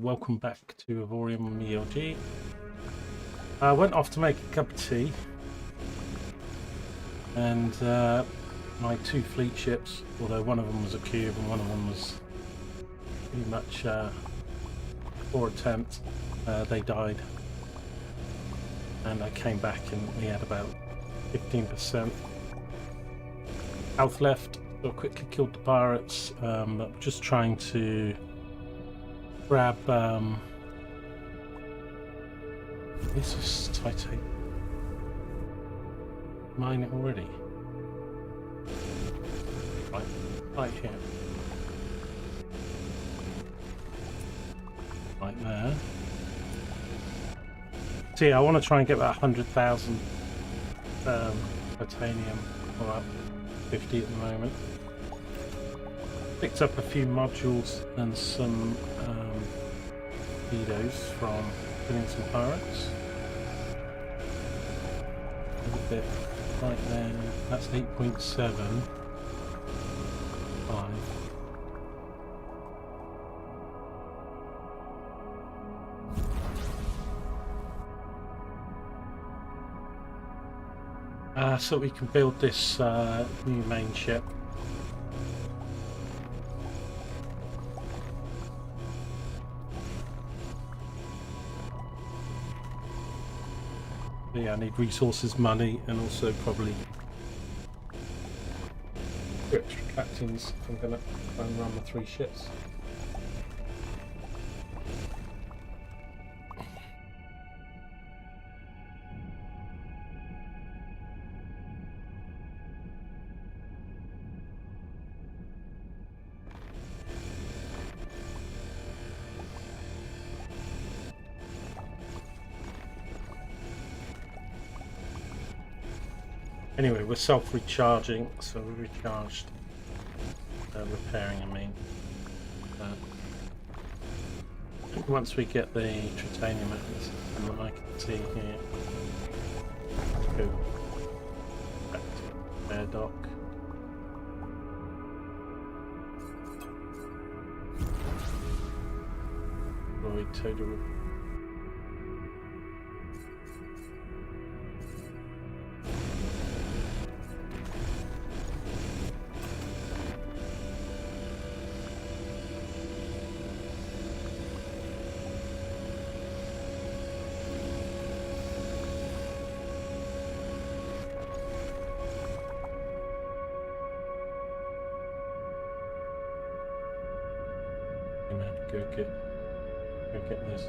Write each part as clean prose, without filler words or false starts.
Welcome back to Avorion on ELG. I went off to make a cup of tea, and my two fleet ships, although one of them was a cube and one of them was pretty much poor attempt, they died. And I came back and we had about 15% health left, so I quickly killed the pirates, but just trying to grab this is titanium. Mine it already. Right here. Right there. See, I want to try and get about 100,000 titanium, or up 50 at the moment. Picked up a few modules and some torpedoes from killing some pirates. A little bit right there. That's 8.75. So we can build this new main ship. Yeah, I need resources, money, and also probably extra captains if I'm going to try and run my 3 ships. Anyway, we're self-recharging, so we're recharged. Repairing, I mean. Once we get the titanium out of the system, then I can see here. Let's go back to air dock. Void total. Go get this.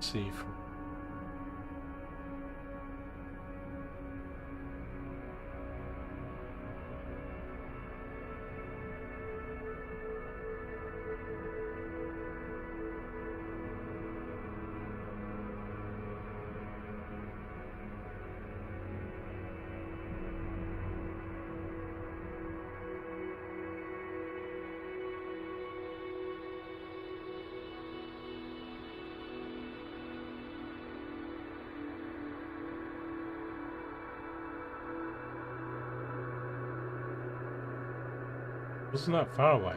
See from Wasn't that far away?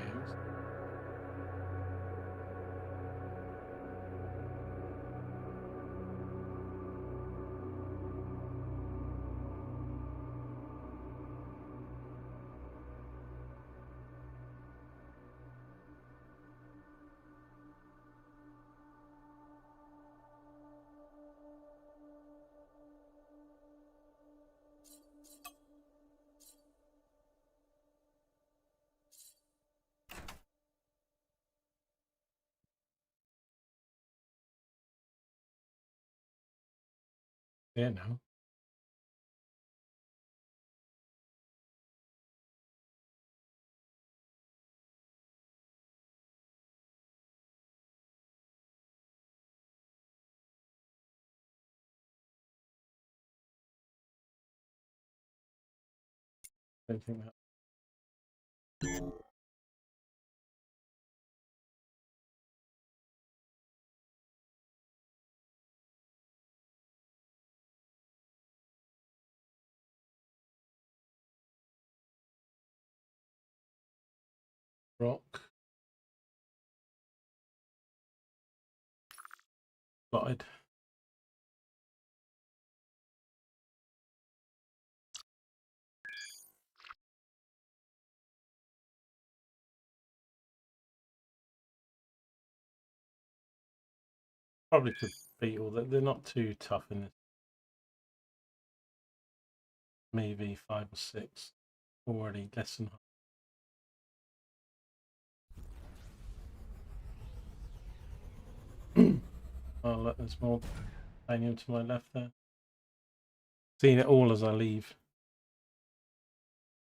Yeah, no. Don't think that. Rock. Slide. Probably could beat all that. They're not too tough in this. Maybe 5 or 6. Already less than. Oh, look, there's more titanium to my left there. Seeing it all as I leave.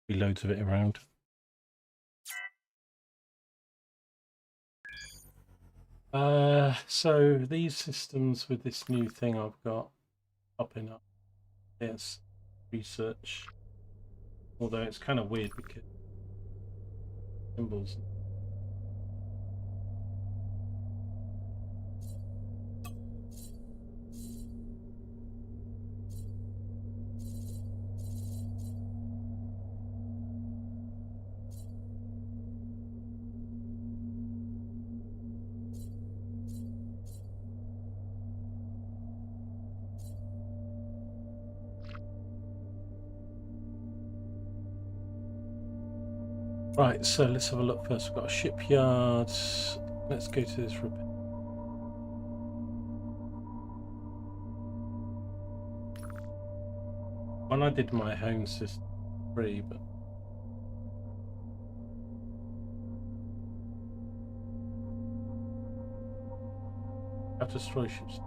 Be loads of it around. So these systems with this new thing I've got popping up, it's research. Although it's kind of weird because symbols. Right, so let's have a look first. We've got a shipyard. Let's go to this repair. When I did my home system free, but I have to destroy ships.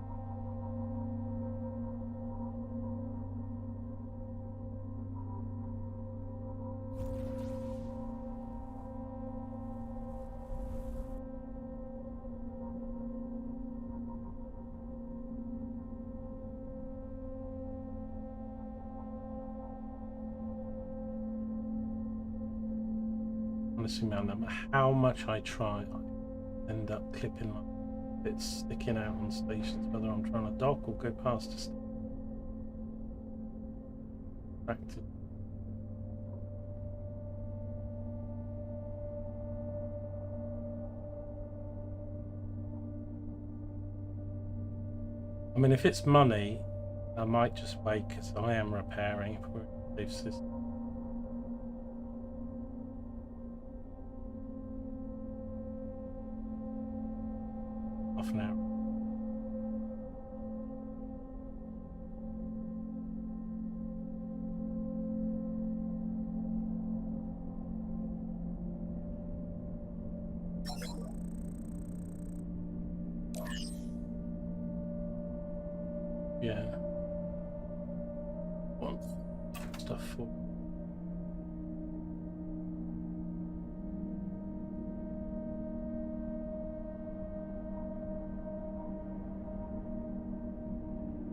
Honestly, man, no matter how much I try, I end up clipping my bits sticking out on stations, whether I'm trying to dock or go past a station. I mean, if it's money, I might just wait because I am repairing if we're in a safe system. Half an hour. Yeah. Want stuff for.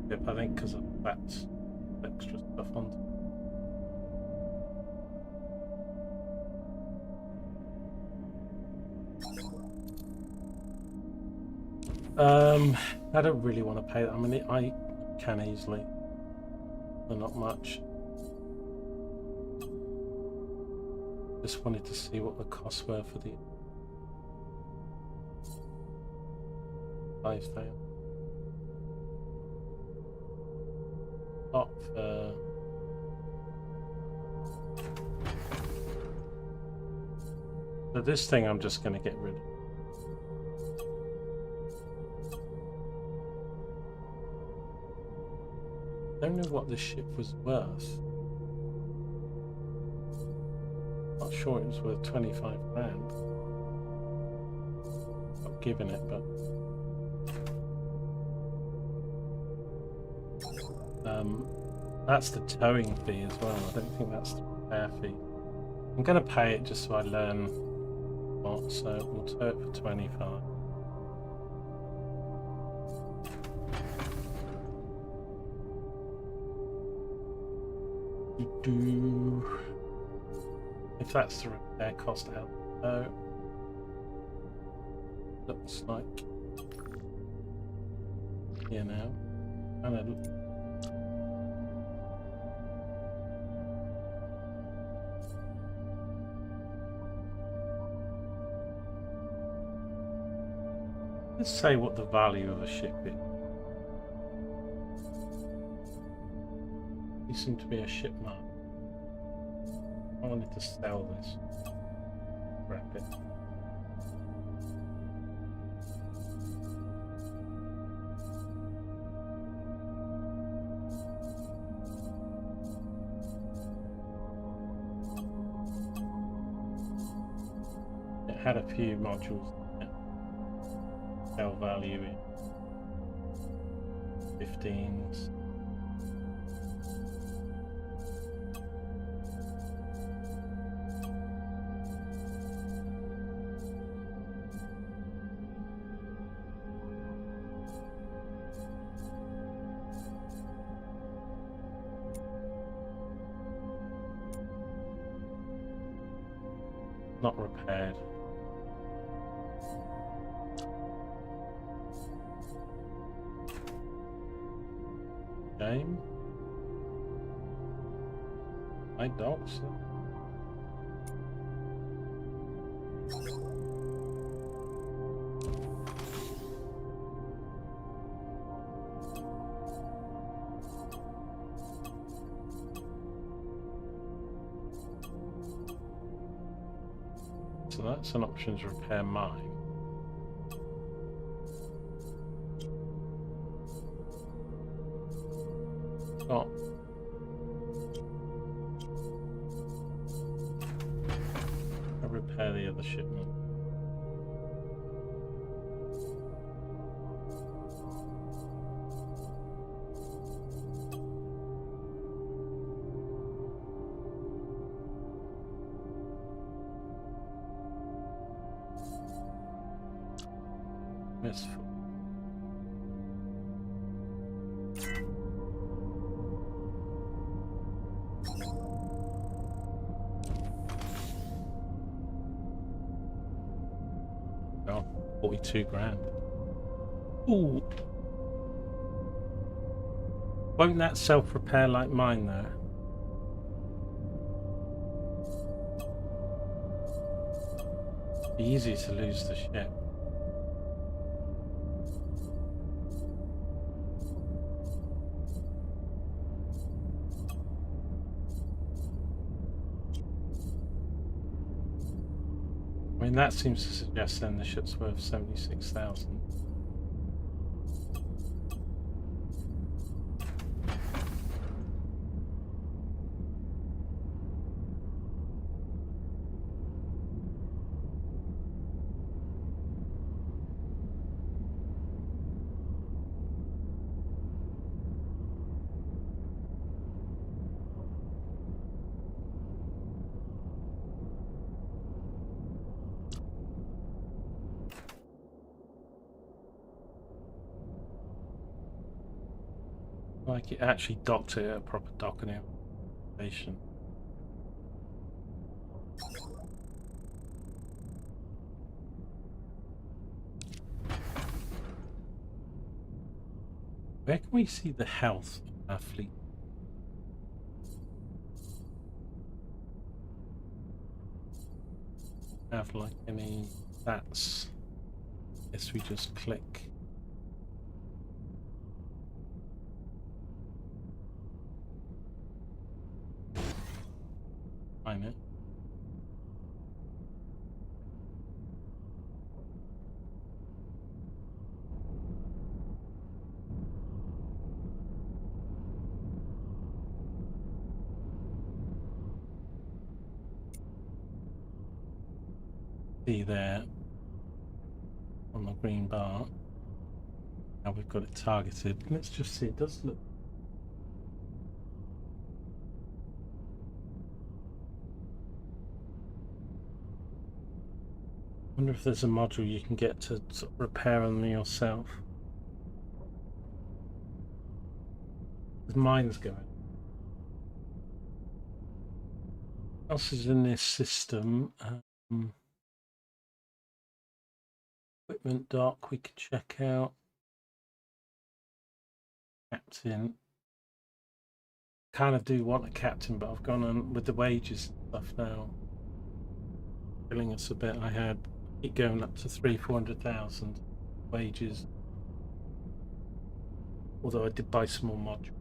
Yep, I think because of that extra stuff on. I don't really want to pay that. I mean, I can easily, but not much. Just wanted to see what the costs were for the 5,000. Not for so this thing I'm just going to get rid of. I don't know what this ship was worth. Not sure it was worth 25 grand. Not giving it, but that's the towing fee as well. I don't think that's the repair fee. I'm going to pay it just so I learn what. So we'll tow it for 25. If that's the repair cost out, looks like here now. Let's say what the value of a ship is. You seem to be a ship mark. I wanted to sell this. Wrap it. It had a few modules. Sell value in 15s. Not repaired. Game. My dogs. So that's an option to repair mine. Oh. I'll repair the other shipment. Miss. Oh, 42 grand. Ooh. Won't that self-repair like mine though? Be easy to lose the ship. I mean, that seems to suggest then the ship's worth 76,000. Like it actually docked it at a proper docking station. Where can we see the health of our fleet? have like any stats. Guess we just click. Find it. See there on the green bar. Now we've got it targeted. Let's just see. It does look. I wonder if there's a module you can get to sort of repair them yourself. There's mines going. What else is in this system? Equipment dock we could check out. Captain. Kind of do want a captain, but I've gone on with the wages and stuff now. Killing us a bit. I had it going up to 400,000 wages. Although I did buy some more modules.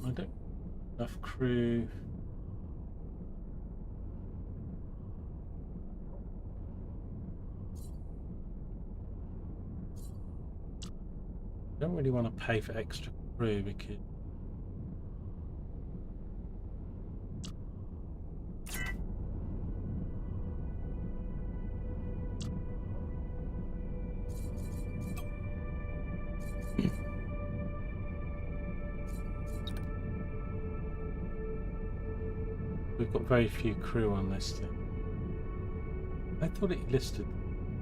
I don't have enough crew. I don't really want to pay for extra crew because we've got very few crew on this thing. I thought it listed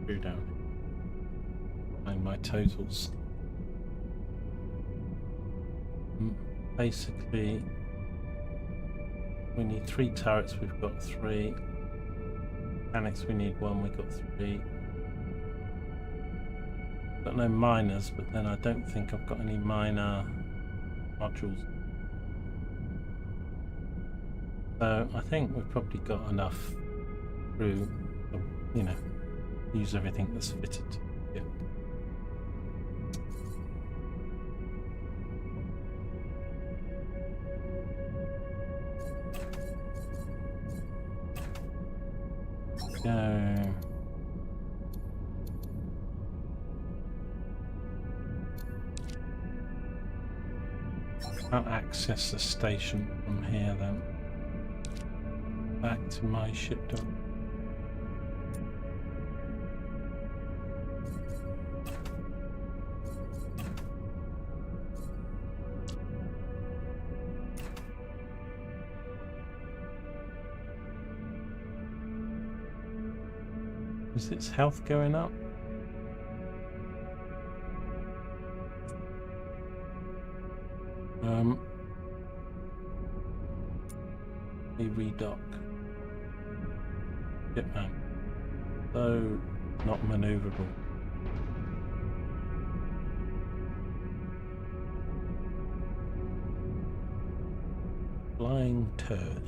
crew down here and my totals. Basically, we need 3 turrets, we've got 3. Mechanics, we need 1, we've got 3. Got no miners, but then I don't think I've got any miner modules. So I think we've probably got enough crew to, you know, use everything that's fitted to it. Go. Can't access the station from here then. Back to my ship dock. Is its health going up? We redock. Yep, man. So not maneuverable. Flying turd.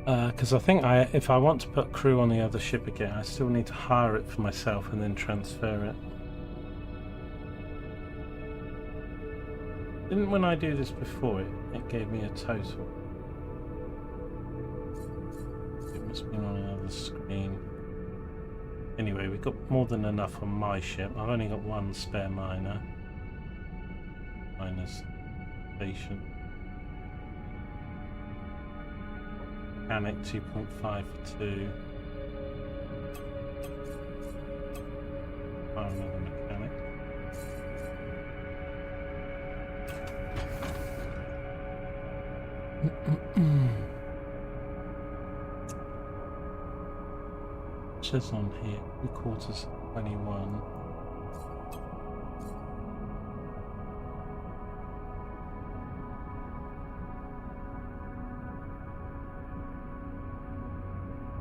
Because I think if I want to put crew on the other ship again, I still need to hire it for myself and then transfer it. Didn't when I do this before, it gave me a total. It must be on another screen. Anyway, we've got more than enough on my ship. I've only got 1 spare miner. Miner's station. Mechanic 2.5 for 2. Fire another mechanic. It says on here 3/4 21.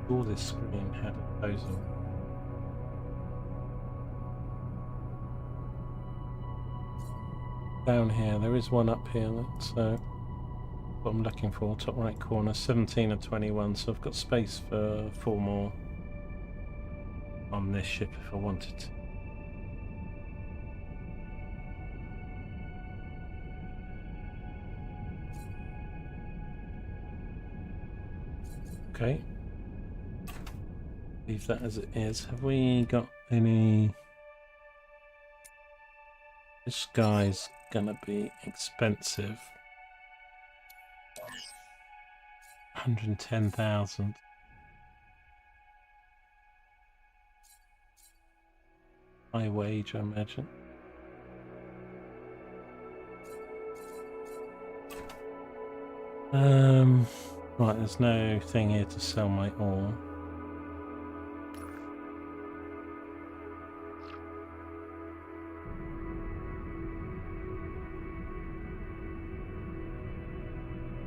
All this screen had a proposal. down here. There is one up here. That's what I'm looking for. Top right corner, 17 and 21. So I've got space for 4 more on this ship if I wanted to. Okay. Leave that as it is. Have we got any? This guy's gonna be expensive. 110,000. High wage, I imagine. Right, there's no thing here to sell my ore.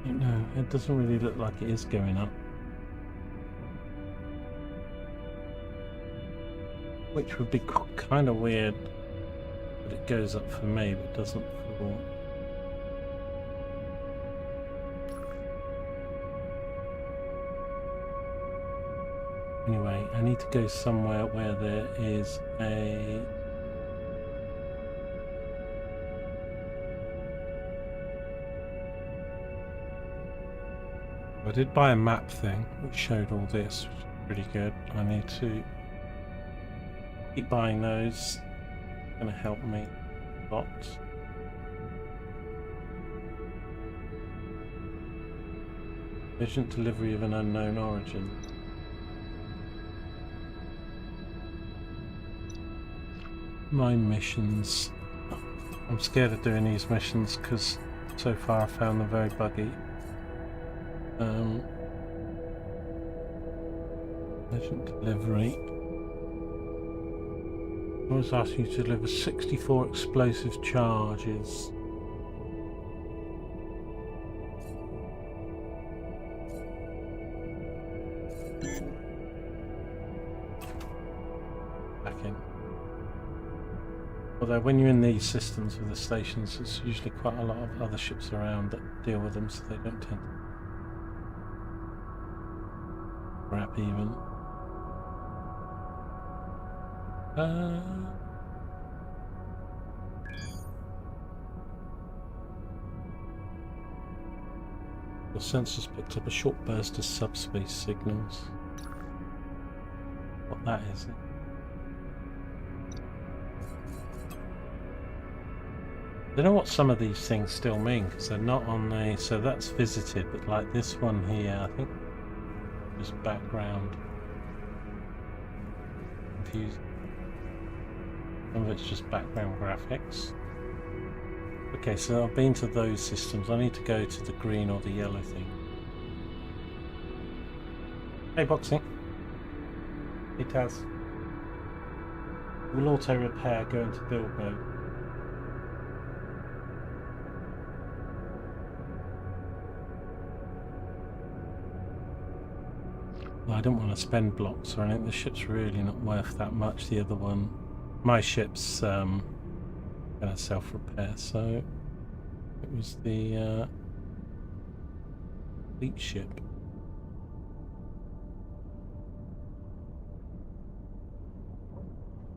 No, it doesn't really look like it is going up. Which would be kind of weird that it goes up for me but doesn't for... Anyway, I need to go somewhere where there is a... I did buy a map thing which showed all this, which is pretty good. I need to keep buying those. It's going to help me a lot. Urgent delivery of an unknown origin. My missions. I'm scared of doing these missions because so far I found them very buggy. Urgent delivery. I was asking you to deliver 64 explosive charges. Back in. Although when you're in these systems with the stations, there's usually quite a lot of other ships around that deal with them, so they don't tend to grab even. The sensors picked up a short burst of subspace signals. What that is? I don't know what some of these things still mean because they're not on the... So that's visited, but like this one here, I think just background. Confused. Some of it's just background graphics. Okay, so I've been to those systems. I need to go to the green or the yellow thing. Hey, Boxing. Hey, Taz. Will auto repair go into build mode? Well, I don't want to spend blocks or anything. The ship's really not worth that much. The other one, my ship's gonna self-repair, so it was the fleet ship.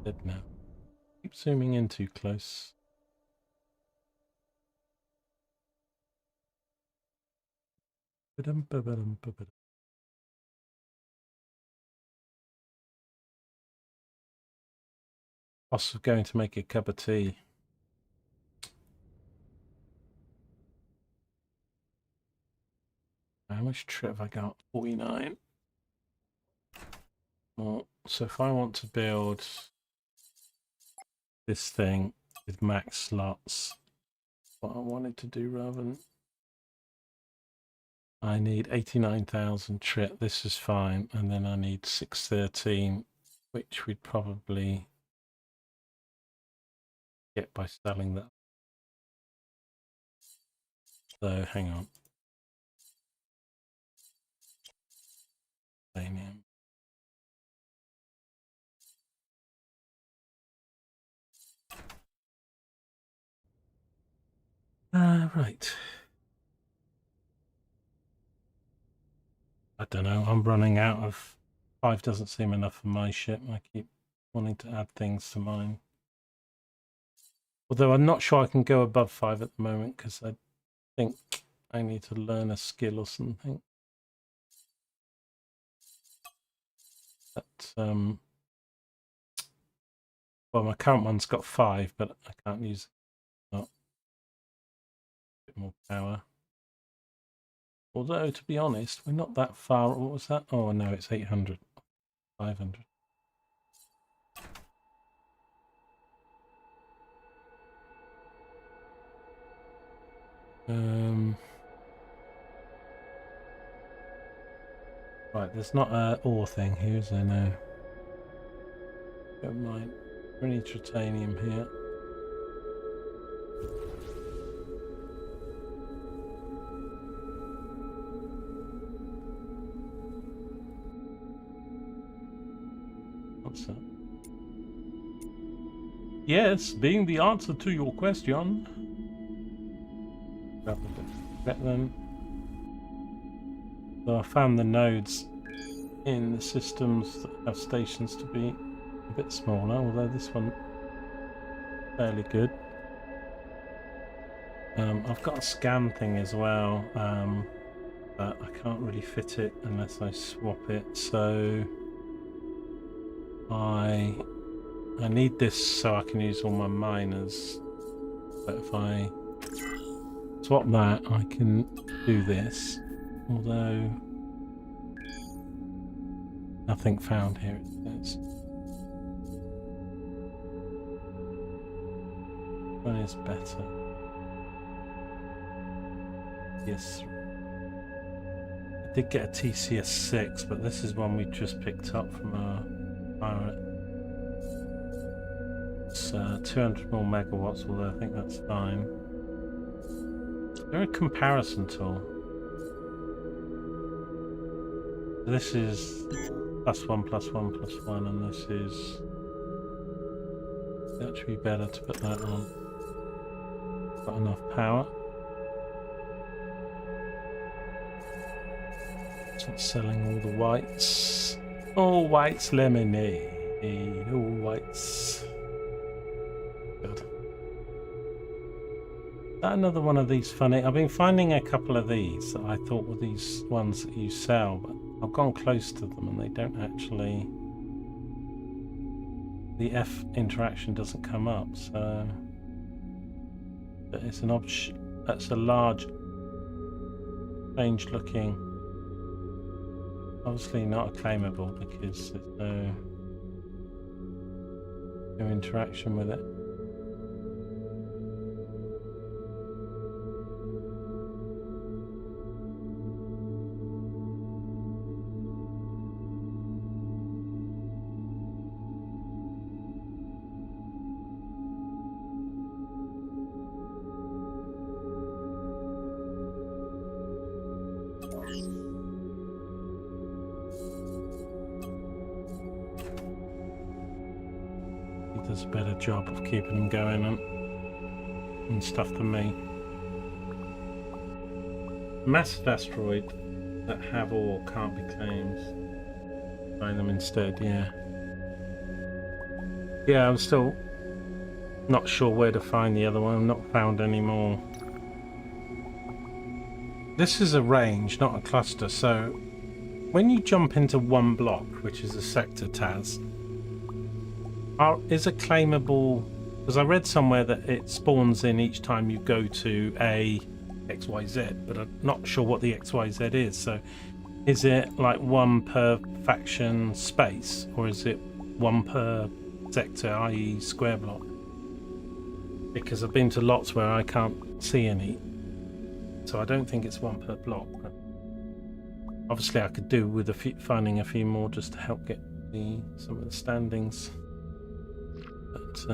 Dead now. Keep zooming in too close. Boss was going to make a cup of tea. How much trip have I got? 49. Well, so if I want to build this thing with max slots, what I wanted to do rather than... I need 89,000 trip. This is fine. And then I need 613, which we'd probably get by selling that. So hang on. Titanium. Right. I don't know. I'm running out of 5. Doesn't seem enough for my ship. I keep wanting to add things to mine. Although I'm not sure I can go above 5 at the moment because I think I need to learn a skill or something. But well, my current one's got 5, but I can't use it. A bit more power. Although, to be honest, we're not that far. What was that? Oh, no, it's 800. 500. Right, there's not a ore thing here, is there? No. Don't mind. We need titanium here. What's that? Yes, being the answer to your question. Grab a bit then. So I found the nodes in the systems that have stations to be a bit smaller, although this one fairly good. I've got a scan thing as well, but I can't really fit it unless I swap it. So I need this so I can use all my miners. But if I swap that, I can do this. Although nothing found here, it says. One is better. Yes. I did get a TCS 6, but this is one we just picked up from our pirate. It's 200 more megawatts, although I think that's fine. Is there a comparison tool? This is +1, +1, +1, and this is... That should be better to put that on. Got enough power. Start selling all the whites. All whites lemonade. All whites. Good. Is that another one of these funny? I've been finding a couple of these that I thought were these ones that you sell, but I've gone close to them and they don't actually... The F interaction doesn't come up, so... But it's an option. That's a large, strange looking... Obviously not a claimable because there's no interaction with it. He does a better job of keeping them going and stuff than me. Massive asteroid that have ore can't be claimed. Buy them instead, yeah. Yeah, I'm still not sure where to find the other one. I've not found any more. This is a range, not a cluster, so when you jump into one block, which is a sector TAS, is a claimable, because I read somewhere that it spawns in each time you go to a XYZ, but I'm not sure what the XYZ is. So is it like one per faction space, or is it one per sector, i.e. square block? Because I've been to lots where I can't see any, so I don't think it's one per block. But obviously I could do with finding a few more just to help get some of the standings. But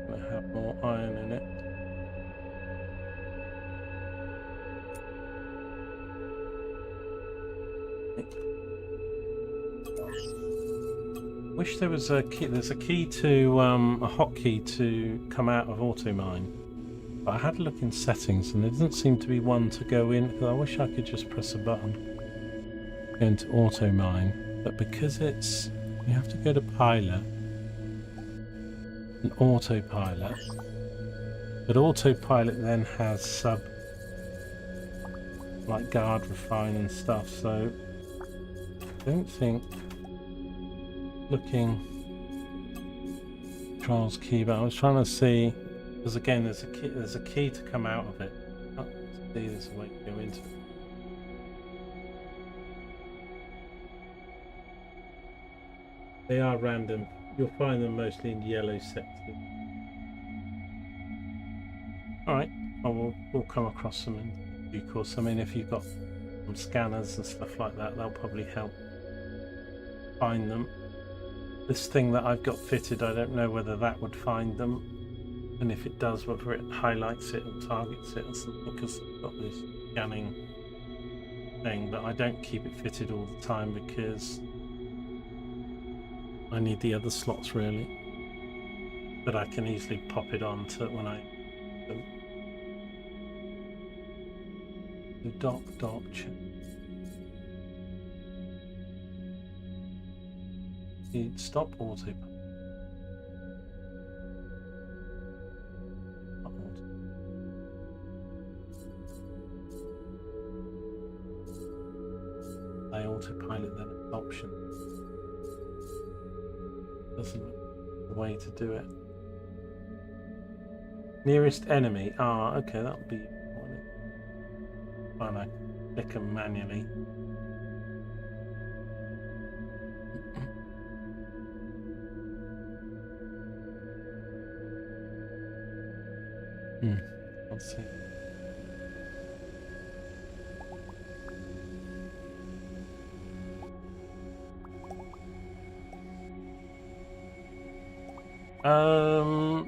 I have more iron in it. right. Wish there was a key. There's a key to a hotkey to come out of auto mine, but I had a look in settings and there doesn't seem to be one to go in. I wish I could just press a button, go into auto mine, but because it's you have to go to pilot and autopilot, but autopilot then has sub like guard refine and stuff. So I don't think. Looking controls key, but I was trying to see because again there's a key to come out of it. Oh, see, there's a way to go into it. They are random. You'll find them mostly in yellow sectors. Alright, we'll come across them in due course. I mean, if you've got some scanners and stuff like that, they'll probably help find them. This thing that I've got fitted, I don't know whether that would find them, and if it does, whether it highlights it and targets it or something, because I've got this scanning thing, but I don't keep it fitted all the time because I need the other slots really, but I can easily pop it on to when I the dock check. Stop auto. I autopilot then an option. Doesn't the way to do it. Nearest enemy. Ah, okay, that'll be fine. I click them manually. Let's see.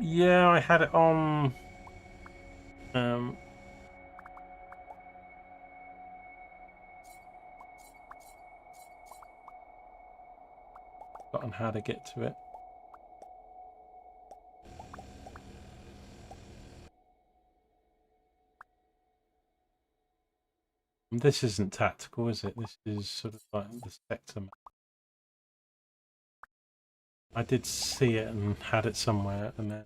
Yeah, I had it on. Forgotten how to get to it. This isn't tactical, is it? This is sort of like the sector map. I did see it and had it somewhere, and then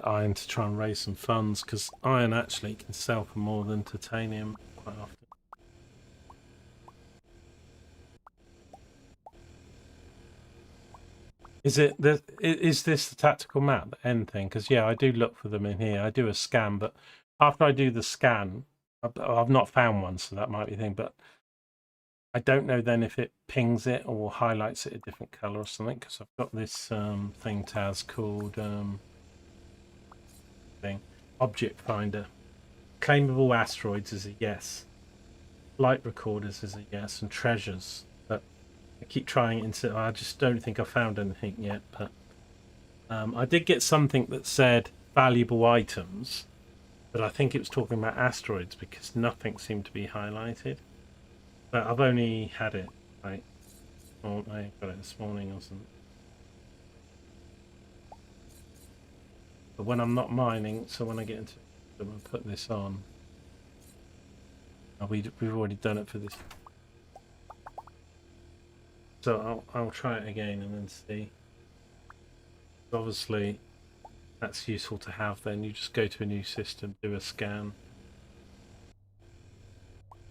iron to try and raise some funds, because iron actually can sell for more than titanium quite often. Is this the tactical map, the end thing? Because yeah, I do look for them in here. I do a scan, but after I do the scan, I've not found one, so that might be the thing. But I don't know then if it pings it or highlights it a different color or something. Because I've got this thing Taz called object finder. Claimable asteroids is a yes. Flight recorders is a yes, and treasures. I keep trying it into. I just don't think I've found anything yet, but I did get something that said valuable items, but I think it was talking about asteroids because nothing seemed to be highlighted. But I've only had it like, oh, I got it this morning or something. But when I'm not mining, so when I get into it, I'm gonna put this on. Oh, we've already done it for this. So I'll try it again and then see. Obviously, that's useful to have. Then you just go to a new system, do a scan.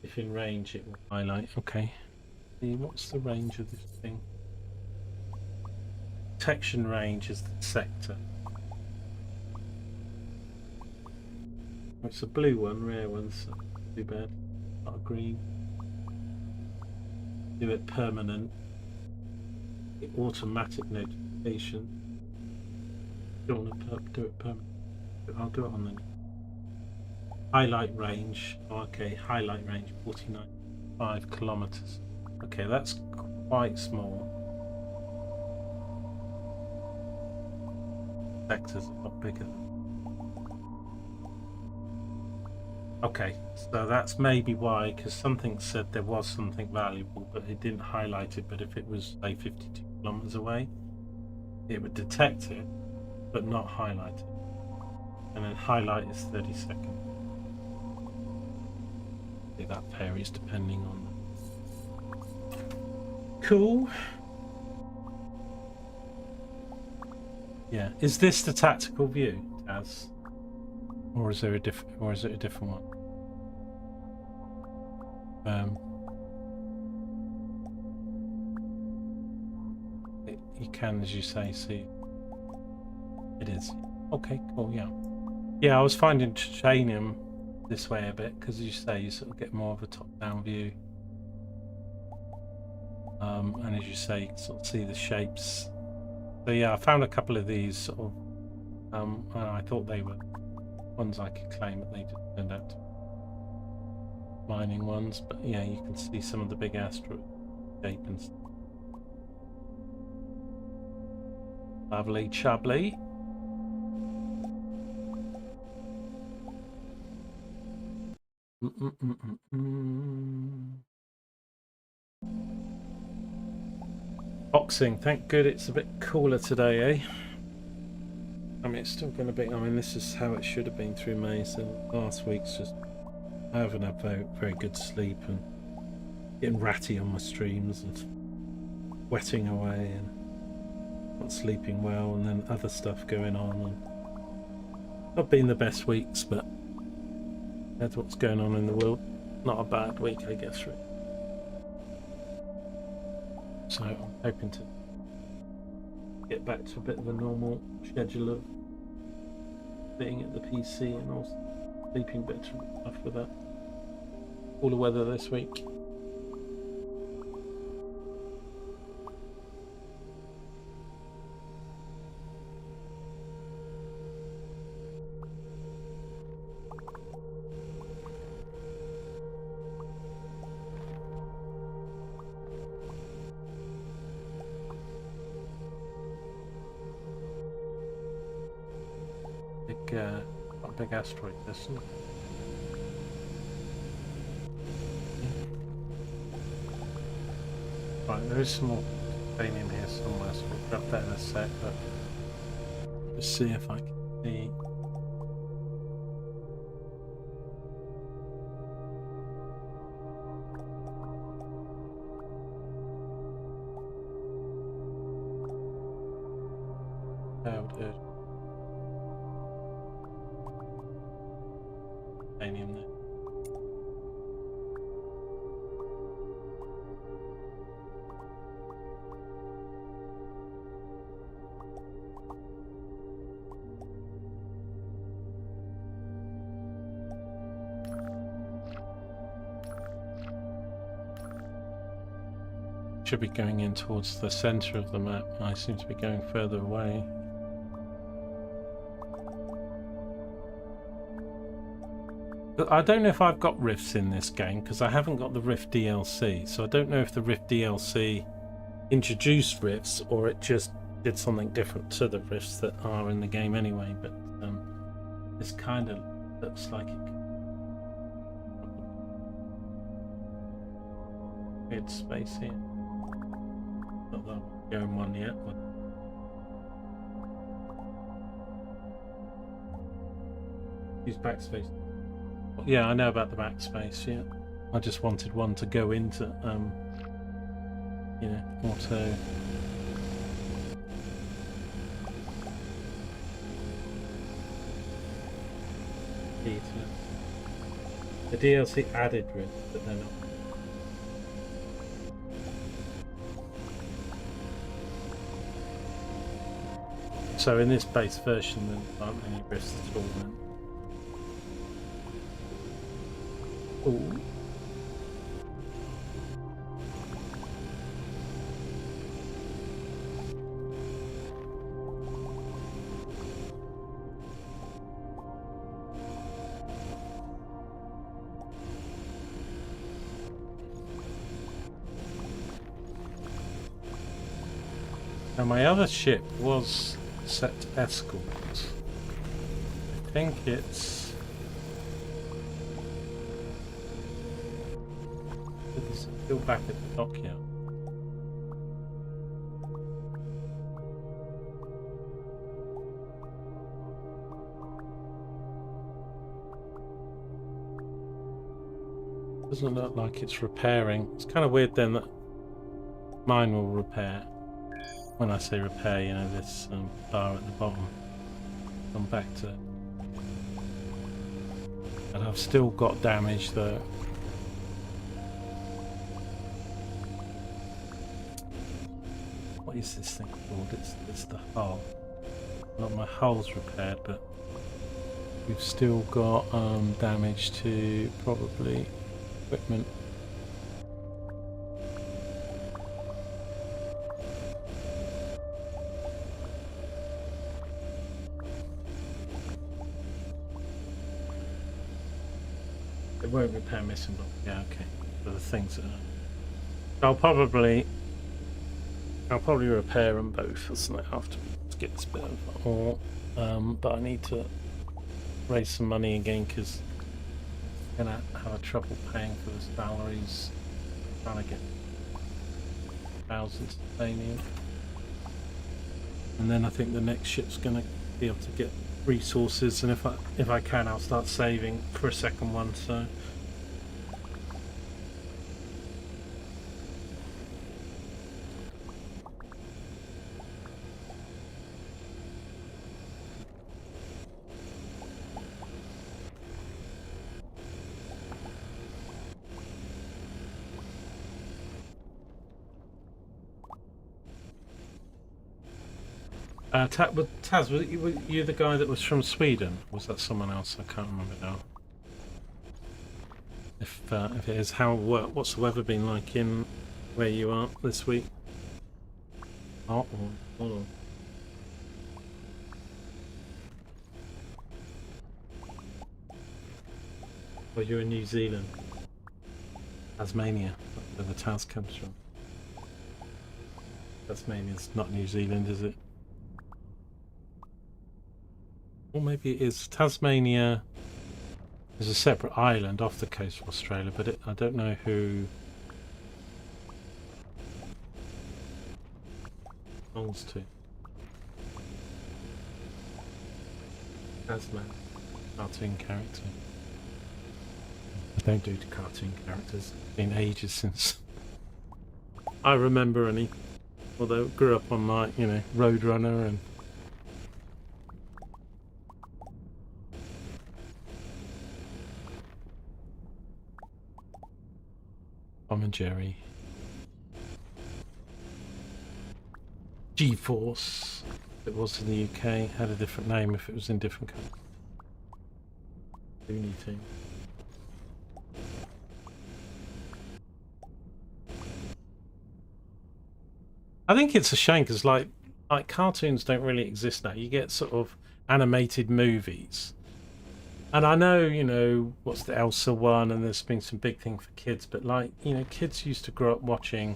If in range, it will highlight. Okay. See, what's the range of this thing? Detection range is the sector. It's a blue one, rare one, so too bad. Not a green. Do it permanent. Automatic notification. Don't want to do it permanent. I'll do it on the highlight range. Oh, okay, highlight range 49.5 kilometers. Okay, that's quite small. sectors a lot bigger. Okay, so that's maybe why, because something said there was something valuable, but it didn't highlight it. But if it was, say, 52 kilometers away, it would detect it, but not highlight it. And then highlight is 30 seconds. That varies depending on. Cool. Yeah, is this the tactical view, Taz? Or is there a different? Or is it a different one? You can, as you say, see. It is. Okay, cool. Yeah, yeah. I was finding titanium this way a bit because, as you say, you sort of get more of a top-down view, and as you say, you can sort of see the shapes. So yeah, I found a couple of these sort of. And I thought they were ones I could claim, but they just turned out to be mining ones. But yeah, you can see some of the big asteroid shape and stuff. Lovely chubbly. Boxing, thank good it's a bit cooler today, eh? I mean, it's still going to be, I mean, this is how it should have been through May, so last week's just, I haven't had very, very good sleep and getting ratty on my streams and wetting away and not sleeping well, and then other stuff going on, and not been the best weeks, but that's what's going on in the world. Not a bad week, I guess, really. So I'm hoping to get back to a bit of a normal schedule of being at the PC and also sleeping better after that. Cooler weather this week. A big asteroid, isn't it? Right, there is some more titanium here somewhere, so we'll grab that in a sec, but just see if I can see. Oh, dude. Titanium there. Should be going in towards the center of the map. I seem to be going further away. But I don't know if I've got rifts in this game because I haven't got the Rift DLC, so I don't know if the Rift DLC introduced rifts or it just did something different to the rifts that are in the game anyway. But this kind of looks like it. Weird space here. Not that I'm going one yet. But use backspace. Yeah, I know about the backspace. Yeah, I just wanted one to go into, you know, auto. The DLC added rifts, but they're not. So in this base version, there aren't any rifts at all then. Ooh. Now my other ship was Set escort. I think it's still back at the dockyard. Doesn't look like it's repairing. It's kind of weird then that mine will repair. When I say repair, you know, this bar at the bottom. Come back to it. And I've still got damage though. What is this thing called? It's the hull. Not my hull's repaired, but we've still got damage to probably equipment. It won't repair missing block. Yeah, okay. For the things that I'll probably repair them both, isn't it? After to get this bit of ore. But I need to raise some money again because I'm gonna have a trouble paying for the salaries. Trying to get 1,000 titanium. And then I think the next ship's gonna be able to get resources, and if I can, I'll start saving for a second one. So Taz, were you the guy that was from Sweden? Was that someone else? I can't remember now. If it is, what's the weather been like in where you are this week? Oh, hold on. Well, you're in New Zealand. Tasmania, where the Taz comes from. Tasmania's not New Zealand, is it? Or maybe it is. Tasmania is a separate island off the coast of Australia, but I don't know who it belongs to. Tasman, cartoon character. I don't do cartoon characters. It's been ages since I remember any. Although I grew up on, like, you know, Roadrunner and Tom and Jerry. G-Force. If it was in the UK, had a different name if it was in different countries. Looney Tunes. I think it's a shame because like cartoons don't really exist now. You get sort of animated movies. And I know, you know, what's the Elsa one, and there's been some big thing for kids, but like, you know, kids used to grow up watching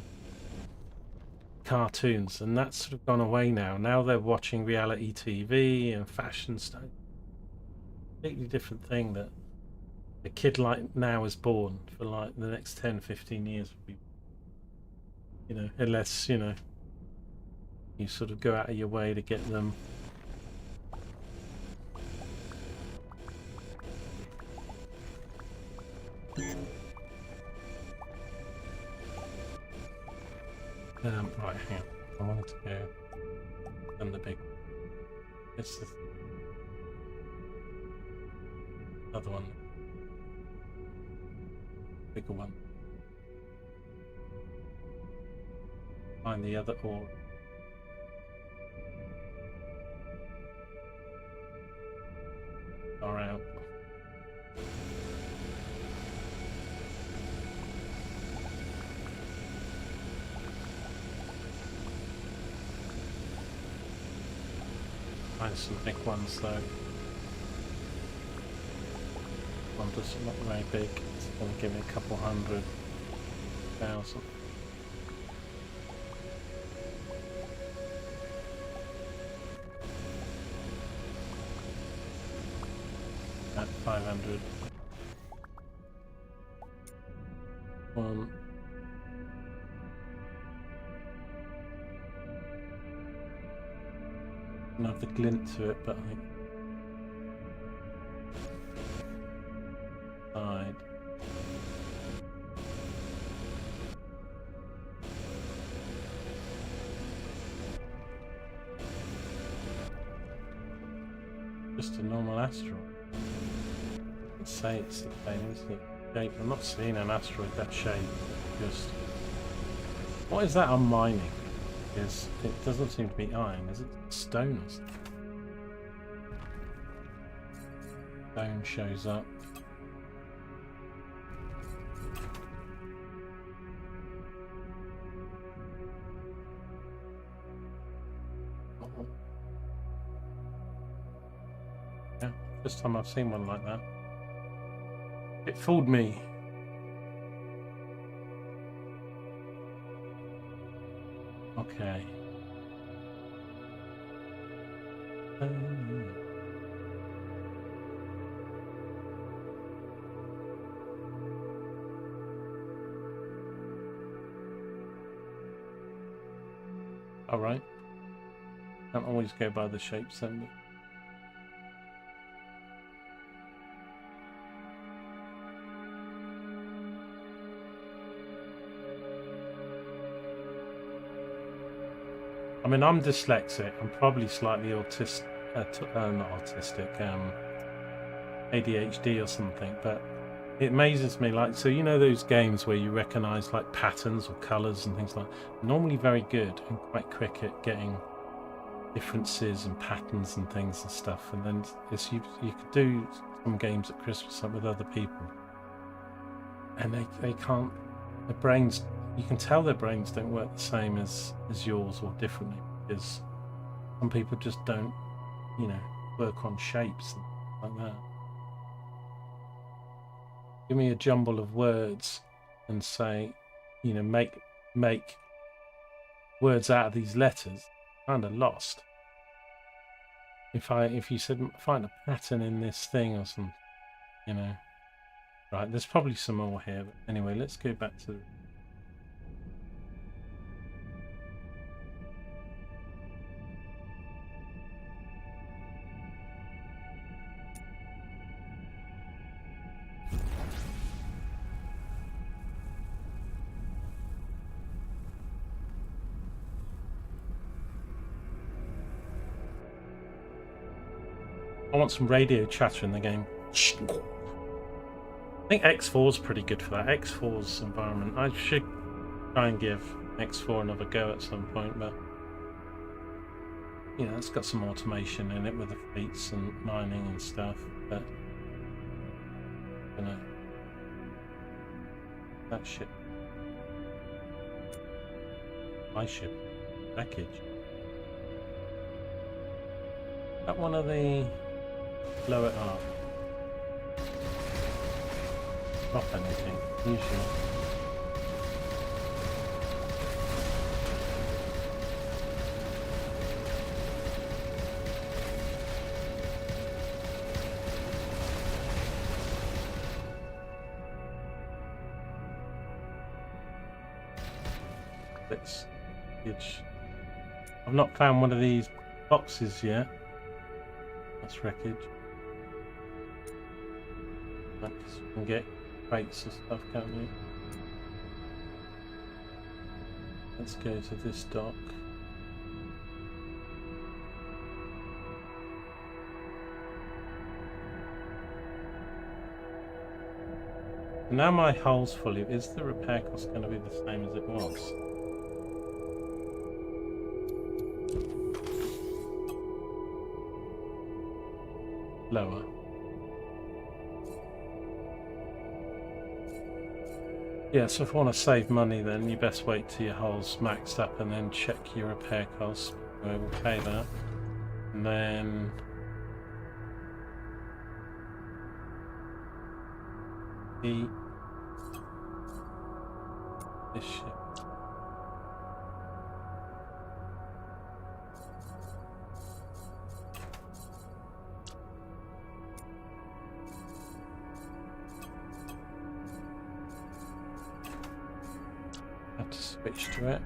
cartoons, and that's sort of gone away now. Now they're watching reality TV and fashion stuff. Completely different thing that a kid like now is born for like the next 10, 15 years would be, you know, unless, you know, you sort of go out of your way to get them. Right, hang on. I wanted to go on the big. It's the other one, bigger one. Find the other ore. Far out. Find some big ones though. One doesn't look very big. It's going to give me a couple 100,000. 500. One. Doesn't have the glint to it, but I think side. Just a normal asteroid. I'd say it's the same, isn't it? Shape. I'm not seeing an asteroid that shape. Just what is that I'm mining? Because it doesn't seem to be iron. Is it stone or something? Stone shows up. Yeah, first time I've seen one like that. It fooled me. Okay. All right. Can't always go by the shapes then. But... I mean, I'm dyslexic. I'm probably slightly autistic, not autistic, ADHD or something. But it amazes me, like, so you know those games where you recognise like patterns or colours and things like that? Normally very good and quite quick at getting differences and patterns and things and stuff. And then it's, you could do some games at Christmas with other people, and they can't. Their brains, you can tell their brains don't work the same as yours or differently, because some people just don't, you know, work on shapes and like that. Give me a jumble of words and say, you know, make words out of these letters. Kind of lost. If you said find a pattern in this thing or something, you know. Right, there's probably some more here, but anyway, let's go back to. I want some radio chatter in the game. I think X4 is pretty good for that. X4's environment. I should try and give X4 another go at some point, but you know, it's got some automation in it with the fleets and mining and stuff. But you know, that ship, my ship, package. That one of the blow it up. Drop anything, usually. It's huge. I've not found one of these boxes yet. That's wreckage. Because you can get crates and stuff, can't you? Let's go to this dock. Now my hull's fully. Is the repair cost going to be the same as it was? Lower. Yeah, so if you want to save money, then you best wait till your hull's maxed up and then check your repair costs. We'll pay that. And then this ship. Switch to it.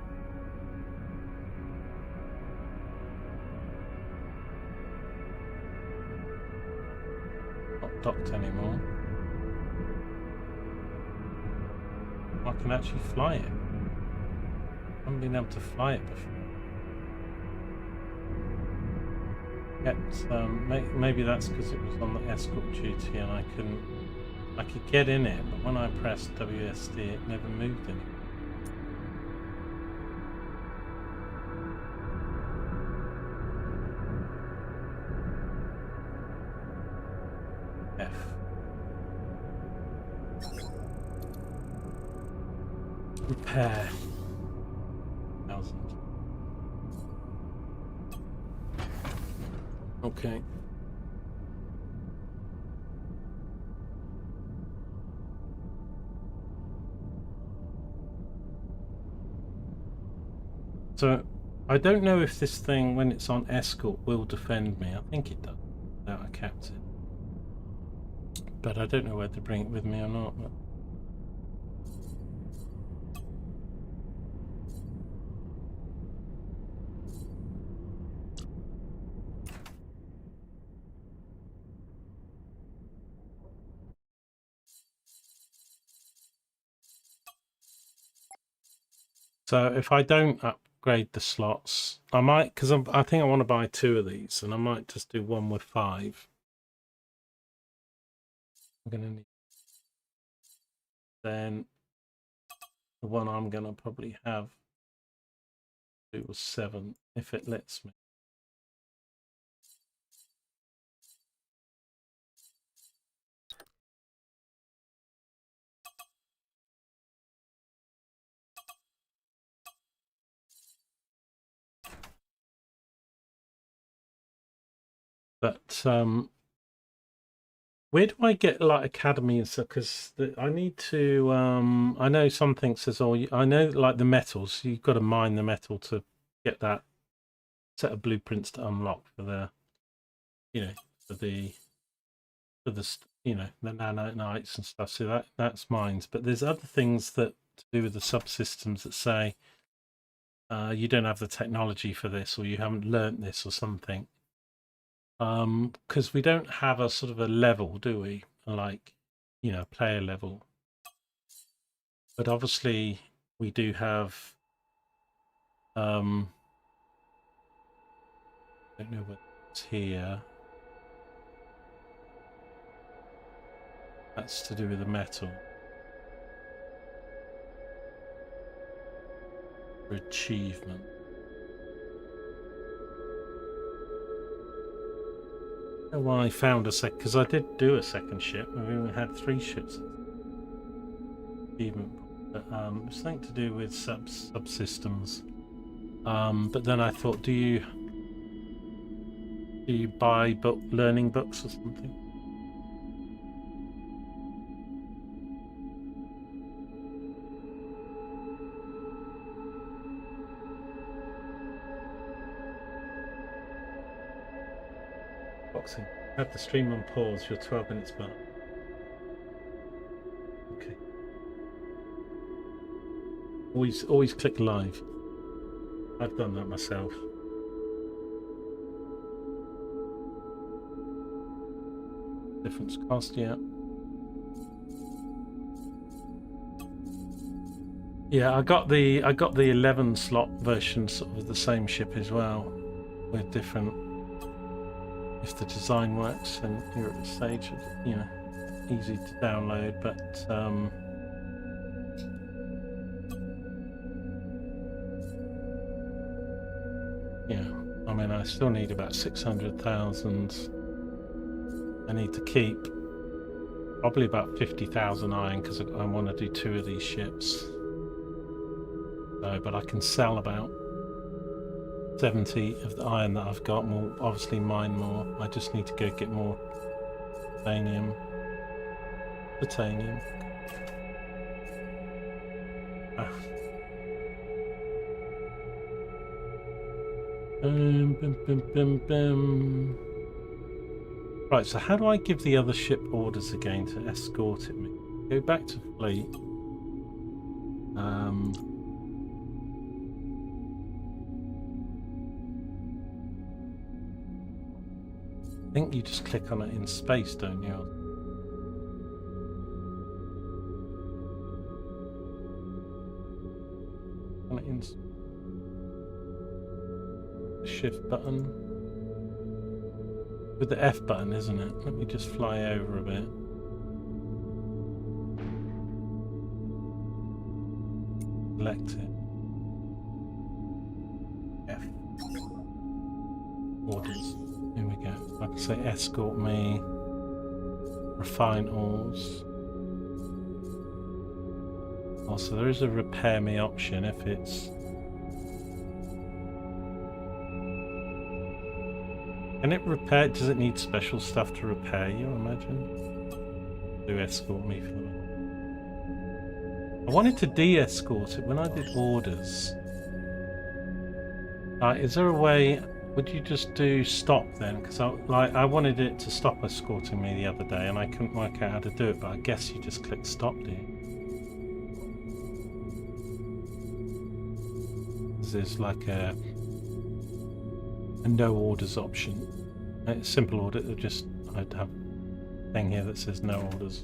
Not docked anymore. I can actually fly it. I haven't been able to fly it before. Maybe that's because it was on the escort duty and I could get in it, but when I pressed WSD it never moved anymore. F. Repair. 1,000. Okay. So I don't know if this thing, when it's on escort, will defend me. I think it does without a captain. But I don't know whether to bring it with me or not. But... So if I don't upgrade the slots, I might, because I think I want to buy 2 of these, and I might just do one with 5. I'm going to need... Then the one I'm going to probably have do was 7, if it lets me. But where do I get like academy and stuff? Because I need to. I know something says, "Oh, I know like the metals. You've got to mine the metal to get that set of blueprints to unlock for the, for the the nanonites and stuff. So that's mines. But there's other things that to do with the subsystems that say you don't have the technology for this, or you haven't learnt this, or something. Because we don't have a sort of a level, do we? Like, player level. But obviously we do have I don't know whether it's here. That's to do with the metal. For achievement. Well, I found a sec because I did do a second ship. We only had 3 ships. Achievement, but it's something to do with subsystems. But then I thought, do you buy learning books or something? Boxing. Have the stream on pause. You're 12 minutes back. Okay. Always click live. I've done that myself. Difference cost, yeah. Yeah, I got the 11 slot version sort of the same ship as well, with different. If the design works, then you're at the stage of, easy to download, but yeah, I mean, I still need about 600,000. I need to keep probably about 50,000 iron because I want to do 2 of these ships. So, but I can sell about 70 of the iron that I've got. We'll obviously mine more. I just need to go get more titanium. Right, so how do I give the other ship orders again to escort it me? Go back to fleet. I think you just click on it in space, don't you? On it in the shift button. With the F button, isn't it? Let me just fly over a bit. Select it. F. Orders. Here we go. I can say escort me. Refine alls. Also, there is a repair me option if it's... Can it repair? Does it need special stuff to repair you, I imagine? Do escort me for that. I wanted to de-escort it when I did orders. Is there a way... Would you just do stop then? Because I wanted it to stop escorting me the other day and I couldn't work out how to do it, but I guess you just click stop, do you? There's like a no orders option. A simple order, I'd have a thing here that says no orders.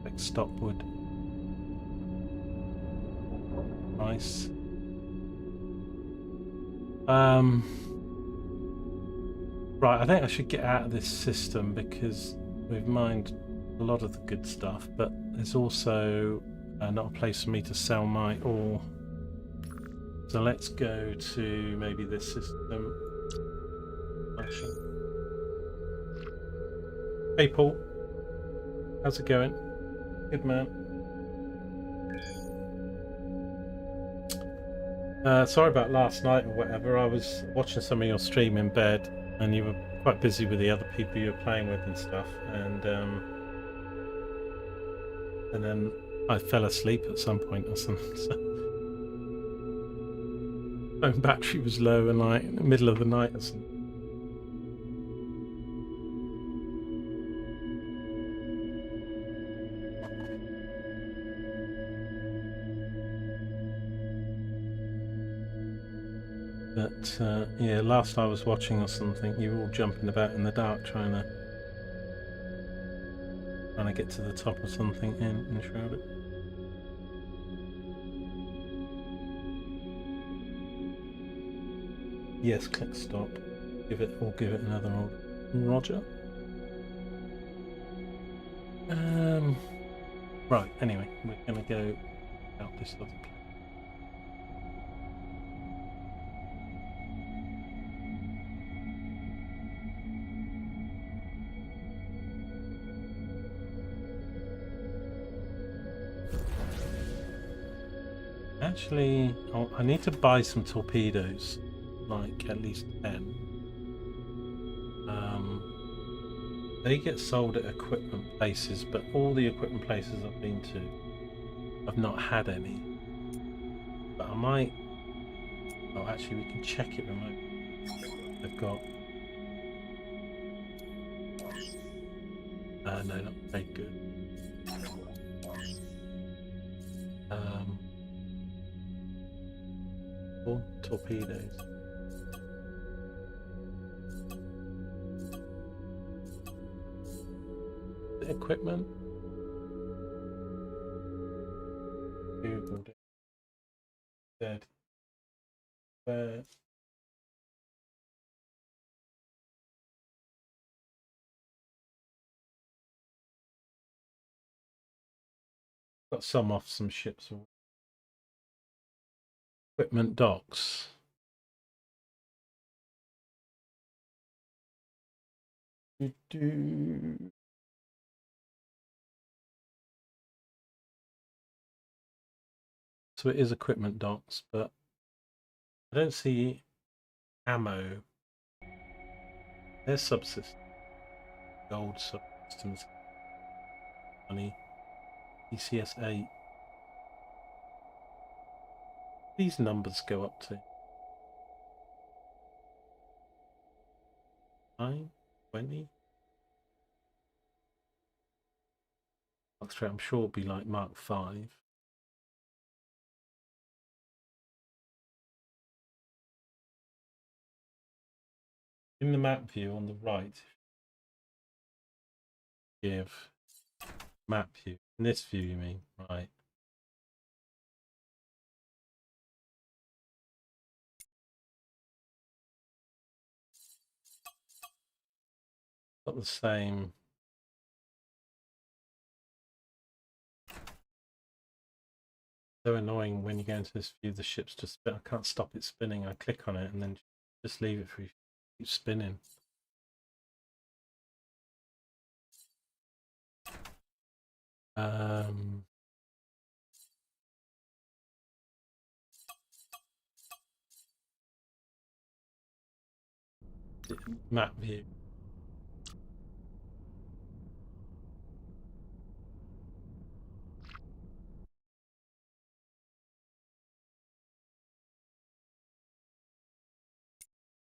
Click stop would. Nice. Right, I think I should get out of this system because we've mined a lot of the good stuff, but there's also not a place for me to sell my ore. So let's go to maybe this system. Hey Paul, how's it going? Good man. Sorry about last night or whatever. I was watching some of your stream in bed and you were quite busy with the other people you were playing with and stuff, and then I fell asleep at some point or something. So phone battery was low and like in the middle of the night or something. But yeah, last I was watching or something, you were all jumping about in the dark trying to get to the top of something in Shrouded. Yes, click stop. Give it another order. Roger. Right, anyway, we're gonna go out this other place. Actually, I need to buy some torpedoes, like at least 10. They get sold at equipment places, but all the equipment places I've been to have not had any. But I might... Oh, actually, we can check it remotely. They've got... no, not very good. Or torpedoes. The equipment. Googled it. Dead. Where? Got some off some ships. Equipment docks. So it is equipment docks, but I don't see ammo. There's subsystems. Gold subsystems. Money. ECS 8. These numbers go up to 9, 20. Mark 3, I'm sure it'll be like Mark 5. in the map view on the right, give map view. In this view, you mean? Right. Got the same. So annoying when you go into this view, the ship's just spin. I can't stop it spinning. I click on it and then just leave it for you. Keep spinning. Map view.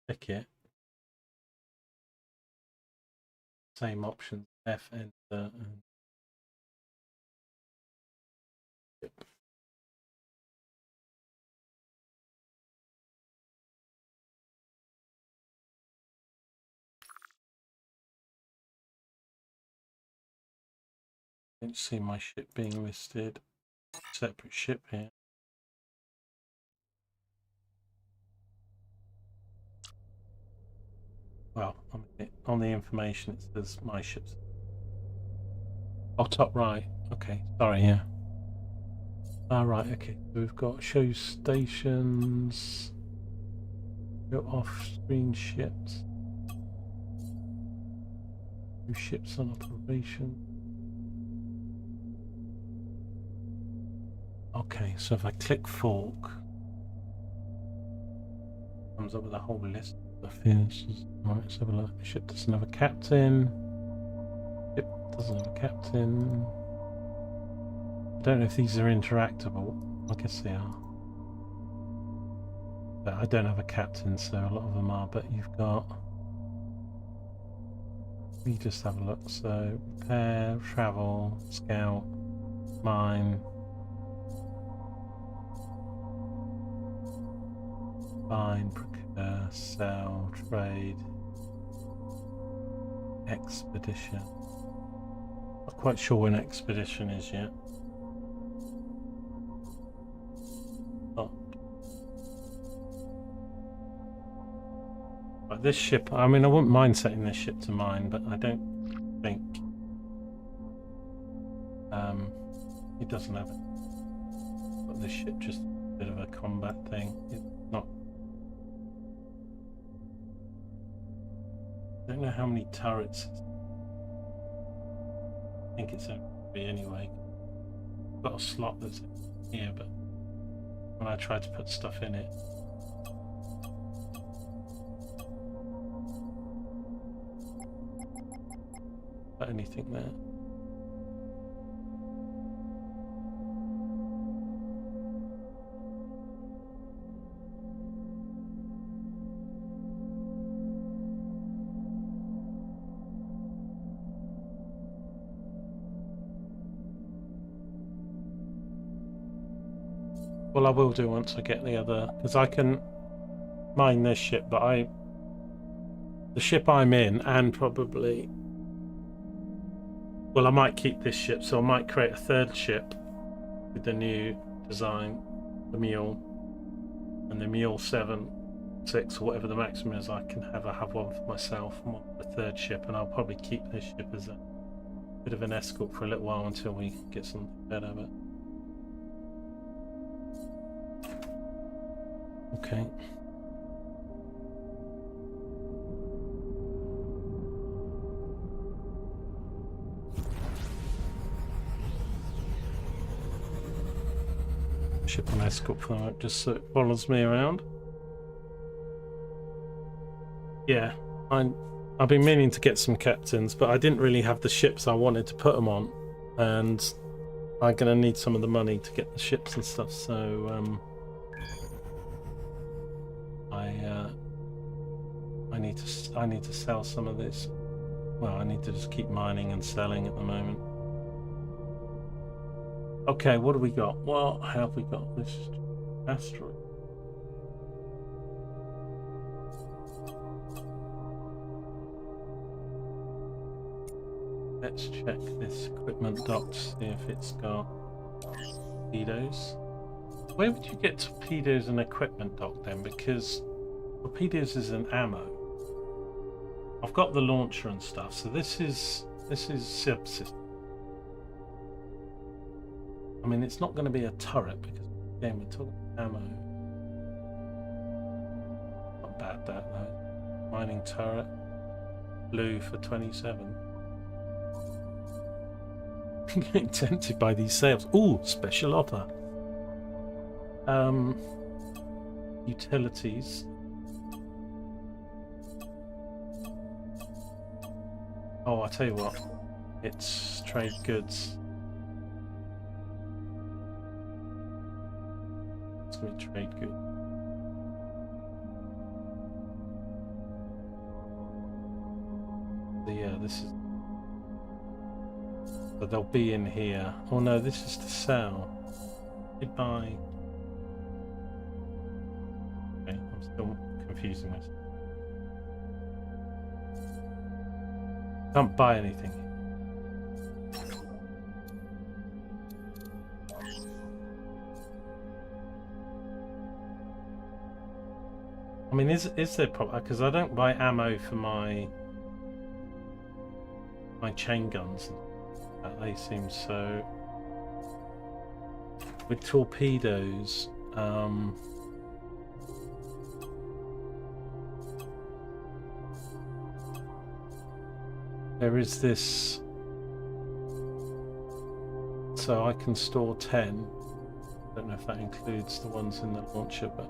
Click it. Same options. F, enter, and yep. Don't see my ship being listed. Separate ship here. Well, on the information it says my ship's. Oh, top right. Okay, sorry, yeah. Right, okay. So we've got show stations. Go off-screen ships. New ships on operation. Okay, so if I click fork, it comes up with a whole list of stuff here. Right, let's have a look. Ship doesn't have a captain. Ship doesn't have a captain. I don't know if these are interactable. I guess they are. But I don't have a captain, so a lot of them are. But you've got. Let me just have a look. So repair, travel, scout, mine, find, procure, sell, trade, expedition. Not quite sure when expedition is yet. This ship, I mean, I wouldn't mind setting this ship to mine, but I don't think it doesn't have it. But this ship just a bit of a combat thing. It's not. I don't know how many turrets. I think it's only 3 anyway. I've got a slot that's here, but when I try to put stuff in it. Anything there? Well, I will do once I get the other, because I can mine this ship, but the ship I'm in, and probably. Well, I might keep this ship, so I might create a third ship with the new design, the Mule, and the Mule 7, 6, or whatever the maximum is. I can have one for myself and one for the third ship, and I'll probably keep this ship as a bit of an escort for a little while until we get something better. But okay. Ship an escort for that, just so it follows me around. Yeah, I've been meaning to get some captains, but I didn't really have the ships I wanted to put them on, and I'm gonna need some of the money to get the ships and stuff. So I need to sell some of this. Well, I need to just keep mining and selling at the moment. Okay, what do we got? Well, how have we got this asteroid? let's check this equipment dock to see if it's got torpedoes. Where would you get torpedoes and equipment dock then? Because torpedoes is an ammo. I've got the launcher and stuff, so this is subsystem. I mean, it's not going to be a turret because again we're talking ammo. Not bad that though. Mining turret, blue for 27. Getting tempted by these sales. Ooh, special offer. Utilities. Oh, I tell you what, it's trade goods. It's gonna be trade goods. So yeah, this is. So they'll be in here. Oh no, this is to sell. Goodbye. Okay, I'm still confusing myself. Can't buy anything. I mean, is there problem? Because I don't buy ammo for my chain guns. They seem so. With torpedoes, there is this, so I can store 10. I don't know if that includes the ones in the launcher, but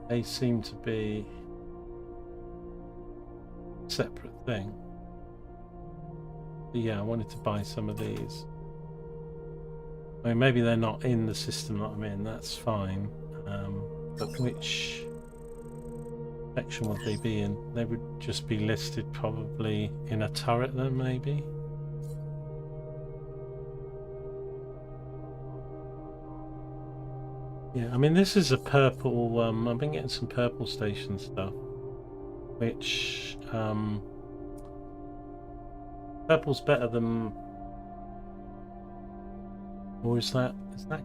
they seem to be a separate thing. But yeah, I wanted to buy some of these. I mean, maybe they're not in the system that I'm in, that's fine. But which section would they be in? They would just be listed probably in a turret then, maybe? Yeah, I mean, this is a purple, I've been getting some purple station stuff, which, purple's better than, or is that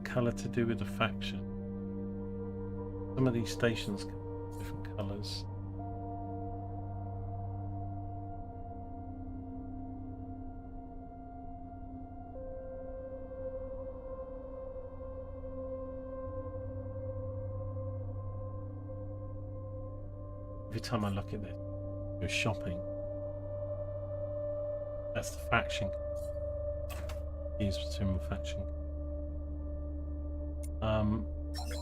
colour to do with the faction? Some of these stations come in different colours. Every time I look at this, go shopping. That's the faction. Use between faction.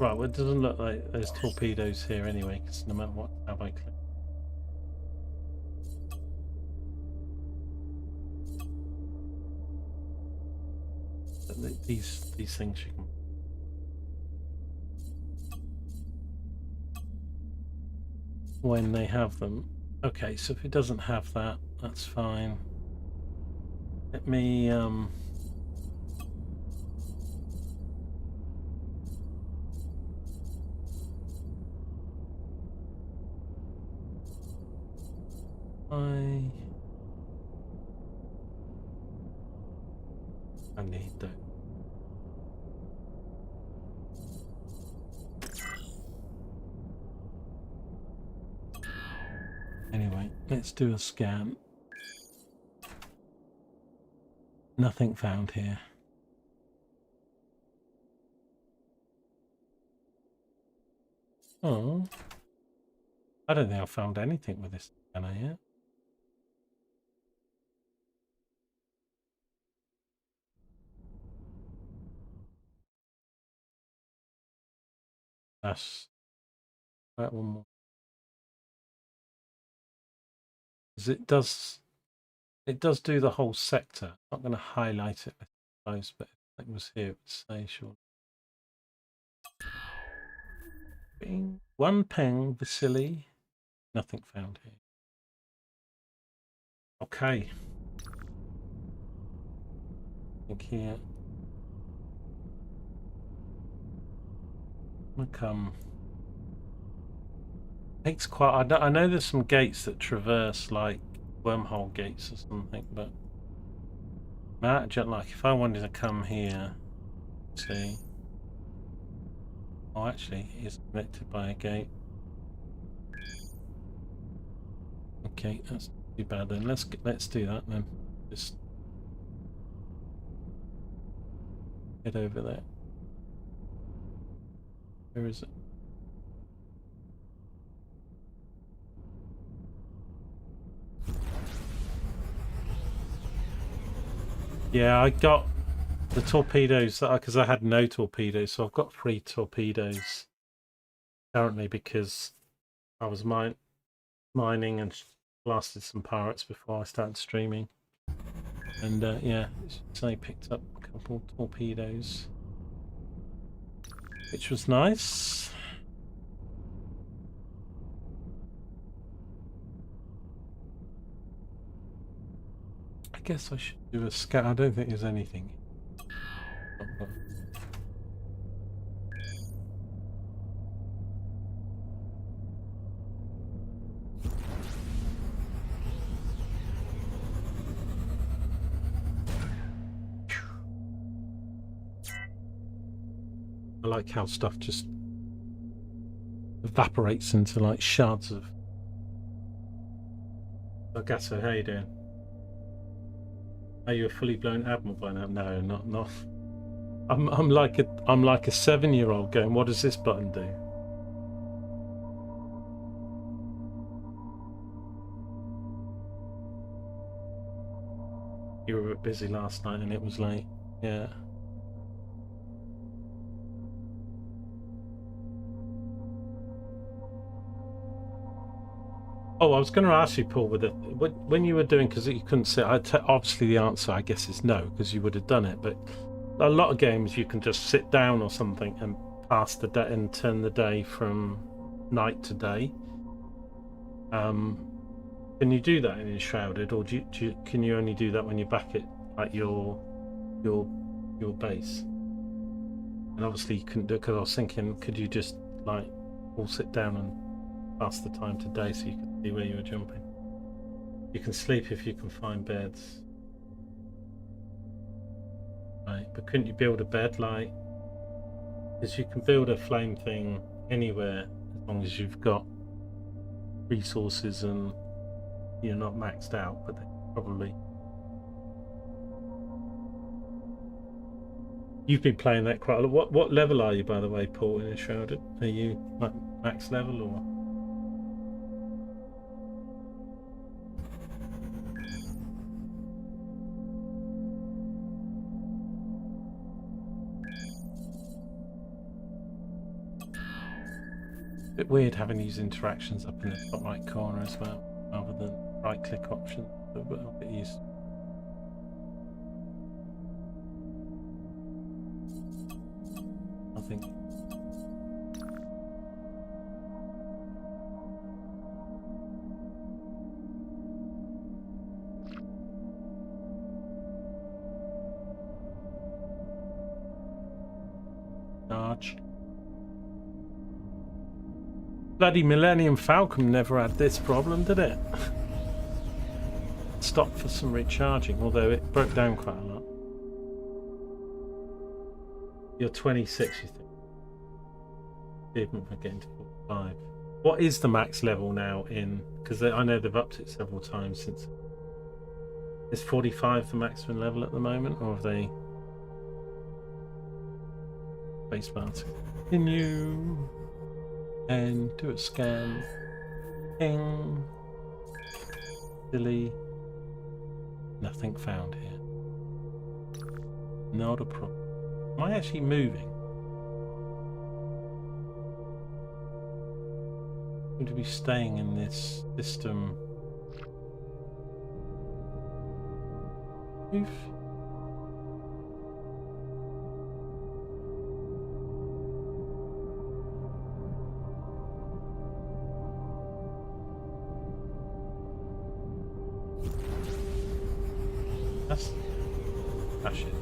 Right, well, it doesn't look like there's torpedoes here anyway, because no matter what tab I click. But these things you can. When they have them. Okay, so if it doesn't have that, that's fine. Let me I need that. Anyway, let's do a scan. Nothing found here. Oh, I don't think I found anything with this scanner yet. That's that one more. Because it does do the whole sector. I'm not going to highlight it, I suppose, but if it was here, it would say sure. Bing. One ping, Vasily. Nothing found here. Okay. I think here. I'm gonna come. Takes quite. I know there's some gates that traverse like wormhole gates or something, but Just like if I wanted to come here, see. Oh, actually, it's connected by a gate. Okay, that's not too bad then. Let's do that then. Just head over there. Where is it? Yeah, I got the torpedoes because I had no torpedoes, so I've got 3 torpedoes currently because I was mining and blasted some pirates before I started streaming. And yeah, so I picked up a couple torpedoes, which was nice. I guess I should do a scout. I don't think there's anything. I like how stuff just evaporates into like shards of. Gasso, how you doing? Are you a fully blown admiral by now? No, not. I'm like a 7-year-old going, what does this button do? You were a bit busy last night and it was late. Yeah. Oh, I was going to ask you, Paul, when you were doing, because you couldn't say, obviously the answer, I guess, is no, because you would have done it. But a lot of games you can just sit down or something and pass the day and turn the day from night to day. Can you do that in Enshrouded, or can you only do that when you're back at your base? And obviously you couldn't do it because I was thinking, could you just like all sit down and pass the time to day so you can see where you were jumping? You can sleep if you can find beds. Right, but couldn't you build a bed like? Because you can build a flame thing anywhere as long as you've got resources and you're not maxed out, but they probably. You've been playing that quite a lot. What level are you, by the way, Paul, in Enshrouded? Are you like max level or? A bit weird having these interactions up in the top right corner as well, rather than right-click option. A bit used. I think. Charge. Bloody Millennium Falcon never had this problem, did it? Stopped for some recharging, although it broke down quite a lot. You're 26, you think? Even for getting to 45. What is the max level now in? Because I know they've upped it several times since. Is 45 the maximum level at the moment, or have they? Base mounting. Continue. And do a scan. Ping. Delete. Nothing found here. Not a problem. Am I actually moving? I seem to be staying in this system. Move. That's shit.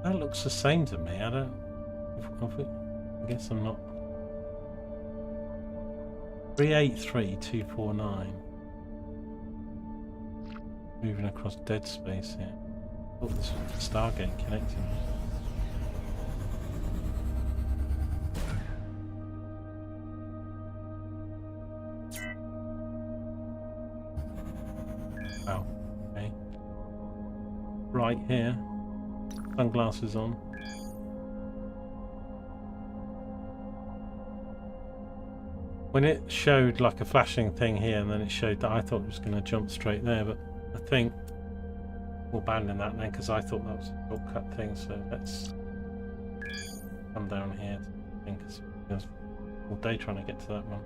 That looks the same to me. I don't. I guess I'm not. 383249. Moving across dead space here. Oh, this was the Stargate connecting. Wow. Okay. Right here. Sunglasses on. When it showed like a flashing thing here, and then it showed that, I thought it was going to jump straight there, but I think we'll abandon that then because I thought that was a shortcut thing. So let's come down here. I think it's all day trying to get to that one.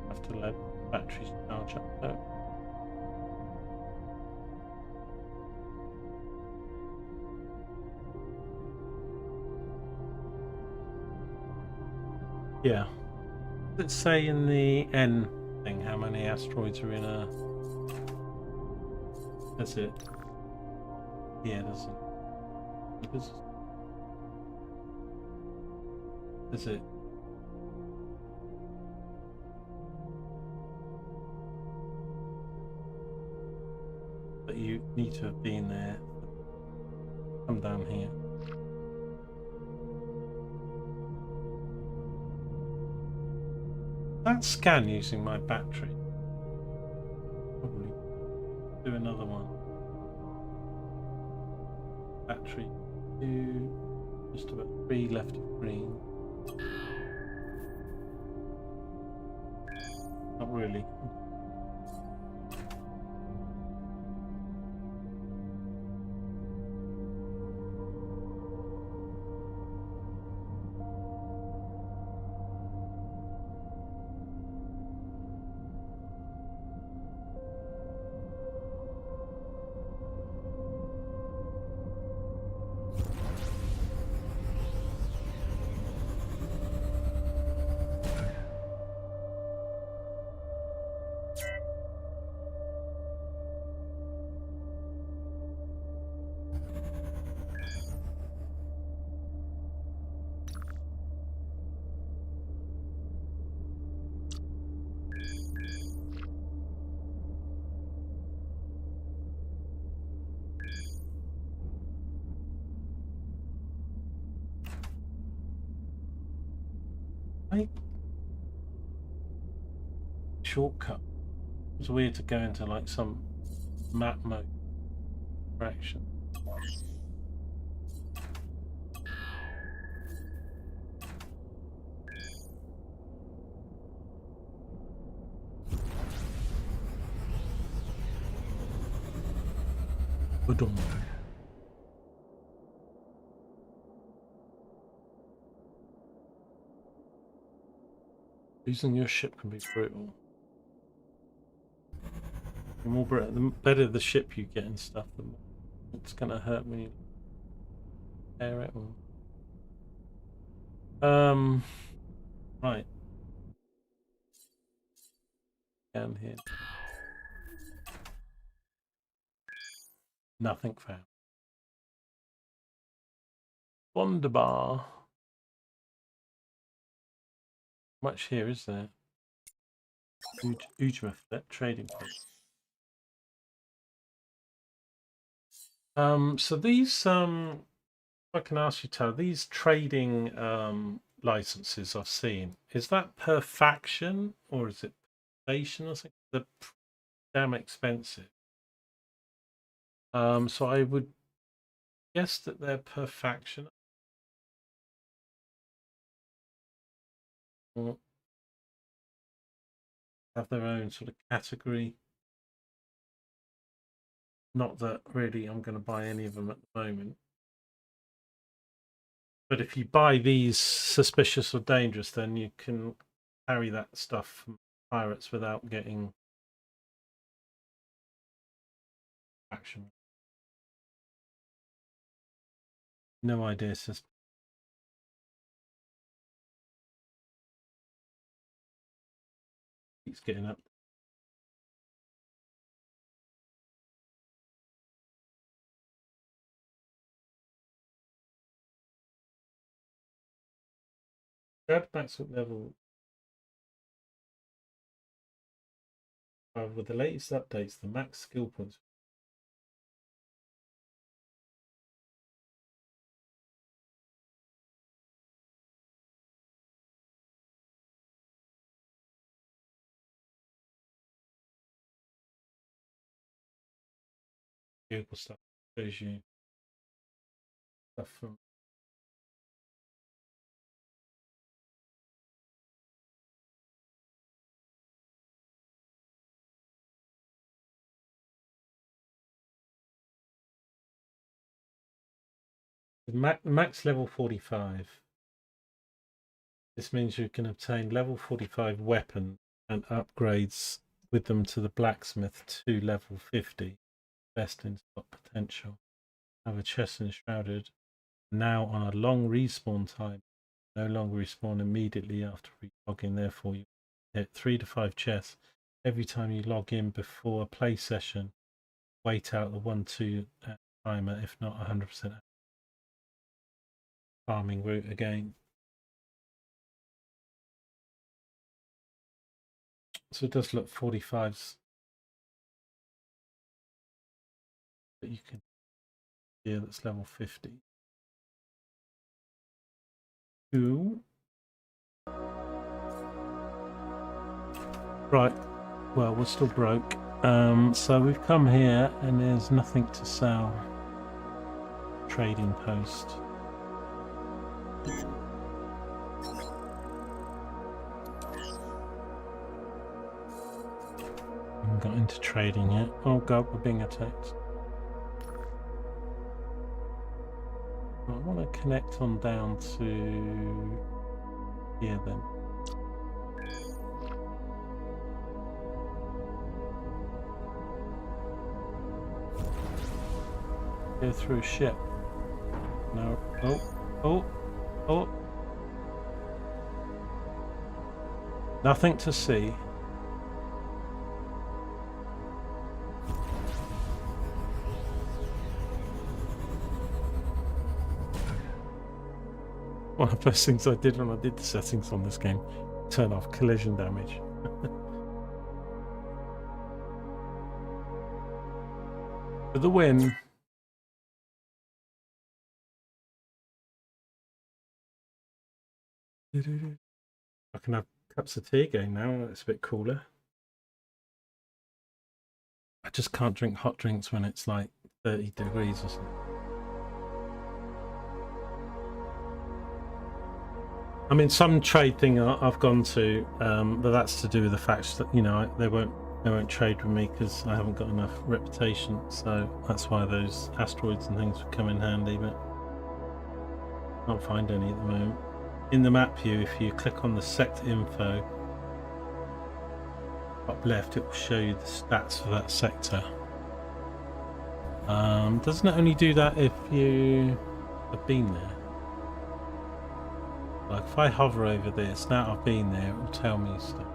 Have to let batteries charge up though. Yeah. Let's say in the N thing how many asteroids are in a. That's it. Yeah, That's it. But you need to have been there. Come down here. That scan using my battery. Probably do another one. Battery 2, just about 3 left of green. Not really. Right. Shortcut. It's weird to go into like some map mode fraction. Ba-dum. Losing your ship can be brutal. The more the better the ship you get and stuff, the more it's gonna hurt when you air it. Right. Down here. Nothing found. Wonderbar. Much here is there? Ujma trading post. So these I can ask you, Tara, these trading licenses I've seen, is that per faction or is it per station or something? They're damn expensive. So I would guess that they're per faction. Or have their own sort of category. Not that really I'm going to buy any of them at the moment. But if you buy these suspicious or dangerous, then you can carry that stuff from pirates without getting action. No idea. keeps getting up. Sandbox level. With the latest updates, the max skill points. Google stuff shows you stuff from max level 45. This means you can obtain level 45 weapon and upgrades with them to the blacksmith to level 50. Best in stock potential. Have a chest enshrouded. Now on a long respawn time. No longer respawn immediately after relogging. Therefore, you hit 3 to 5 chests every time you log in before a play session. Wait out the 1-2 timer, if not 100% farming route again. So it does look 45s. But you can, yeah, that's level 50. Ooh. Right, well, we're still broke. So we've come here and there's nothing to sell. Trading post. Haven't got into trading yet. Oh god, we're being attacked. I want to connect on down to here then. Go through a ship. No. Oh. Nothing to see. One of the first things I did when I did the settings on this game, turn off collision damage. For the win. I can have cups of tea again now. It's a bit cooler. I just can't drink hot drinks when it's like 30 degrees or something. I mean, some trade thing I've gone to, but that's to do with the fact that, you know, they won't trade with me because I haven't got enough reputation. So that's why those asteroids and things would come in handy, but I can't find any at the moment. In the map view, if you click on the sector info up left, it will show you the stats for that sector. Doesn't it only do that if you have been there? Like if I hover over this, now I've been there, it will tell me stuff.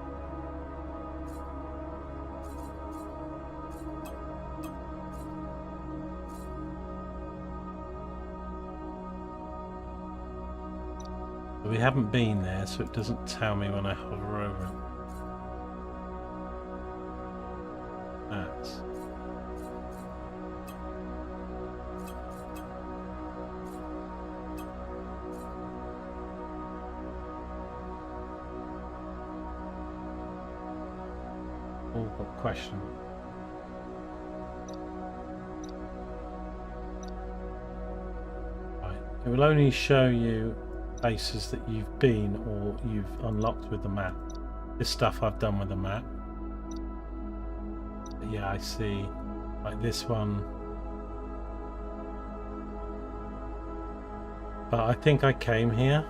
But we haven't been there, so it doesn't tell me when I hover over it. That's... all got question. Right. It will only show you places that you've been or you've unlocked with the map. This stuff I've done with the map. But yeah, I see like this one. But I think I came here.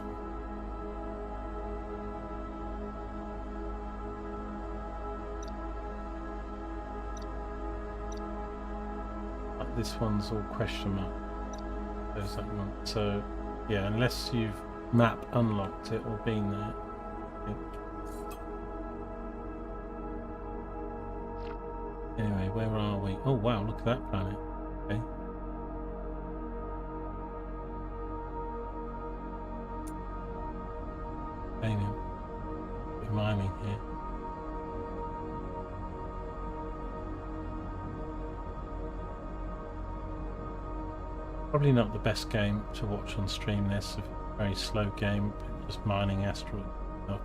But this one's all question mark. There's that one. So yeah, unless you've map unlocked it or been there. I think. Oh wow, look at that planet. Okay. We're mining here. Probably not the best game to watch on stream. This a very slow game, just mining asteroids and stuff.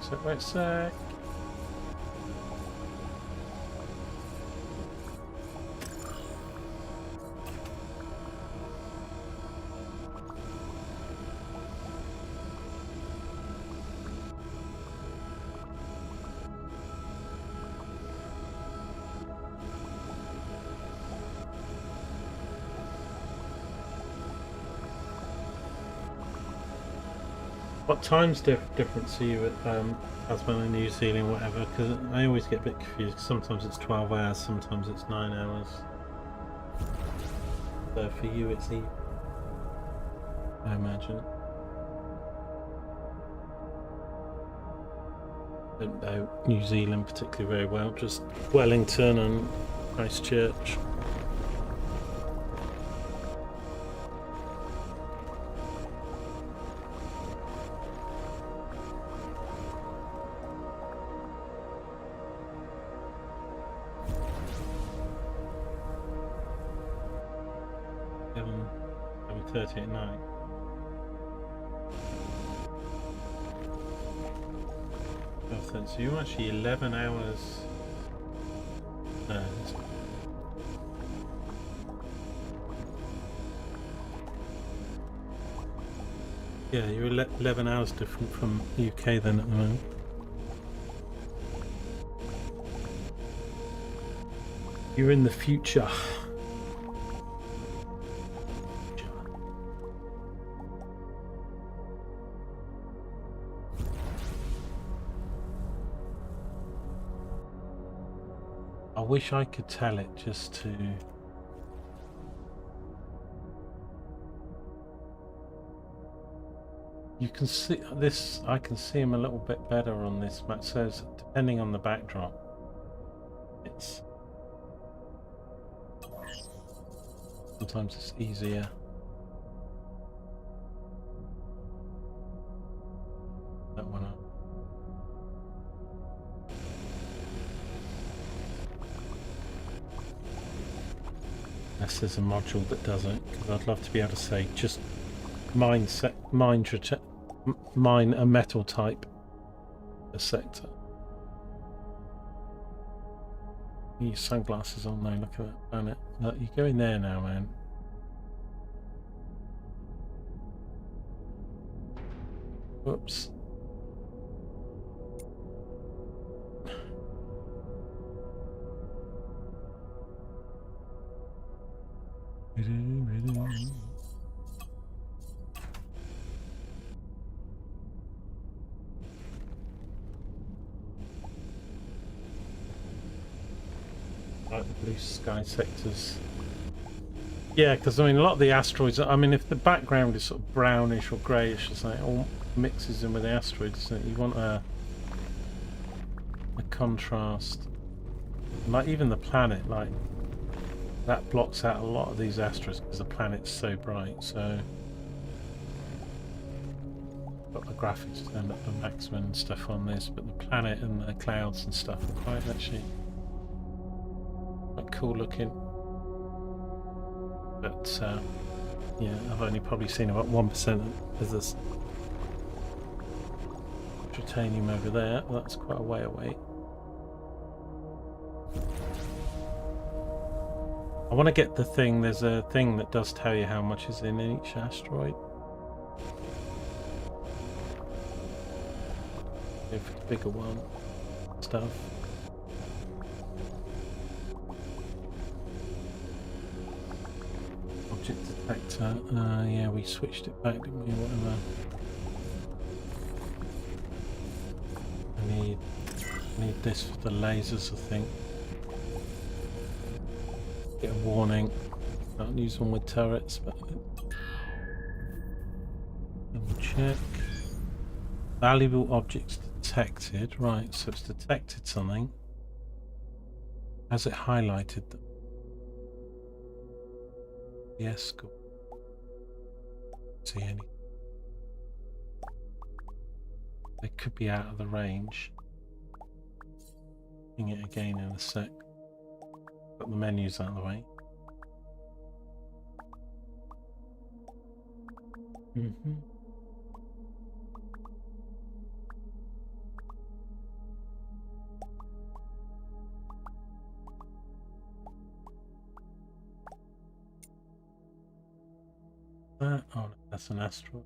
But wait a sec. What time's difference are you at Tasmania, New Zealand, whatever? Because I always get a bit confused. Sometimes it's 12 hours, sometimes it's 9 hours. So for you, it's evening, I imagine. Don't know New Zealand particularly very well. Just Wellington and Christchurch. At night. So you're actually 11 hours. Yeah, you're 11 hours different from the UK then at the moment. You're in the future. I wish I could tell it just to... You can see this, I can see him a little bit better on this map. So depending on the backdrop, it's... Sometimes it's easier. That one up. Unless there's a module that does it, because I'd love to be able to say just mine a metal type a sector. Your sunglasses on now, look at that planet. Look, you go in there now, man. Whoops. Like the blue sky sectors. Yeah, because I mean, a lot of the asteroids, I mean, if the background is sort of brownish or greyish, it's like all mixes in with the asteroids, so you want a contrast. Like even the planet, like that blocks out a lot of these asteroids because the planet's so bright. So got the graphics turned up to maximum and stuff on this, but the planet and the clouds and stuff are quite actually quite cool looking. But yeah, I've only probably seen about 1% of this titanium over there. That's quite a way away. I want to get the thing, there's a thing that does tell you how much is in each asteroid. Go for the bigger one. Stuff. detector. Yeah, we switched it back, didn't we? Whatever. I need this for the lasers, I think. Get a warning. Can't use one with turrets, but double check. Valuable objects detected. Right, so it's detected something. Has it highlighted them? Yes, cool. See any? They could be out of the range. Ping it again in a sec. Got the menus out of the way. Oh, that's an asteroid.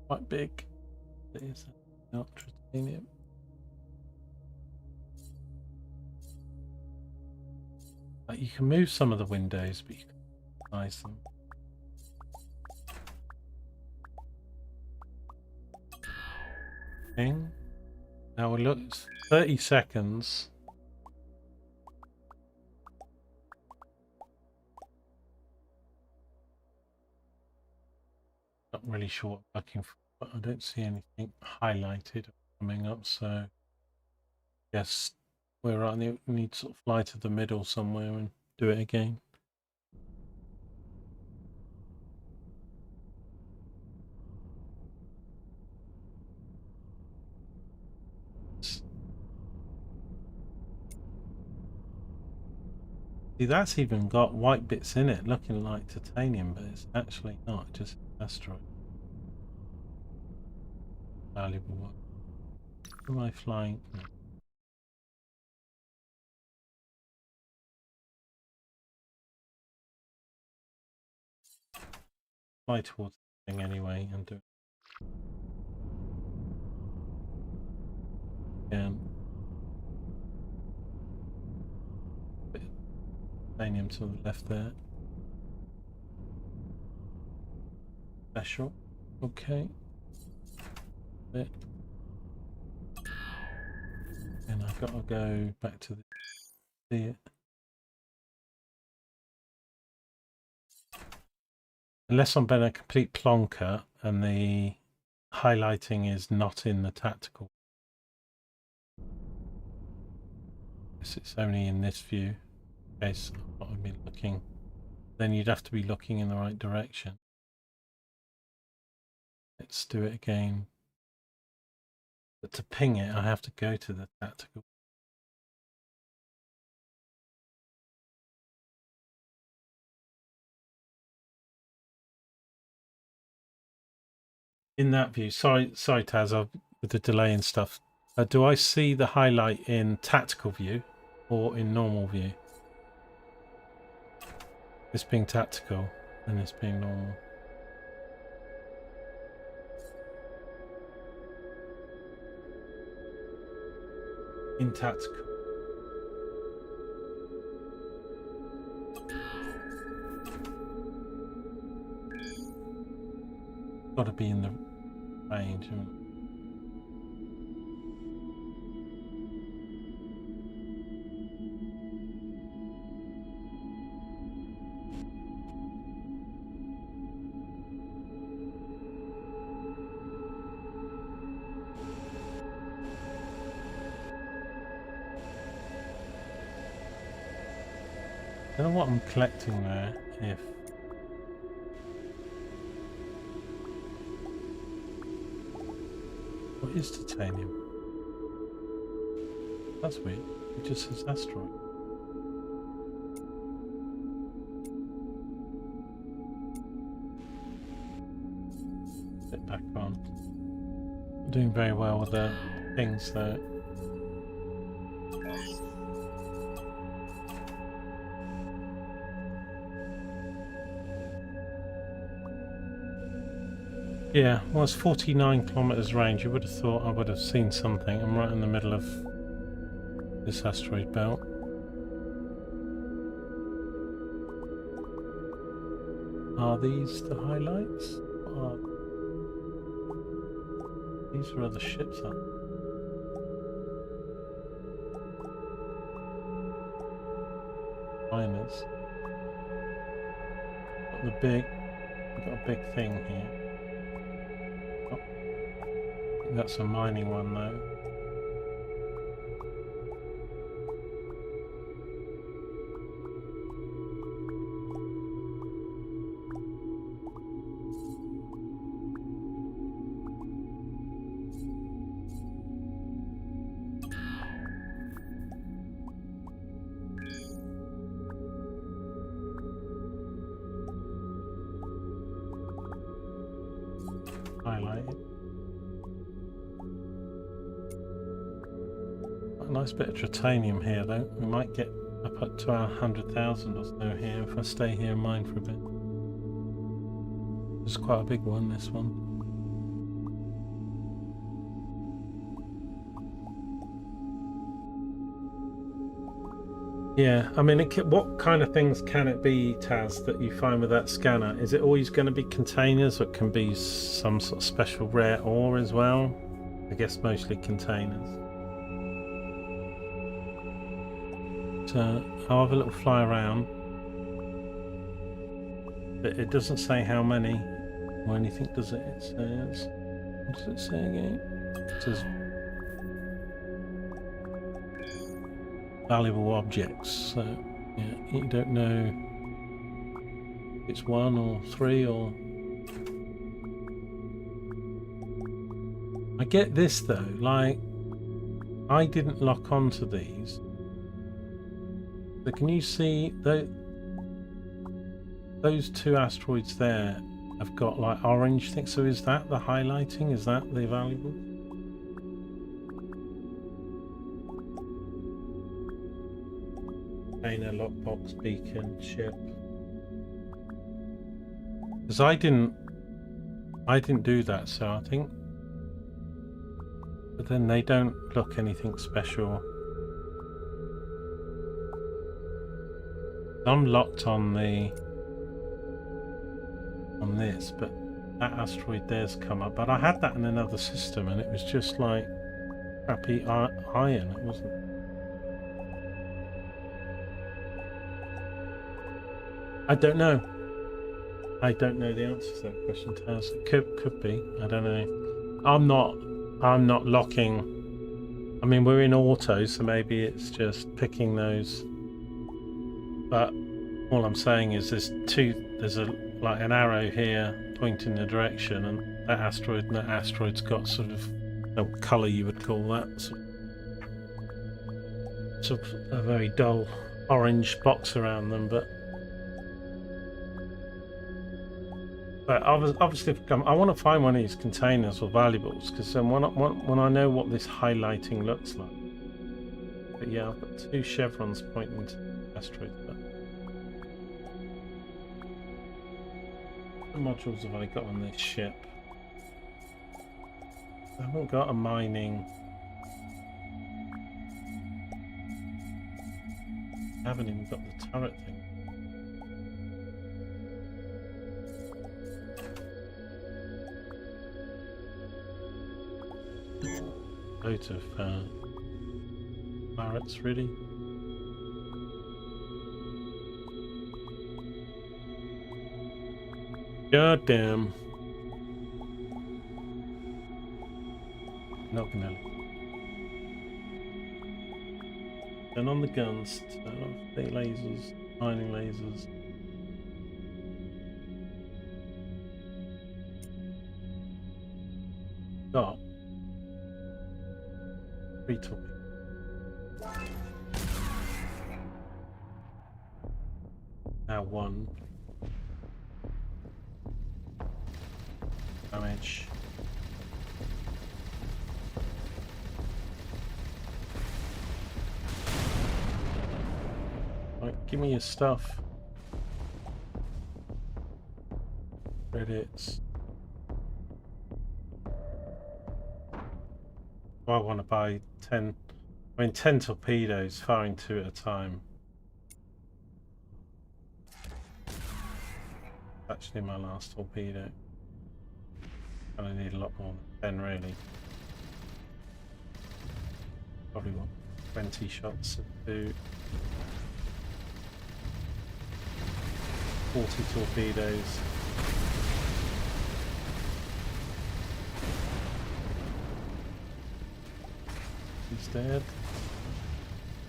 Quite big. It is not titanium. You can move some of the windows, but you can size them. Ping. Now we look. 30 seconds. Not really sure what I'm looking for, but I don't see anything highlighted coming up, so yes, we're right. We need to sort of fly to the middle somewhere and do it again. See, that's even got white bits in it, looking like titanium, but it's actually not, just asteroid. Valuable one. Am I flying? No. Fly towards the thing anyway and do it again. Titanium to the left there. Special. Okay. Bit. And I've got to go back to see it. Unless I'm being a complete plonker and the highlighting is not in the tactical. Yes, it's only in this view. Okay, so I've been looking. Then you'd have to be looking in the right direction. Let's do it again. But to ping it, I have to go to the tactical. In that view, sorry Taz, with the delay and stuff. Do I see the highlight in tactical view or in normal view? This being tactical and this being normal. In tactical. Got to be in the range. I don't know what I'm collecting there. If what is titanium? That's weird. It just says asteroid. Get back on. I'm doing very well with the things though. Yeah, well, it's 49 kilometers range. You would have thought I would have seen something. I'm right in the middle of this asteroid belt. Are these the highlights? These are other ships, aren't they? Miners. Got the big. We've got a big thing here. Oh, I think that's a mining one though. Highlight it. A nice bit of titanium here though. We might get up to our 100,000 or so here if I stay here and mine for a bit. It's quite a big one, this one. Yeah, I mean, what kind of things can it be, Taz, that you find with that scanner? Is it always going to be containers, or it can be some sort of special rare ore as well? I guess mostly containers. So I'll have a little fly around. But it doesn't say how many or anything, does it? It says... What does it say again? It says... valuable objects, so yeah, you don't know if it's 1 or 3 or... I get this though, like I didn't lock onto these, so can you see those 2 asteroids there have got like orange things, so is that the highlighting? Is that the valuable? Lockbox, beacon, ship. Because I didn't do that, so I think. But then they don't look anything special. I'm locked on this, but that asteroid there's come up. But I had that in another system, and it was just like crappy iron. It wasn't. I don't know. I don't know the answer to that question, Taz. It could be. I don't know. I'm not locking. I mean, we're in auto, so maybe it's just picking those. But all I'm saying is there's like an arrow here pointing the direction, and that asteroid's got sort of a colour you would call that. Sort of a very dull orange box around them, but obviously, I want to find one of these containers or valuables, because then when I know what this highlighting looks like. But yeah, I've got 2 chevrons pointing to the asteroid. But what modules have I got on this ship? I haven't got a mining. I haven't even got the turret thing. Loads of barrets, really. God damn. Not gonna turn on the guns, turn off the lasers, mining lasers. Got 3 torpedoes. Now 1. Damage. Right, give me your stuff. Credits. I want to buy 10. I mean, 10 torpedoes, firing 2 at a time. Actually, my last torpedo. And I need a lot more than 10, really. Probably want 20 shots to do 40 torpedoes. He's dead.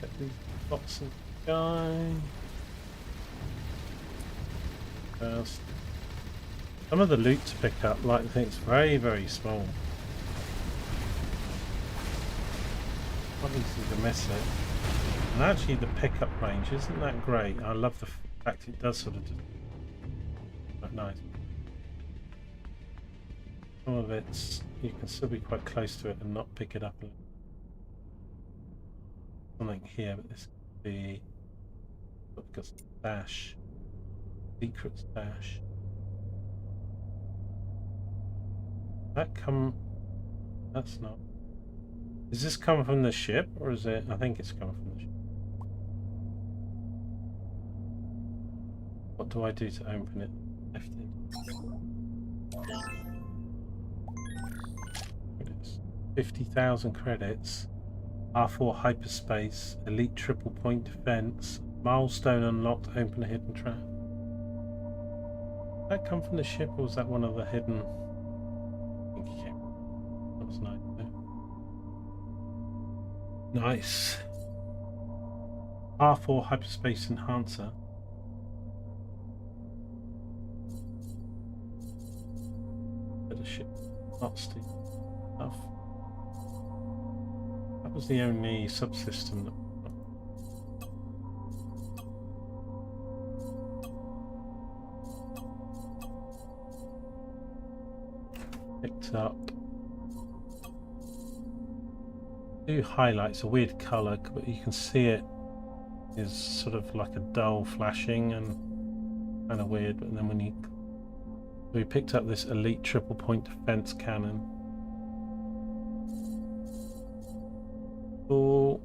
Get these bots in the sky. First. Some of the loot to pick up, like I think it's very, very small. Not easy to miss it. And actually the pickup range isn't that great. I love the fact it does sort of just quite nice. Some of it's, you can still be quite close to it and not pick it up. Something here, but this could be, we've got stash, secret stash. That come, that's not. Is this coming from the ship or is it? I think it's coming from the ship. What do I do to open it? Left it. 50,000 credits. R4 hyperspace. Elite triple point defense. Milestone unlocked. Open a hidden trap. Did that come from the ship or was that one of the hidden? I think it came. That was nice. Nice. R4 hyperspace enhancer. Bit of ship. Not steep enough. That was the only subsystem that picked up. Two highlights, a weird colour, but you can see it is sort of like a dull flashing and kind of weird. But then when we picked up this elite triple point defense cannon. Oh,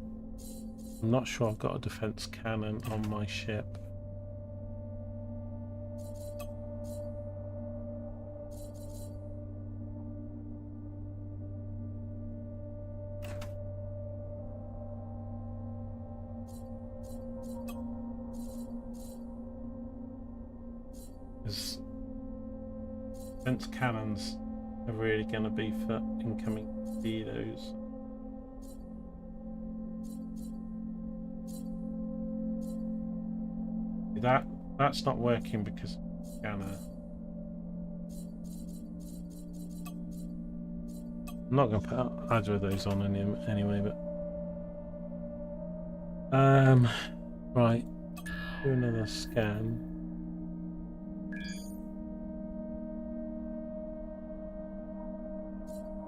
I'm not sure I've got a defense cannon on my ship. Defense cannons are really going to be for incoming torpedoes. That's not working because of the scanner. I'm not going to put either of those on anyway, but right, do another scan.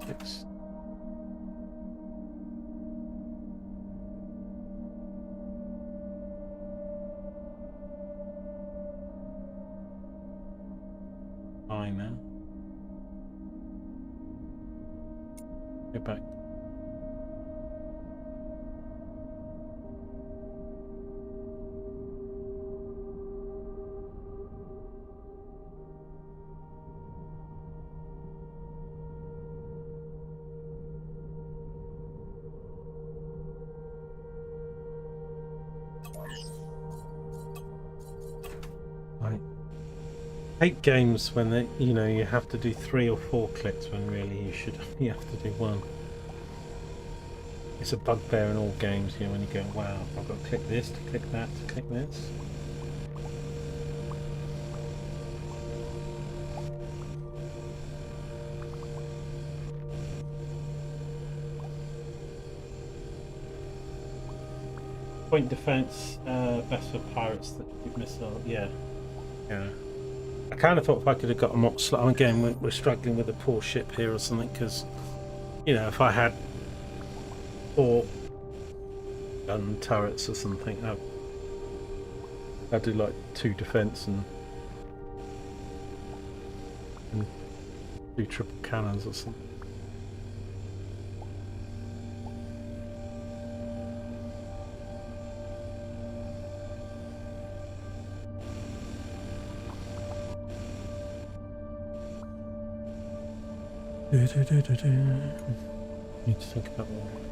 Fix. Fine now. Go back. Right. I hate games when they, you have to do 3 or 4 clicks when really you have to do 1. It's a bugbear in all games, when you go, wow, I've got to click this, to click that, to click this. Point defense, best for pirates that shoot missiles. Yeah. I kind of thought if I could have got a mock slot. Again, we're struggling with a poor ship here or something because, if I had 4 gun turrets or something, I'd do like 2 defense and 2 triple cannons or something. Need to think about what.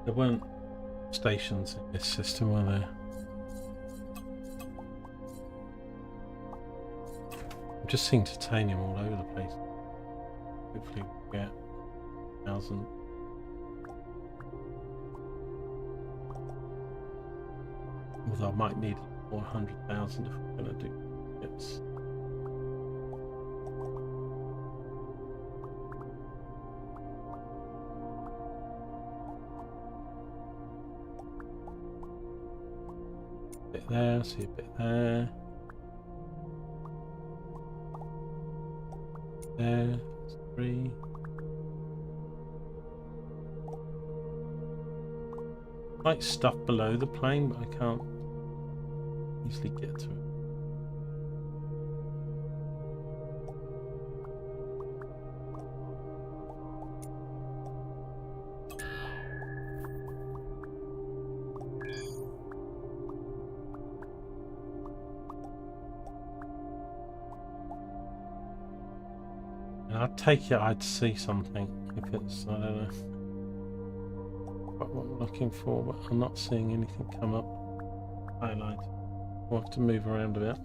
There weren't stations in this system, were there? I'm just seeing titanium all over the place. Hopefully we'll get 1,000. Although I might need 400,000 if we're going to do bits. Bit there, see a bit there. There, 3. Like stuff below the plane, but I can't easily get to it. I'd take it I'd see something if it's, I don't know what I'm looking for, but I'm not seeing anything come up. Highlight. We'll have to move around a bit.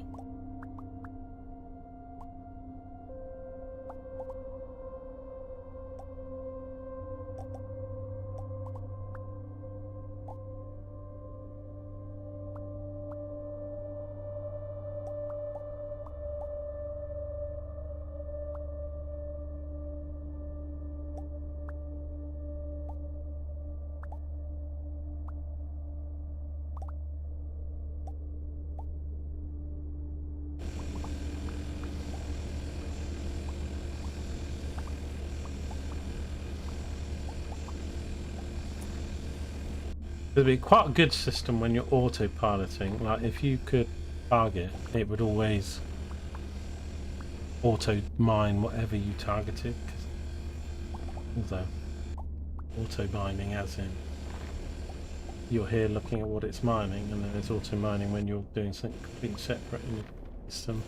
It'd be quite a good system when you're autopiloting. Like if you could target, it would always auto mine whatever you targeted. Although auto mining, as in you're here looking at what it's mining, and then there's auto mining when you're doing something completely separate in the system.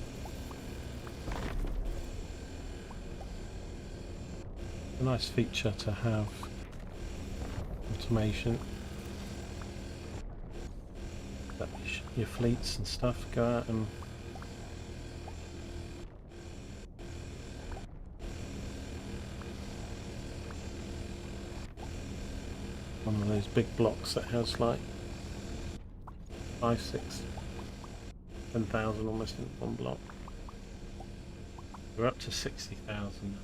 A nice feature to have automation. That your fleets and stuff go out and one of those big blocks that has like 5, 6, 10,000 almost in one block. We're up to 60,000.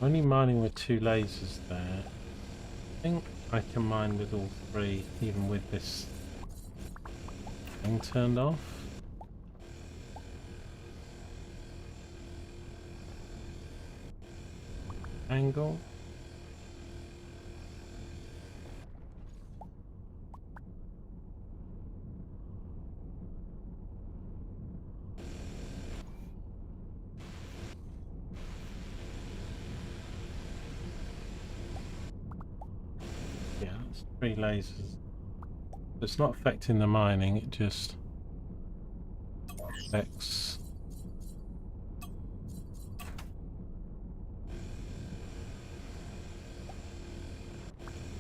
Only mining with 2 lasers there. I think I can mine with all 3, even with this thing turned off. Angle. Yeah, it's 3 lasers. It's not affecting the mining, it just affects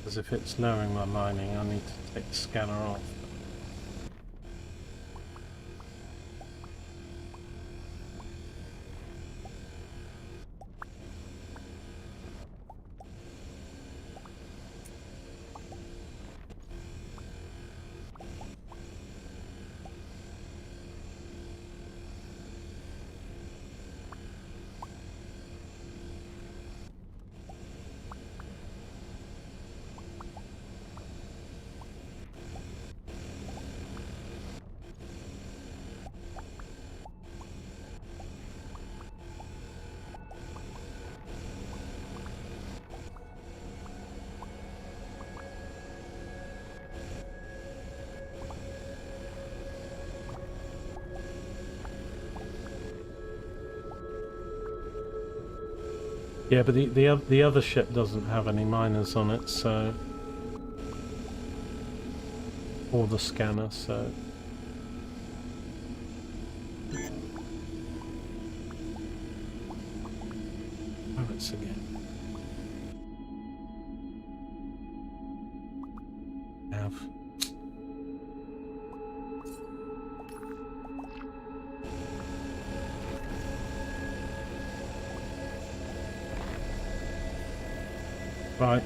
as if it's lowering my mining. I need to take the scanner off. Yeah, but the other ship doesn't have any miners on it, so, or the scanner, so. Pirates again. Have. Right.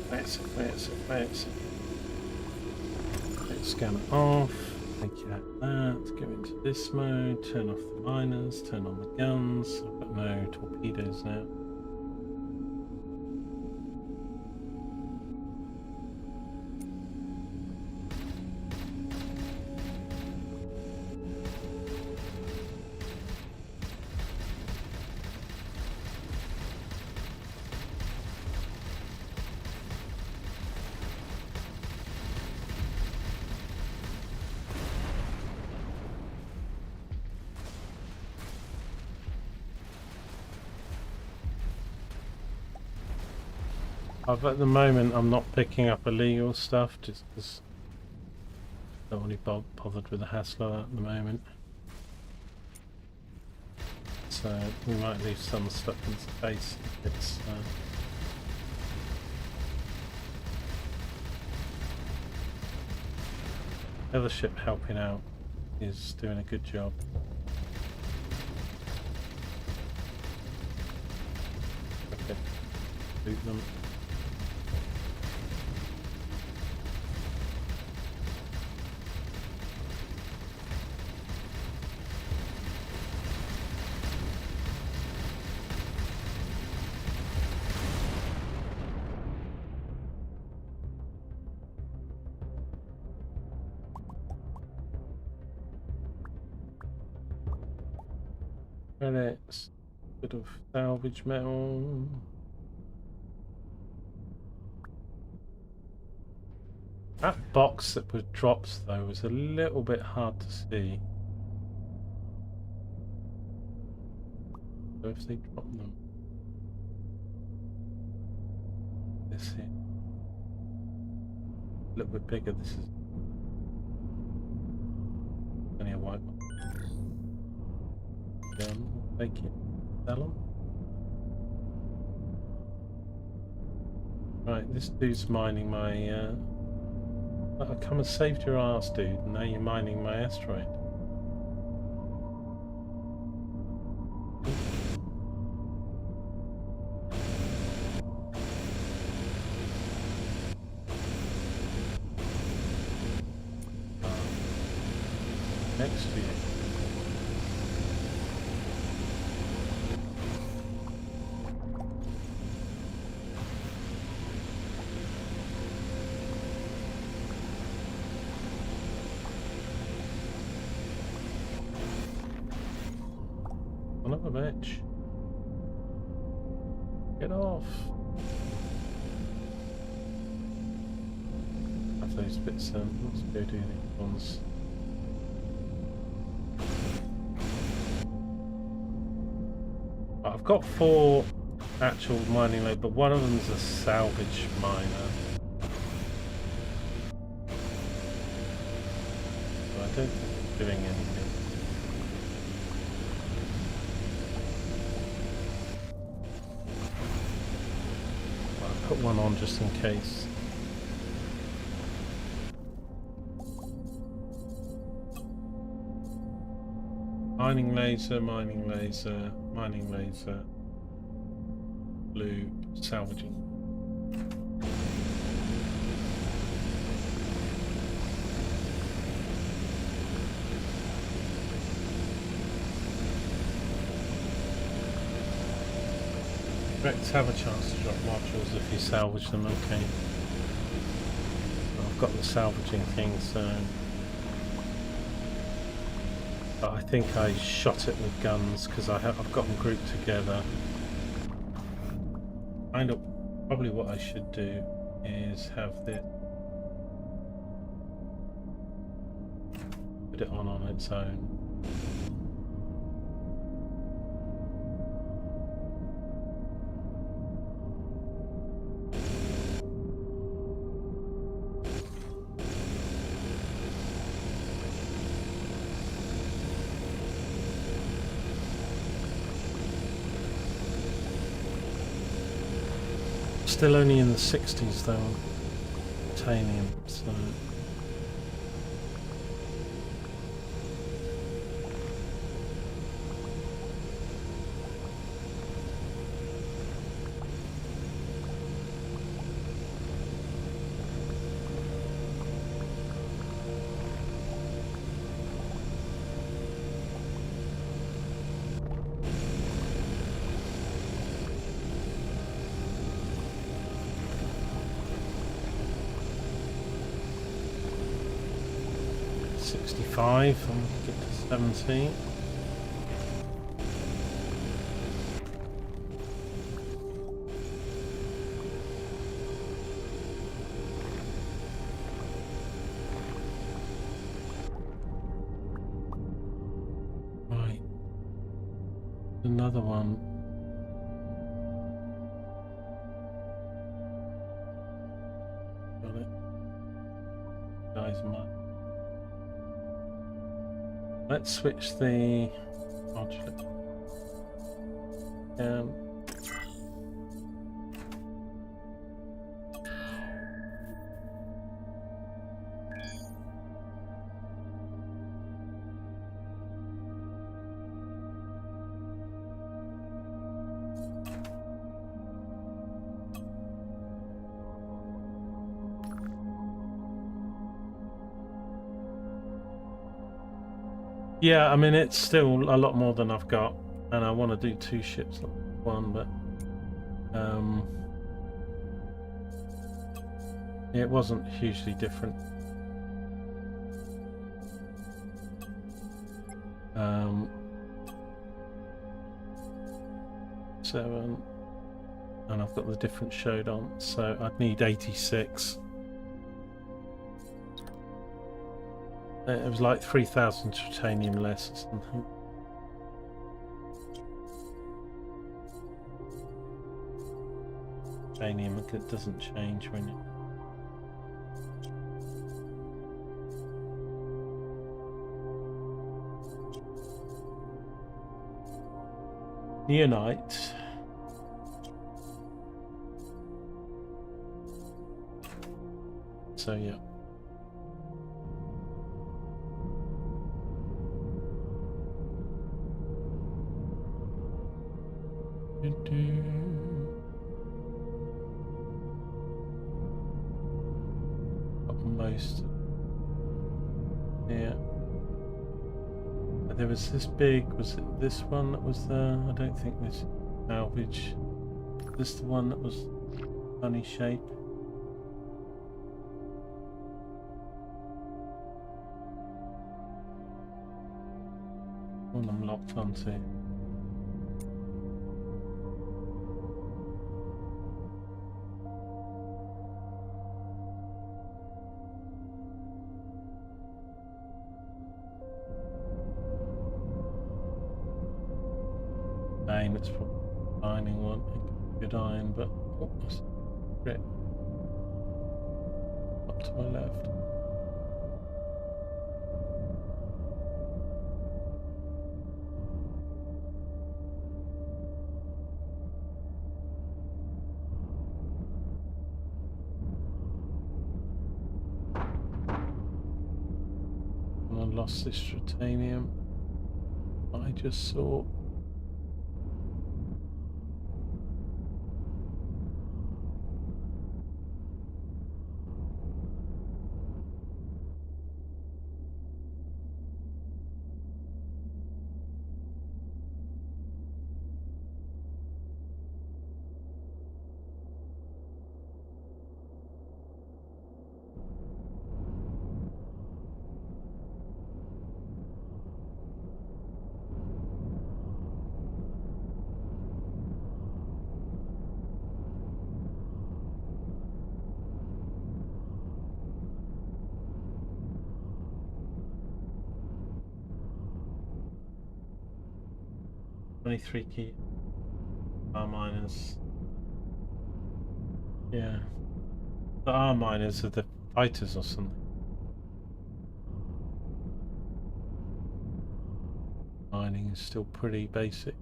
Where's it? Let's scan it off. Take out that. Go into this mode. Turn off the miners. Turn on the guns. I've got no torpedoes now. At the moment, I'm not picking up illegal stuff just because I don't really bothered with the hassle of that at the moment. So we might leave some stuff in space if it's the other ship helping out is doing a good job. Okay, boot them. Credits, bit of salvage metal. That box that was dropped though was a little bit hard to see. So if they drop them, this here, a little bit bigger. This is only a white one. Take it. Sell them. Right, this dude's mining my. I come and saved your ass, dude. And now you're mining my asteroid. Next to you. Son of a bitch. Get off. Have those bits then. Let's go do these ones. I've got 4 actual mining loads, but one of them is a salvage miner. So I don't think it's doing anything. I'll put one on just in case. Mining laser, mining laser, mining laser, blue, salvaging. Correct, have a chance to drop modules if you salvage them, okay. I've got the salvaging thing, so... But I think I shot it with guns because I've got them grouped together. Probably what I should do is have put it on its own. Still only in the 60s though on titanium, so. And get to 70. Right. Another one. Got it. Guys, let's switch the module. Yeah, I mean, it's still a lot more than I've got, and I want to do 2 ships, not one, but it wasn't hugely different. Seven, and I've got the different showed on, so I'd need 86. It was like 3,000 titanium less or something. Titanium, it doesn't change when you... Neonite. So yeah. Most. Yeah. There was this big, was it this one that was there? I don't think this salvage. Is this the one that was funny shape? One I'm locked onto. It's probably ironing one, good iron, but rip up to my left. And I lost this titanium I just saw. Only 3 key R miners. Yeah. The R miners are the fighters or something. Mining is still pretty basic.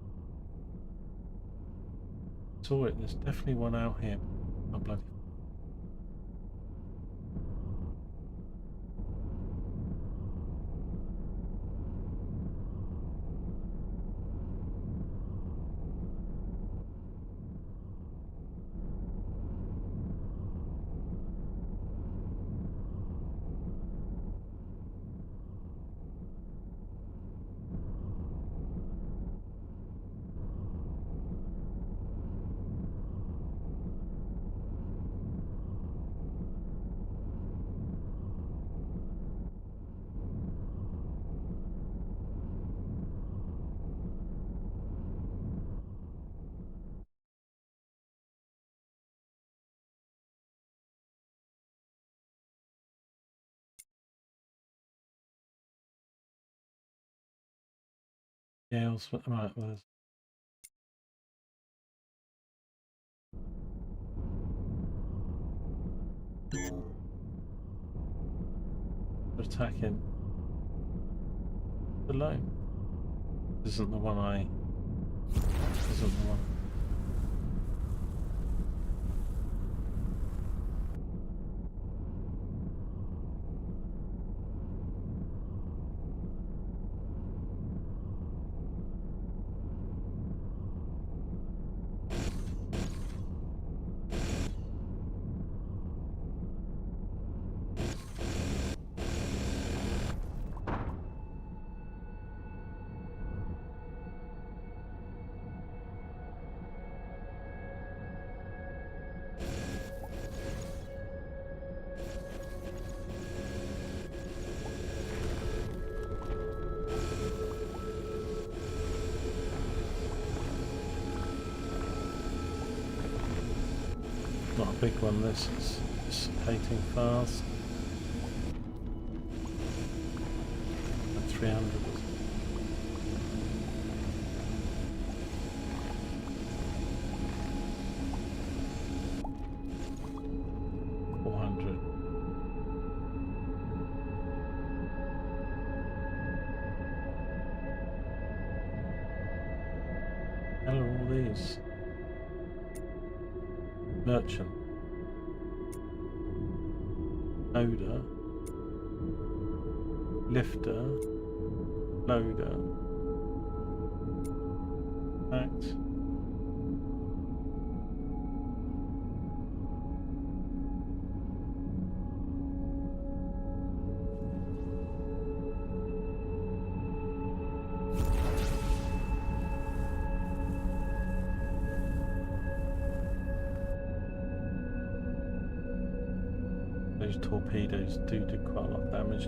Saw it, there's definitely one out here. Oh, bloody. Yeah, right, there's attacking alone. Isn't the one isn't the one. Not a big one, this is dissipating fast. At 300. Hell are all these? Merchant. Loader. Lifter. Loader. Act. Those torpedoes do quite a lot of damage.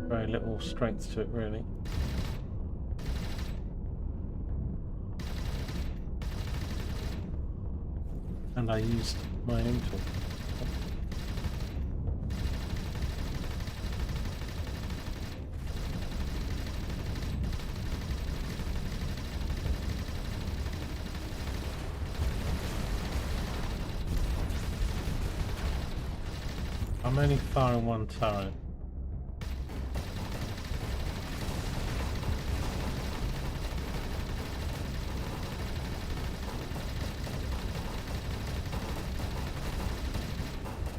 Very little strength to it, really. And I used my own tool. I'm only firing one turret.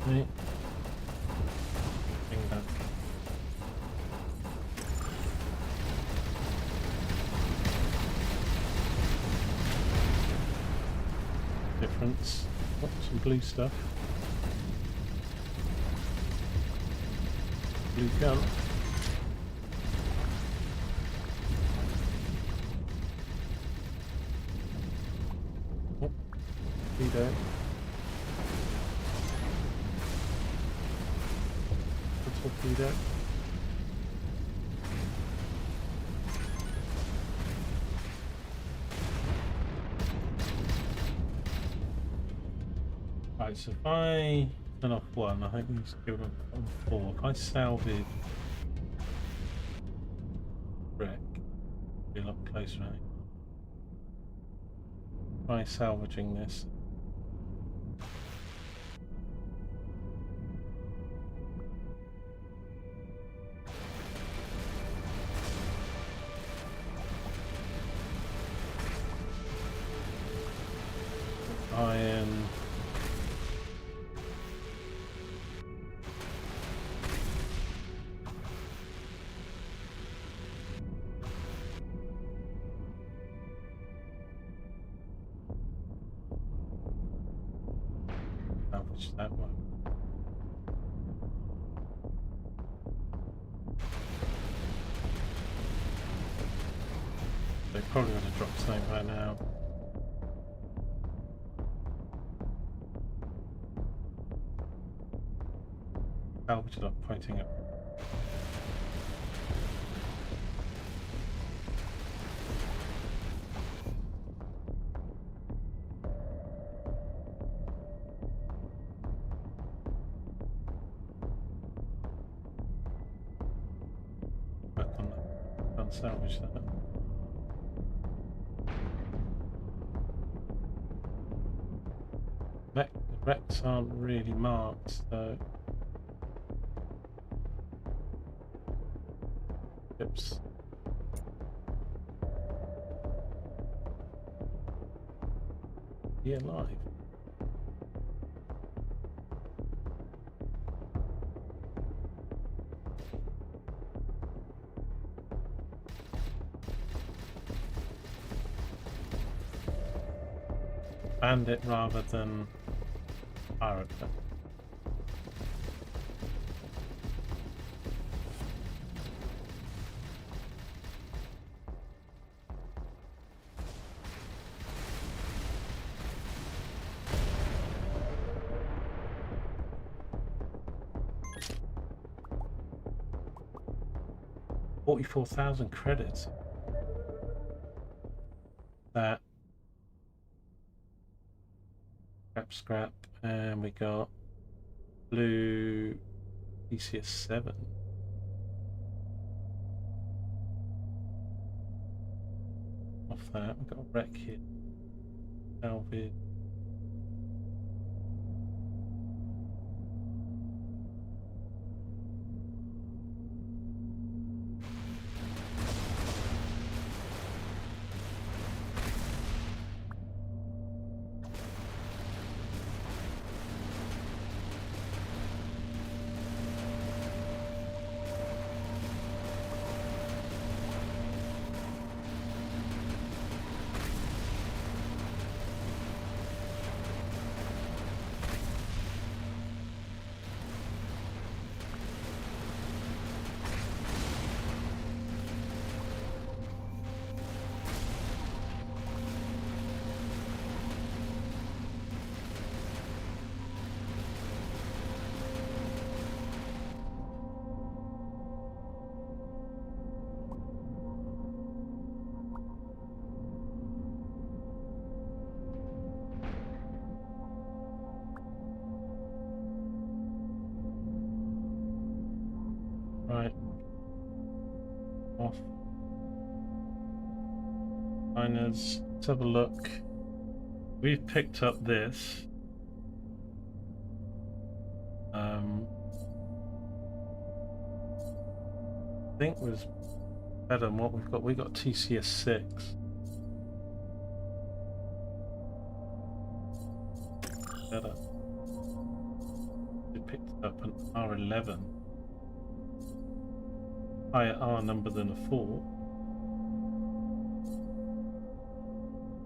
Right. Bring that. Difference. Oh, some blue stuff. Blue gun. Oh, torpedo. Torpedo. Right, so if I turn off one, I think we need to give it on 4. If I salvage wreck, be a lot closer. Right? Try salvaging this. iron. Salvage that one. They're probably going to drop something by now. Salvage log pointing up. Work on that. Can't salvage that. The wrecks aren't really marked, so oops. Be alive. Bandit rather than pirate. $44,000 credits. That scrap, and we got blue PCS 7. Off that, we've got a wreck here. Salvage. Right. Off. Miners. Let's have a look. We've picked up this. I think was better than what we've got. We got TCS 6. Better. We picked up an R11. Higher R number than a 4.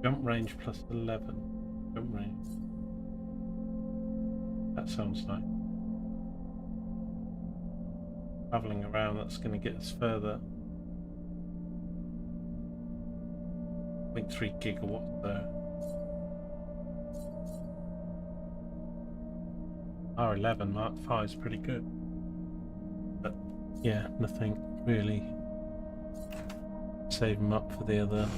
Jump range plus 11. Jump range. That sounds nice. Travelling around, that's going to get us further. 0.3 gigawatts though. R11 Mark 5 is pretty good. But yeah, nothing really. Save them up for the other.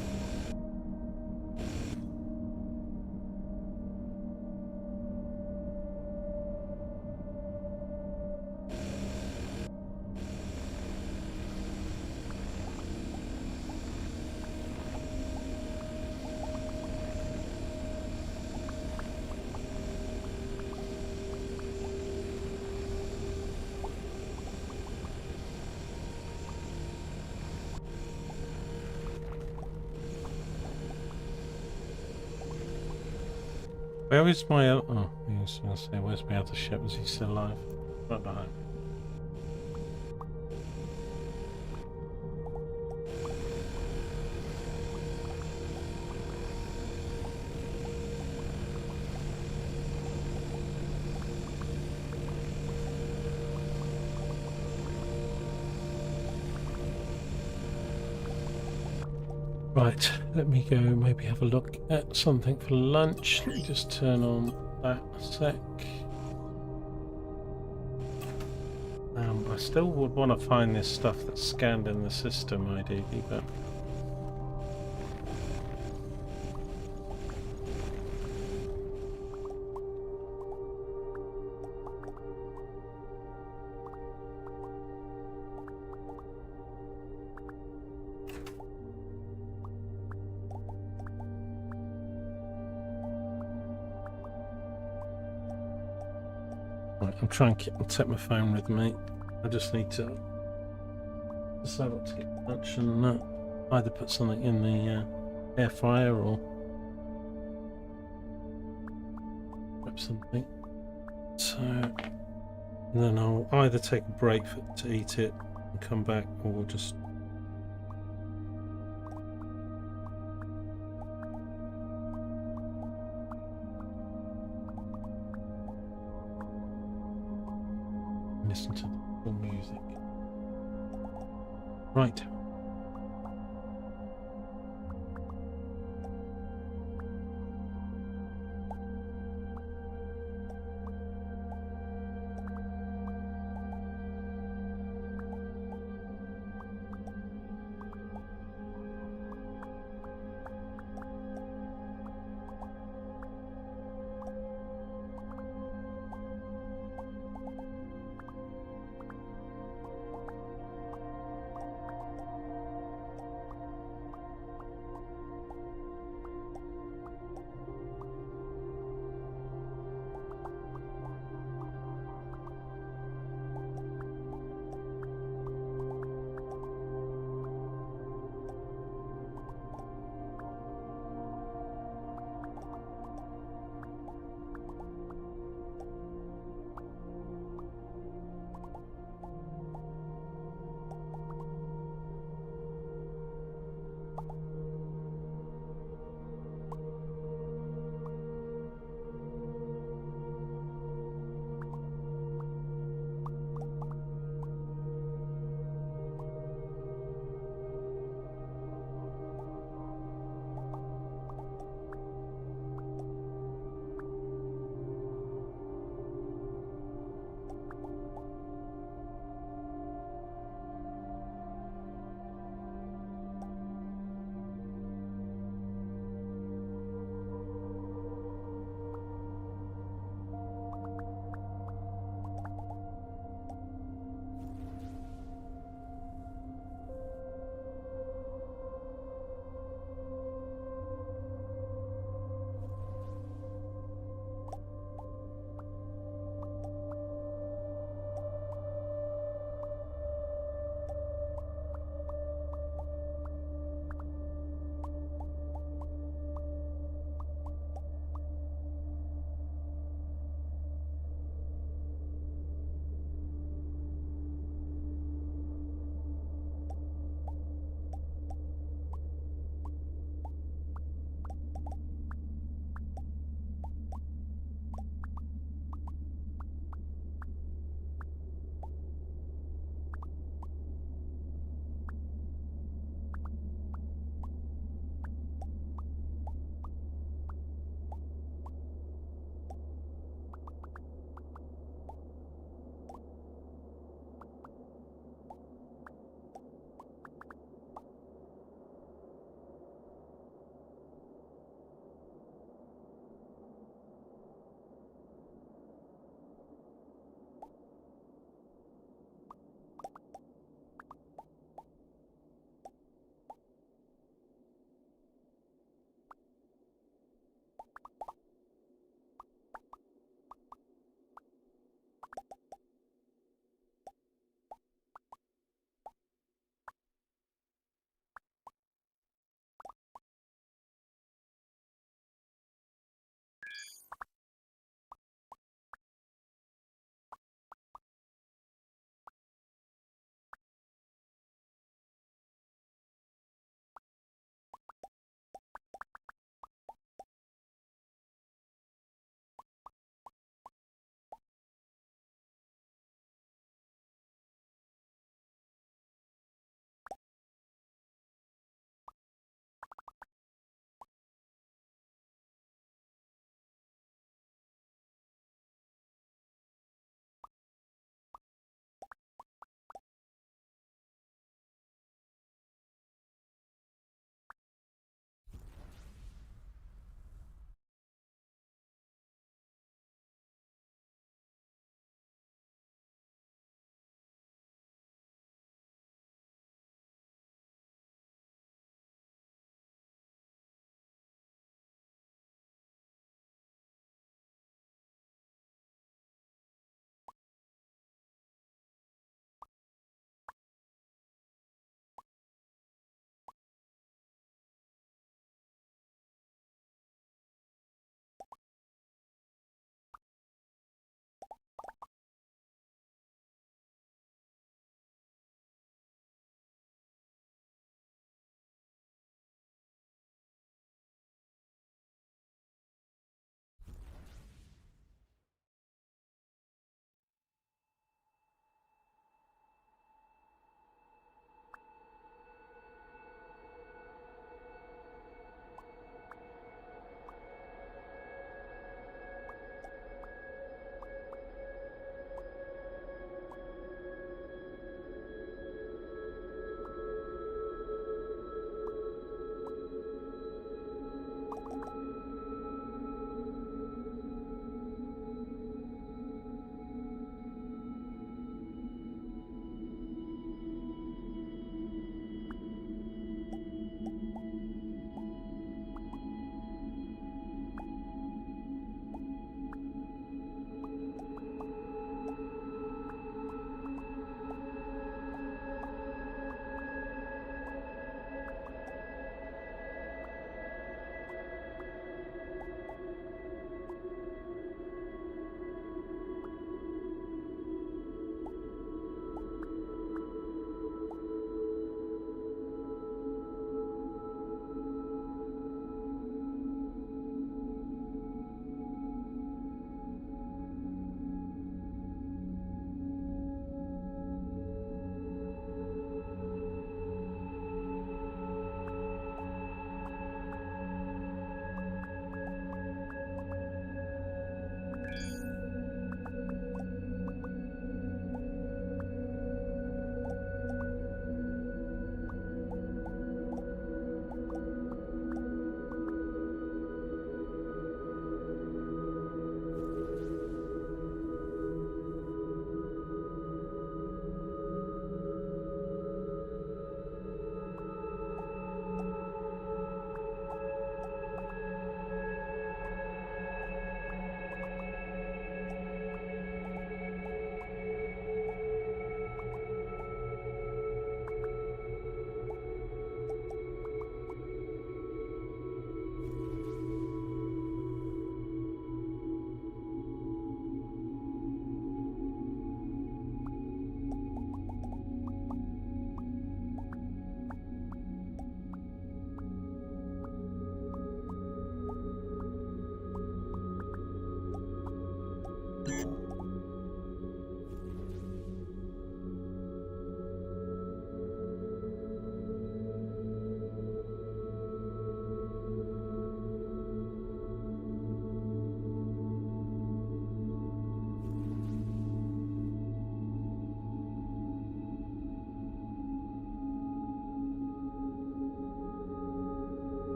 Where is my? Oh, yes, I say, where's my other ship? Is he still alive? Right behind. Right, let me go maybe have a look at something for lunch. Let me just turn on that a sec. I still would want to find this stuff that's scanned in the system ideally, but right, I'm trying to take my phone with me. I just need to decide what to get for lunch and either put something in the air fryer or grab something. So then I'll either take a break to eat it and come back, or just listen to the music. Right.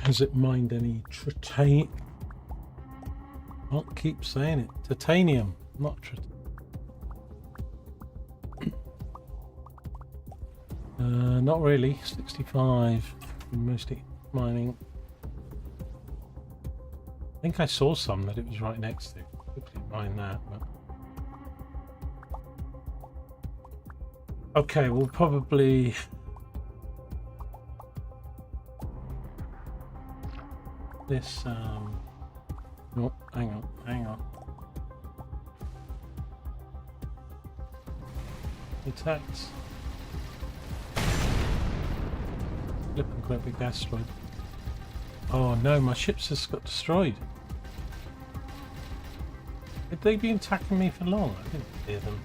Has it mined any titanium? I'll keep saying it. Titanium, not titanium. Not really. 65. Mostly mining. I think I saw some that it was right next to. Hopefully mine that. But... okay, we'll probably. This. Oh, hang on. Attacks. Flipping quite big asteroid. Oh no, my ships just got destroyed. Had they been attacking me for long? I didn't hear them.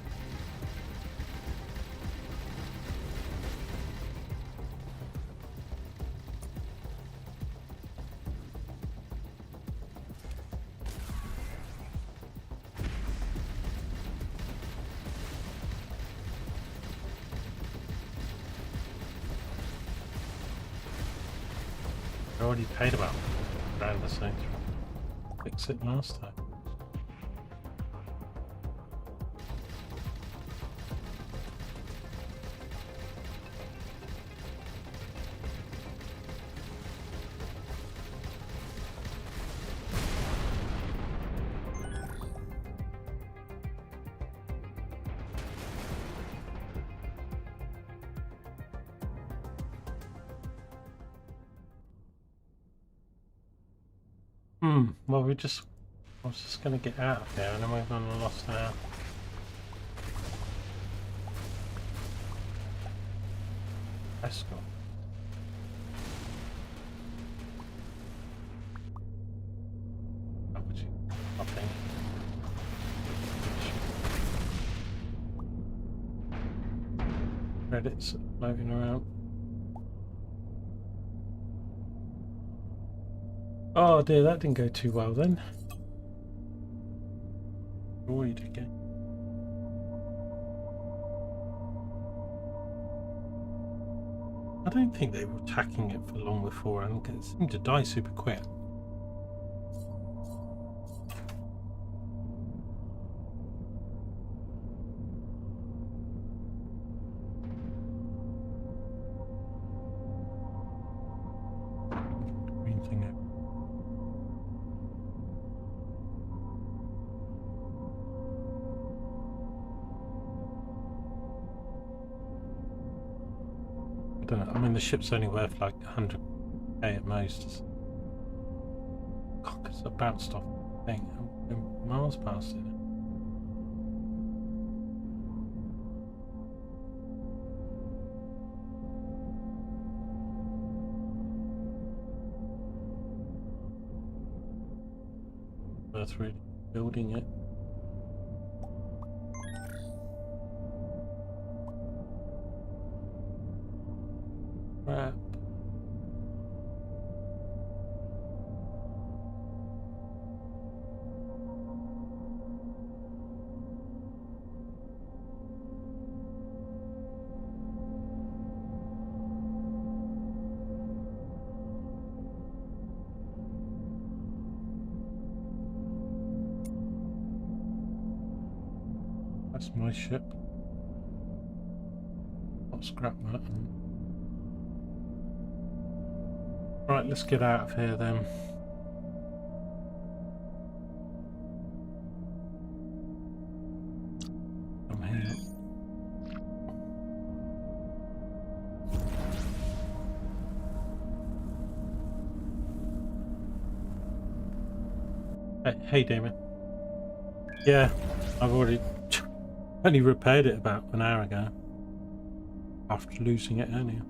I already paid about around the same to fix it last time. Well, I was just going to get out of there and then we're going to lost our... escort. Credits floating around. Oh dear, that didn't go too well then. Void again. I don't think they were attacking it for long before, and it seemed to die super quick. Green thing out. I don't know. I mean, the ship's only worth like 100k at most. God, it's a bounced off thing. I'm miles past it. Worth really building it. Crap. That's my ship. I'll scrap that. Right, let's get out of here then. I'm here. Hey, Damon. Yeah, I've already only repaired it about an hour ago after losing it earlier.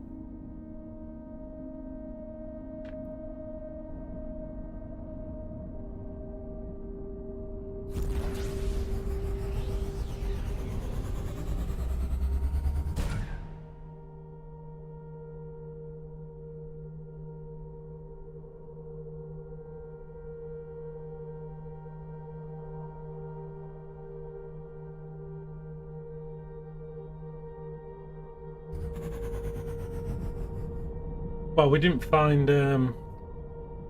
Well, we didn't find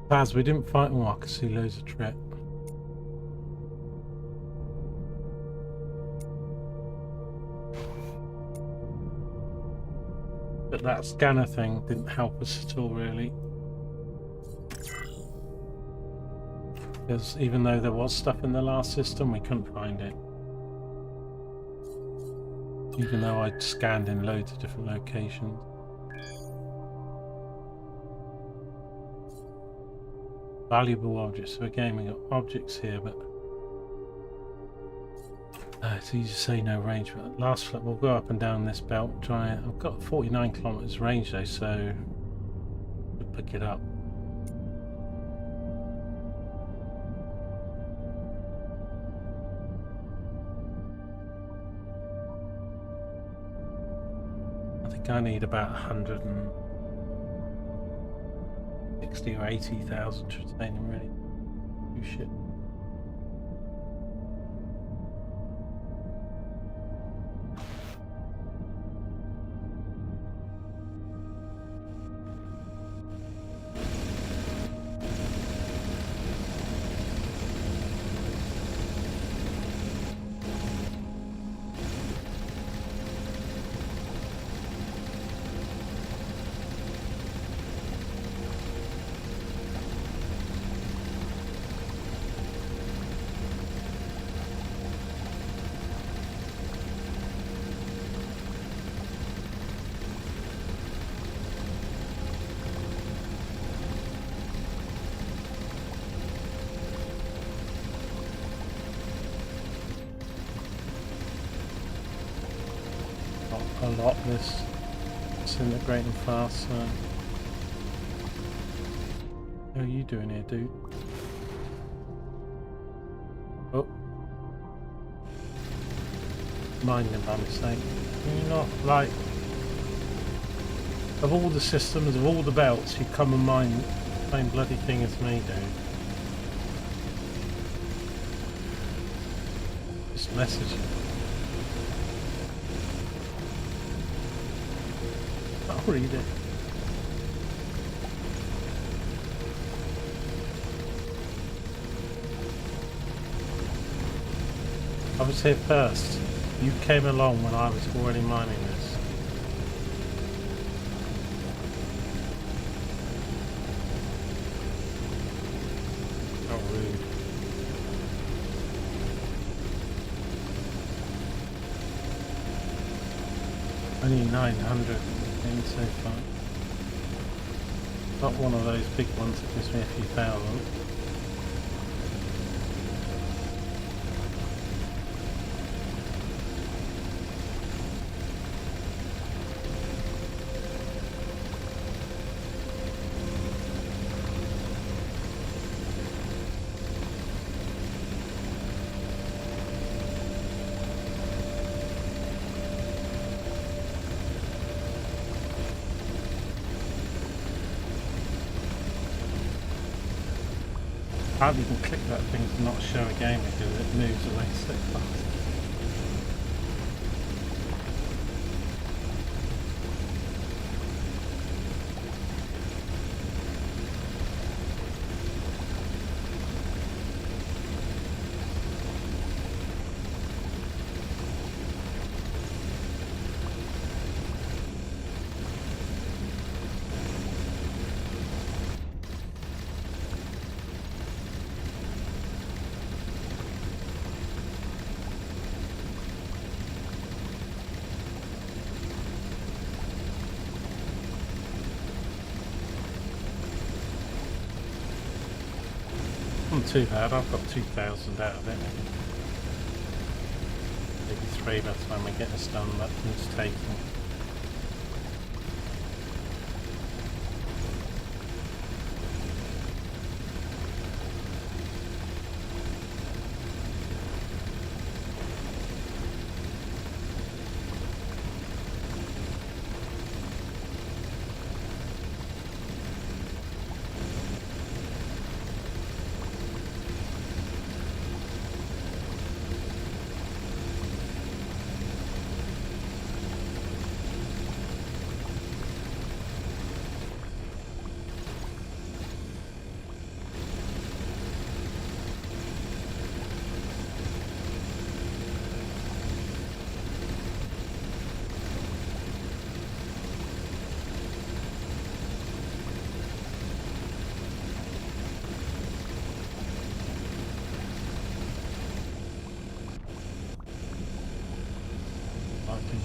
Paz, we didn't find. Oh, I can see loads of trip. But that scanner thing didn't help us at all, really. Because even though there was stuff in the last system, we couldn't find it. Even though I'd scanned in loads of different locations. Valuable objects. So again, we got objects here, but it's easy to say no range. But last flip, we'll go up and down this belt. Try it. I've got 49 kilometers range though, so we'll pick it up. I think I need about 160 or 80,000 titanium ready. Do shit. A lot this disintegrating fast, so how are you doing here, dude? Oh, mind them by mistake. Can you not, like, of all the systems, of all the belts, you come and mine the same bloody thing as me, dude? Just message you. I'll read it. I was here first. You came along when I was already mining this. How rude. Only 900. So far. Not one of those big ones that gives me a few thousand. How do you can click that thing to not show a game because it moves away so fast? wasn't too bad. I've got 2,000 out of it. Maybe 3 by the time I get this done. That thing's taken.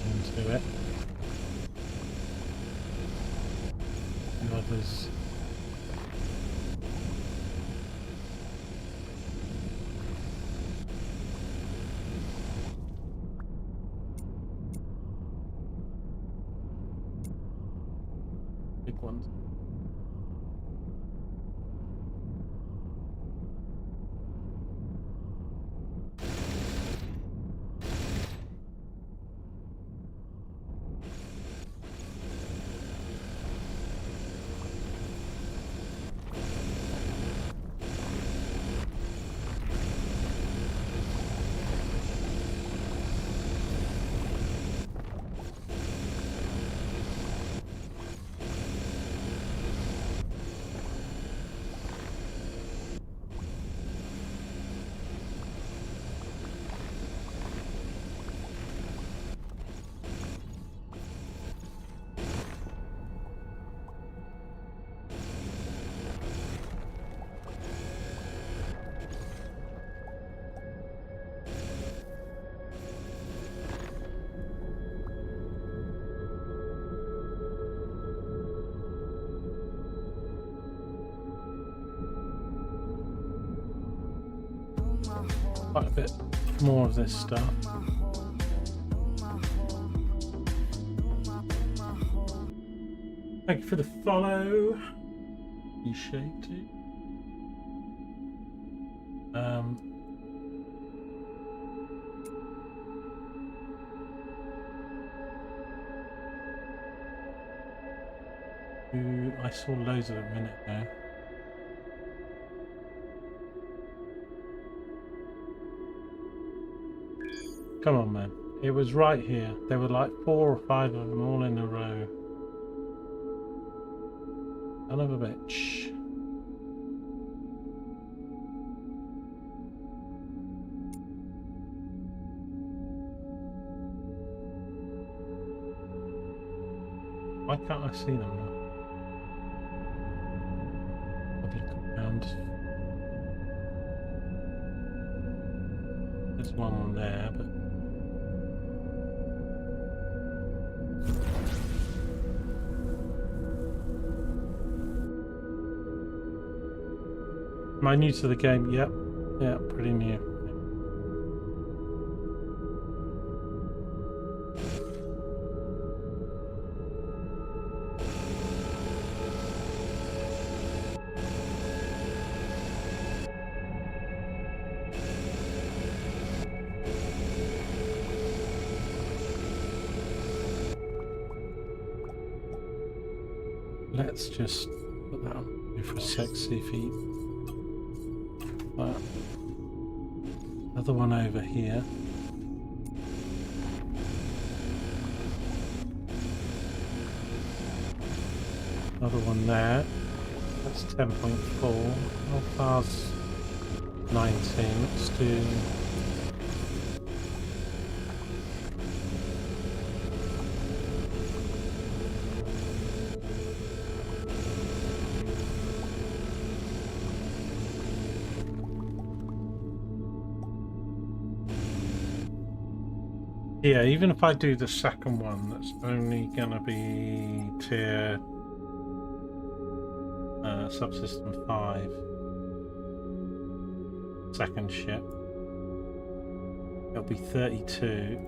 Into it. And others. Big ones. Quite a bit more of this stuff. Thank you for the follow. Appreciate it. I saw loads of them a minute ago. Come on, man. It was right here. There were like 4 or 5 of them all in a row. Son of a bitch. Why can't I see them now? I've looked around. There's one there, but am I new to the game? Yep. Yeah, pretty new. Let's just put that on for a sec, see if he... Another one over here. Another one there. That's 10.4. How far's 19? Let's do... Yeah, even if I do the second one, that's only going to be tier subsystem 5. second ship. It'll be 32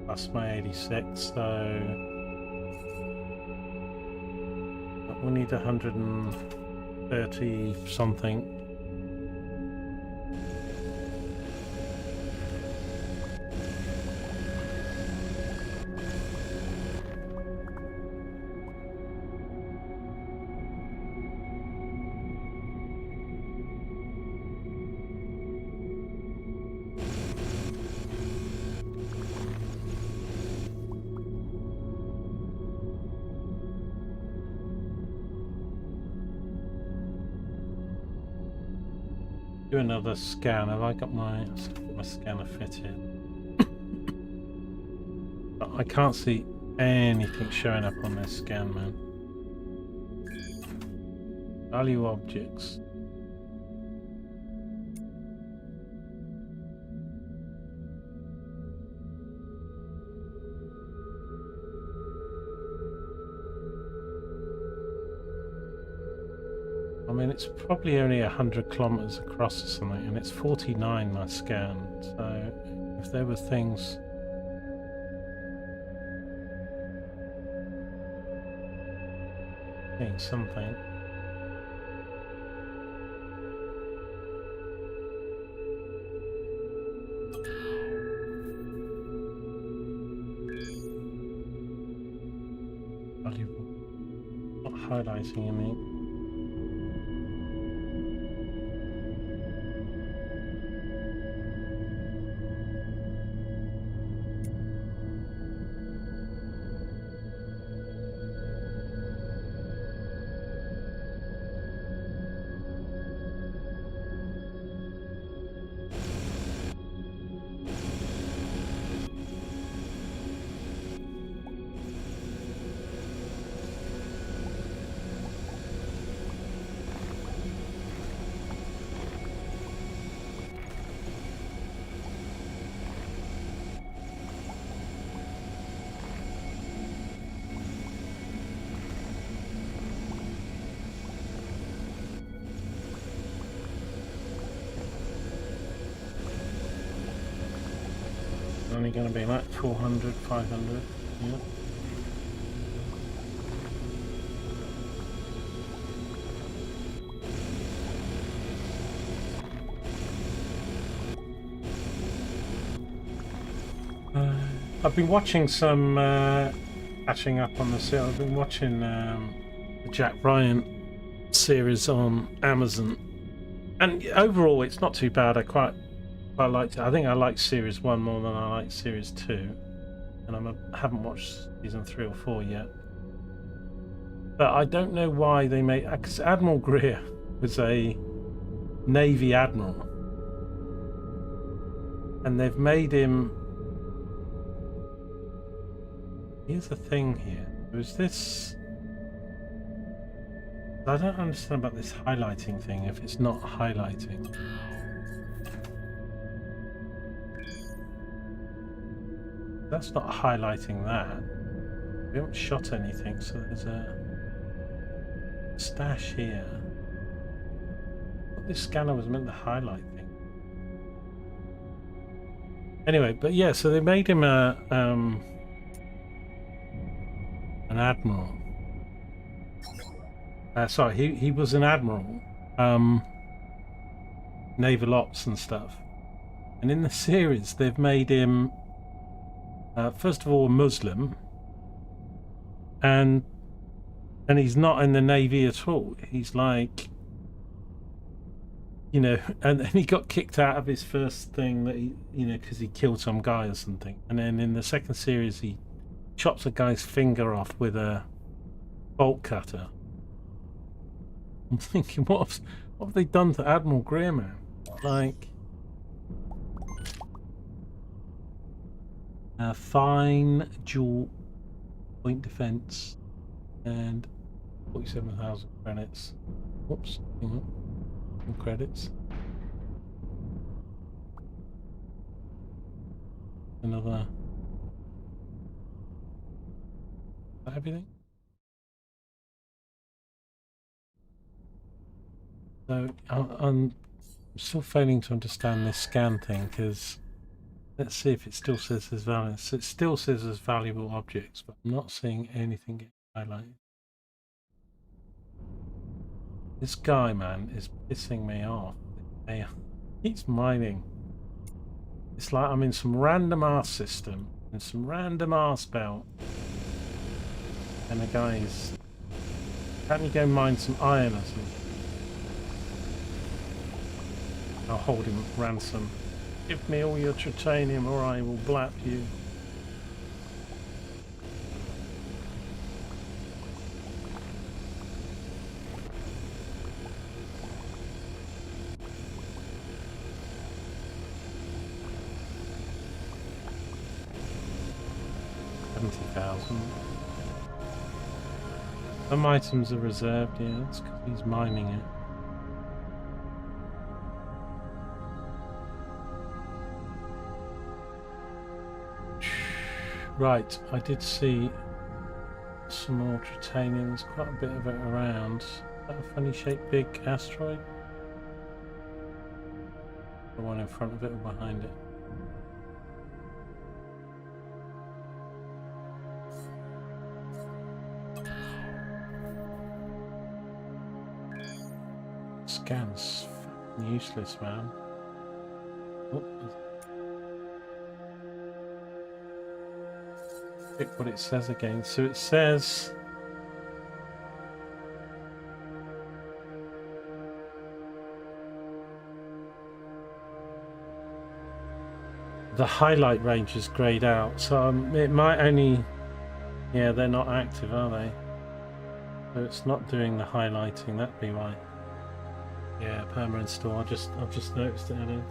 plus my 86, so we'll need 130 something. Do another scan. Have I got my scanner fitted? I can't see anything showing up on this scan, man. Value objects. I mean, it's probably only 100 kilometers across or something, and it's 49 I scanned. So if there were things, seeing something. Valuable. Not highlighting anything. Only going to be like 400, 500. Yeah. I've been watching some catching up on the series. I've been watching the Jack Bryant series on Amazon, and overall it's not too bad. I quite liked it. I think I like series 1 more than I like series 2, and I haven't watched season 3 or 4 yet. But I don't know why they made, because Admiral Greer was a Navy admiral, and they've made him. Here's the thing here. There's this. I don't understand about this highlighting thing if it's not highlighting. That's not highlighting that. We haven't shot anything, so there's a stash here. What this scanner was meant to highlight thing. Anyway, but yeah, so they made him a an admiral. Sorry, he was an admiral, naval ops and stuff. And in the series, they've made him first of all a Muslim, and he's not in the Navy at all. He's like, you know, and then he got kicked out of his first thing that he, you know, because he killed some guy or something. And then in the second series, he chops a guy's finger off with a bolt cutter. I'm thinking, what have they done to Admiral Greer, man? Like, fine dual point defense and 47,000 credits. Whoops, hang on. Some credits. Another. Is that everything? So I'm still failing to understand this scan thing, because let's see if it still says there's value. So it still says there's valuable objects, but I'm not seeing anything get highlighted. This guy, man, is pissing me off. He's mining. It's like I'm in some random ass system, in some random ass belt. And the guy is... Can't you go mine some iron or something? I'll hold him ransom. Give me all your titanium or I will blap you. Some items are reserved, yeah, that's because he's mining it. Right, I did see some more titanium. There's quite a bit of it around. Is that a funny shaped big asteroid? The one in front of it or behind it? Scan's fucking useless, man. Oh, pick what it says again. So it says the highlight range is grayed out, so it might only... Yeah, they're not active, are they? So it's not doing the highlighting. That'd be why. Yeah, perma install. I've just noticed it.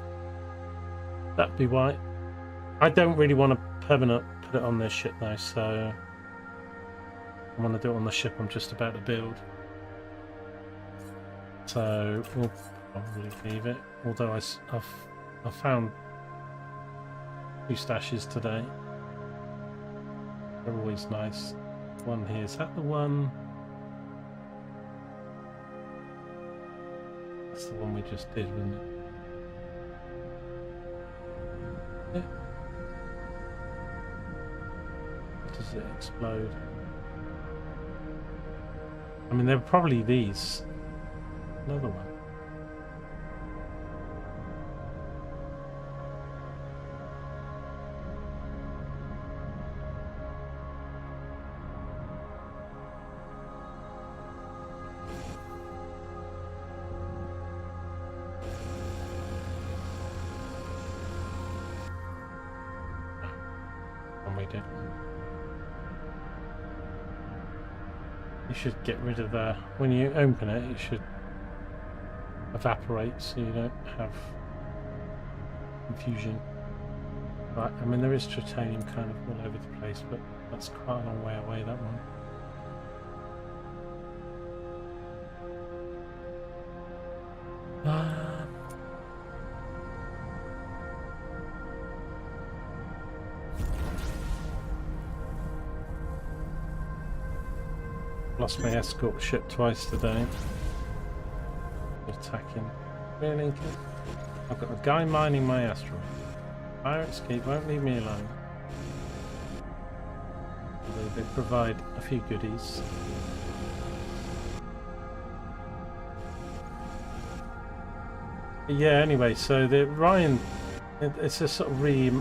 That'd be why. I don't really want to permanent put it on this ship though, so I want to do it on the ship I'm just about to build. So we'll probably leave it. Although I've found 2 stashes today. They're always nice. One here, is that the one? That's the one we just did, wasn't it? Yeah. Does it explode? I mean, there are probably these. Another one. We did. You should get rid of when you open it, it should evaporate so you don't have confusion. Right, I mean there is titanium kind of all over the place, but that's quite a long way away, that one. Lost my escort ship twice today. Attacking. Really? I've got a guy mining my asteroid. Fire escape won't leave me alone. They provide a few goodies. Yeah, anyway, so the Ryan, it's a sort of they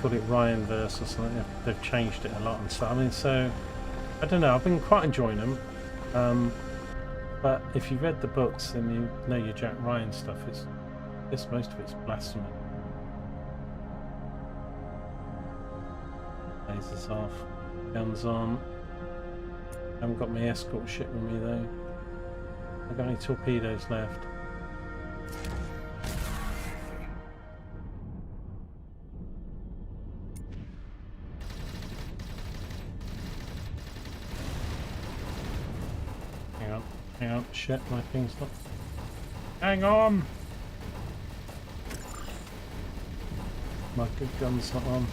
call it Ryan verse or something. They've changed it a lot and so, I mean, so I don't know, I've been quite enjoying them. But if you read the books, then you know your Jack Ryan stuff is, most of it's blasphemy. Lasers off, guns on. I haven't got my escort ship with me though. I've got any torpedoes left. Hang on, shit, my thing's not. Hang on! My good gun's not on.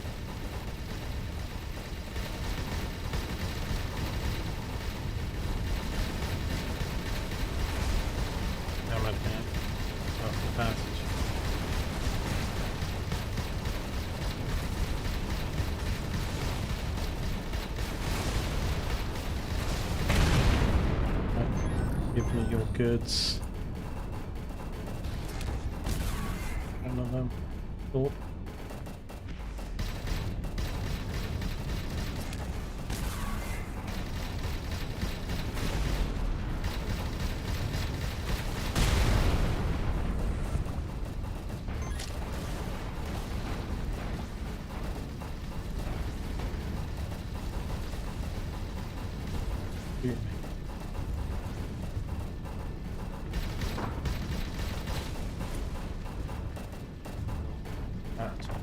Damn it, man. One of your goods. One of them. Oh.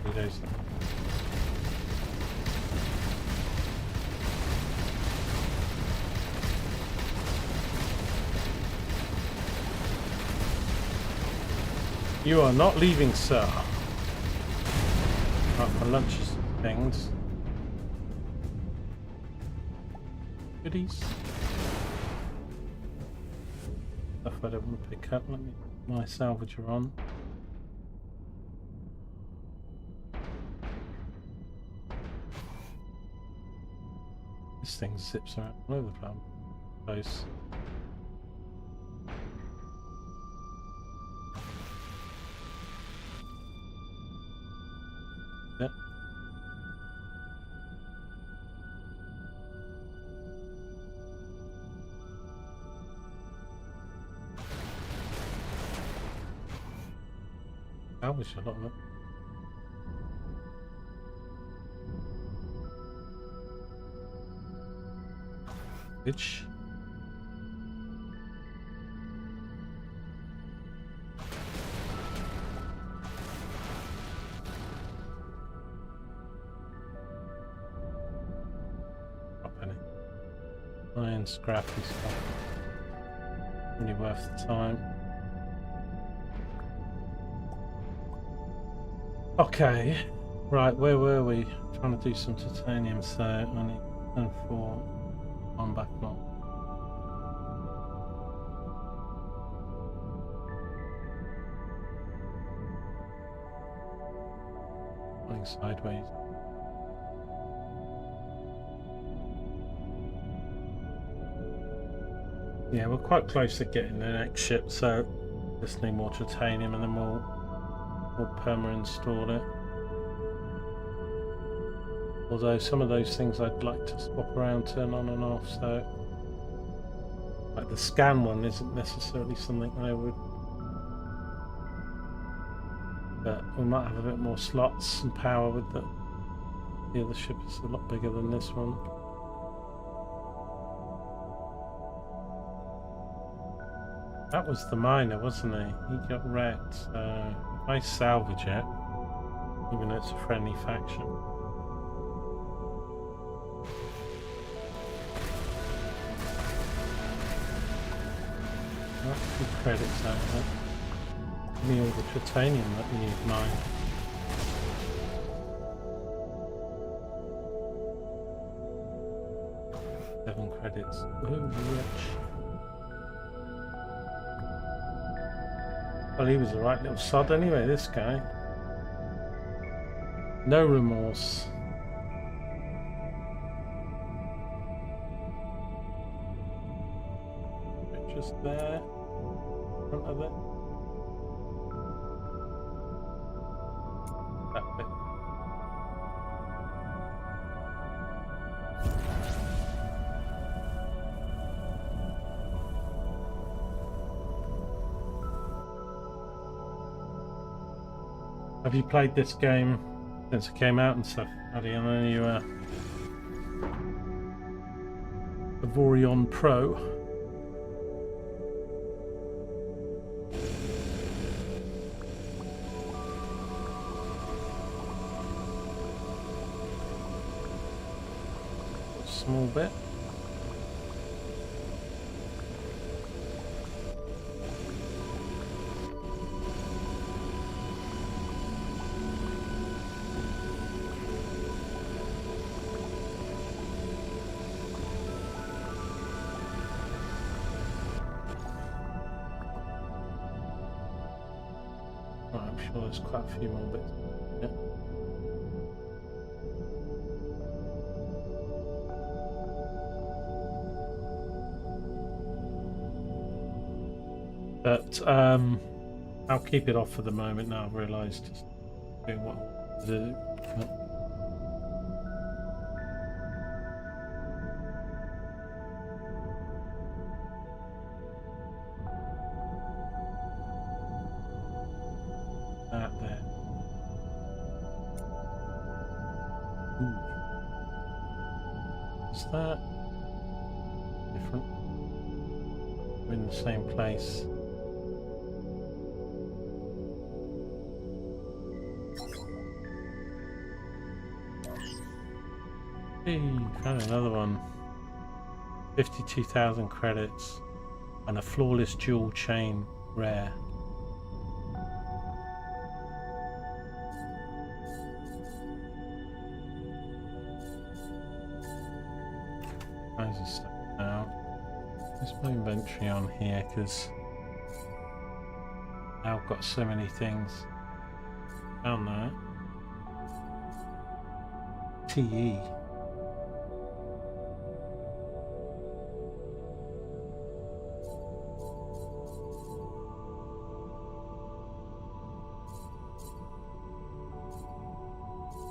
Torpedoes. You are not leaving, sir. Right, my lunch is things. Goodies. Stuff I don't want to pick up. Let me put my salvager on. This thing zips around all over the place. Yep. Salvage a lot of it. Bitch. Iron scrappy stuff. Really worth the time. Okay. Right, where were we? Trying to do some titanium, so I need to turn 4 on back on. Going sideways. Yeah, we're quite close to getting the next ship, so just need more titanium and then we'll perma install it. Although some of those things I'd like to swap around, turn on and off, so like the scan one isn't necessarily something I would, but we might have a bit more slots and power with the other ship is a lot bigger than this one. That was the miner, wasn't he? He got wrecked, so if I salvage it, even though it's a friendly faction. That's good credits out of that. Give me all the titanium that we need mined. Seven credits. Oh, rich. Well, he was a right little sod anyway, this guy. No remorse. Just there, front of it. That bit. Have you played this game since it came out and stuff? Addy, I know you Avorion Pro. Small bit. I'm sure there's quite a few more bits. Yeah. But I'll keep it off for the moment now. I've realised just doing what I do. That there. Ooh. Is that different? We're in the same place. Hey, found another one. 52,000 credits and a flawless dual chain rare. Kinds of stuff now. There's my inventory on here because I've got so many things. Found that. TE.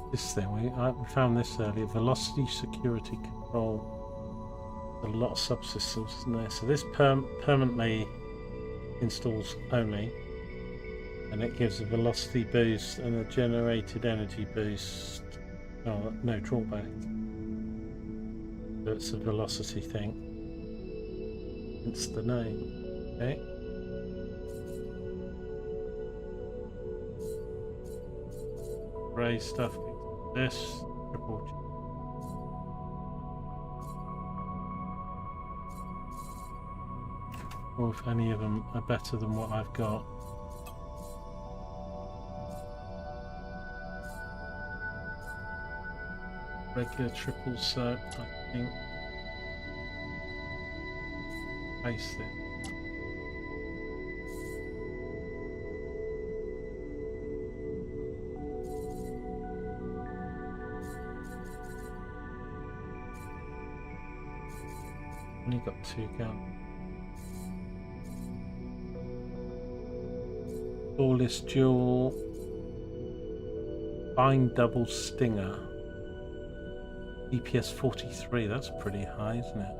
This thing, we found this earlier. Velocity security control. A lot of subsystems in there. So this permanently installs only, and it gives a velocity boost and a generated energy boost. Oh, no drawback. So it's a velocity thing. It's the name. Okay. Grey stuff. This triple. Or if any of them are better than what I've got. Regular triple cert, I think. Paste it. Only got 2 guns. Flawless dual. Fine double stinger. DPS 43, that's pretty high, isn't it?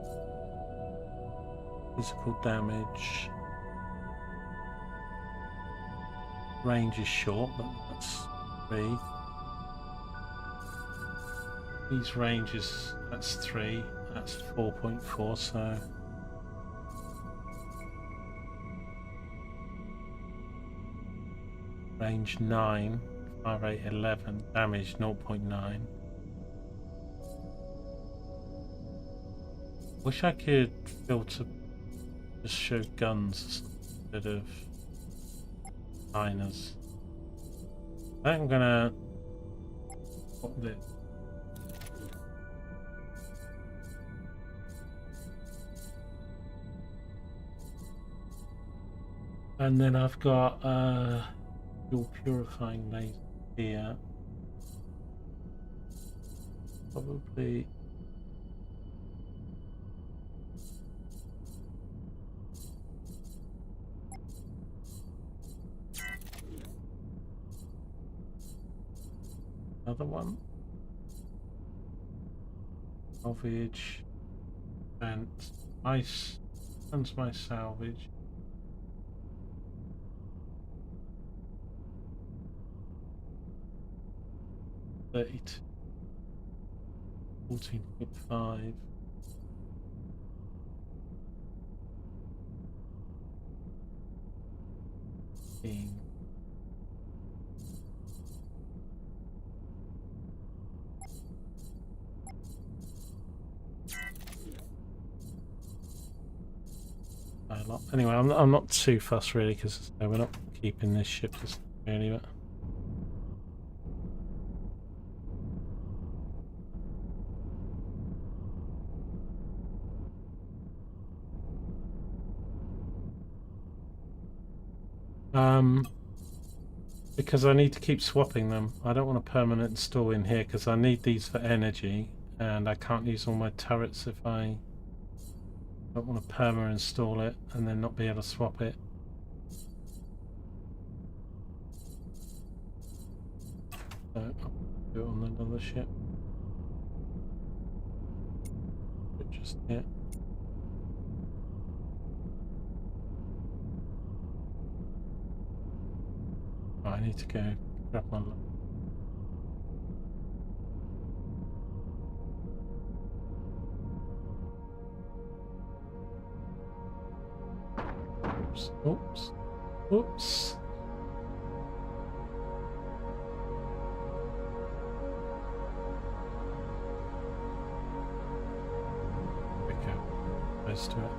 Physical damage. Range is short, but that's 3. These ranges, that's 3. That's 4.4, so range 9, 5, 8, 11, damage 0.9. Wish I could filter, just show guns instead of miners. I'm gonna put this. And then I've got dual purifying laser here. Probably another one. Salvage and ice. And my salvage. $32. 14.5. Anyway, I'm not too fussed really because we're not keeping this ship just really, but. Because I need to keep swapping them. I don't want a permanent install in here because I need these for energy, and I can't use all my turrets if I don't want to perma install it and then not be able to swap it. So I'll do it on another ship. Just here. Oh, I need to go grab one. Oops, oops, oops. Okay, close to it.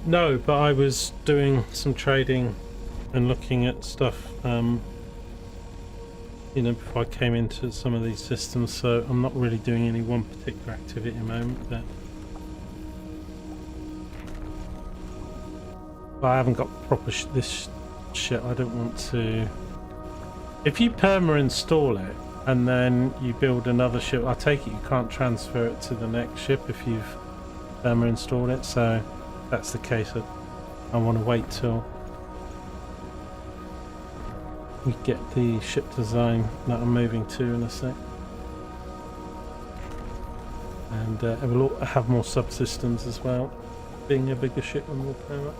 No, but I was doing some trading and looking at stuff, you know, before I came into some of these systems, so I'm not really doing any one particular activity at the moment, but I haven't got proper this shit. I don't want to. If you perma-install it and then you build another ship, I take it you can't transfer it to the next ship if you've perma-installed it, so if that's the case. I want to wait till we get the ship design that I'm moving to in a sec, and it will have more subsystems as well, being a bigger ship and more power.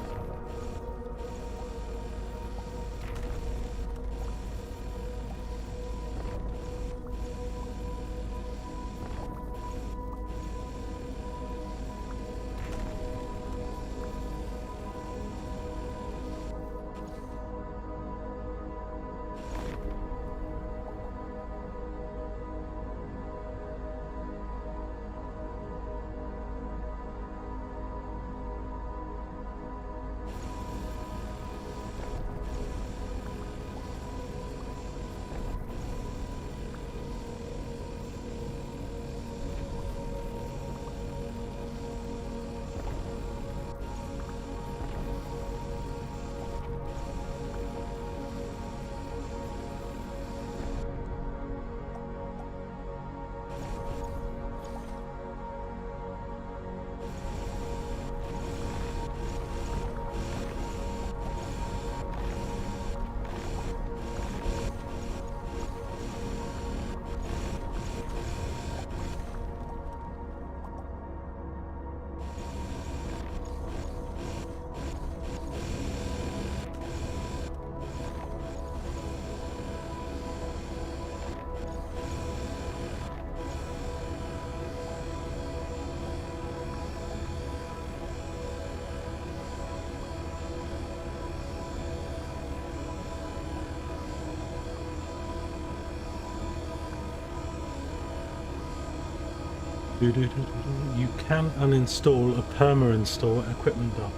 You can uninstall a perma-install equipment dock.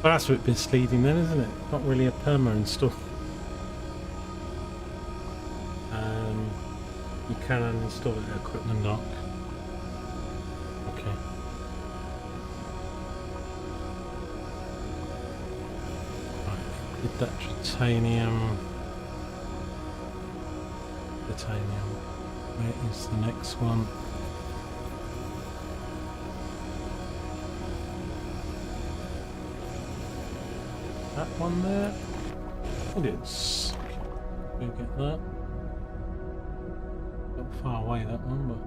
Well, that's a bit misleading then, isn't it? Not really a perma-install. You can uninstall the equipment dock. Okay. Right, did that titanium. Where is the next one? That one there? It is. Go get that. Not far away, that one, but.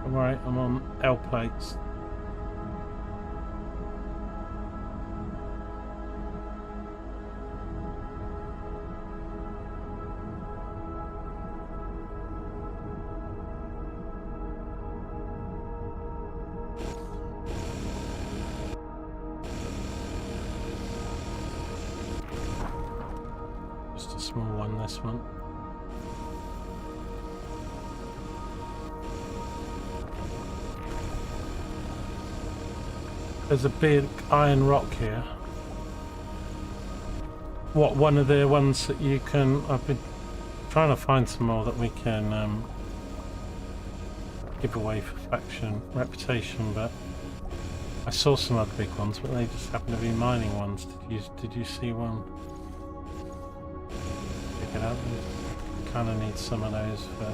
Alright, I'm on L plates. Just a small one, this one. There's a big iron rock here. What, one of the ones that you can... I've been trying to find some more that we can give away for faction reputation, but I saw some other big ones, but they just happen to be mining ones. Did you see one? Pick it up. We kind of need some of those for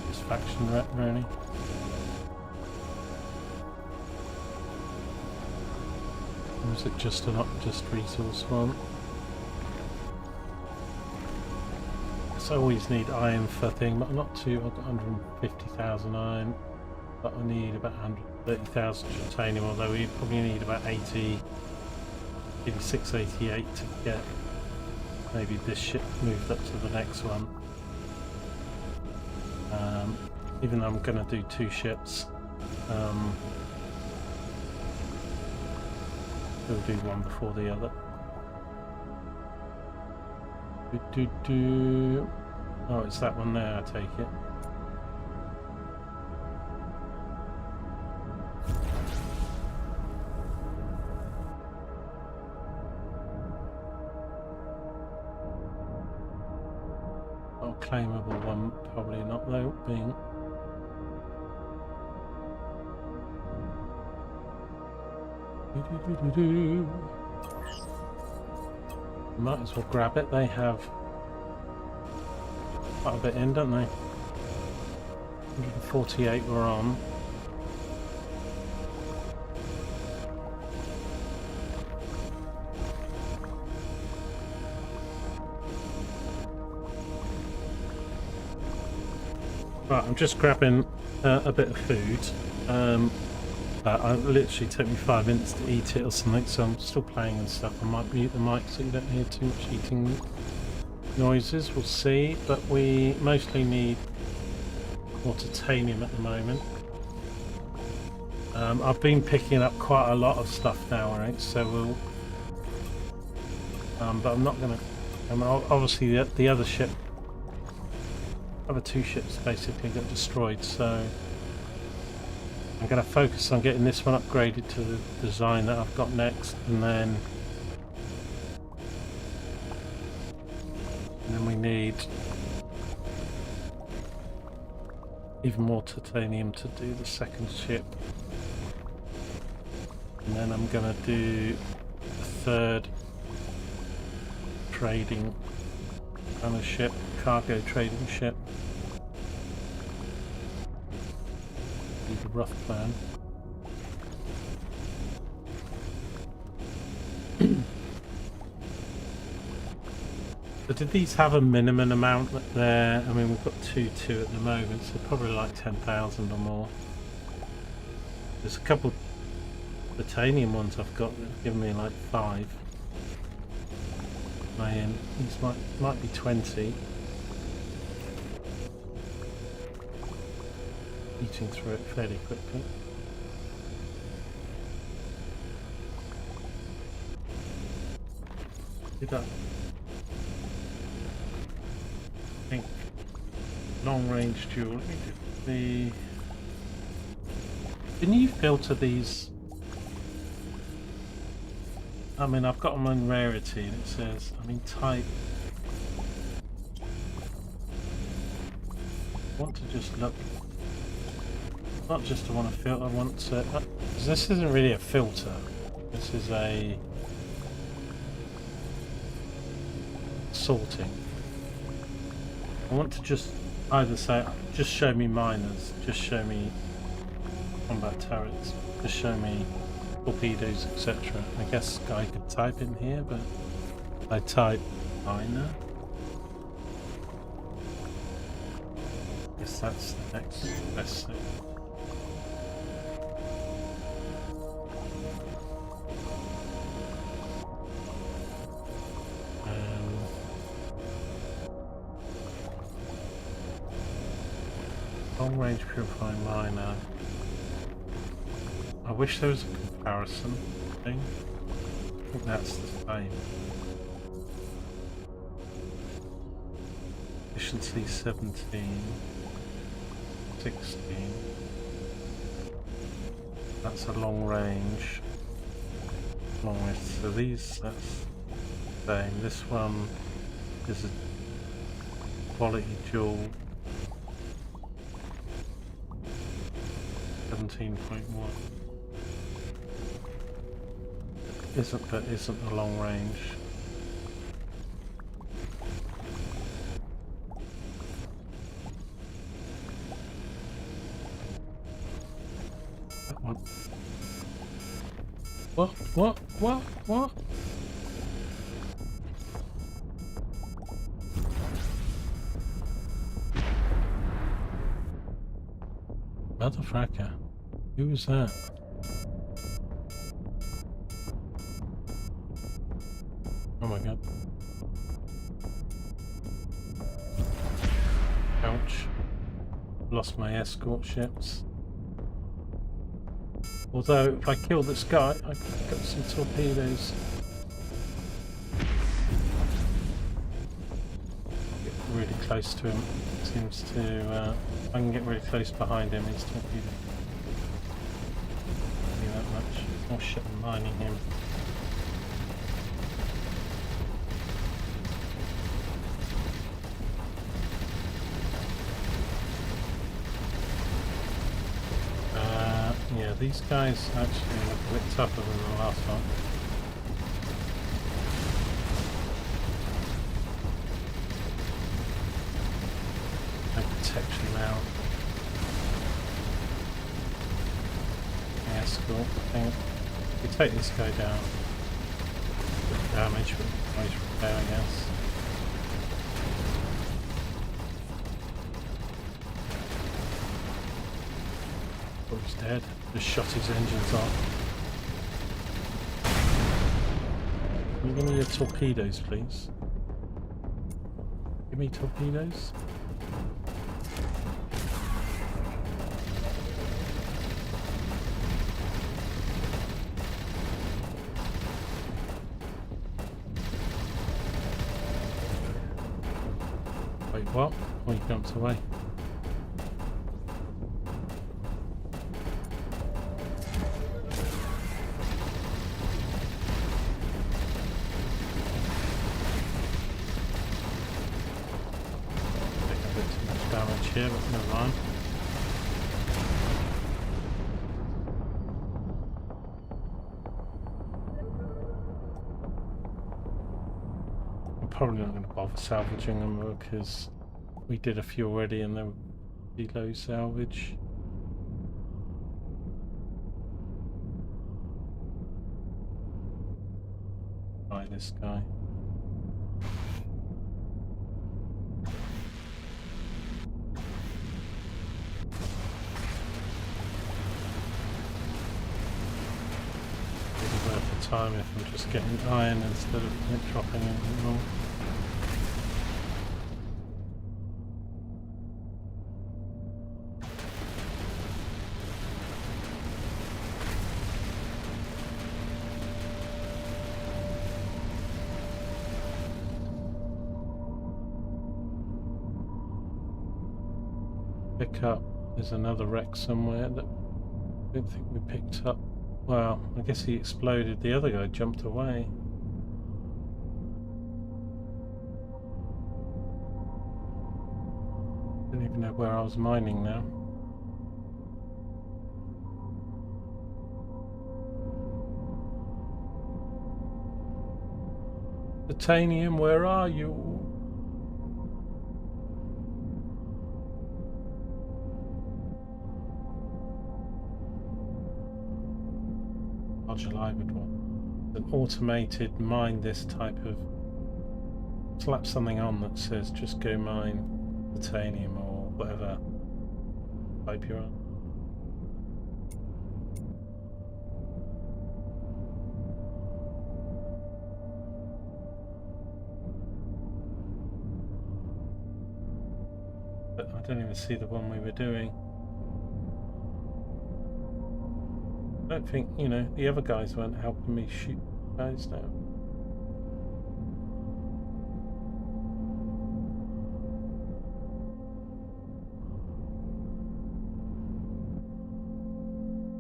this faction rep, really. Or is it just an just resource one? So I always need iron for thing, but not too. I've got 150,000 iron, but I need about 130,000 titanium. Although we probably need about 86, 88 to get maybe this ship moved up to the next one. Even though I'm going to do 2 ships. We'll do one before the other. Oh, it's that one there, I take it. Oh, claimable one, probably not though, being... Might as well grab it. They have quite a bit in, don't they? 148 we're on. Right, I'm just grabbing a bit of food. It literally took me 5 minutes to eat it or something, so I'm still playing and stuff. I might mute the mic so you don't hear too much eating noises, we'll see. But we mostly need more titanium at the moment. I've been picking up quite a lot of stuff now, right? So we'll... but I'm not going to... obviously the other ship... other 2 ships basically got destroyed, so... I'm going to focus on getting this one upgraded to the design that I've got next, and then we need even more titanium to do the second ship, and then I'm going to do a 3rd trading kind of ship, cargo trading ship. A rough plan. But did these have a minimum amount that they're... I mean, we've got 2 at the moment, so probably like 10,000 or more. There's a couple titanium ones I've got that have given me like 5. These might be 20. Eating through it fairly quickly. Did I think long range duel? Let me do the... Can you filter these? I mean, I've got them on rarity and it says, I mean, type. I want to just look. Not just to want to filter, I want to... this isn't really a filter. This is a... sorting. I want to just either say, just show me miners, just show me combat turrets, just show me torpedoes, etc. I guess I could type in here, but I type miner. I guess that's the next best thing. Long range purifying miner. I wish there was a comparison thing. I think that's the same. Efficiency 17, 16. That's a long range. Long range. So these, that's the same. This one is a quality dual. 17.1. Isn't a long range. That one. What? Motherfucker. Who was that? Oh my god. Ouch. Lost my escort ships. Although, if I kill this guy, I got some torpedoes. Get really close to him. Seems to, I can get really close behind him, he's torpedoed. Not that much. More shit than mining him. Yeah, these guys actually look a bit tougher than the last one. No protection now. Escort, I think. If we take this guy down, damage, but damage repair, I guess. Oh, he's dead. Just shot his engines off. Can you give me your torpedoes, please? Give me torpedoes. Wait, what? Oh, he jumped away. Here, but never mind. I'm probably not going to bother salvaging them because we did a few already and they were pretty low salvage. Try this guy. Time if I'm just getting iron instead of it dropping anything more. Pick up, there's another wreck somewhere that I don't think we picked up. Well, I guess he exploded. The other guy jumped away. Don't even know where I was mining now. Titanium, where are you? Modular one. An automated mine this type of. Slap something on that says just go mine titanium or whatever type you're on. But I don't even see the one we were doing. I don't think, you know, the other guys weren't helping me shoot guys now.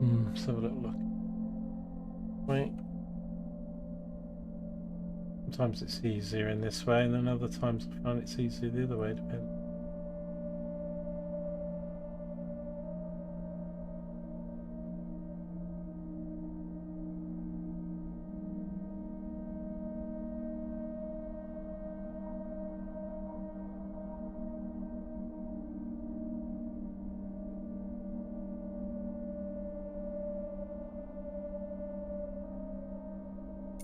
Let's have a little look. Right. Sometimes it's easier in this way, and then other times I find it's easier the other way, depends.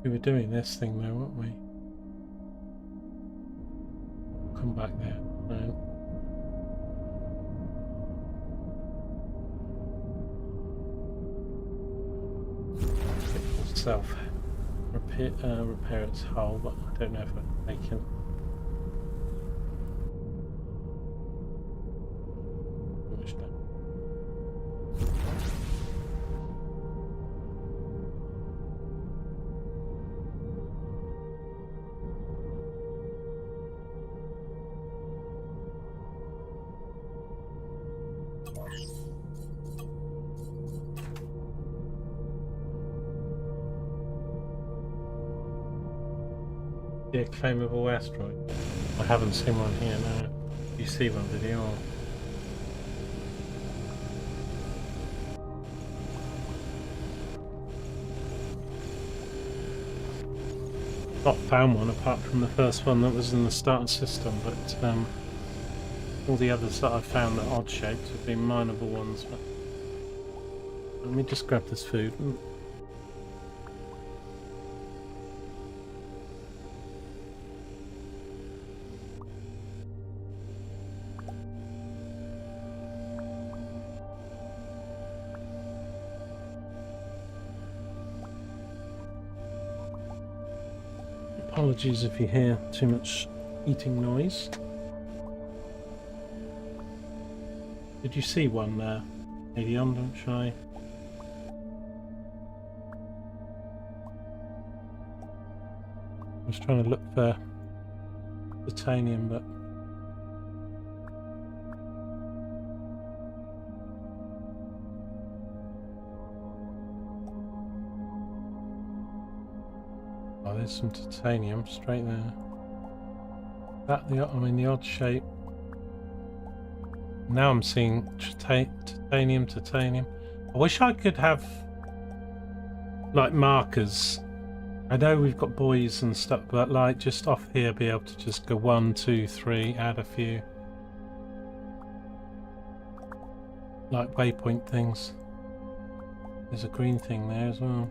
We were doing this thing though, weren't we? Come back there. Right. It will self repair its hull, but I don't know if I can make it. The claimable asteroid. I haven't seen one here now. You see one video? Not found one apart from the first one that was in the starter system, but all the others that I've found that are odd shaped have been mineable ones. But let me just grab this food. Apologies if you hear too much eating noise. Did you see one there? Maybe on, don't try. I was trying to look for titanium, but oh, there's some titanium straight there. The odd shape. Now I'm seeing titanium. I wish I could have like markers. I know we've got buoys and stuff, but like just off here be able to just go 1, 2, 3, add a few. Like waypoint things. There's a green thing there as well.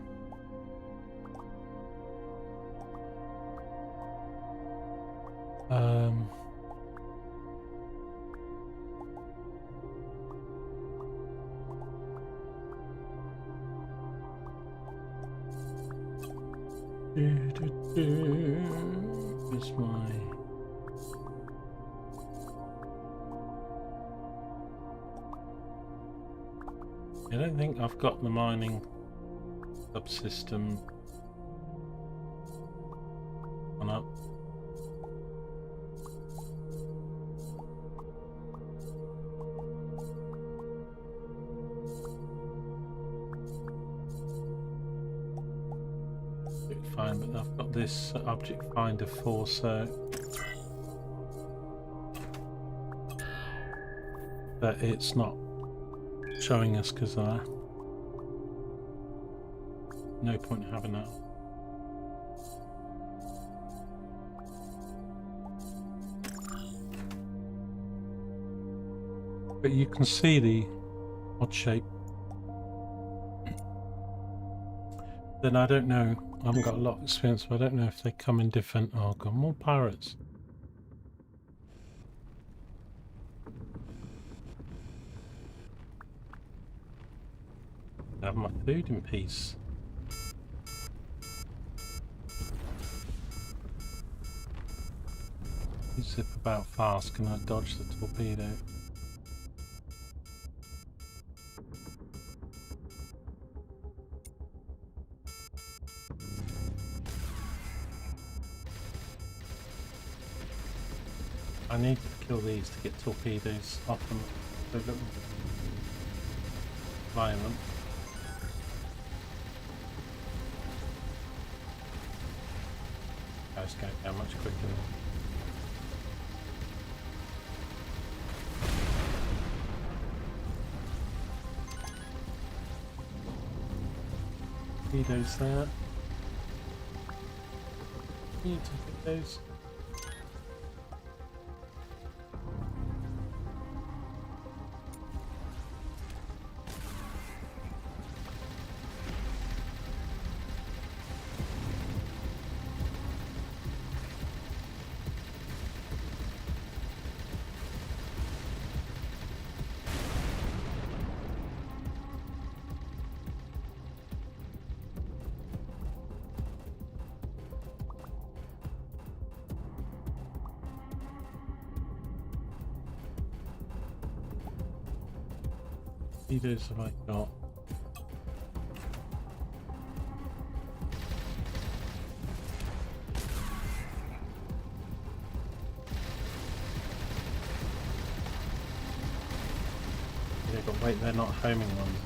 Where's my... I don't think I've got the mining subsystem on up. Fine, but I've got this object finder 4, so but it's not showing us because no point having that. But you can see the odd shape. Then I don't know. I haven't got a lot of experience, but I don't know if they come in different... Oh, God, more pirates. Have my food in peace. You zip about fast, can I dodge the torpedo? I need to kill these to get torpedoes off them. They're little violent. Guys go down much quicker. Torpedoes there. Need to hit those. Torpedoes have I got? Yeah, but wait, they're not homing ones.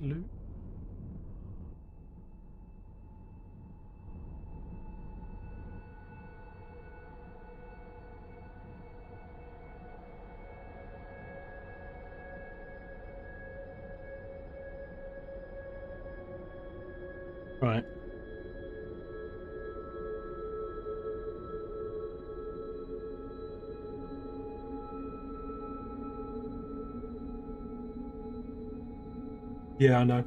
Loot. Right. Yeah, I know.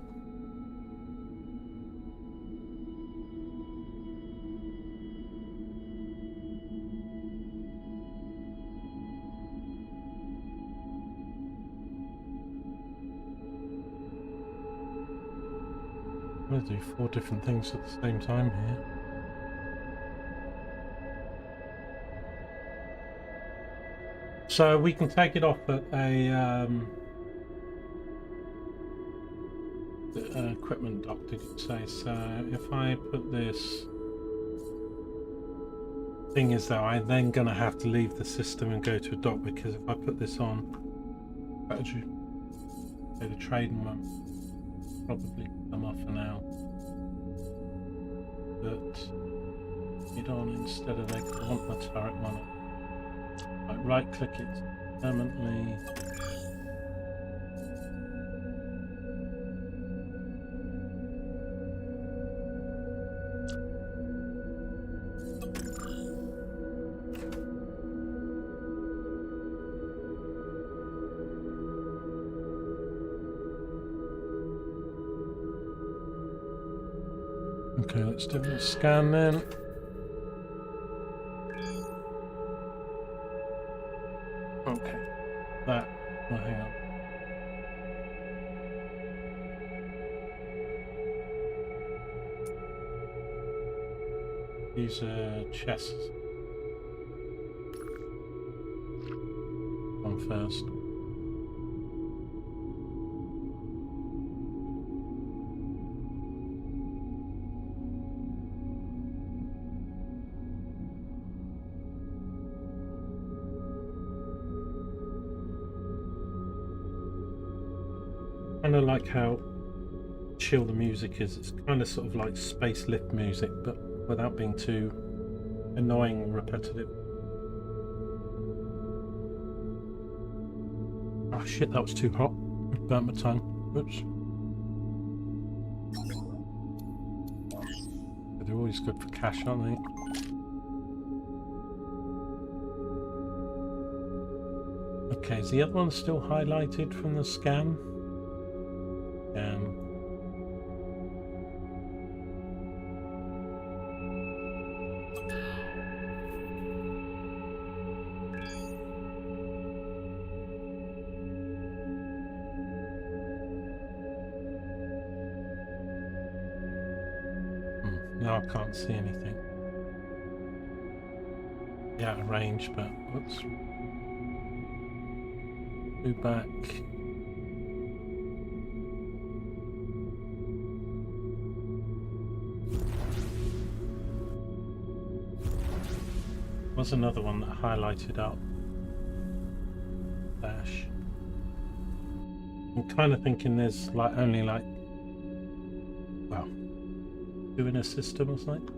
I'm going to do 4 different things at the same time here. So we can take it off at a equipment dock, did it say? So if I put this thing is though, I'm then going to have to leave the system and go to a dock, because if I put this on, actually, the trading one probably come off for now. But it on instead of, they want my turret one. Right click it permanently. Okay, let's do a scan then. Okay, that, oh, hang on. These are chests. One first. I kind of like how chill the music is. It's kind of sort of like space lift music, but without being too annoying and repetitive. Oh shit, that was too hot. Burnt my tongue. Oops. They're always good for cash, aren't they? Okay, is the other one still highlighted from the scan? No, I can't see anything. Yeah, out of range, but whoops. Go back. was another one that highlighted up. Dash. I'm kind of thinking there's like only like, well, two in a system or something.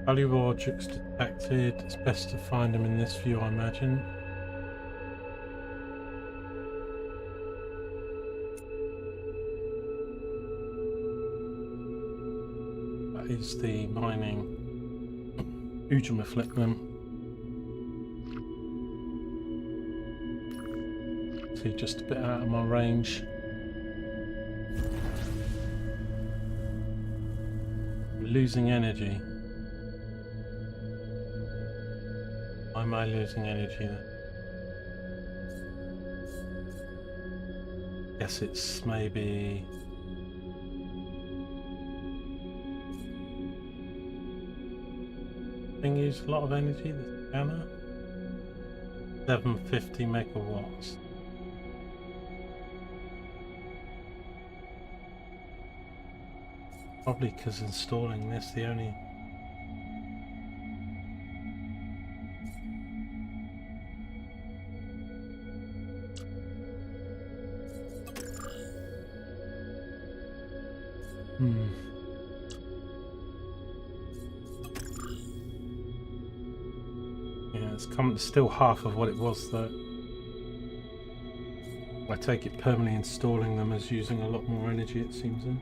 Valuable objects detected. It's best to find them in this view, I imagine. That is the mining. Ujima flip them. See, just a bit out of my range. I'm losing energy. Why am I losing energy then? Guess it's maybe thing used a lot of energy, the scanner. 750 megawatts. Probably because installing this, the only yeah, it's still half of what it was though. I take it permanently installing them as using a lot more energy, it seems in.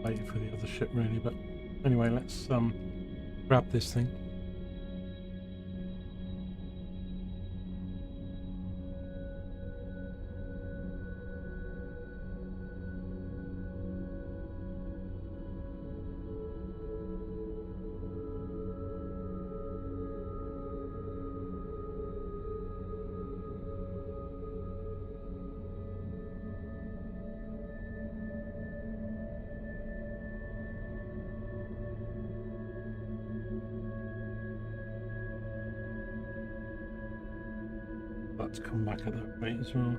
Waiting for the other ship really, but anyway, let's grab this thing. Let's come back at that rate as well.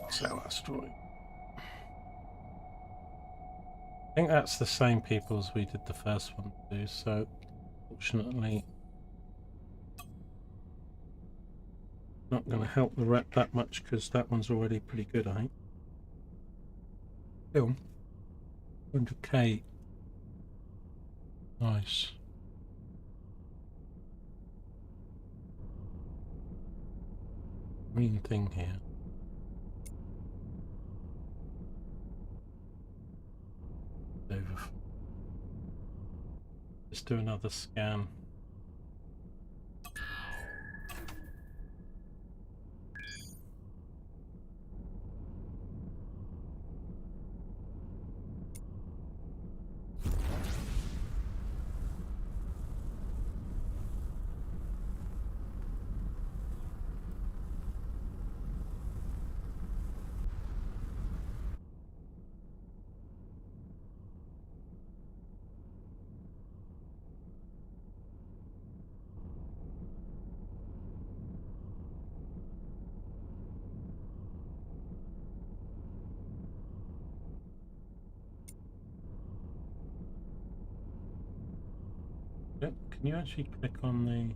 So asteroid. I think that's the same people as we did the first one too, so fortunately not going to help the rep that much because that one's already pretty good, I think. Still, 100k. Nice. Green thing here. Over. Just do another scan. Yep. Can you actually click on the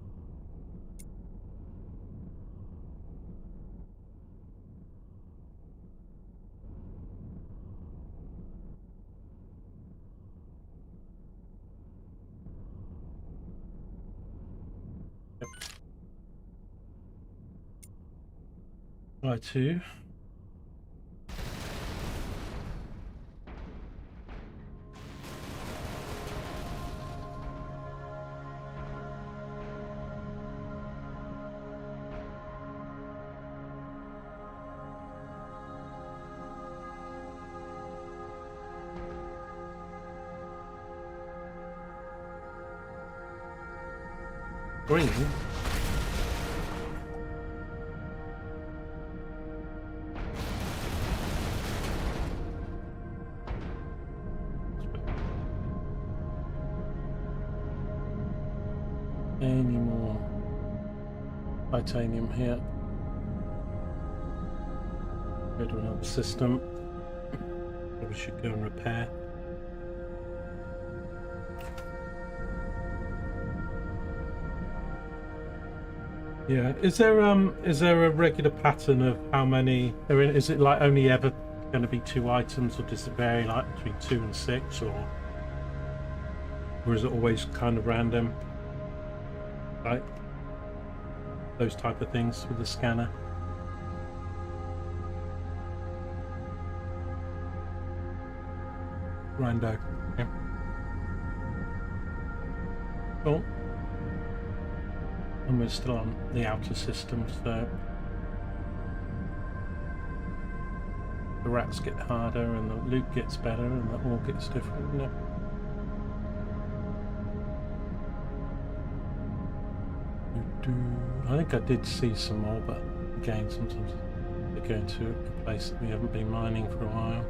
I2. Green. Any more titanium here? Go to another system. Probably should go and repair. Yeah, is there a regular pattern of how many? Is it like only ever going to be 2 items, or does it vary like between 2 and 6, or is it always kind of random? Like those type of things with the scanner. Rando. Okay. Cool. And we're still on the outer system, so the rats get harder and the loot gets better and the ore gets different, you know. I think I did see some more, but again, sometimes they go into a place that we haven't been mining for a while.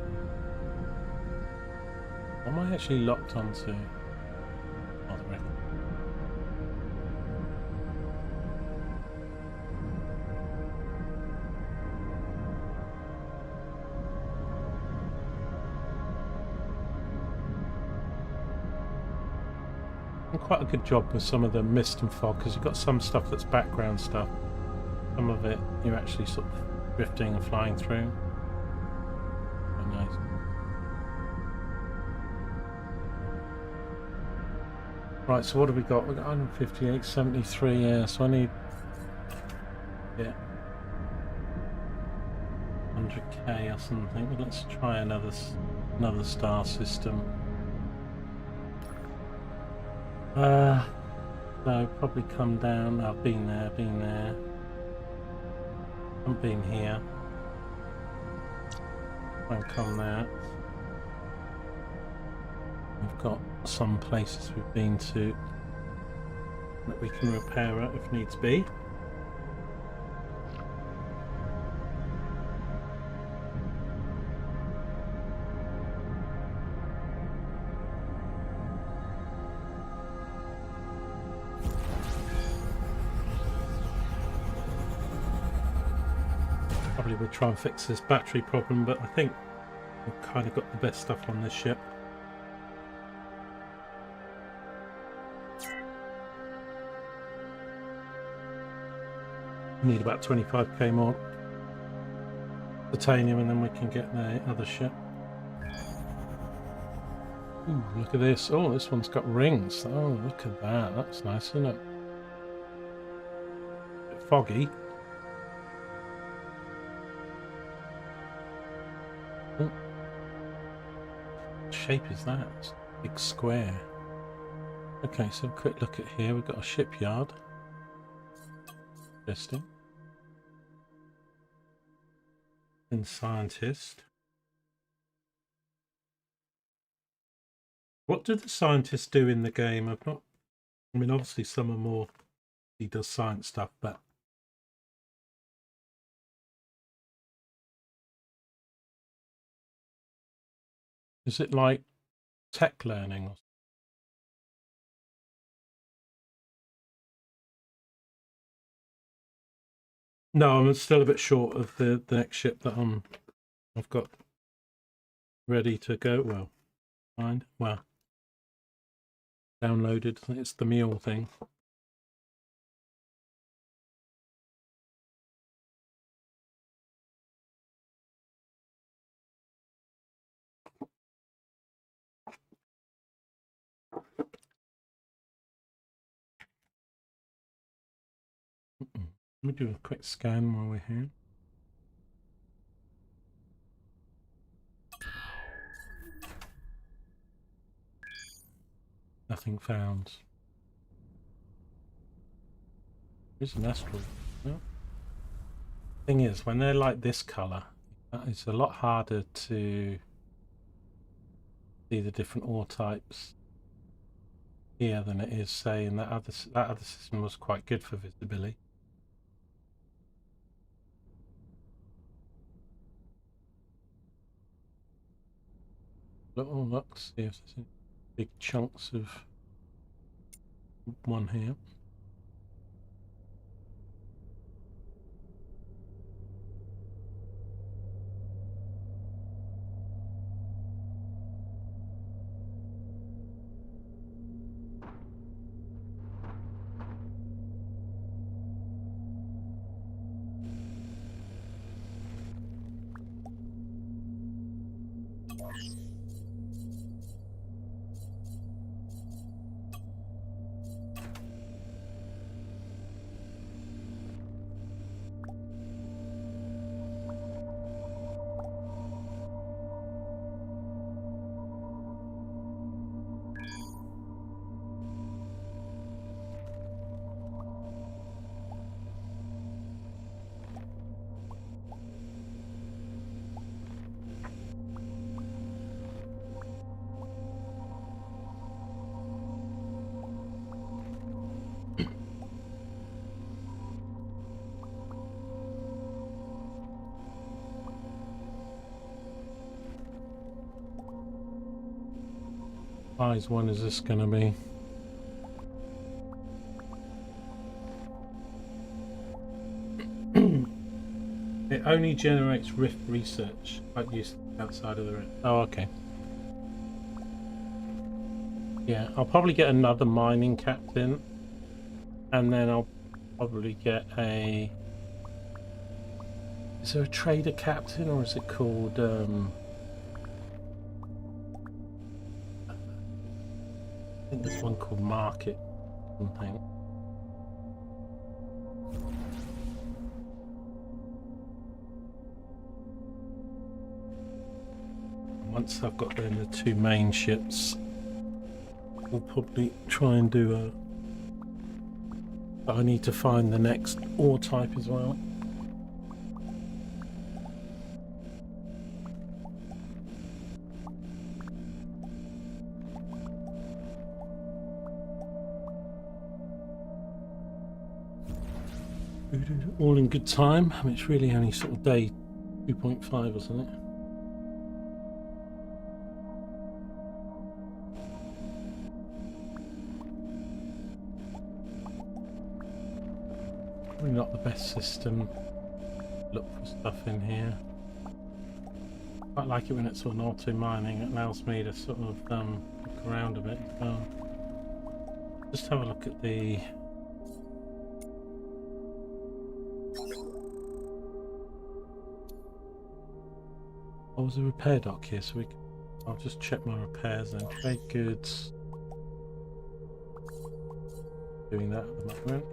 What am I actually locked onto? Oh, the record. Quite a good job with some of the mist and fog, because you've got some stuff that's background stuff. Some of it you're actually sort of drifting and flying through. Quite nice. Right, so what have we got? We've got 158, 73, yeah, so I need 100k or something. But let's try another star system. So probably come down. I've been there, I've been here. And come there. We've got some places we've been to that we can repair it if needs be. Probably we'll try and fix this battery problem, but I think we've kind of got the best stuff on this ship. We need about 25k more titanium and then we can get the other ship. Ooh, look at this. Oh, this one's got rings. Oh, look at that. That's nice, isn't it? A bit foggy. Oh. What shape is that? It's a big square. Okay, so a quick look at here. We've got a shipyard. Interesting. And scientist. What do the scientists do in the game? I mean, obviously some are more, he does science stuff, but is it like tech learning? Or... No, I'm still a bit short of the next ship that I've got ready to go. Well, fine. Well, downloaded. It's the mule thing. Let me do a quick scan while we're here. Nothing found. There's an asteroid. No? Thing is, when they're like this colour, it's a lot harder to see the different ore types here than it is, say, in that other system was quite good for visibility. Look, see if there's any big chunks of one here. Size one is this going to be? It only generates Rift research, quite useful outside of the Rift. Oh, okay. Yeah, I'll probably get another mining captain, and then I'll probably get a... Is there a trader captain, or is it called... I think there's one called Market something. Once I've got then the two main ships, we'll probably try and do a... But I need to find the next ore type as well. All in good time. I mean, it's really only sort of day 2.5 or something. Probably not the best system. Look for stuff in here. Quite like it when it's sort of auto mining. It allows me to sort of look around a bit as well. Just have a look at the... Oh, there's a repair dock here, so we can... I'll just check my repairs and trade goods. Doing that at the moment.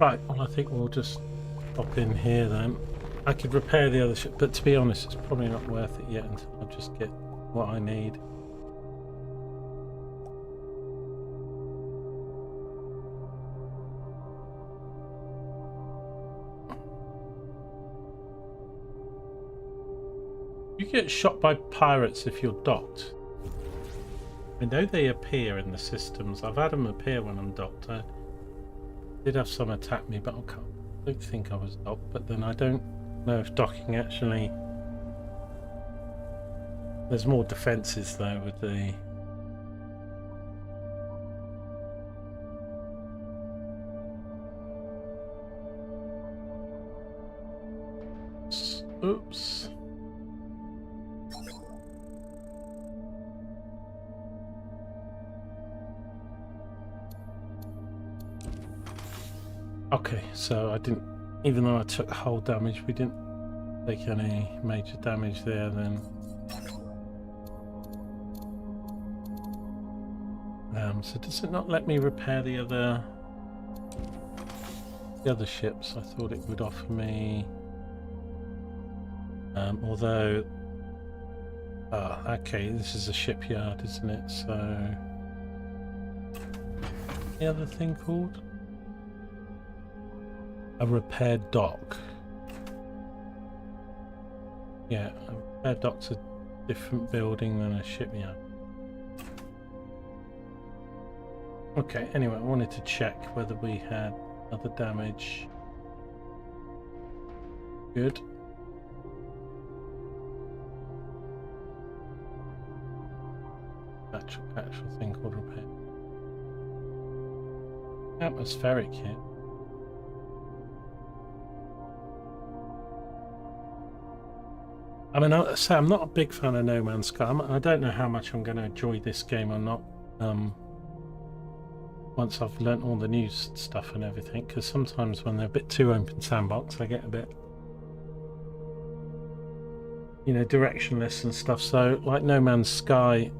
Right, well I think we'll just pop in here then. I could repair the other ship, but to be honest it's probably not worth it yet until I just get what I need. You get shot by pirates if you're docked. I know they appear in the systems. I've had them appear when I'm docked. I did have some attack me, but I don't think I was docked. But then I don't know if docking actually... There's more defences though with the... Oops. Okay, so I didn't even though I took hull damage, we didn't take any major damage there then. So does it not let me repair the other ships? I thought it would offer me, although okay, this is a shipyard, isn't it? So the other thing called a repair dock. Yeah, a repair dock's a different building than a shipyard. Okay, anyway, I wanted to check whether we had other damage. Good. Actual thing called repair. Atmospheric hit. I mean, I'm not a big fan of No Man's Sky. I don't know how much I'm going to enjoy this game or not. Once I've learnt all the new stuff and everything, because sometimes when they're a bit too open sandbox, I get a bit, directionless and stuff. So, like No Man's Sky,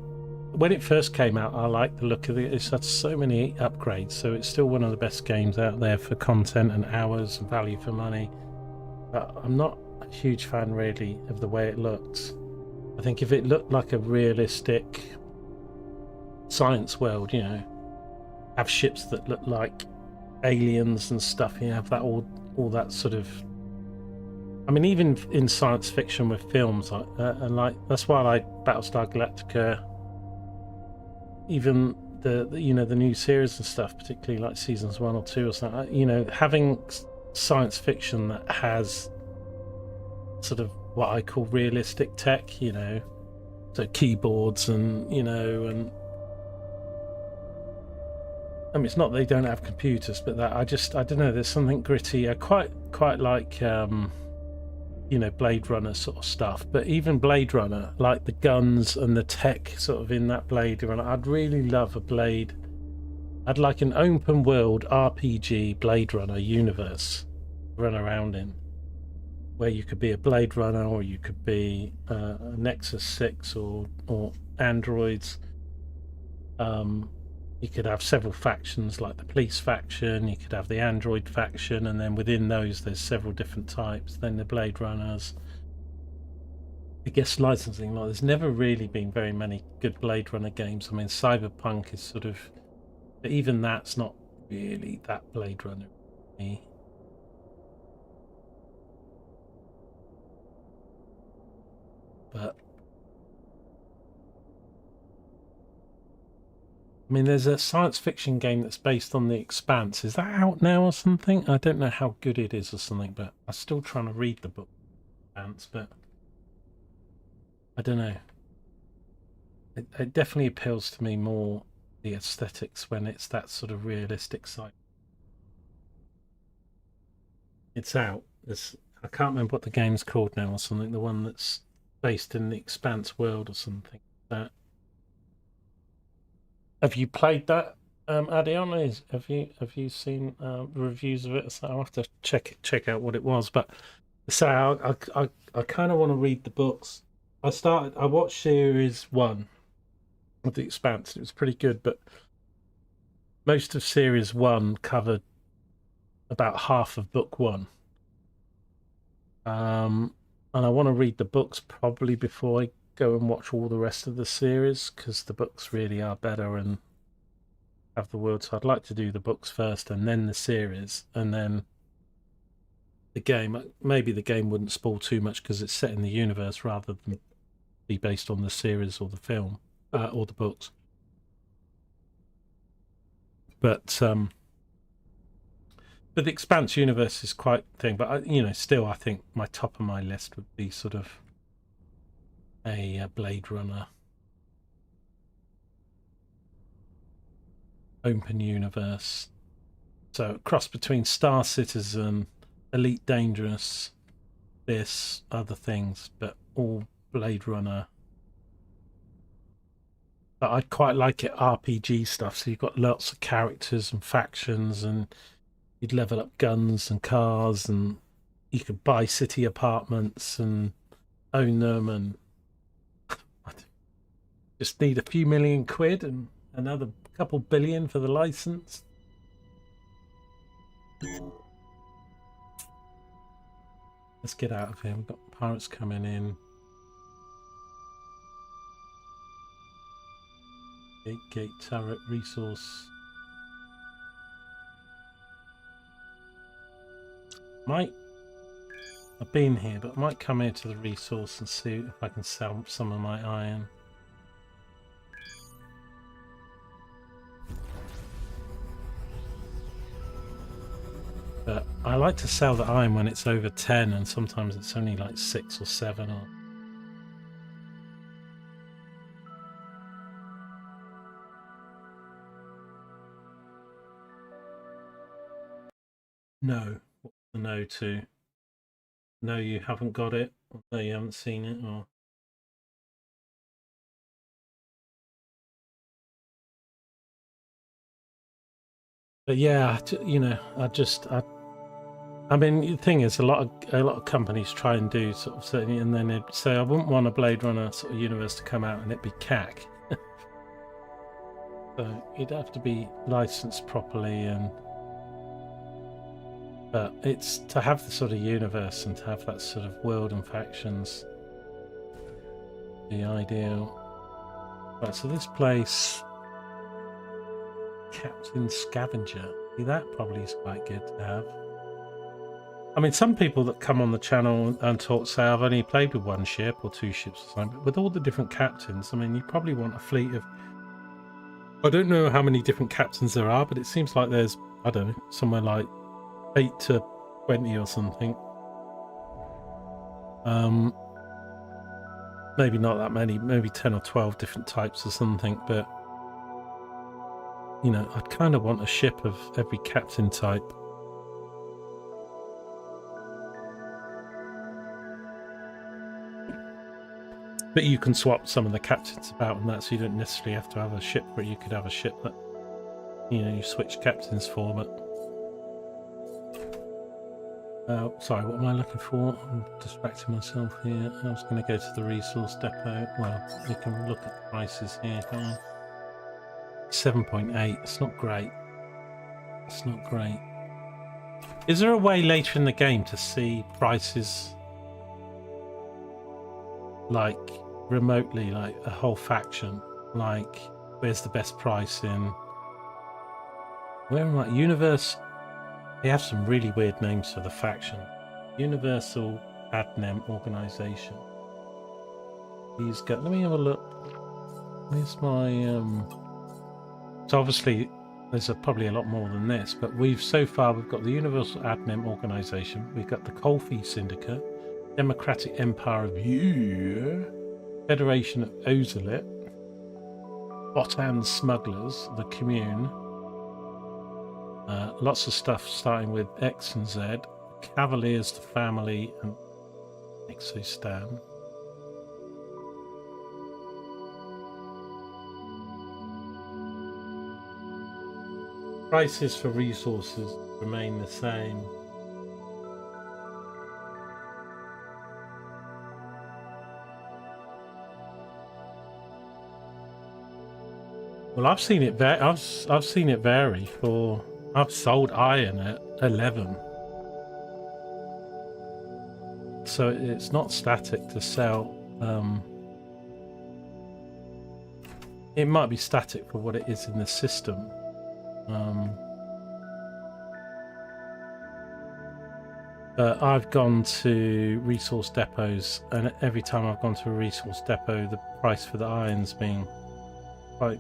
when it first came out, I liked the look of it. It's had so many upgrades, so it's still one of the best games out there for content and hours and value for money. But I'm not a huge fan, really, of the way it looks. I think if it looked like a realistic science world, have ships that look like aliens and stuff, have that all that sort of, I mean, even in science fiction with films, and like that's why I like Battlestar Galactica, even the new series and stuff, particularly like seasons 1 or 2 or something, having science fiction that has sort of what I call realistic tech, so keyboards and and I mean, it's not they don't have computers, but that I don't know, there's something gritty. I quite like Blade Runner sort of stuff, but even Blade Runner, like the guns and the tech sort of in that Blade Runner, I'd really love I'd like an open world RPG Blade Runner universe run around in, where you could be a Blade Runner, or you could be a Nexus 6 or androids. You could have several factions, like the police faction, you could have the android faction, and then within those there's several different types. Then the Blade Runners. I guess licensing, like there's never really been very many good Blade Runner games. I mean, Cyberpunk is sort of, but even that's not really that Blade Runner. But I mean, there's a science fiction game that's based on The Expanse. Is that out now or something? I don't know how good it is or something, but I'm still trying to read the book, Expanse, but I don't know. It definitely appeals to me more, the aesthetics, when it's that sort of realistic side. It's out. I can't remember what the game's called now or something. The one that's based in the Expanse world or something. Have you played that, Adion? Have you seen reviews of it? So I'll have to check out what it was. But so I kind of want to read the books. I watched series 1 of The Expanse. It was pretty good, but most of series 1 covered about half of book 1. And I want to read the books probably before I go and watch all the rest of the series, because the books really are better and have the world. So I'd like to do the books first and then the series, and then the game. Maybe the game wouldn't spoil too much because it's set in the universe rather than be based on the series or the film or the books. But the Expanse universe is quite thing. But still, I think my top of my list would be sort of a Blade Runner open universe. So cross between Star Citizen, Elite Dangerous, this, other things, but all Blade Runner. But I'd quite like it RPG stuff. So you've got lots of characters and factions, and you'd level up guns and cars, and you could buy city apartments and own them, and I just need a few million quid and another couple billion for the license. Let's get out of here. We've got pirates coming in. Gate turret resource. I've been here, but I might come here to the resource and see if I can sell some of my iron. But I like to sell the iron when it's over 10, and sometimes it's only like 6 or 7 or... No. What's the no to? No, you haven't got it. No, you haven't seen it. Or... But yeah, you know, I mean, the thing is, a lot of companies try and do sort of certainly, and then they'd say, I wouldn't want a Blade Runner sort of universe to come out and it be cack. So it'd have to be licensed properly, and but it's to have the sort of universe and to have that sort of world and factions, the ideal. Right, so this place, Captain Scavenger. See, that probably is quite good to have. I mean, some people that come on the channel and talk say I've only played with 1 ship or 2 ships or something, but with all the different captains, I mean, you probably want a fleet of... I don't know how many different captains there are, but it seems like there's, I don't know, somewhere like 8 to 20 or something. Maybe not that many, maybe 10 or 12 different types or something, but you know, I'd kind of want a ship of every captain type. But you can swap some of the captains about and that, so you don't necessarily have to have a ship where you could have a ship that, you know, you switch captains for, but... sorry, what am I looking for? I'm distracting myself here. I was going to go to the resource depot. Well, we can look at prices here, can't we? 7.8. It's not great. It's not great. Is there a way later in the game to see prices, like remotely, like a whole faction? Like, where's the best price in... Where am I? Universe... They have some really weird names for the faction. Universal Adnem Organization. These go... Let me have a look. Where's my... So obviously there's probably a lot more than this, but we've got the Universal Adnem Organization, we've got the Colfie Syndicate, Democratic Empire of Year, Federation of Ozalit, Botan Smugglers, the Commune, lots of stuff starting with X and Z, Cavaliers, the Family, and Exostan. Prices for resources remain the same. Well, I've seen it I've seen it vary. For I've sold iron at 11, so it's not static to sell. It might be static for what it is in the system. But I've gone to resource depots, and every time I've gone to a resource depot, the price for the iron's been quite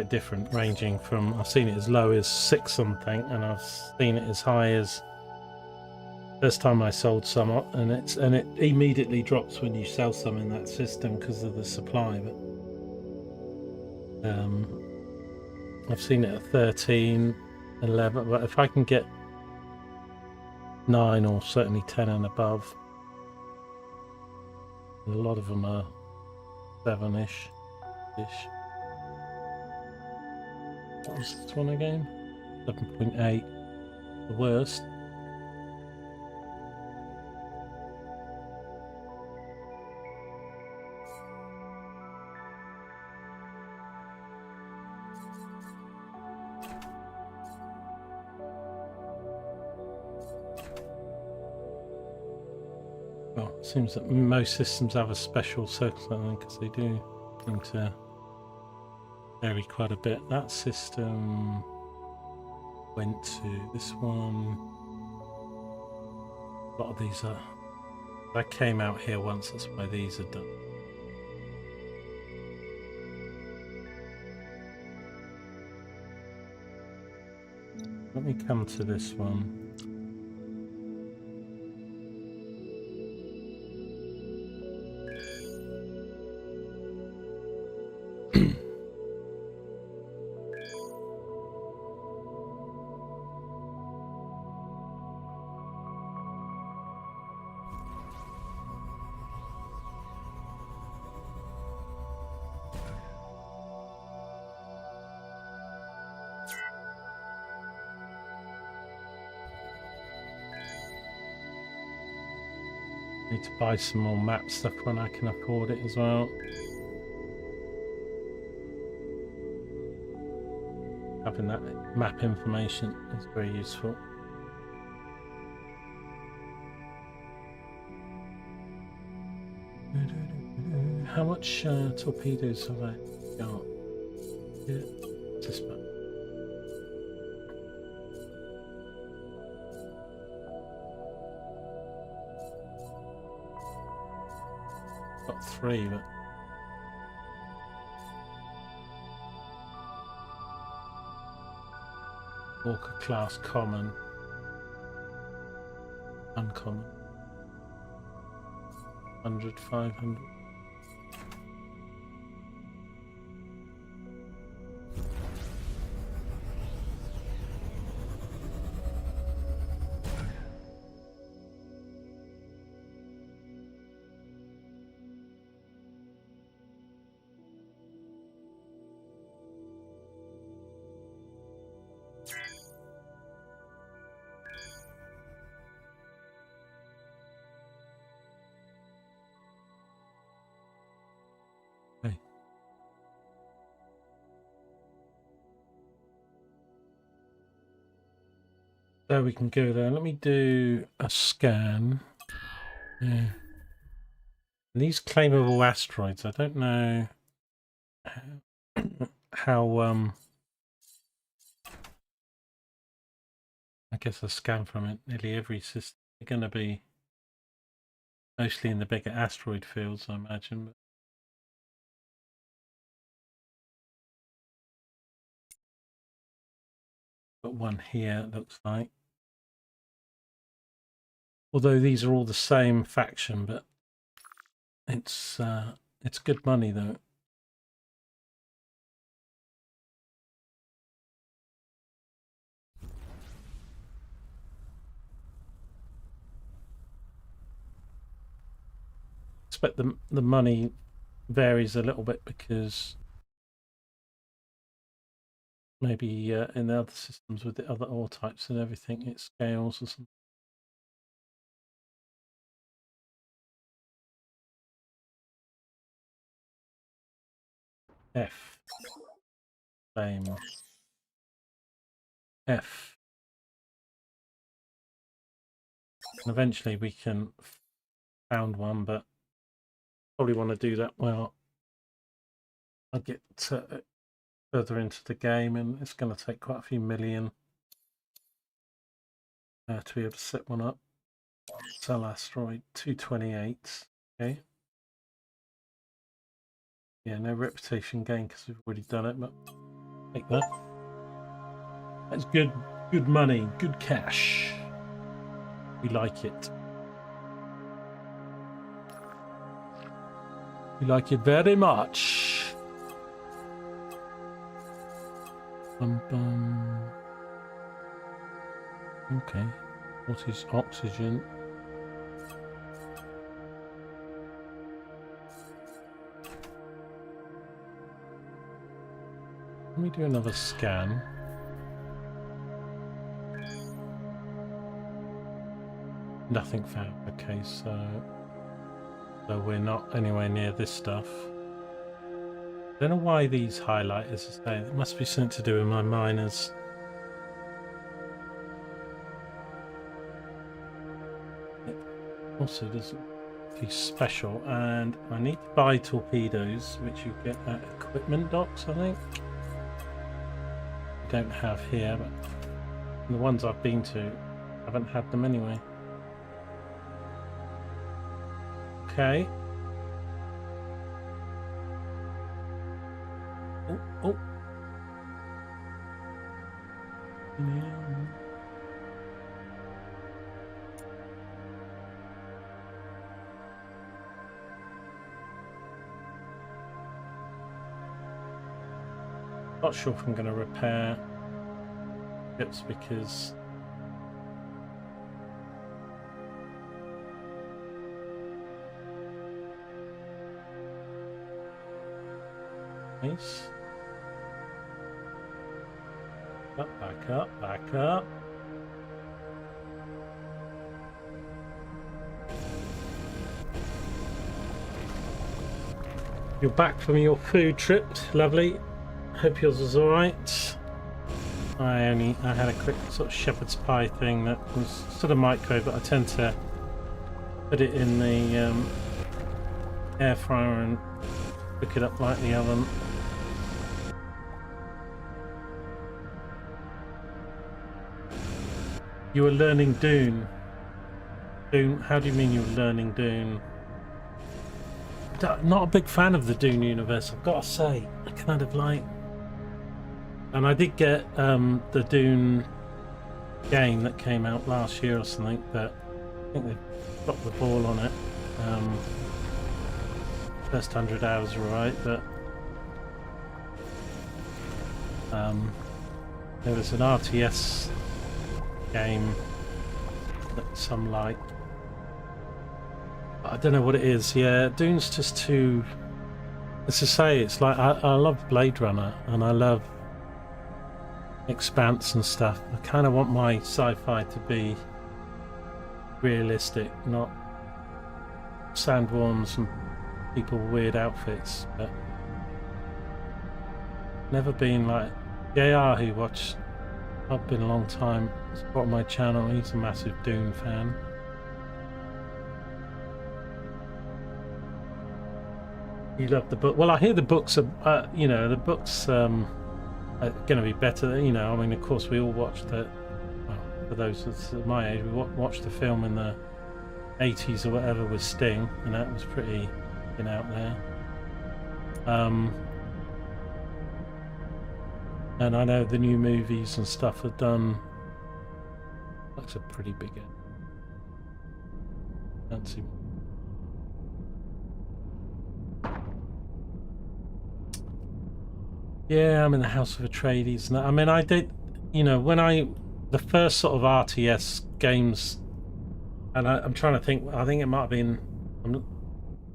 different, ranging from, I've seen it as low as 6 something, and I've seen it as high as, first time I sold some, and it immediately drops when you sell some in that system because of the supply. But I've seen it at 13, 11, but if I can get 9 or certainly 10 and above, a lot of them are 7-ish. What was this one again? 7.8. the worst. Well, it seems that most systems have a special circle because they do seem to vary quite a bit. That system went to this one. A lot of these are. I came out here once, that's why these are done. Let me come to this one. Need to buy some more map stuff when I can afford it as well. Having that map information is very useful. How much torpedoes have I got? This one. Got 3, but Walker class common, uncommon, 100, 500. So we can go there. Let me do a scan. Yeah. And these claimable asteroids, I don't know how I guess a scan from it. Nearly every system are going to be mostly in the bigger asteroid fields, I imagine. Got one here, it looks like. Although these are all the same faction, but it's good money though. I expect the money varies a little bit because maybe in the other systems with the other ore types and everything, it scales or something. F. Same. F. And eventually we can found one, but probably want to do that well. I'll get further into the game, and it's going to take quite a few million to be able to set one up. Sell asteroid 228. Okay. Yeah, no reputation gain because we've already done it, but take that. That's good money, good cash. We like it. We like it very much. Okay. What is oxygen? Let me do another scan. Nothing found. Okay, so we're not anywhere near this stuff. Don't know why these highlight, as I say. It must be something to do with my miners. It also does be special, and I need to buy torpedoes, which you get at equipment docks, I think. I don't have here, but the ones I've been to haven't had them anyway. Okay. Oh. Yeah. Not sure if I'm going to repair ships because nice. Back up. You're back from your food trip, lovely. Hope yours was alright. I had a quick sort of shepherd's pie thing that was sort of micro, but I tend to put it in the air fryer and cook it up like the oven. You were learning Dune. Dune? How do you mean you were learning Dune? Not a big fan of the Dune universe, I've got to say. I kind of like... And I did get the Dune game that came out last year or something, but I think they've dropped the ball on it. First 100 hours were right, but there was an RTS game that some like. I don't know what it is. Yeah, Dune's just too... As I say, it's like I love Blade Runner and I love Expanse and stuff. I kind of want my sci-fi to be realistic, not sandworms and people with weird outfits. But never been like JR, who watched... I've been a long time supporting my channel. He's a massive Dune fan. You love the book. Well, I hear the books are, you know, the books are going to be better. You know, I mean, of course, we all watched the. Well, for those of my age, we watched the film in the 80s or whatever with Sting, and that was pretty, out there. And I know the new movies and stuff are done. That's a pretty big fancy one. Yeah, I'm in the House of Atreides. I mean, I did, when the first sort of RTS games, and I'm trying to think, I think it might have been,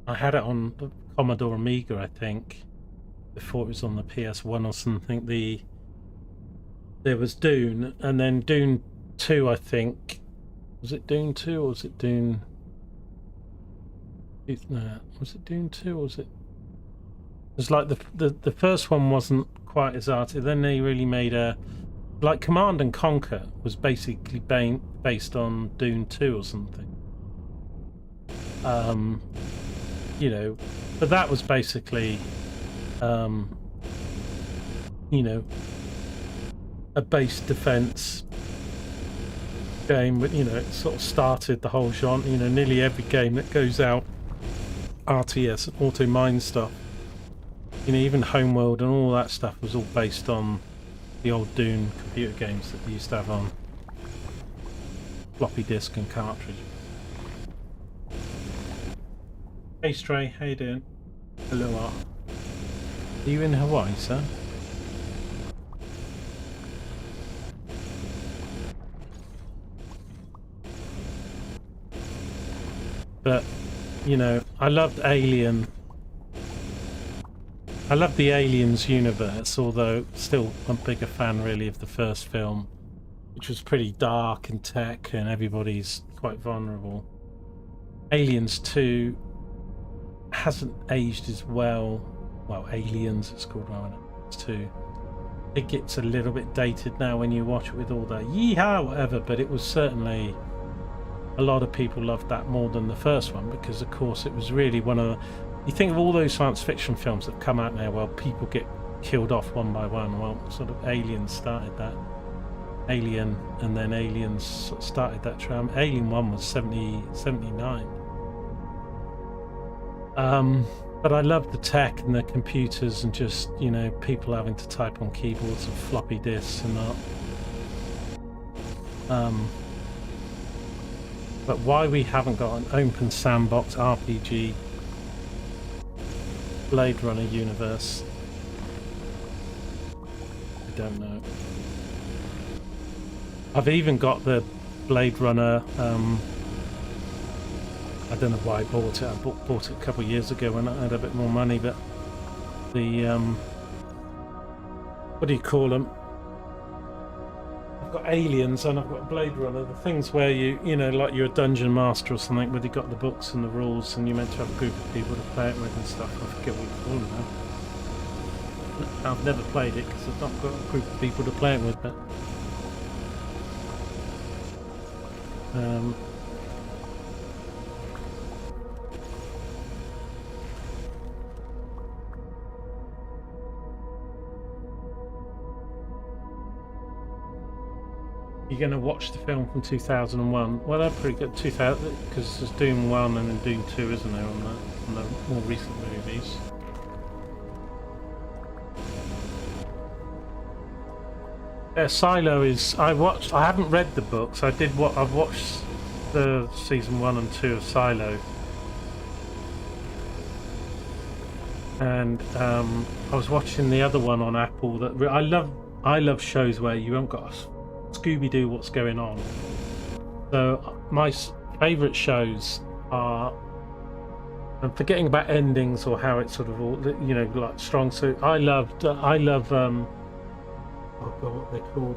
I had it on the Commodore Amiga, I think, before it was on the PS1 or something. There was Dune, and then Dune 2, I think. Was it Dune 2 or was it Dune... No, was it Dune 2 or was it... It was like the first one wasn't quite as arty. Then they really made a... Like Command and Conquer was basically based on Dune 2 or something. But that was basically... a base defense game, but it sort of started the whole genre. Nearly every game that goes out, RTS, auto mine stuff, even Homeworld and all that stuff was all based on the old Dune computer games that we used to have on floppy disk and cartridge. Hey Stray, how you doing? Hello. Are you in Hawaii, sir? But, I loved Alien. I love the Aliens universe, although still I'm a bigger fan really of the first film, which was pretty dark and tech, and everybody's quite vulnerable. Aliens 2 hasn't aged as well. Well, Aliens it's called rather than Aliens 2. It gets a little bit dated now when you watch it with all the yeehaw whatever, but it was certainly, a lot of people loved that more than the first one, because of course it was really one of the, you think of all those science fiction films that come out now, well, people get killed off one by one. Well, sort of Aliens started that. Alien, and then Aliens started that trend. Alien 1 was 79. But I love the tech and the computers, and just, you know, people having to type on keyboards and floppy disks and that. But why we haven't got an open sandbox RPG Blade Runner universe, I don't know. I've even got the Blade Runner, I don't know why I bought it. I bought it a couple of years ago when I had a bit more money, but the, what do you call them? I've got Aliens and I've got Blade Runner, the things where you know, like you're a dungeon master or something, where you've got the books and the rules and you're meant to have a group of people to play it with and stuff. I forget what you call them now. I've never played it because I've not got a group of people to play it with, but you're going to watch the film from 2001. Well, they're pretty good. 2000, because there's Doom 1 and then Doom 2, isn't there, on the more recent movies. Silo is. I haven't read the books. I've watched the season 1 and 2 of Silo, and I was watching the other one on Apple. That I love shows where you haven't got Scooby-Doo what's going on. So my favourite shows are, I'm forgetting about endings or how it's sort of all, you know, like strong. So I love oh god, what they called,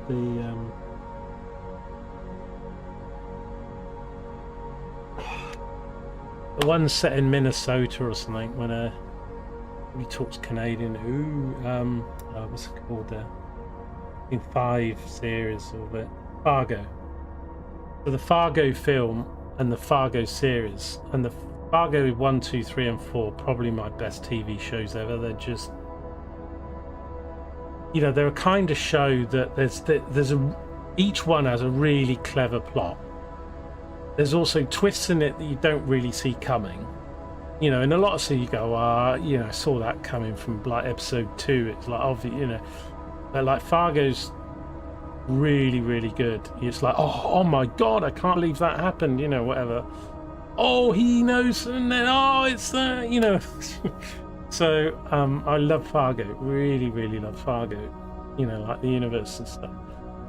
the one set in Minnesota or something, when he talks Canadian. What's it called there? 5 series of it. Fargo. So the Fargo film and the Fargo series, and the Fargo 1, 2, 3 and 4, probably my best TV shows ever. They're just, you know, they're a kind of show that each one has a really clever plot. There's also twists in it that you don't really see coming. You know, in a lot of scenes you go, you know, I saw that coming from like episode 2. It's like, obvious, you know. But like Fargo's really, really good. It's like, oh my god, I can't believe that happened, you know, whatever. Oh, he knows, and then it's you know. So I love Fargo, really, really love Fargo. You know, like the universe and stuff.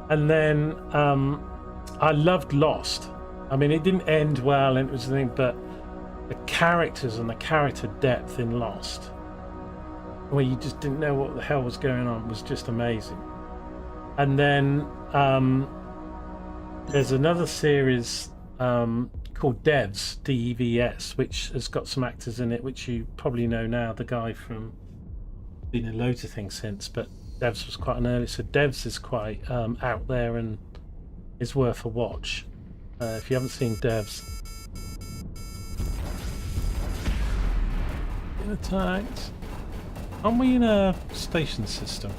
And then I loved Lost. I mean, it didn't end well, and it was the thing, but the characters and the character depth in Lost, where you just didn't know what the hell was going on, was just amazing. And then there's another series called Devs, DEVS, which has got some actors in it which you probably know now. The guy from, been in loads of things since, but Devs was quite an early. So Devs is quite out there and is worth a watch. If you haven't seen Devs. Get attacked. Aren't we in a station system?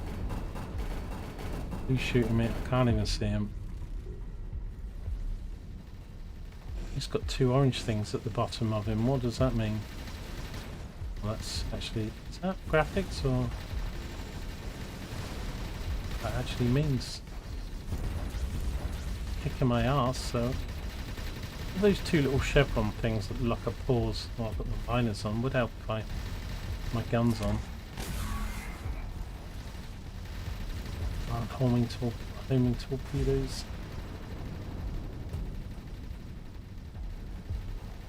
Who's shooting me? I can't even see him. He's got 2 orange things at the bottom of him. What does that mean? Well, that's actually... Is that graphics or... That actually means... Kicking my ass, so... Those 2 little chevron things that lock up pause while I've got the miners on would help if I... my guns on. Homing torpedoes.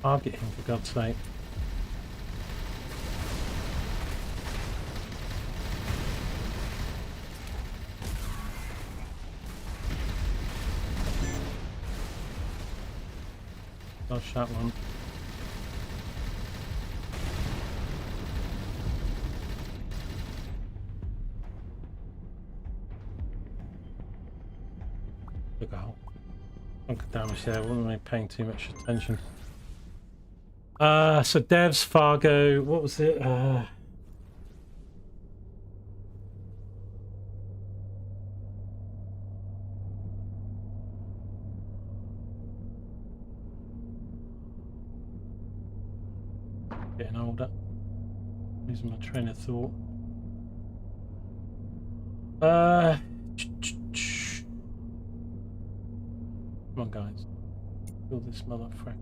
Target him, for God's sake. Dodge that one. Look a whole chunk of damage there. Wasn't really paying too much attention. So Devs, Fargo, what was it? Getting older. Losing my train of thought. Come on, guys. Kill this motherfucker.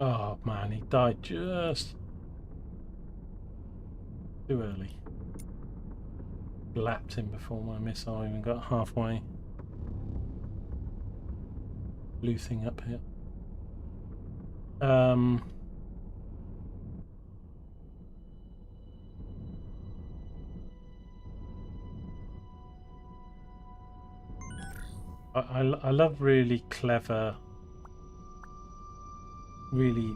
Oh man, he died just too early. Lapped him before my missile even got halfway. Blue thing up here. I love really clever, really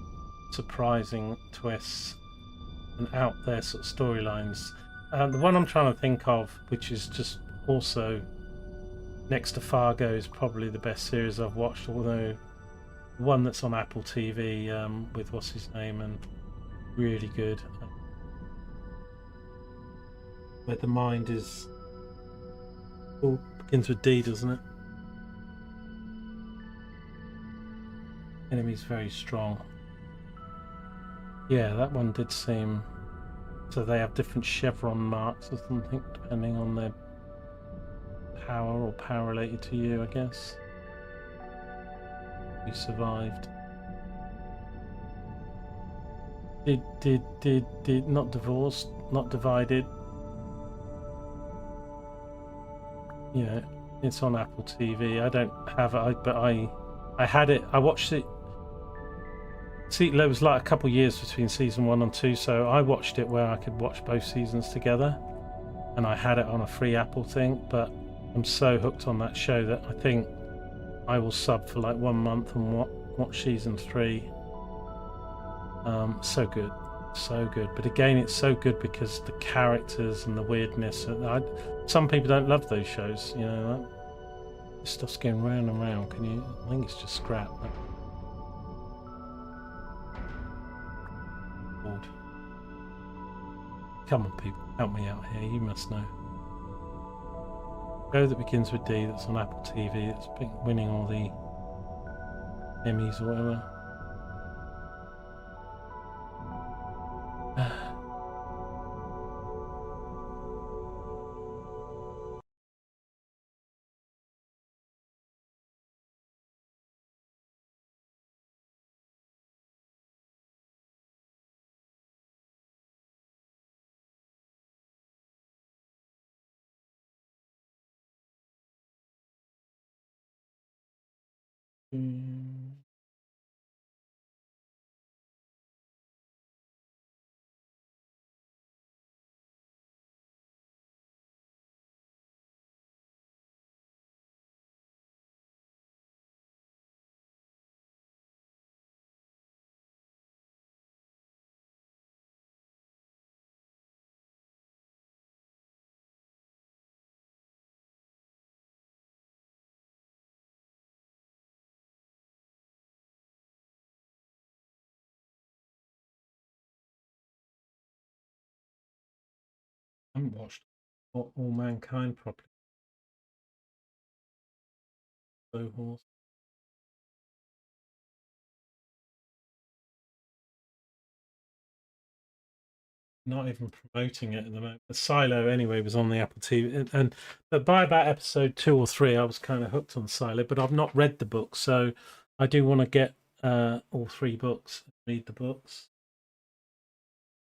surprising twists and out there sort of storylines. The one I'm trying to think of, which is just also next to Fargo, is probably the best series I've watched, although the one that's on Apple TV with what's his name, and really good. Where the mind is all begins with D, doesn't it? Enemy's very strong. Yeah, that one did seem. So they have different chevron marks or something depending on their power or power related to you, I guess. You survived. Did not divorced, not divided. You know, it's on Apple TV. I don't have it, but I had it. I watched it. See, there was like a couple of years between season 1 and 2, so I watched it where I could watch both seasons together, and I had it on a free Apple thing. But I'm so hooked on that show that I think I will sub for like 1 month and watch season 3. So good, so good. But again, it's so good because the characters and the weirdness. Some people don't love those shows, you know. This stuff's going round and round. Can you? I think it's just scrap. Bored. Come on, people, help me out here. You must know. Show that begins with D. That's on Apple TV. That's been winning all the Emmys or whatever. I haven't watched All Mankind properly. Slow Horse. Not even promoting it at the moment. The Silo anyway was on the Apple TV, and but by about episode 2 or 3, I was kind of hooked on Silo. But I've not read the book, so I do want to get all 3 books. Read the books.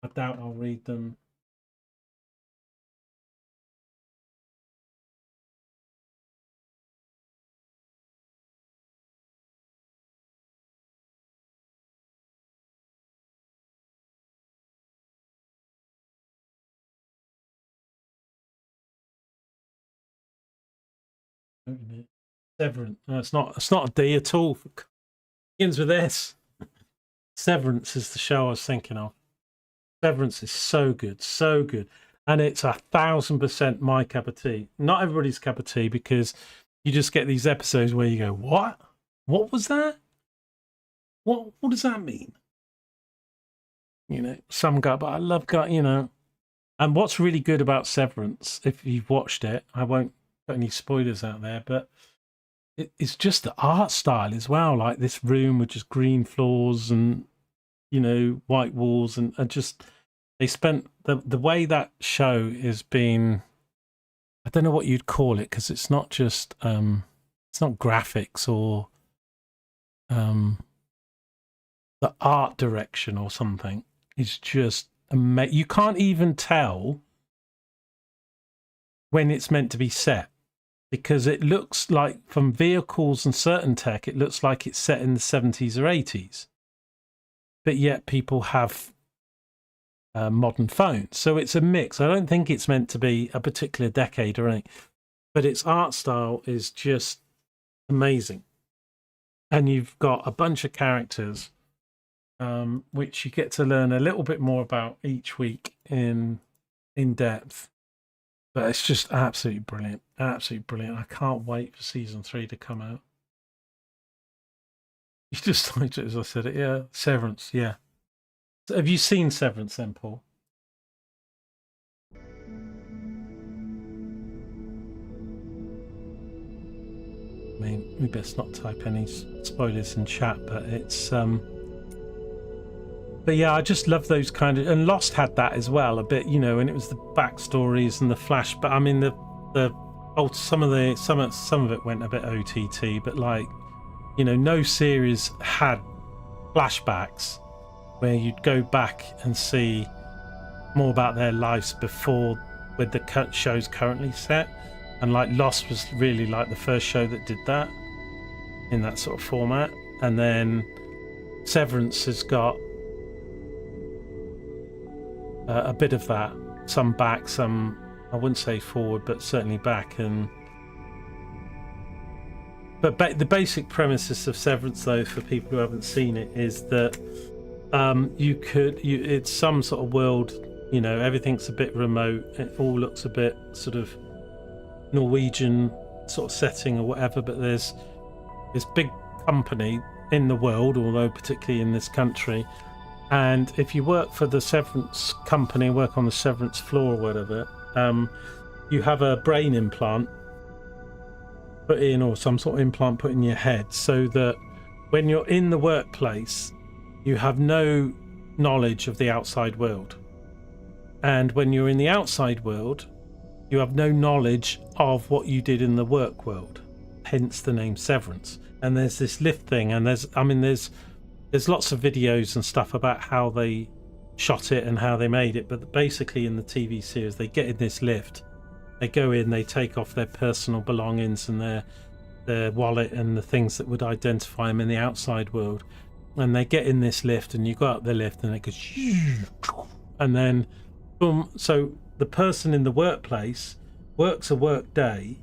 I doubt I'll read them. Severance. No, it's not. It's not a D at all. It begins with S. Severance is the show I was thinking of. Severance is so good, and it's 1,000% my cup of tea. Not everybody's cup of tea, because you just get these episodes where you go, "What? What was that? What does that mean?" You know, some guy, but I love guy. You know, and what's really good about Severance, if you've watched it, I won't put any spoilers out there, but it's just the art style as well. Like this room with just green floors and, you know, white walls, and just they spent the way that show is being, I don't know what you'd call it, because it's not just it's not graphics or the art direction or something. It's just amazing. You can't even tell when it's meant to be set, because it looks like, from vehicles and certain tech, it looks like it's set in the 70s or 80s. But yet people have modern phones. So it's a mix. I don't think it's meant to be a particular decade or anything, but its art style is just amazing. And you've got a bunch of characters, which you get to learn a little bit more about each week in depth. But it's just absolutely brilliant. Absolutely brilliant. I can't wait for season 3 to come out. You just like it, as I said it, yeah. Severance, yeah. So have you seen Severance then, Paul? I mean, we best not type any spoilers in chat, but it's but yeah, I just love those kind of, and Lost had that as well a bit, you know, and it was the backstories and the flash. But I mean, some of it went a bit OTT, but like, you know, no series had flashbacks where you'd go back and see more about their lives before, with the show's currently set. And like Lost was really like the first show that did that in that sort of format. And then Severance has got a bit of that, some back, some, I wouldn't say forward, but certainly back. And but the basic premises of Severance, though, for people who haven't seen it, is that it's some sort of world, you know, everything's a bit remote, it all looks a bit sort of Norwegian sort of setting or whatever, but there's this big company in the world, although particularly in this country, and if you work for the Severance company, work on the Severance floor or whatever, you have a brain implant put in, or some sort of implant put in your head, so that when you're in the workplace you have no knowledge of the outside world, and when you're in the outside world you have no knowledge of what you did in the work world, hence the name Severance. And there's this lift thing, and there's lots of videos and stuff about how they shot it and how they made it, but basically in the TV series they get in this lift, they go in, they take off their personal belongings and their wallet and the things that would identify them in the outside world, and they get in this lift, and you go up the lift and it goes and then boom. So the person in the workplace works a work day,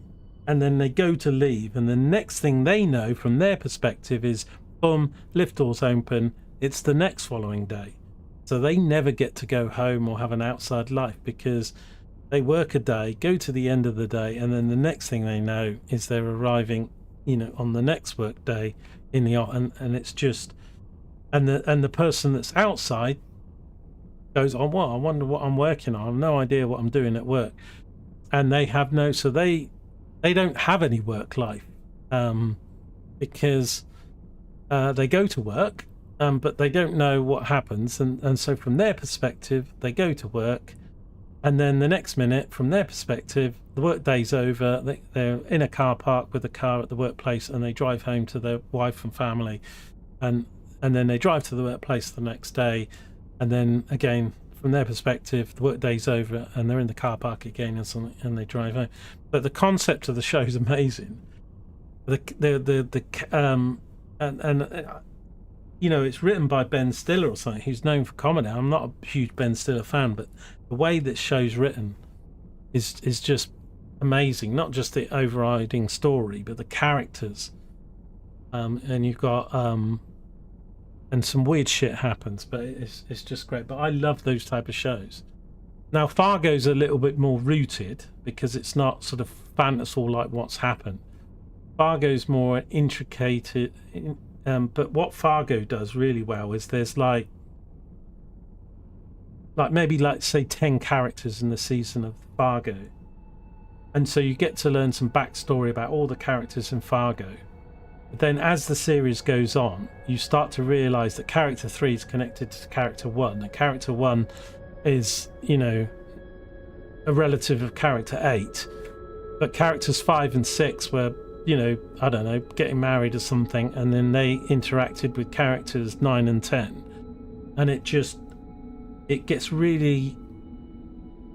and then they go to leave, and the next thing they know from their perspective is boom, lift doors open, it's the next following day. So they never get to go home or have an outside life, because they work a day, go to the end of the day, and then the next thing they know is they're arriving, you know, on the next work day in the and it's just, and the person that's outside goes, oh, well, I wonder what I'm working on, I have no idea what I'm doing at work. And they have no, so they don't have any work life, because they go to work, but they don't know what happens, and so from their perspective they go to work, and then the next minute from their perspective the work day's over, they're in a car park with a car at the workplace, and they drive home to their wife and family, and then they drive to the workplace the next day, and then again from their perspective the work day's over and they're in the car park again and they drive home. But the concept of the show is amazing. And you know, it's written by Ben Stiller or something, who's known for comedy. I'm not a huge Ben Stiller fan, but the way that show's written is just amazing. Not just the overriding story, but the characters. And you've got and some weird shit happens, but it's just great. But I love those type of shows. Now Fargo's a little bit more rooted because it's not sort of fantasy like what's happened. Fargo's more intricate, but what Fargo does really well is there's like maybe say 10 characters in the season of Fargo, and so you get to learn some backstory about all the characters in Fargo. But then as the series goes on, you start to realize that character 3 is connected to character 1, and character 1 is, you know, a relative of character 8, but characters 5 and 6 were, you know, I don't know, getting married or something, and then they interacted with characters 9 and 10, and it gets really,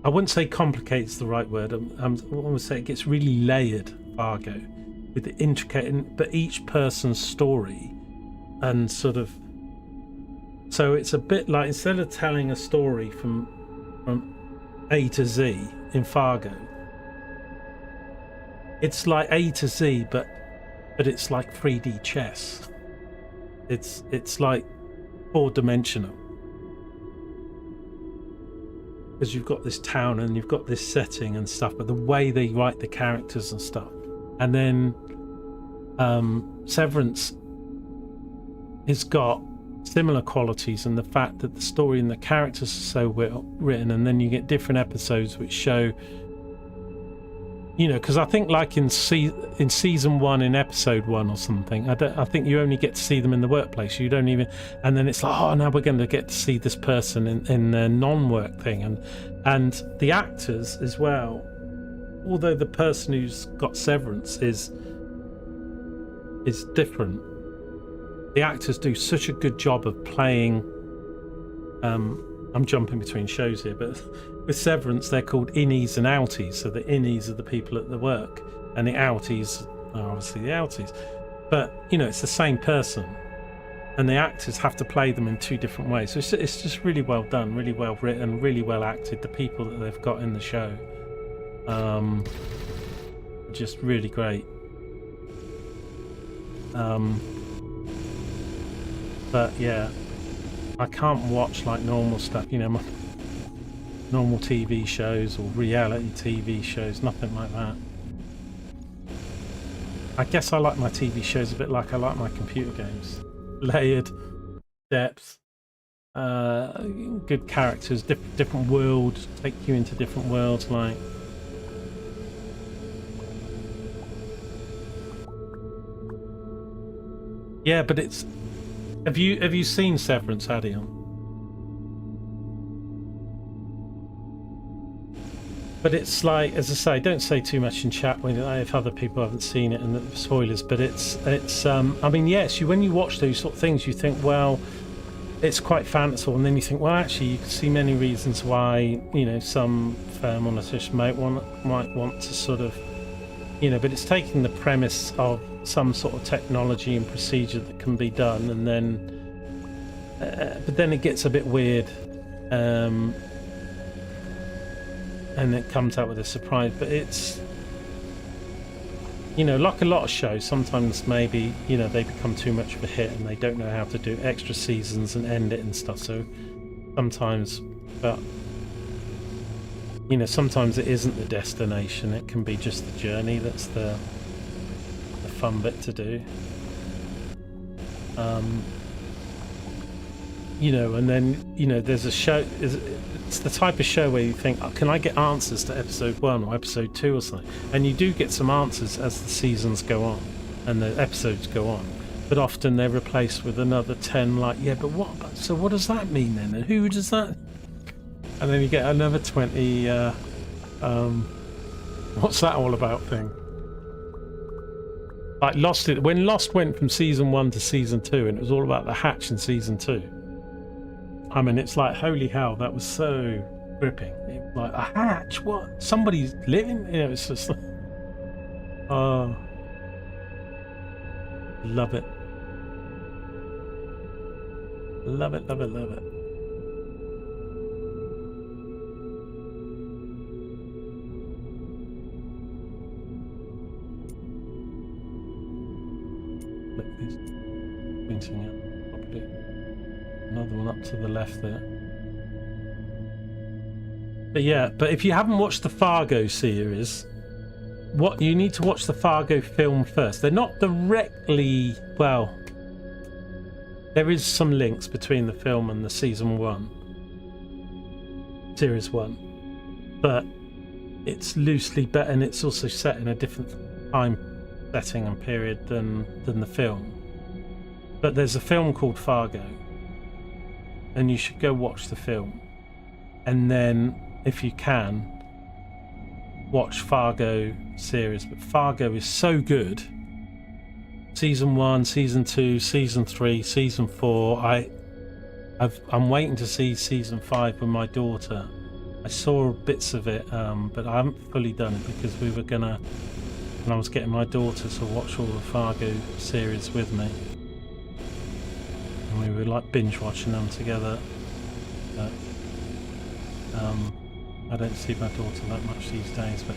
I wouldn't say complicates the right word, I would say it gets really layered, Fargo, with the intricate, but each person's story, and sort of, so it's a bit like, instead of telling a story from A to Z in Fargo, it's like A to Z, but it's like 3D chess. It's like 4-dimensional, because you've got this town and you've got this setting and stuff, but the way they write the characters and stuff. And then Severance has got similar qualities, and the fact that the story and the characters are so well written, and then you get different episodes which show, you know, because I think like in season 1, in episode 1 or something, I think you only get to see them in the workplace. You don't even, and then it's like, oh, now we're going to get to see this person in their non-work thing, and the actors as well. Although the person who's got Severance is different, the actors do such a good job of playing. I'm jumping between shows here, but with Severance, they're called innies and outies. So the innies are the people at the work, and the outies are obviously the outies. But, you know, it's the same person, and the actors have to play them in 2 different ways. So it's just really well done, really well written, really well acted. The people that they've got in the show, just really great. But yeah, I can't watch like normal stuff, you know, normal TV shows or reality TV shows, nothing like that. I guess I like my TV shows a bit like I like my computer games. Layered, depth, good characters, different worlds, take you into different worlds, like. Yeah, but it's, have you seen Severance, Adion? But it's like, as I say, don't say too much in chat if other people haven't seen it and the spoilers. But it's I mean, yes, when you watch those sort of things, you think, well, it's quite fanciful, and then you think, well, actually, you can see many reasons why, you know, some film monetists might want to sort of, you know, but it's taking the premise of some sort of technology and procedure that can be done, and then but then it gets a bit weird, and it comes out with a surprise. But it's, you know, like a lot of shows, sometimes maybe, you know, they become too much of a hit and they don't know how to do extra seasons and end it and stuff. So sometimes, but you know, sometimes it isn't the destination, it can be just the journey that's the fun bit to do. You know, and then, you know, there's a show, it's the type of show where you think, oh, can I get answers to episode 1 or episode 2 or something? And you do get some answers as the seasons go on and the episodes go on, but often they're replaced with another 10, like, yeah, but what, so what does that mean then, and who does that, and then you get another 20 what's that all about thing. Like when Lost went from season 1 to season 2, and it was all about the hatch in season 2. I mean, it's like, holy hell, that was so gripping. It was like, a hatch? What? Somebody's living? You know, it's just like, oh, love it. Love it, love it, love it. He's pointing at probably another one up to the left there. But yeah, but if you haven't watched the Fargo series, what you need to watch the Fargo film first. They're not directly, well, there is some links between the film and the series 1, but it's loosely better, and it's also set in a different time setting and period than the film. But there's a film called Fargo, and you should go watch the film, and then if you can watch Fargo series. But Fargo is so good. Season 1, Season 2, Season 3, Season 4. I'm waiting to see Season 5 with my daughter. I saw bits of it, but I haven't fully done it because we were gonna, and I was getting my daughter to watch all the Fargo series with me, and we were like binge watching them together. But I don't see my daughter that much these days, but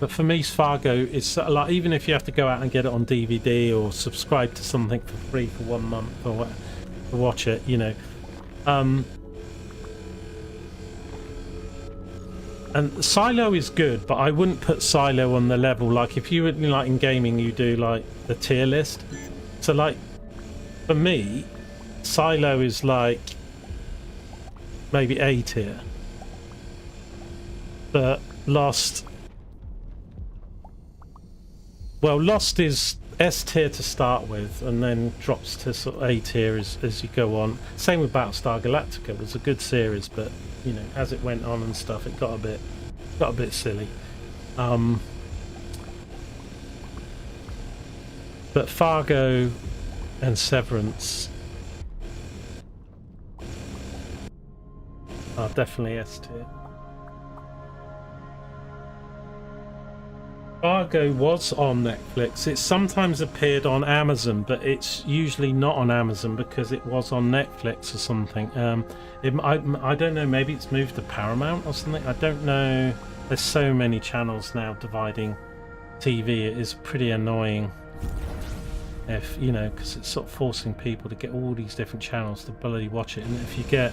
for me, Fargo is like, even if you have to go out and get it on DVD or subscribe to something for free for 1 month or what, to watch it, you know. And Silo is good, but I wouldn't put Silo on the level, like if you were like in gaming, you do like the tier list. So like for me, Silo is like maybe A tier, but Lost is S tier to start with, and then drops to sort of A tier as you go on. Same with Battlestar Galactica. It was a good series, but you know, as it went on and stuff, it got a bit silly. But Fargo and Severance are definitely S tier. Fargo was on Netflix. It sometimes appeared on Amazon, but it's usually not on Amazon because it was on Netflix or something. I don't know, maybe it's moved to Paramount or something. I don't know. There's so many channels now dividing TV. It is pretty annoying, if you know, because it's sort of forcing people to get all these different channels to bloody watch it. And if you get,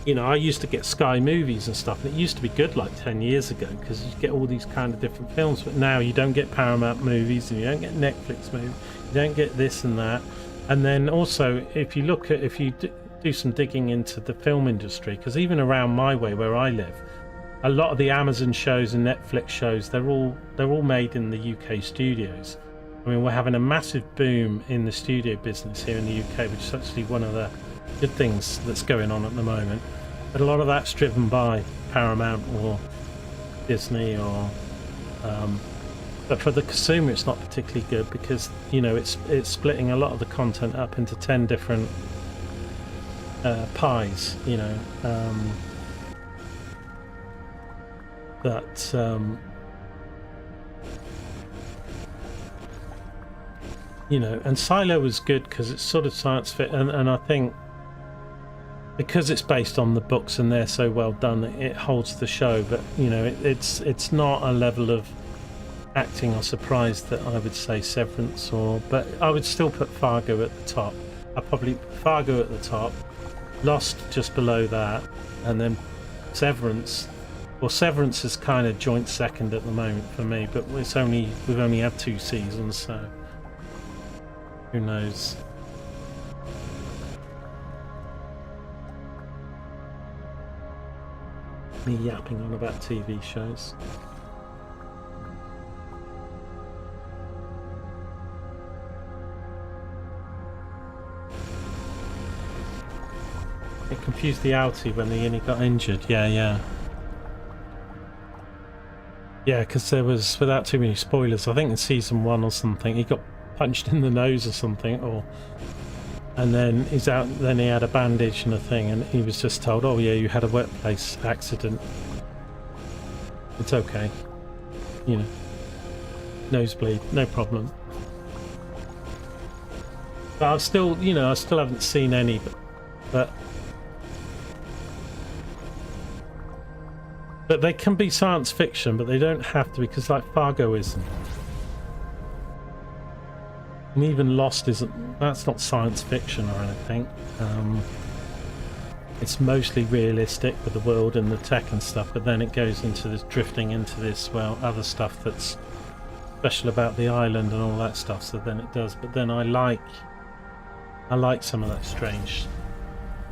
you know, I used to get Sky Movies and stuff, and it used to be good like 10 years ago because you get all these kind of different films, but now you don't get Paramount movies and you don't get Netflix movies, you don't get this and that. And then also, if you do some digging into the film industry, because even around my way where I live, a lot of the Amazon shows and Netflix shows, they're all made in the UK studios. I mean, we're having a massive boom in the studio business here in the UK, which is actually one of the good things that's going on at the moment. But a lot of that's driven by Paramount or Disney, or but for the consumer it's not particularly good because, you know, it's splitting a lot of the content up into 10 different pies, you know, that you know. And Silo was good because it's sort of science fiction, and I think because it's based on the books and they're so well done, it holds the show. But you know, it's not a level of acting or surprise that I would say Severance, but I would still put Fargo at the top. I probably put Fargo at the top, Lost just below that, and then Severance. Well, Severance is kind of joint second at the moment for me, but we've only had 2 seasons, so who knows. Me yapping on about TV shows. It confused the outie when the innie got injured. Yeah, because there was, without too many spoilers, I think in season 1 or something, he got punched in the nose or something, and then he's out. Then he had a bandage and a thing, and he was just told, "Oh yeah, you had a workplace accident. It's okay, you know, nosebleed, no problem." But I still haven't seen any. But But they can be science fiction, but they don't have to, because like Fargo isn't. And even Lost isn't, that's not science fiction or anything. It's mostly realistic with the world and the tech and stuff, but then it goes into this, drifting into this, well, other stuff that's special about the island and all that stuff, so then it does. But then I like some of that strange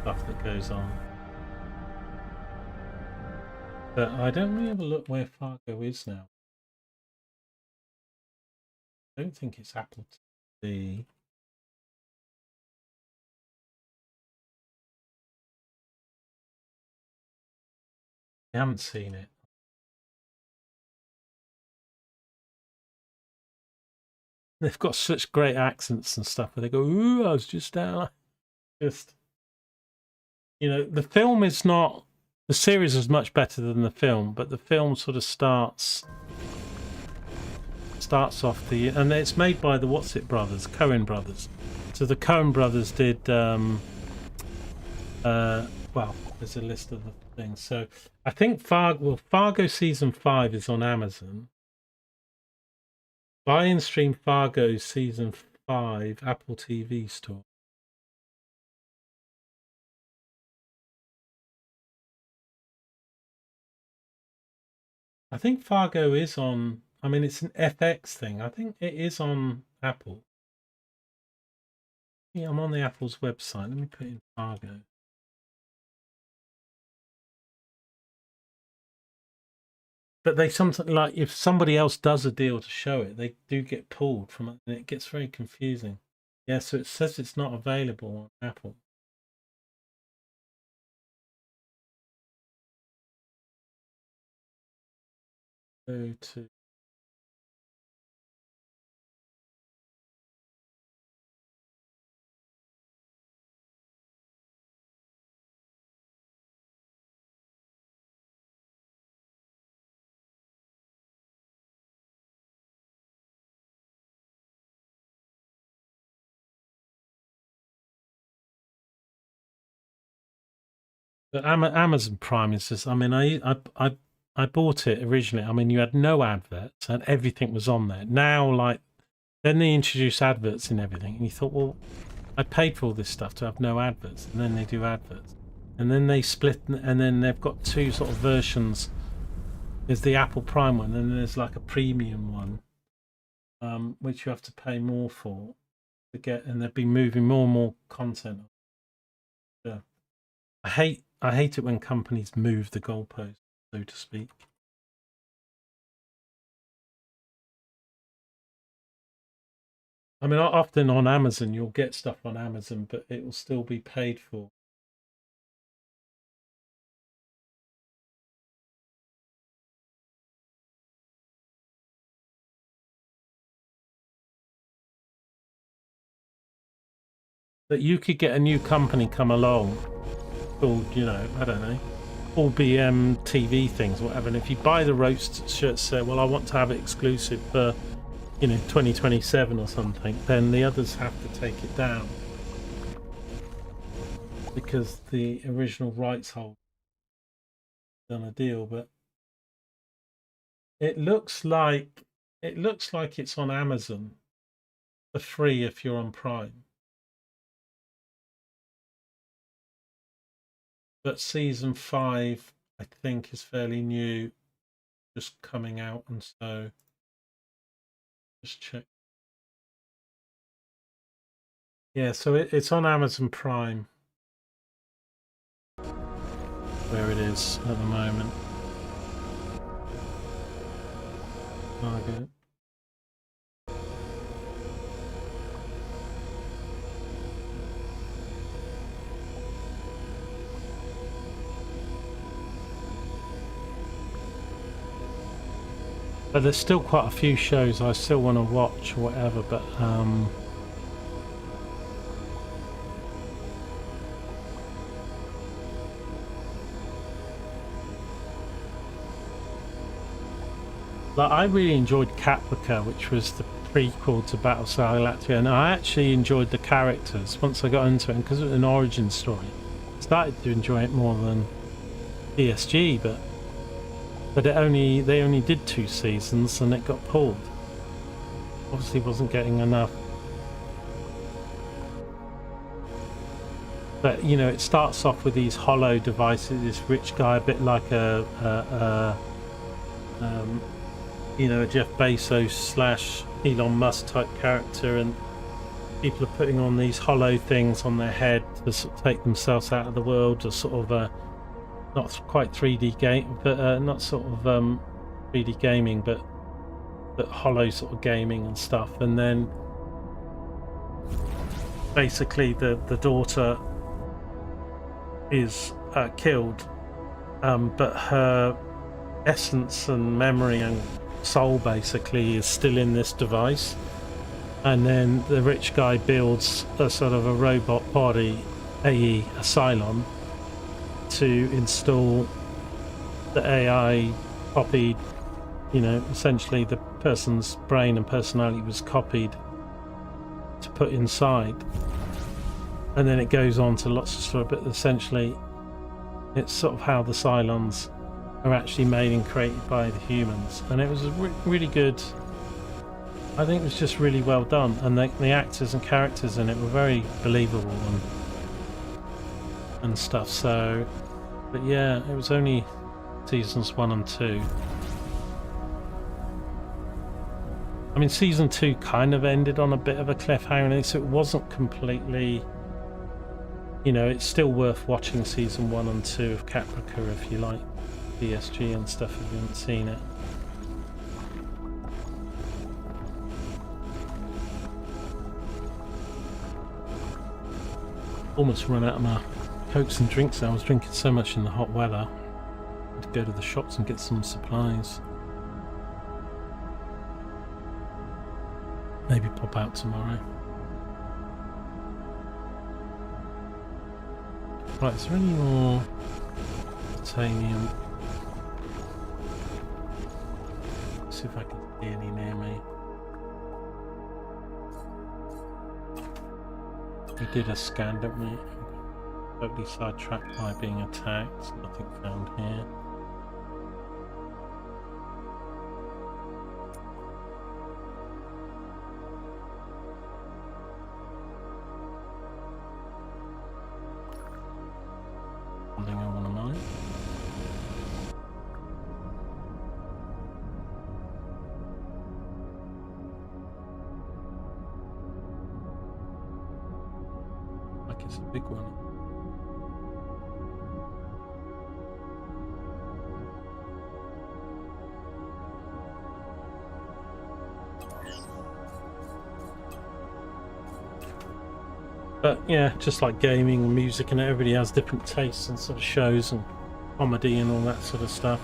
stuff that goes on. But I don't really have a look where Fargo is now. I don't think it's Apple TV. I haven't seen it. They've got such great accents and stuff where they go, ooh, I was just down. Just, you know, the film is not, the series is much better than the film, but the film sort of starts off the, and it's made by the Coen brothers. So the Coen brothers did, well, there's a list of the things. So I think Fargo season 5 is on Amazon. Buy and stream Fargo season 5, Apple TV store. I think Fargo is on, I mean, it's an FX thing. I think it is on Apple. Yeah, I'm on the Apple's website. Let me put in Fargo. But they sometimes, like, if somebody else does a deal to show it, they do get pulled from it, and it gets very confusing. Yeah, so it says it's not available on Apple. Go to. But Amazon Prime is just, I mean, I bought it originally. I mean, you had no adverts and everything was on there. Now, like, then they introduce adverts and everything, and you thought, well, I paid for all this stuff to have no adverts, and then they do adverts, and then they split, and then they've got two sort of versions. There's the Apple Prime one, and then there's like a premium one, which you have to pay more for to get, and they've been moving more and more content. Yeah, I hate it when companies move the goalpost, so to speak. I mean, often on Amazon, you'll get stuff on Amazon, but it will still be paid for. That you could get a new company come along called, you know, I don't know, all BM TV things, whatever. And if you buy the roast shirt, say, well, I want to have it exclusive for, you know, 2027 or something, then the others have to take it down because the original rights holder done a deal. But it looks like it's on Amazon for free if you're on Prime. But season 5, I think, is fairly new, just coming out, and so just check. Yeah, so it's on Amazon Prime, where it is at the moment. Target. But there's still quite a few shows I still want to watch or whatever, but like, I really enjoyed Caprica, which was the prequel to Battlestar Galactica, and I actually enjoyed the characters once I got into it, because it was an origin story. I started to enjoy it more than PSG, but but they only did 2 seasons and it got pulled. Obviously wasn't getting enough. But you know, it starts off with these hollow devices, this rich guy, a bit like a Jeff Bezos / Elon Musk type character, and people are putting on these hollow things on their head to sort of take themselves out of the world, or sort of not quite 3D game, but not sort of 3D gaming, but hollow sort of gaming and stuff. And then basically the daughter is killed, but her essence and memory and soul basically is still in this device. And then the rich guy builds a sort of a robot body, a.e. Asylum, to install the AI copied, you know, essentially the person's brain and personality was copied to put inside. And then it goes on to lots of stuff, but essentially it's sort of how the Cylons are actually made and created by the humans. And it was a really good, I think it was just really well done, and the actors and characters in it were very believable and stuff. So, but yeah, it was only seasons 1 and 2. I mean, season 2 kind of ended on a bit of a cliffhanger, so it wasn't completely, you know, it's still worth watching season 1 and 2 of Caprica if you like BSG and stuff, if you haven't seen it. Almost run out of my cokes and drinks. I was drinking so much in the hot weather. I had to go to the shops and get some supplies. Maybe pop out tomorrow. Right, is there any more titanium? Let's see if I can see any near me. We did a scan, didn't we? Totally sidetracked by being attacked. Nothing found here. Something I want to mine. Like it's a big one. But yeah, just like gaming and music, and everybody has different tastes and sort of shows and comedy and all that sort of stuff.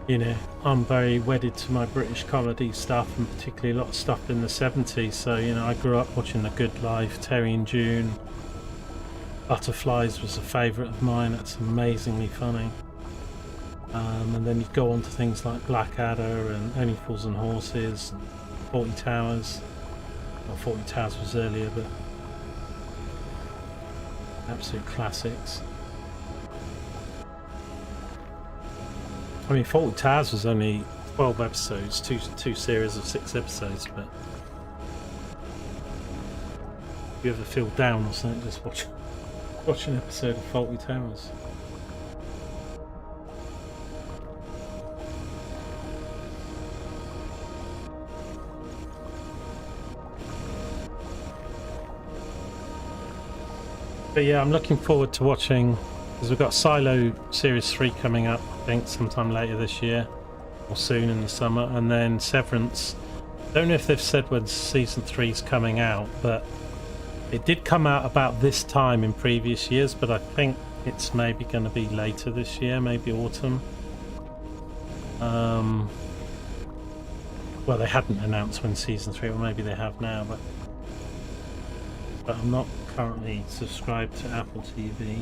You know, I'm very wedded to my British comedy stuff, and particularly a lot of stuff in the 70s. So, you know, I grew up watching The Good Life, Terry and June. Butterflies was a favourite of mine. That's amazingly funny. And then you go on to things like Blackadder and Only Fools and Horses, and 40 Towers. Well, 40 Towers was earlier, but absolute classics. I mean, 40 Towers was only 12 episodes, two series of 6 episodes, but if you ever feel down or something, just watch an episode of 40 Towers. But yeah, I'm looking forward to watching, because we've got Silo Series 3 coming up, I think sometime later this year, or soon in the summer, and then Severance. Don't know if they've said when Season 3 is coming out, but it did come out about this time in previous years, but I think it's maybe going to be later this year, maybe autumn. Well, they hadn't announced when Season 3, or maybe they have now, but I'm not currently subscribed to Apple TV.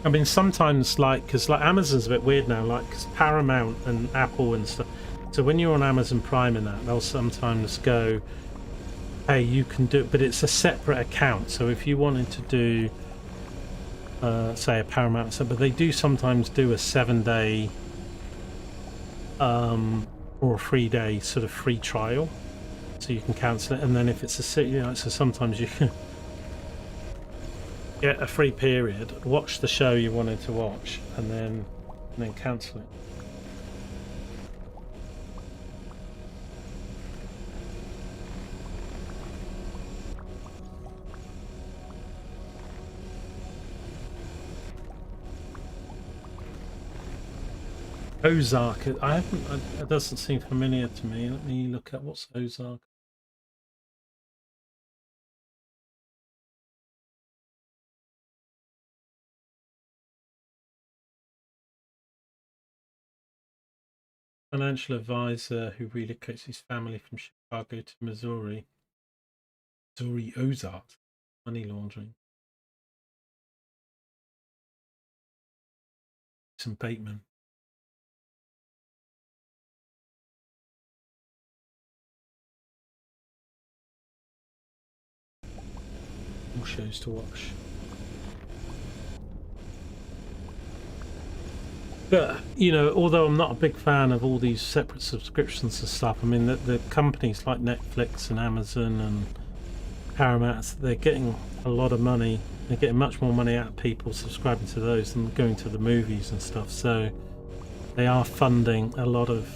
I mean, sometimes, like, because like Amazon's a bit weird now, like, because Paramount and Apple and stuff, so when you're on Amazon Prime and that, they'll sometimes go, pay, you can do it, but it's a separate account. So if you wanted to do, say, a Paramount, but they do sometimes do a 7-day or a 3-day sort of free trial, so you can cancel it, and then if it's a, you know, so sometimes you can get a free period, watch the show you wanted to watch, and then cancel it. Ozark, I haven't, it doesn't seem familiar to me. Let me look at what's Ozark. Financial advisor who relocates his family from Chicago to Missouri. Missouri Ozark, money laundering. Some Bateman. More shows to watch. But, you know, although I'm not a big fan of all these separate subscriptions and stuff, I mean, the companies like Netflix and Amazon and Paramount, they're getting a lot of money. They're getting much more money out of people subscribing to those than going to the movies and stuff. So they are funding a lot of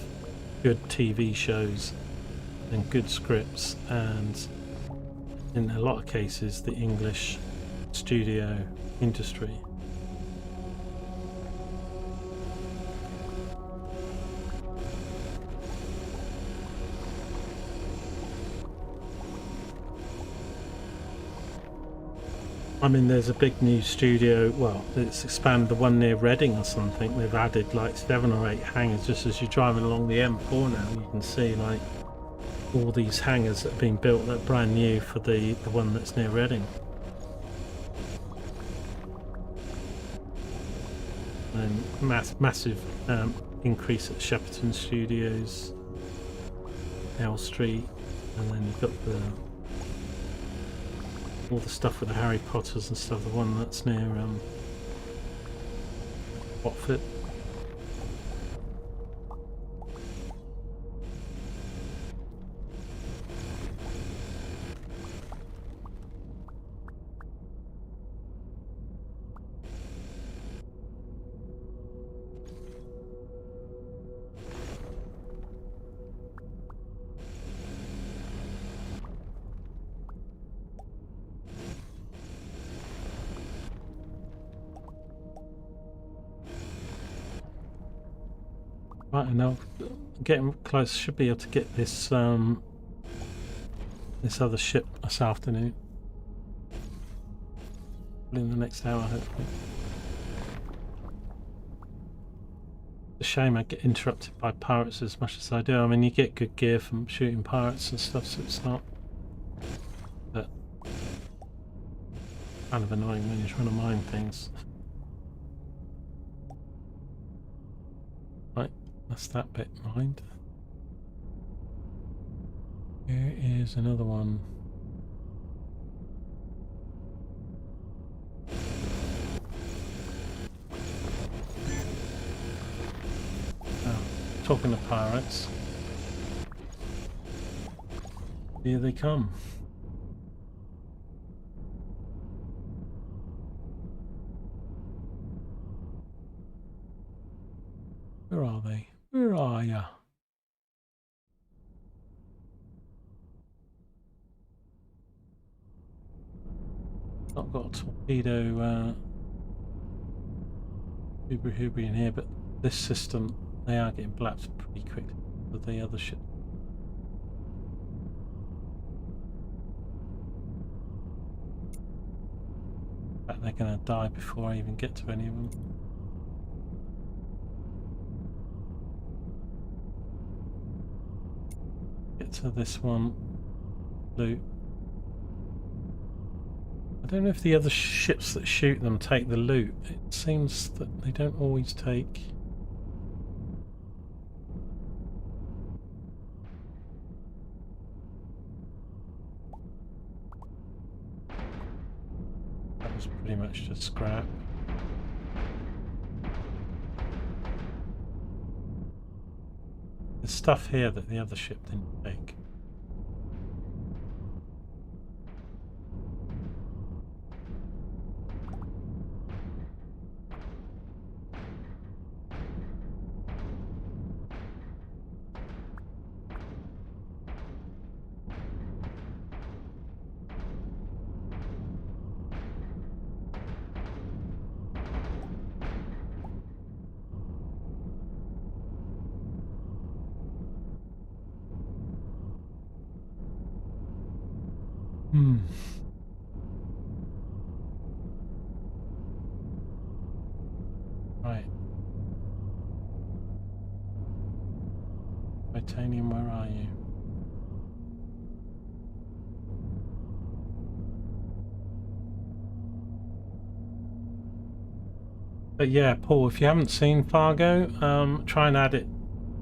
good TV shows and good scripts, and in a lot of cases, the English studio industry. I mean, there's a big new studio, well, it's expanded, the one near Reading or something. They've added like 7 or 8 hangars just as you're driving along the M4 now. You can see like all these hangars that have been built that are brand new for the one that's near Reading. And massive increase at Shepperton Studios, L Street, and then you've got all the stuff with the Harry Potters and stuff, the one that's near Watford. Right, and now getting close. Should be able to get this this other ship this afternoon. In the next hour, hopefully. It's a shame I get interrupted by pirates as much as I do. I mean, you get good gear from shooting pirates and stuff, so it's not. But kind of annoying when you're trying to mine things. Right. That's that bit mined. Here is another one. Oh, talking of pirates. Here they come. Where are they? Where are ya? I've got a torpedo hooby in here, but this system, they are getting blapped pretty quick with the other ship. In fact, they're going to die before I even get to any of them. Get to this one. Loot. I don't know if the other ships that shoot them take the loot. It seems that they don't always take. pretty much just scrap. There's stuff here that the other ship didn't take. Right. Titanium, where are you? But yeah, Paul, if you haven't seen Fargo, try and add it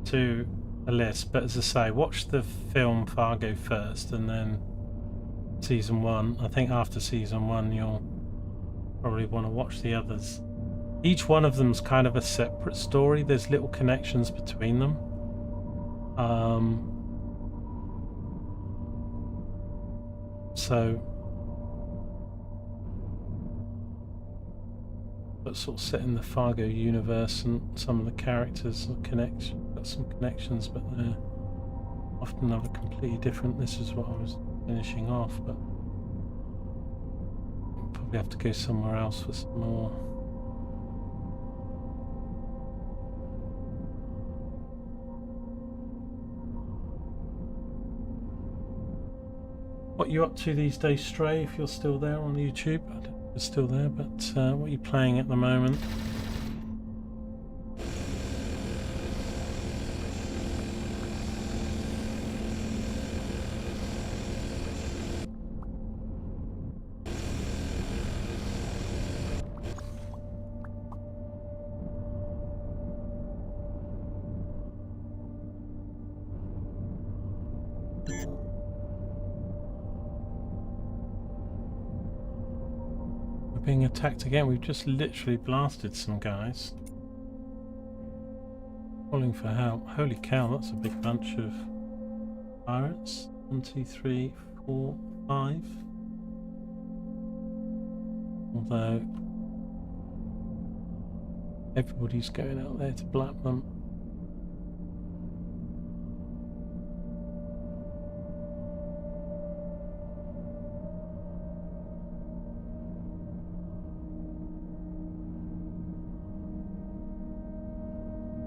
to a list. But as I say, watch the film Fargo first and then season 1. I think after season 1 you'll probably want to watch the others. Each one of them's kind of a separate story. There's little connections between them. So but sort of set in the Fargo universe, and some of the characters are got some connections, but they're often other completely different. This is what I was finishing off, but I'll probably have to go somewhere else for some more. What are you up to these days, Stray, if you're still there on YouTube? I don't know if you're still there, but what are you playing at the moment? Being attacked again. We've just literally blasted some guys. Calling for help. Holy cow, that's a big bunch of pirates. 1, 2, 3, 4, 5. Although everybody's going out there to blap them.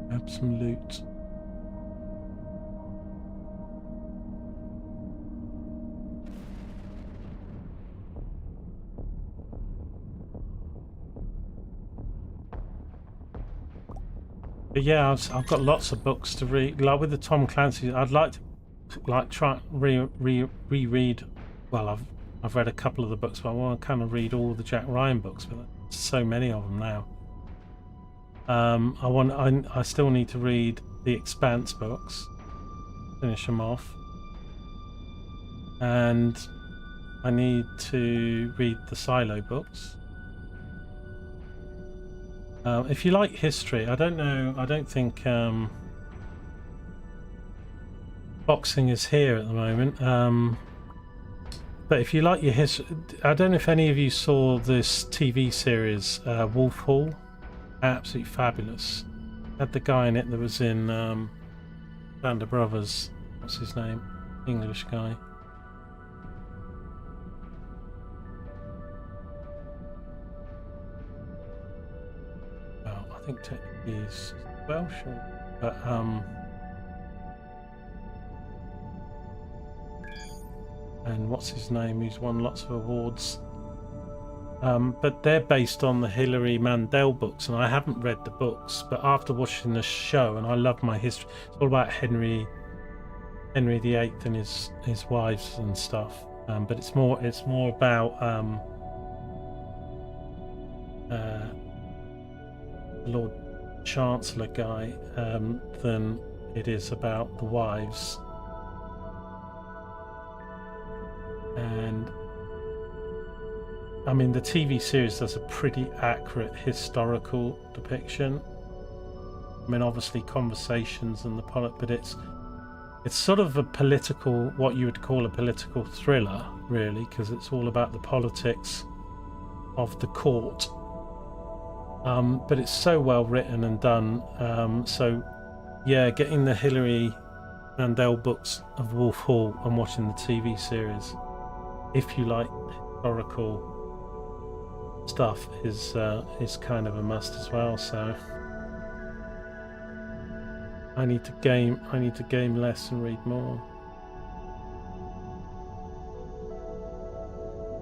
Grab some loot. But yeah, I've got lots of books to read. Like with the Tom Clancy, I'd like to try reread. Well, I've read a couple of the books, but I want to kind of read all the Jack Ryan books. But there's so many of them now. I still need to read the Expanse books, finish them off, and I need to read the Silo books. If you like history, I don't know. I don't think boxing is here at the moment. But if you like your history, I don't know if any of you saw this TV series, Wolf Hall. Absolutely fabulous. Had the guy in it that was in Band of Brothers. What's his name? English guy. Well, I think technically he's Welsh, but and what's his name? He's won lots of awards. But they're based on the Hilary Mandel books, and I haven't read the books, but after watching the show, and I love my history, it's all about Henry VIII and his wives and stuff. But it's more about the Lord Chancellor guy than it is about the wives. And I mean, the TV series does a pretty accurate historical depiction. I mean, obviously conversations and the but it's sort of a political, what you would call a political thriller, really, because it's all about the politics of the court. But it's so well written and done. So yeah, getting the Hilary Mandel books of Wolf Hall and watching the TV series, if you like historical stuff, is kind of a must as well. So I need to game less and read more.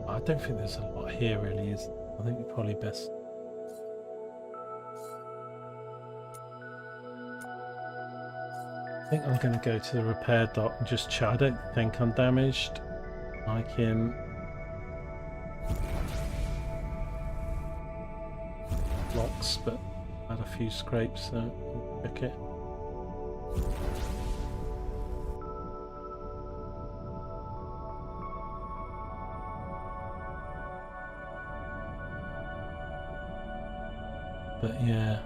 I don't think there's a lot here really, is there? I think it's probably best. I think I'm going to go to the repair dock and just check. I don't think I'm damaged. I can blocks, but I had a few scrapes, so I'll check it. But yeah,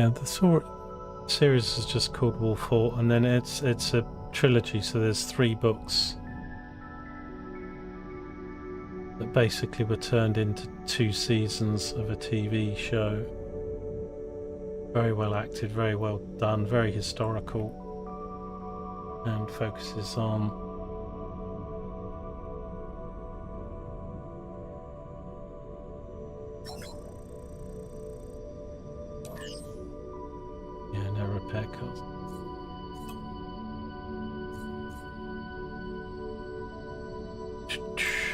the series is just called Wolf Hall, and then it's a trilogy. So there's 3 books that basically were turned into 2 seasons of a TV show. Very well acted, very well done, very historical, and focuses on no repair costs.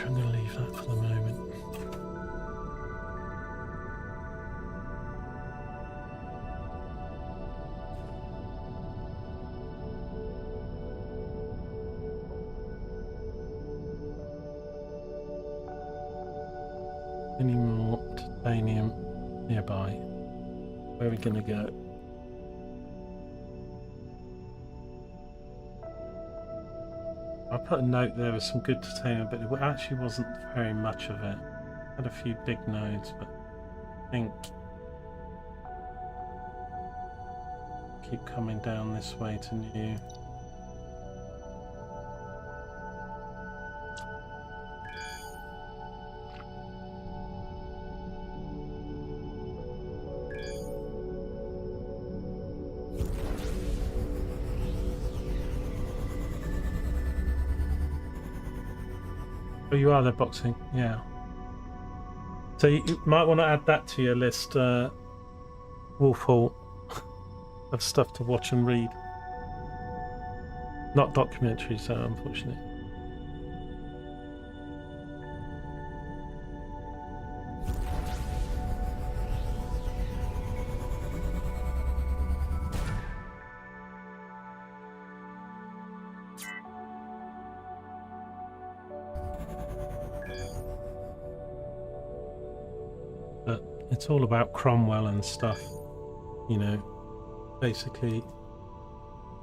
I'm going to leave that for the moment. Any more titanium nearby? Where are we going to go? I put a note there with some good titanium, but it actually wasn't very much of it. Had a few big nodes, but I think keep coming down this way to new. Oh, you are there boxing, yeah. So you might want to add that to your list, Wolf Hall, of stuff to watch and read. Not documentaries, so unfortunately. But it's all about Cromwell and stuff, you know. Basically,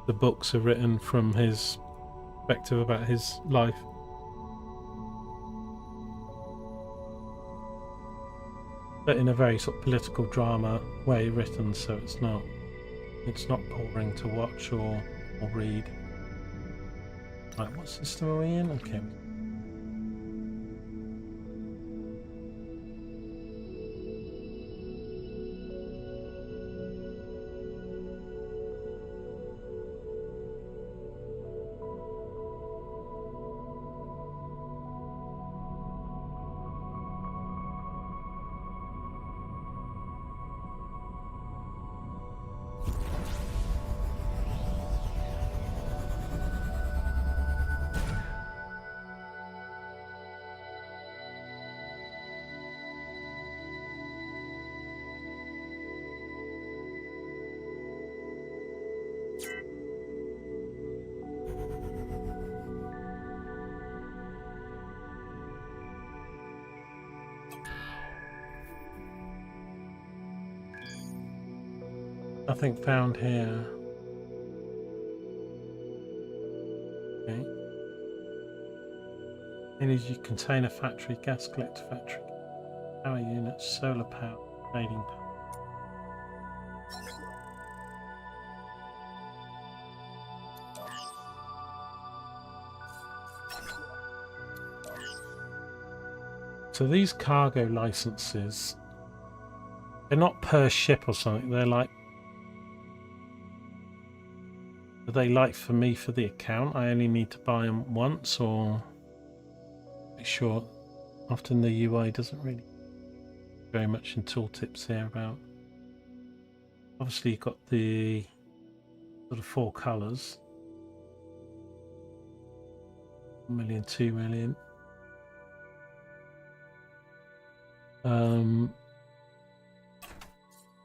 the books are written from his perspective about his life. But in a very sort of political drama way written, so it's not boring to watch or read. Right, what system are we in? Okay. Nothing found here. Okay. energy container factory, gas collector factory, power unit, solar power, trading power. So these cargo licenses, they're not per ship or something, they're like, are they like for me for the account? I only need to buy them once, or make sure often the UI doesn't really very much in tooltips here about. Obviously you've got the sort of 4 colours. 1 million, 2 million.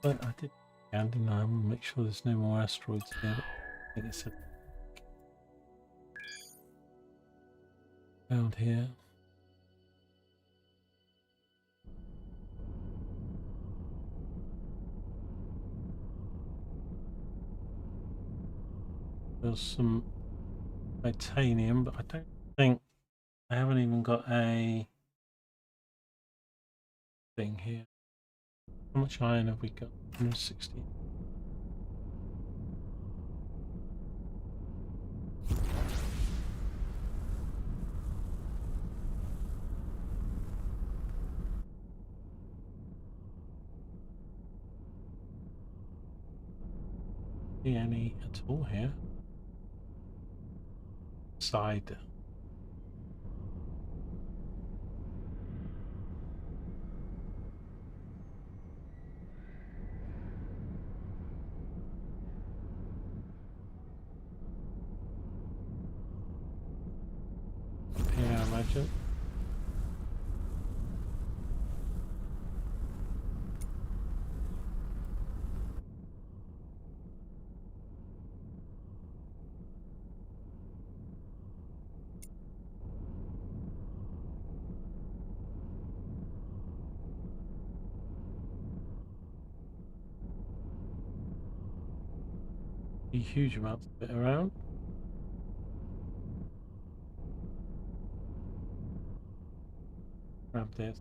But I did scan, didn't I? I want to make sure there's no more asteroids here. I think it's around here. There's some titanium, but I don't think I haven't even got a thing here. How much iron have we got? 160. See any at all here? Side. Here, I imagine. Huge amounts of it around. Grab this.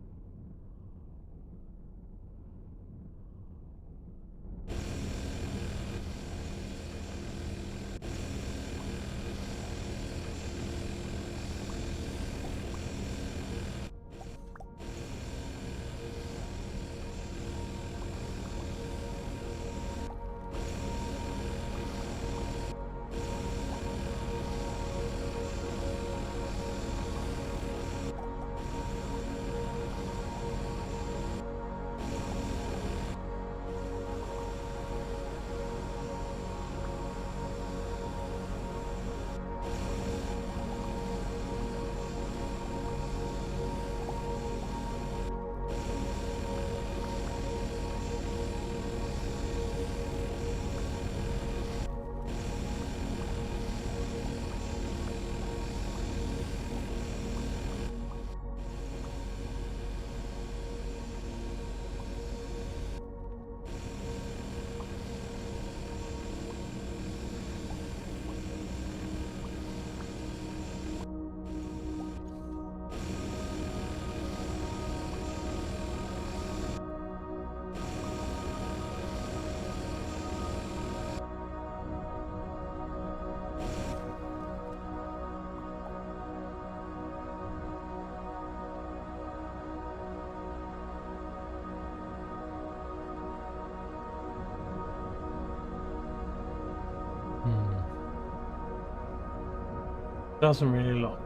Doesn't really look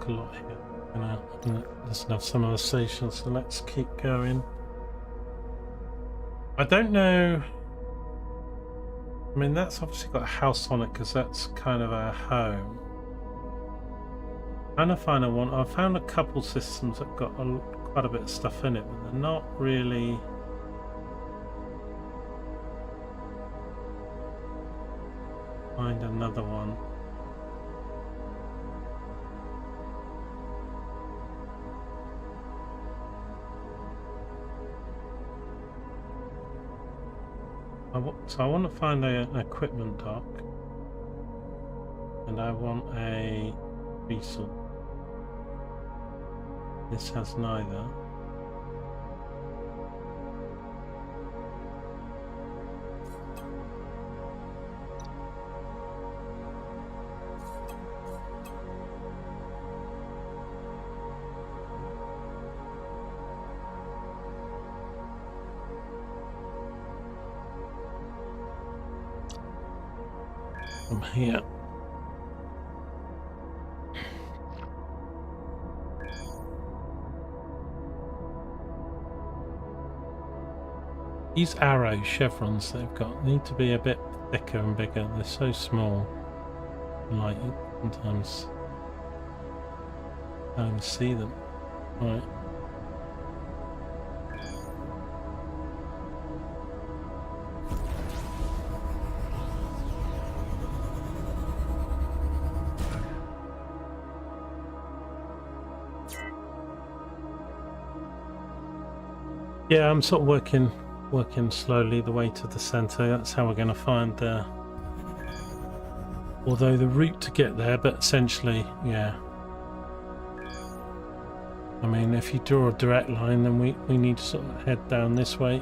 a lot here. Doesn't have some other stations, so let's keep going. I don't know. I mean, that's obviously got a house on it because that's kind of our home. Trying to find one. I found a couple systems that got quite a bit of stuff in it, but they're not really. Find another one. So I want to find an equipment dock, and I want a resource. This has neither. From here. These arrow chevrons they've got need to be a bit thicker and bigger. They're so small. Like sometimes I don't see them. Right. Yeah, I'm sort of working slowly the way to the center. That's how we're going to find the. Although the route to get there, but essentially, yeah. I mean, if you draw a direct line, then we need to sort of head down this way.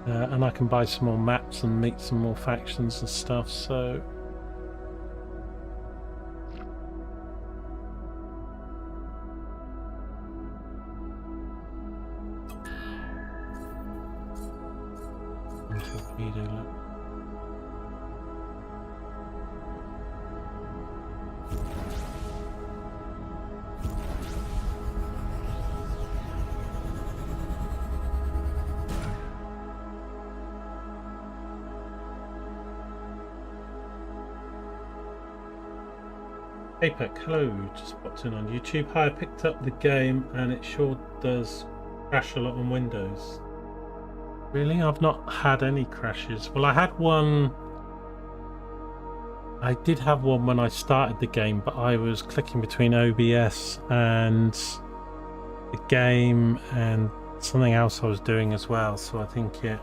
And I can buy some more maps and meet some more factions and stuff, so... Apex, hello, just popped in on YouTube. Hi, I picked up the game and it sure does crash a lot on Windows. Really? I've not had any crashes. Well, I had one. I did have one when I started the game, but I was clicking between OBS and the game and something else I was doing as well, so I think it...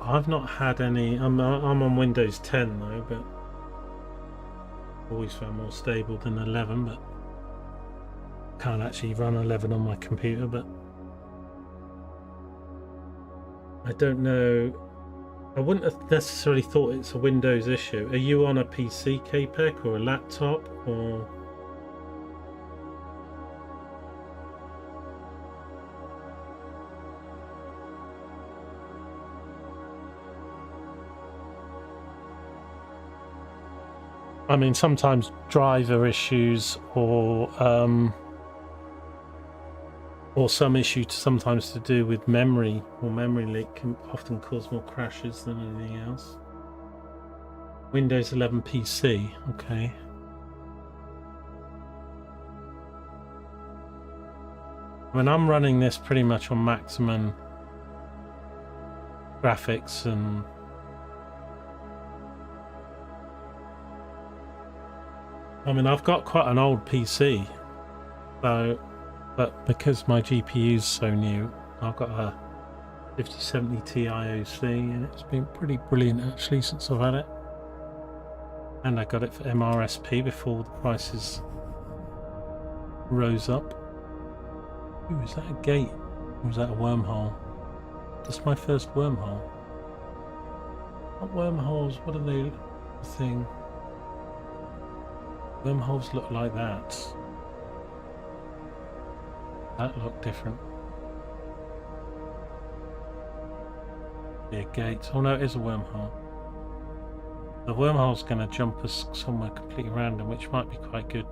I've not had any. I'm on Windows 10 though, but always found more stable than 11, but can't actually run 11 on my computer. But I don't know, I wouldn't have necessarily thought it's a Windows issue. Are you on a PC, KPEC, or a laptop, or? I mean, sometimes driver issues or some issue sometimes to do with memory or memory leak can often cause more crashes than anything else. Windows 11 PC, okay. I mean, I'm running this pretty much on maximum graphics and I mean, I've got quite an old PC, so, but because my GPU is so new, I've got a 5070 Ti OC, and it's been pretty brilliant actually since I've had it. And I got it for MRSP before the prices rose up. Ooh, is that a gate? Or is that a wormhole? That's my first wormhole. What wormholes? What are they? The thing. Wormholes look like that. That looked different. Yeah, gates. Oh no, it is a wormhole. The wormhole's going to jump us somewhere completely random, which might be quite good.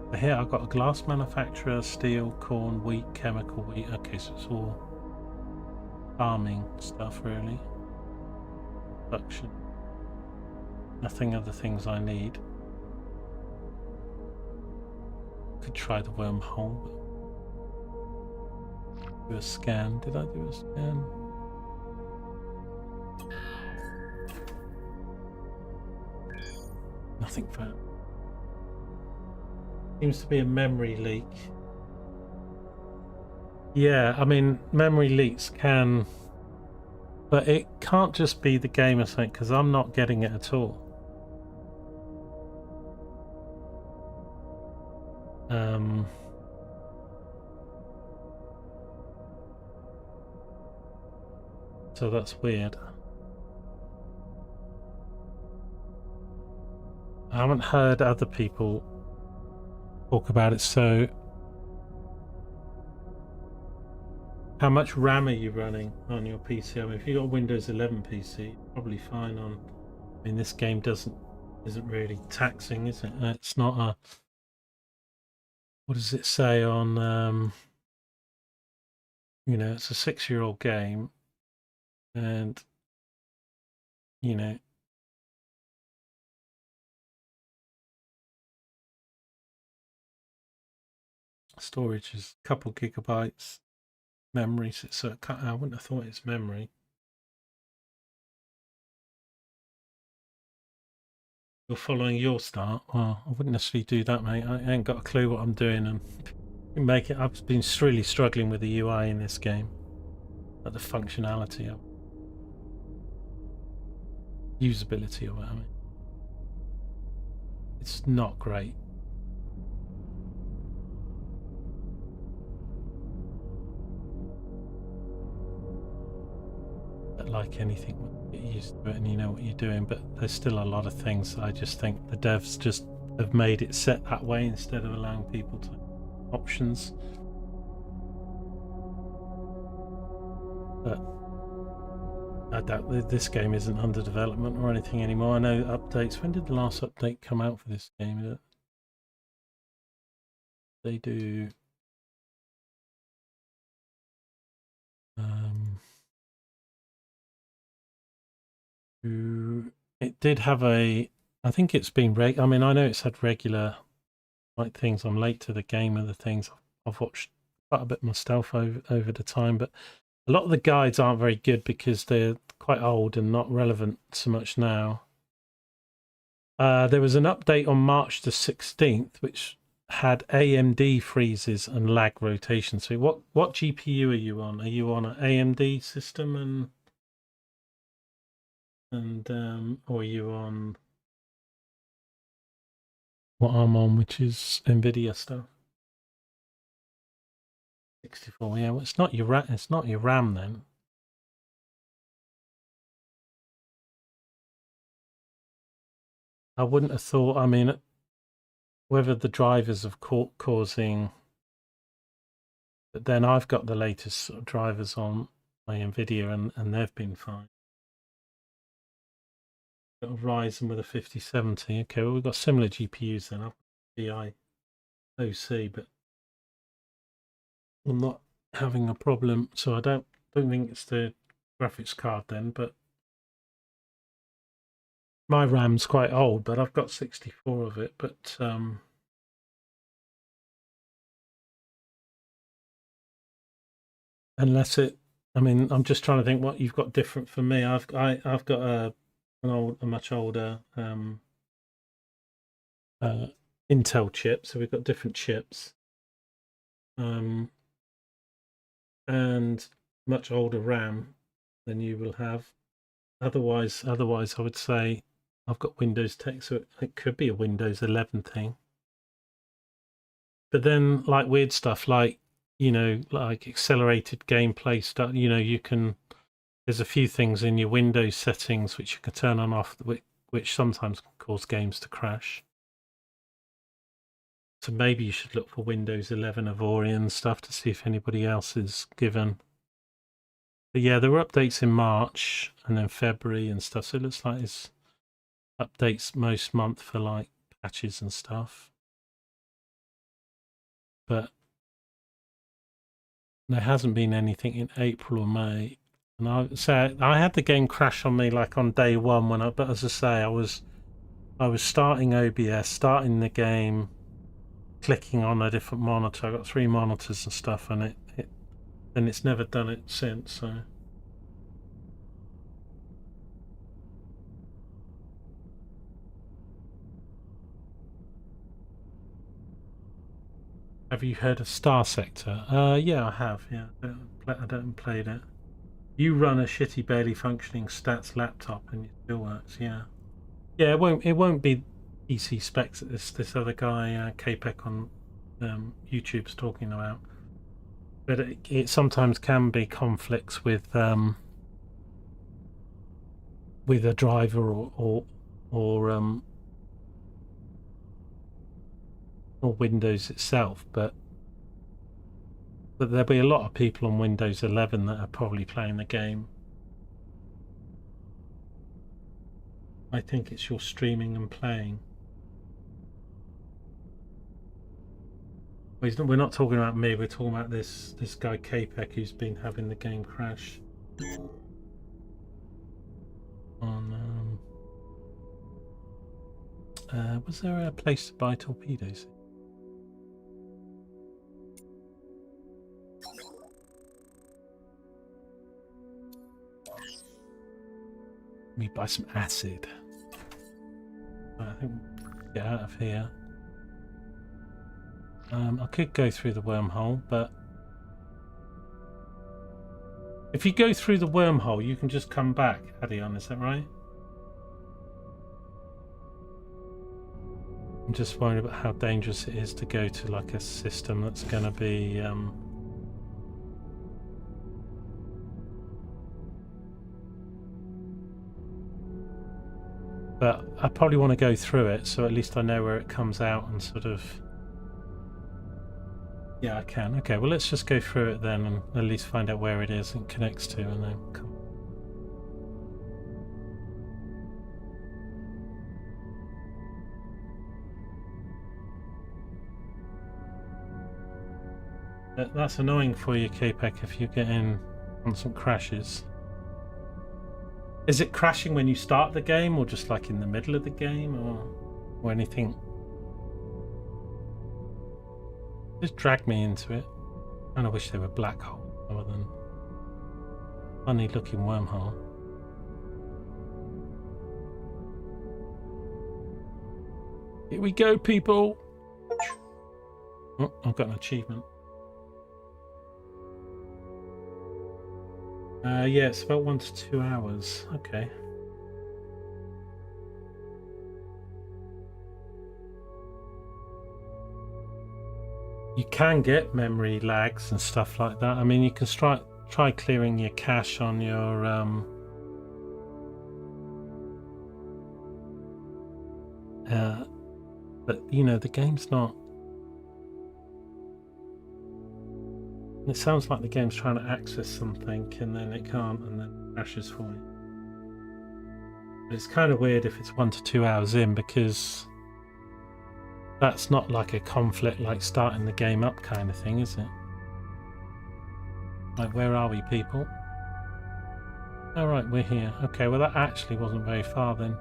But here I've got a glass manufacturer, steel, corn, wheat, chemical wheat. Okay, so it's all farming stuff really. Production. Nothing other things I need. Could try the wormhole. Do a scan. Did I do a scan? Nothing found. Seems to be a memory leak. Yeah, I mean, memory leaks can, but it can't just be the game, I think, because I'm not getting it at all. So that's weird. I haven't heard other people talk about it. So how much RAM are you running on your PC? I mean, if you got a Windows 11 PC, probably fine on. I mean, this game isn't really taxing, is it? It's not a. What does it say on? You know, it's a 6-year-old game, and you know, storage is a couple gigabytes. Memory, so I wouldn't have thought it's memory. You're following your start. Well, I wouldn't necessarily do that, mate. I ain't got a clue what I'm doing, and make it. I've been really struggling with the UI in this game, but the functionality of usability of it. I mean, it's not great. But like anything, get used to it and you know what you're doing. But there's still a lot of things I just think the devs just have made it set that way instead of allowing people to options. But I doubt this game isn't under development or anything anymore. I know updates. When did the last update come out for this game? They do. It did have a. I think it's been I mean, I know it's had regular like things. I'm late to the game and the things. I've watched quite a bit myself over the time, but a lot of the guides aren't very good because they're quite old and not relevant so much now. There was an update on March the 16th, which had AMD freezes and lag rotation. So what GPU are you on? Are you on an AMD system or are you on what I'm on, which is NVIDIA stuff? 64. Yeah, well, it's not your RAM. It's not your RAM then. I wouldn't have thought. I mean, whether the drivers have causing, but then I've got the latest sort of drivers on my NVIDIA and they've been fine. Got a Ryzen with a 5070. Okay, well we've got similar GPUs then. I've got the OC, but I'm not having a problem. So I don't think it's the graphics card then, but my RAM's quite old, but I've got 64 of it. But unless it, I mean, I'm just trying to think what you've got different from me. I've got a much older Intel chip, so we've got different chips, and much older RAM than you will have. Otherwise, I would say I've got Windows Tech, so it could be a Windows 11 thing. But then, like weird stuff, like like accelerated gameplay stuff. You can. There's a few things in your Windows settings which you can turn on off, which sometimes can cause games to crash. So maybe you should look for Windows 11 Avorion stuff to see if anybody else is given. But yeah, there were updates in March and then February and stuff. So it looks like it's updates most month for like patches and stuff. But there hasn't been anything in April or May. And I had the game crash on me like on day one but as I say, I was starting OBS, starting the game, clicking on a different monitor. I got 3 monitors and stuff, and it's never done it since. So Have you heard of Star Sector? Yeah, I have. Yeah, I don't played it. You run a shitty, barely functioning stats laptop, and it still works. Yeah, yeah. It won't be PC specs that this other guy, Capec on YouTube's talking about. But it sometimes can be conflicts with a driver or Windows itself, but there'll be a lot of people on Windows 11 that are probably playing the game. I think it's your streaming and playing. We're not talking about me, we're talking about this guy Capec who's been having the game crash on was there a place to buy torpedoes? Let me buy some acid. I think we'll get out of here. I could go through the wormhole, but if you go through the wormhole, you can just come back, Avorion, is that right? I'm just worried about how dangerous it is to go to like a system that's going to be but I probably want to go through it, so at least I know where it comes out and sort of... Yeah, I can. Okay, well, let's just go through it then and at least find out where it is and connects to, and then come. That's annoying for you, Capec, if you're getting constant crashes. Is it crashing when you start the game, or just like in the middle of the game, or anything? Just drag me into it. I kind of wish they were black hole rather than funny looking wormhole. Here we go, people. Oh, I've got an achievement. Yeah, it's about 1 to 2 hours. Okay. You can get memory lags and stuff like that. I mean, you can try clearing your cache on your but you know, the game's not... It sounds like the game's trying to access something and then it can't, and then it crashes for you. But it's kind of weird if it's 1 to 2 hours in, because that's not like a conflict like starting the game up kind of thing, is it? Like, where are we, people? All right, we're here. Okay, well, that actually wasn't very far then.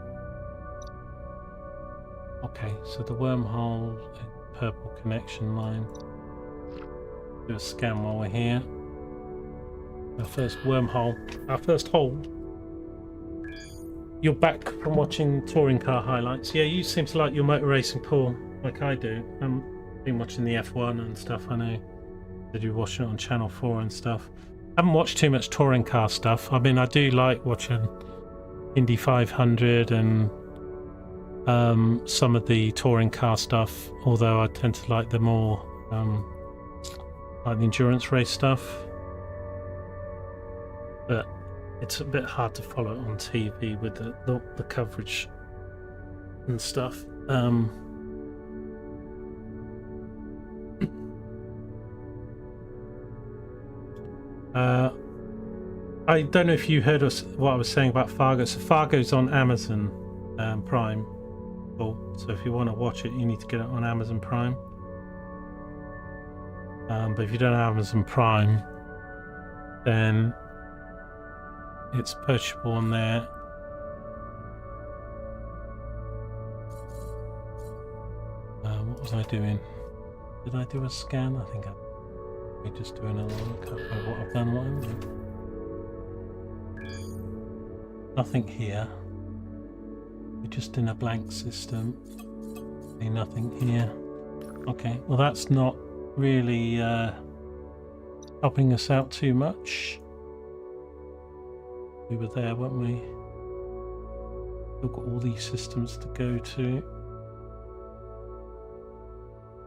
Okay, so the wormhole, purple connection line. Do a scan while we're here. Our first wormhole, our first hole. You're back from watching touring car highlights. Yeah, you seem to like your motor racing, Paul, like I do. I've been watching the F1 and stuff. I know that you watch it on Channel 4 and stuff. I haven't watched too much touring car stuff. I mean, I do like watching Indy 500 and some of the touring car stuff, although I tend to like the more like the endurance race stuff, but it's a bit hard to follow it on TV with the coverage and stuff. I don't know if you heard what I was saying about Fargo. So Fargo's on Amazon Prime. So if you want to watch it, you need to get it on Amazon Prime. But if you don't have Amazon Prime, then it's purchasable on there. What was I doing? Did I do a scan? I think I'm just doing a look at what I've done. What I'm doing. Nothing here. We're just in a blank system. See nothing here. Okay, well that's not really helping us out too much. We were there, weren't we? We've got all these systems to go to.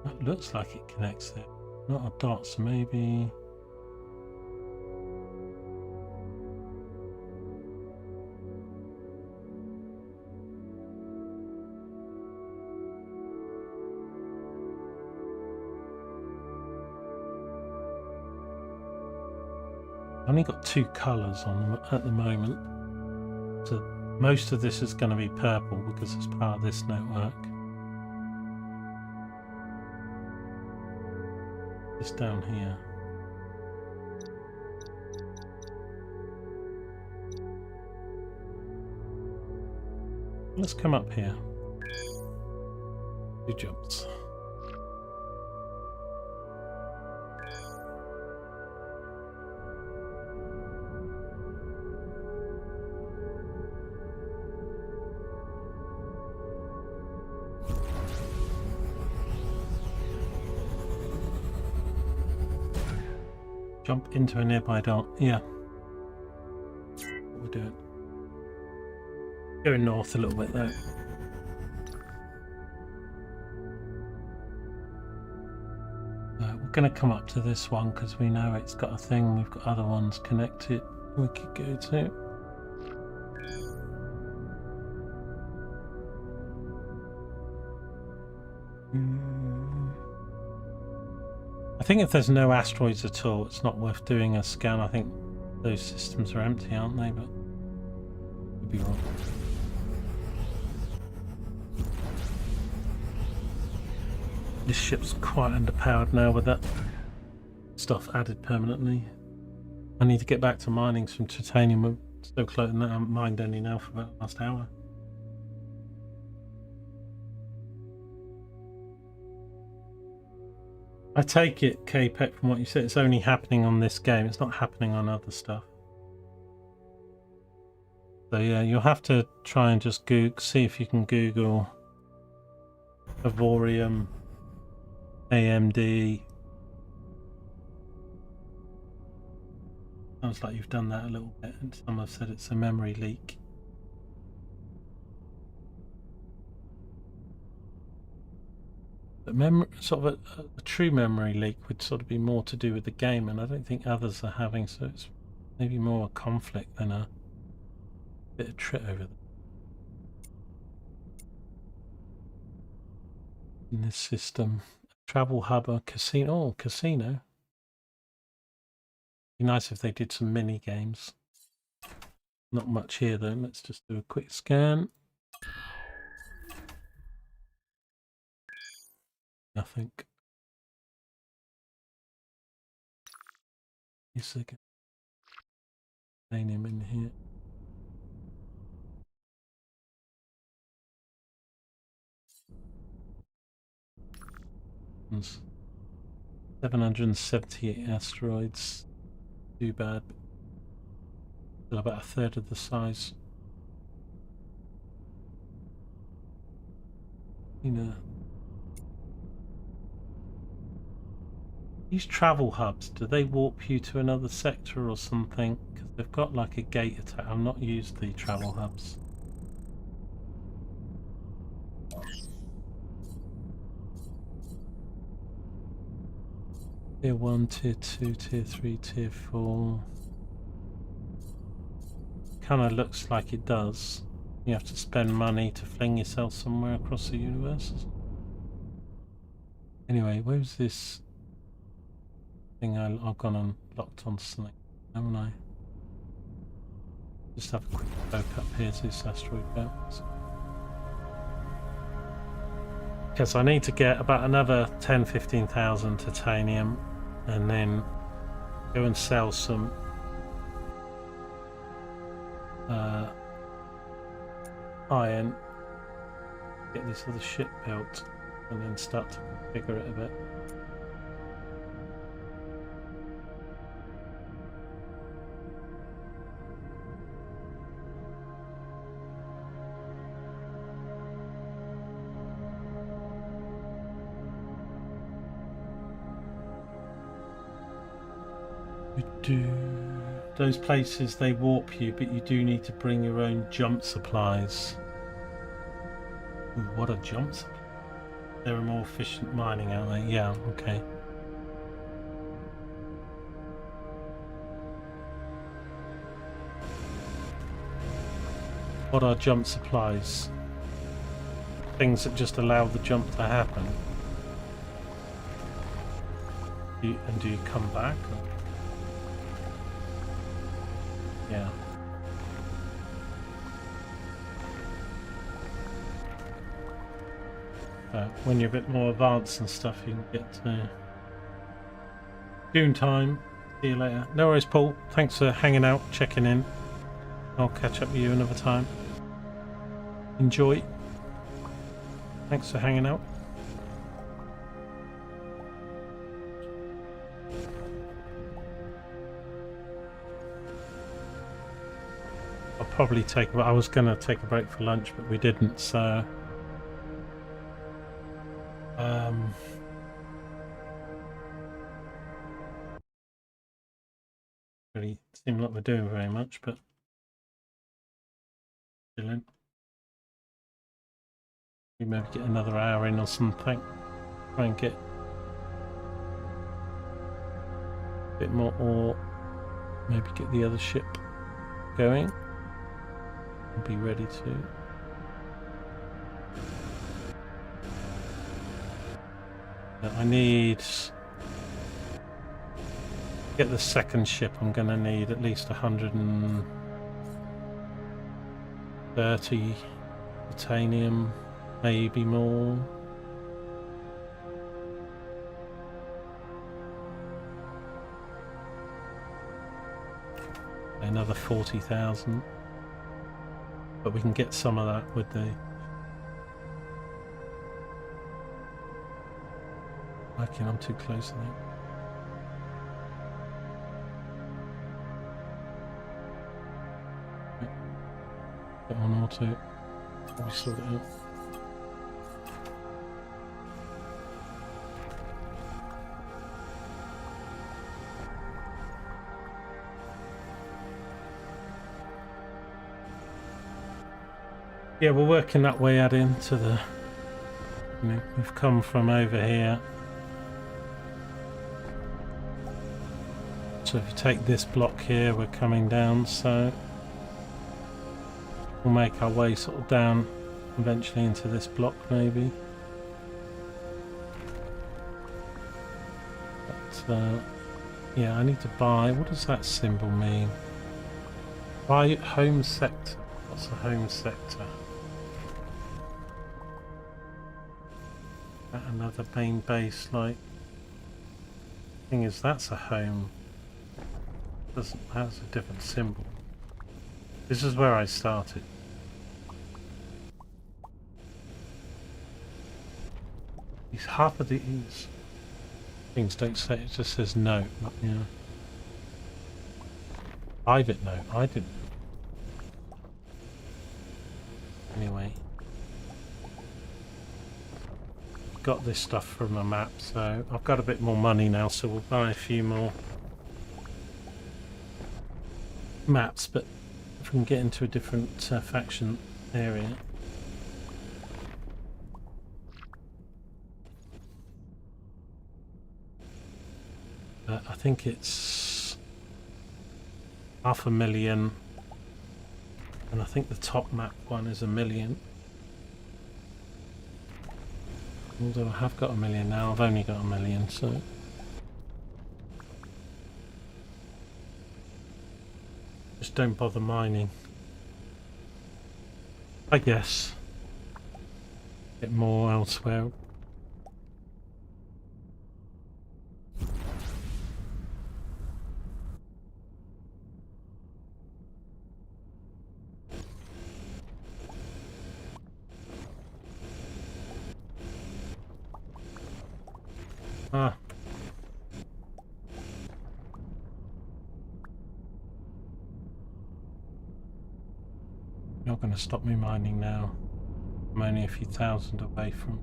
That looks like it connects there. Not a dot, so maybe... I've only got 2 colours on them at the moment. So most of this is going to be purple because it's part of this network. It's down here. Let's come up here. 2 jumps. Jump into a nearby dot. Yeah. What we're doing. Going north a little bit though. We're going to come up to this one because we know it's got a thing. We've got other ones connected we could go to. I think if there's no asteroids at all, it's not worth doing a scan. I think those systems are empty, aren't they? But could be wrong. This ship's quite underpowered now with that stuff added permanently. I need to get back to mining some titanium. We're so close, and I mined only now for about the last hour. I take it, KPEC, from what you said, it's only happening on this game. It's not happening on other stuff. So yeah, you'll have to try and just see if you can Google Avorion, AMD. Sounds like you've done that a little bit, and some have said it's a memory leak. But sort of a true memory leak would sort of be more to do with the game, and I don't think others are having, so it's maybe more a conflict than a bit of trit over there. In this system, travel hub or casino. Oh, casino. Be nice if they did some mini games. Not much here though. Let's just do a quick scan. Nothing. A second. Name in here. It's 778 asteroids. Too bad. Still about a third of the size. You know. These travel hubs, do they warp you to another sector or something? Because they've got like a gate attack. I've not used the travel hubs. Tier 1, Tier 2, Tier 3, Tier 4. Kind of looks like it does. You have to spend money to fling yourself somewhere across the universe. Anyway, where's this thing? I've gone and locked on something, haven't I? Just have a quick poke up here to this asteroid belt. Yes, I need to get about another 10,000–15,000 titanium and then go and sell some iron, get this other ship built, and then start to configure it a bit. Those places, they warp you, but you do need to bring your own jump supplies. Ooh, what are jump supplies? They're more efficient mining, aren't they? Yeah, okay. What are jump supplies? Things that just allow the jump to happen. Do you come back? Or? Yeah. When you're a bit more advanced and stuff, you can get to Dune time. See you later. No worries, Paul. Thanks for hanging out, checking in. I'll catch up with you another time. Enjoy. Thanks for hanging out. I'll probably take. I was going to take a break for lunch, but we didn't. So, really seem like we're doing very much, but chilling. We maybe get another hour in or something. Try and get a bit more ore. Maybe get the other ship going. And be ready to. I need to get the second ship. I'm going to need at least 130 titanium, maybe more. Another 40,000, but we can get some of that with the. Okay, I'm too close, I think. Get one or two. We sort it out. Yeah, we're working that way out into the. You know, we've come from over here. So if you take this block here, we're coming down, so we'll make our way sort of down eventually into this block maybe. But yeah, I need to buy. What does that symbol mean? Buy home sector. What's a home sector? Another main base, like. Thing is, that's a home. Doesn't, that's a different symbol. This is where I started. These half of these things don't say, it just says no. Yeah. Private note, I didn't. Anyway. Got this stuff from a map, so I've got a bit more money now, so we'll buy a few more maps, but if we can get into a different faction area. I think it's 500,000, and I think the top map one is 1 million. Although I have got 1 million now, I've only got 1 million, so. Just don't bother mining. I guess. Get more elsewhere. Ah. You're going to stop me mining now. I'm only a few thousand away from.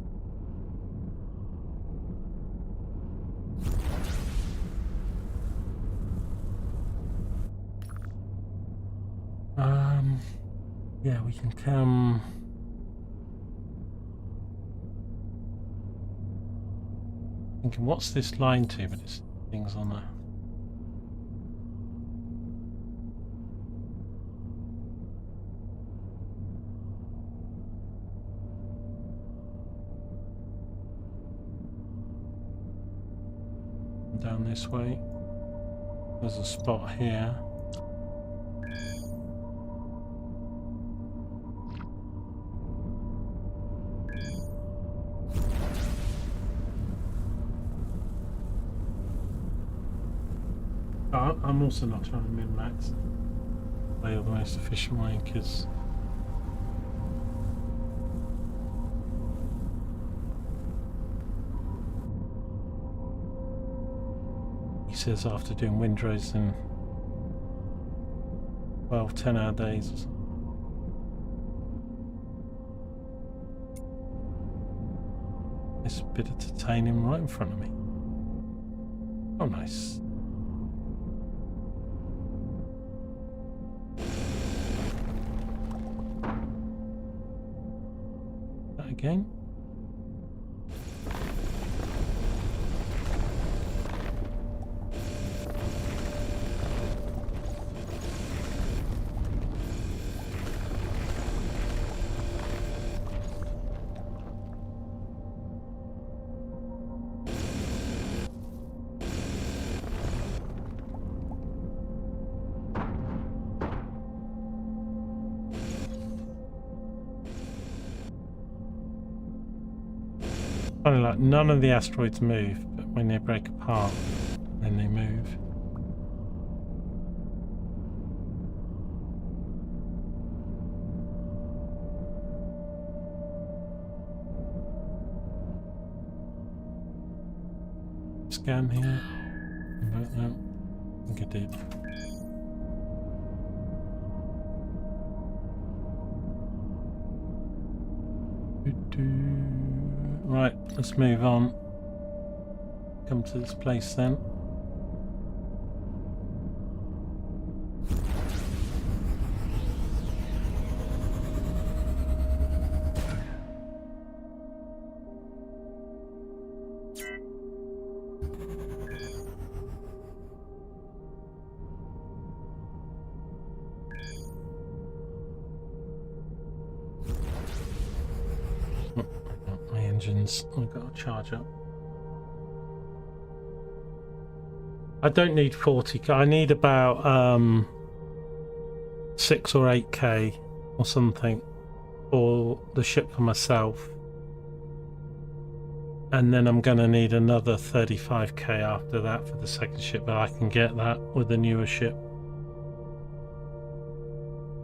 Yeah, we can come. Thinking, what's this line to? But it's things on a. Down this way. There's a spot here. I'm also not trying to min-max play the most efficient way because he says after doing windrows in 12, 10-hour days or something. This bit of titanium right in front of me. Oh, nice. That again. Funny, like none of the asteroids move, but when they break apart, then they move. Scan here. No, I think I did. Right, let's move on. Come to this place then. Engines, I've got to charge up. I don't need 40k, I need about 6 or 8k or something for the ship for myself, and then I'm going to need another 35k after that for the second ship, but I can get that with the newer ship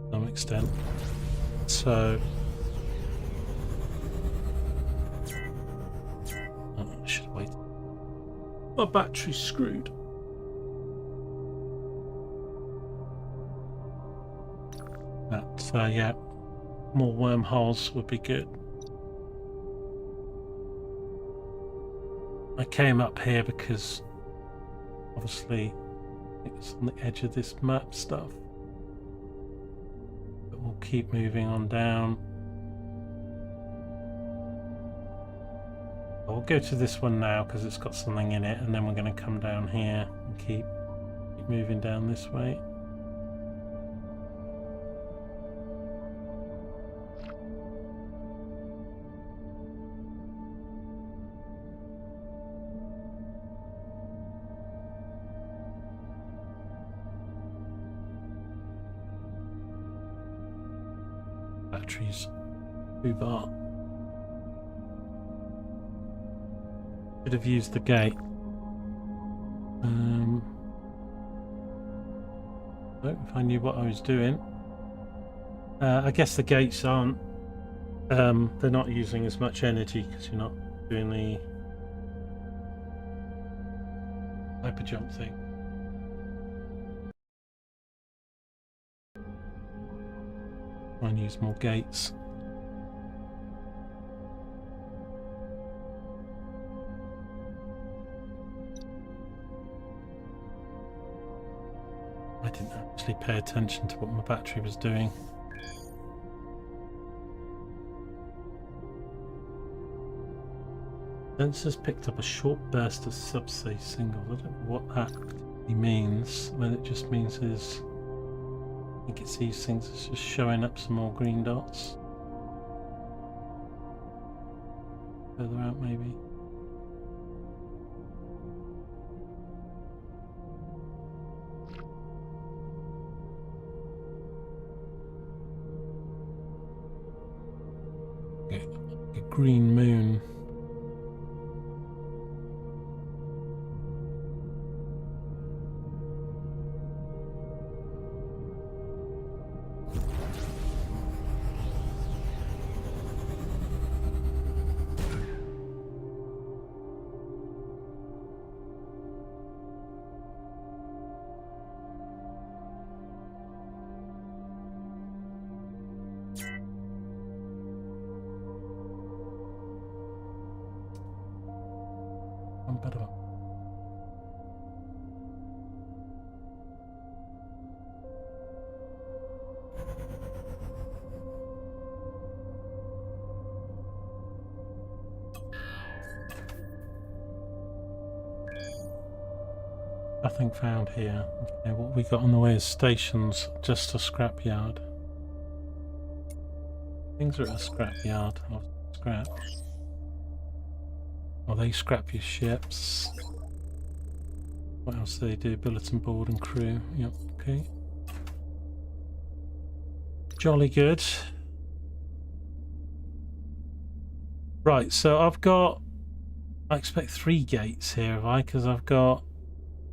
to some extent. So I should have waited. My battery's screwed. But yeah, more wormholes would be good. I came up here because obviously it was on the edge of this map stuff. But we'll keep moving on down. We'll go to this one now because it's got something in it, and then we're going to come down here and keep moving down this way. Batteries, 2 bar. Should have used the gate. If I knew what I was doing. I guess the gates aren't. They're not using as much energy because you're not doing the hyper jump thing. Try and use more gates. I didn't actually pay attention to what my battery was doing. Sensors picked up a short burst of subsea signals. I don't know what that means. Whether it just means is, I think it's these things. It's just showing up some more green dots. Further out, maybe. A green moon. Nothing found here. Okay, what we got on the way is stations, just a scrapyard. Things are at a scrapyard. Scrap. Well, they scrap your ships. What else do they do? Bulletin board and crew. Yep, okay. Jolly good. Right, so I've got, I expect 3 gates here, have I? Because I've got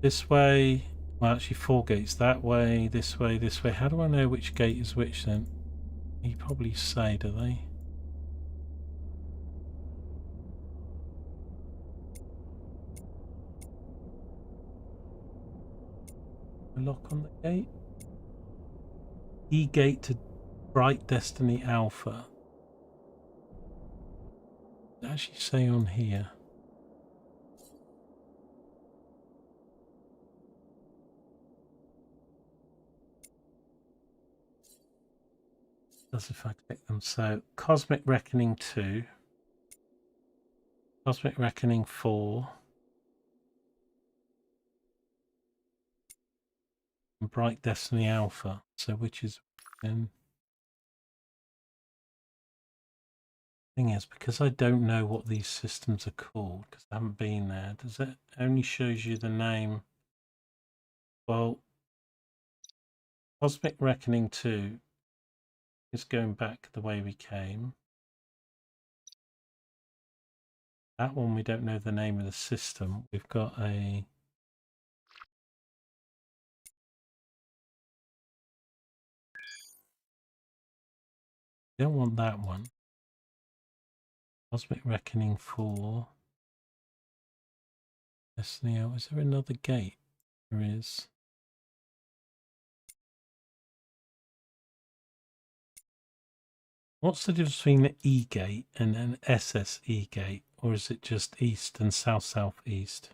this way, well actually 4 gates, that way, this way, this way. How do I know which gate is which then? You probably say, do they? A lock on the gate? E-gate to Bright Destiny Alpha. Does it actually say on here? Does if I click them. So Cosmic Reckoning 2, Cosmic Reckoning 4, and Bright Destiny Alpha. So which is then? Thing is, because I don't know what these systems are called, because I haven't been there, does it only shows you the name? Well, Cosmic Reckoning 2 is going back the way we came. That one we don't know the name of the system. We've got a don't want that one. Cosmic Reckoning 4. Destiny. Is there another gate? There is. What's the difference between an E gate and an SSE gate? Or is it just east and south-southeast?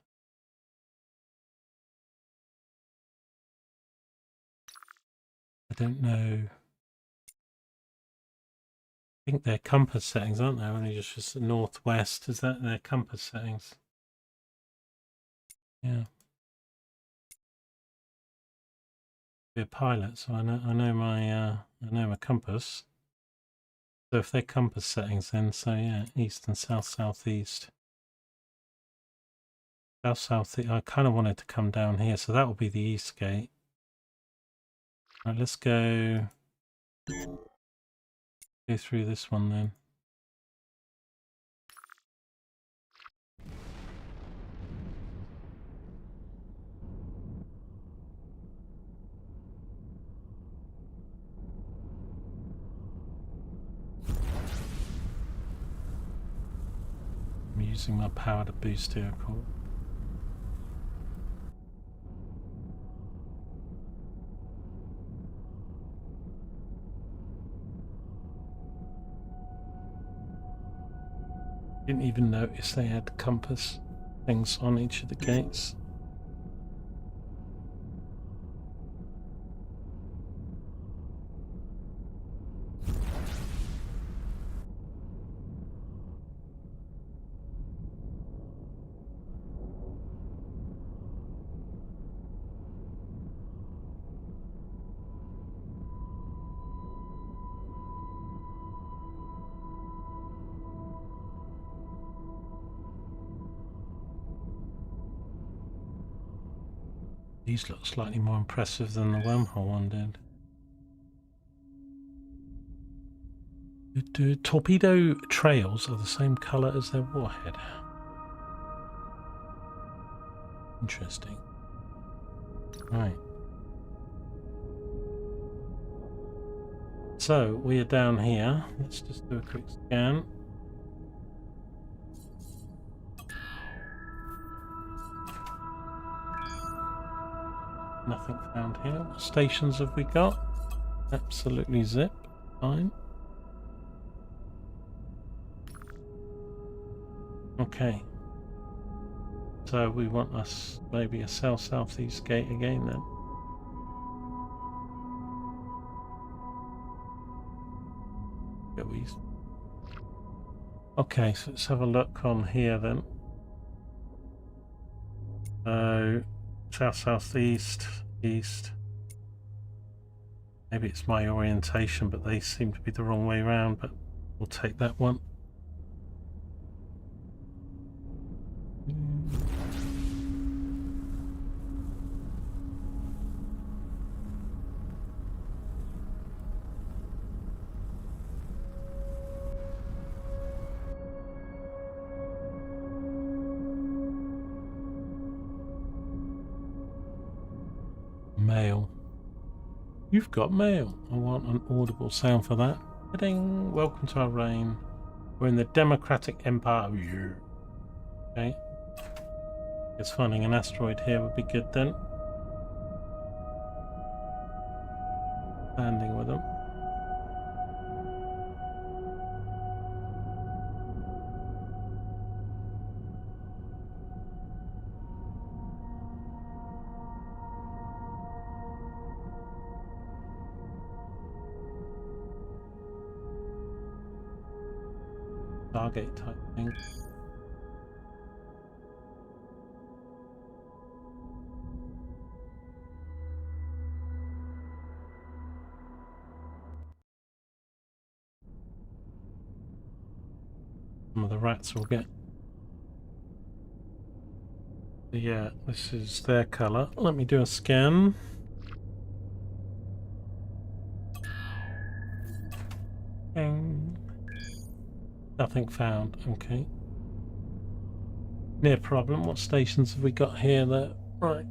I don't know. I think they're compass settings, aren't they? Only just northwest. Is that their compass settings? Yeah. Be a pilot, so I know my compass. So if they're compass settings, then so yeah, east and south southeast. South southeast. I kind of wanted to come down here, so that will be the east gate. Right, let's go through this one then. I'm using my power to boost airport. Didn't even notice they had compass things on each of the gates. These look slightly more impressive than the wormhole one did. Torpedo trails are the same colour as their warhead. Interesting. Right. So we are down here. Let's just do a quick scan. Nothing found here. What stations have we got? Absolutely zip. Fine. Okay. So we want us maybe a south-southeast gate again then. Go east. Okay, so let's have a look on here then. South-southeast, east. Maybe it's my orientation, but they seem to be the wrong way around, but we'll take that one. Mail. You've got mail. I want an audible sound for that. Ding. Welcome to our reign. We're in the Democratic Empire. Okay. Guess finding an asteroid here would be good then. Landing with them. Stargate type thing. Some of the rats will get. Yeah, this is their colour. Let me do a scan. Nothing found. Okay. Near problem. What stations have we got here? That right.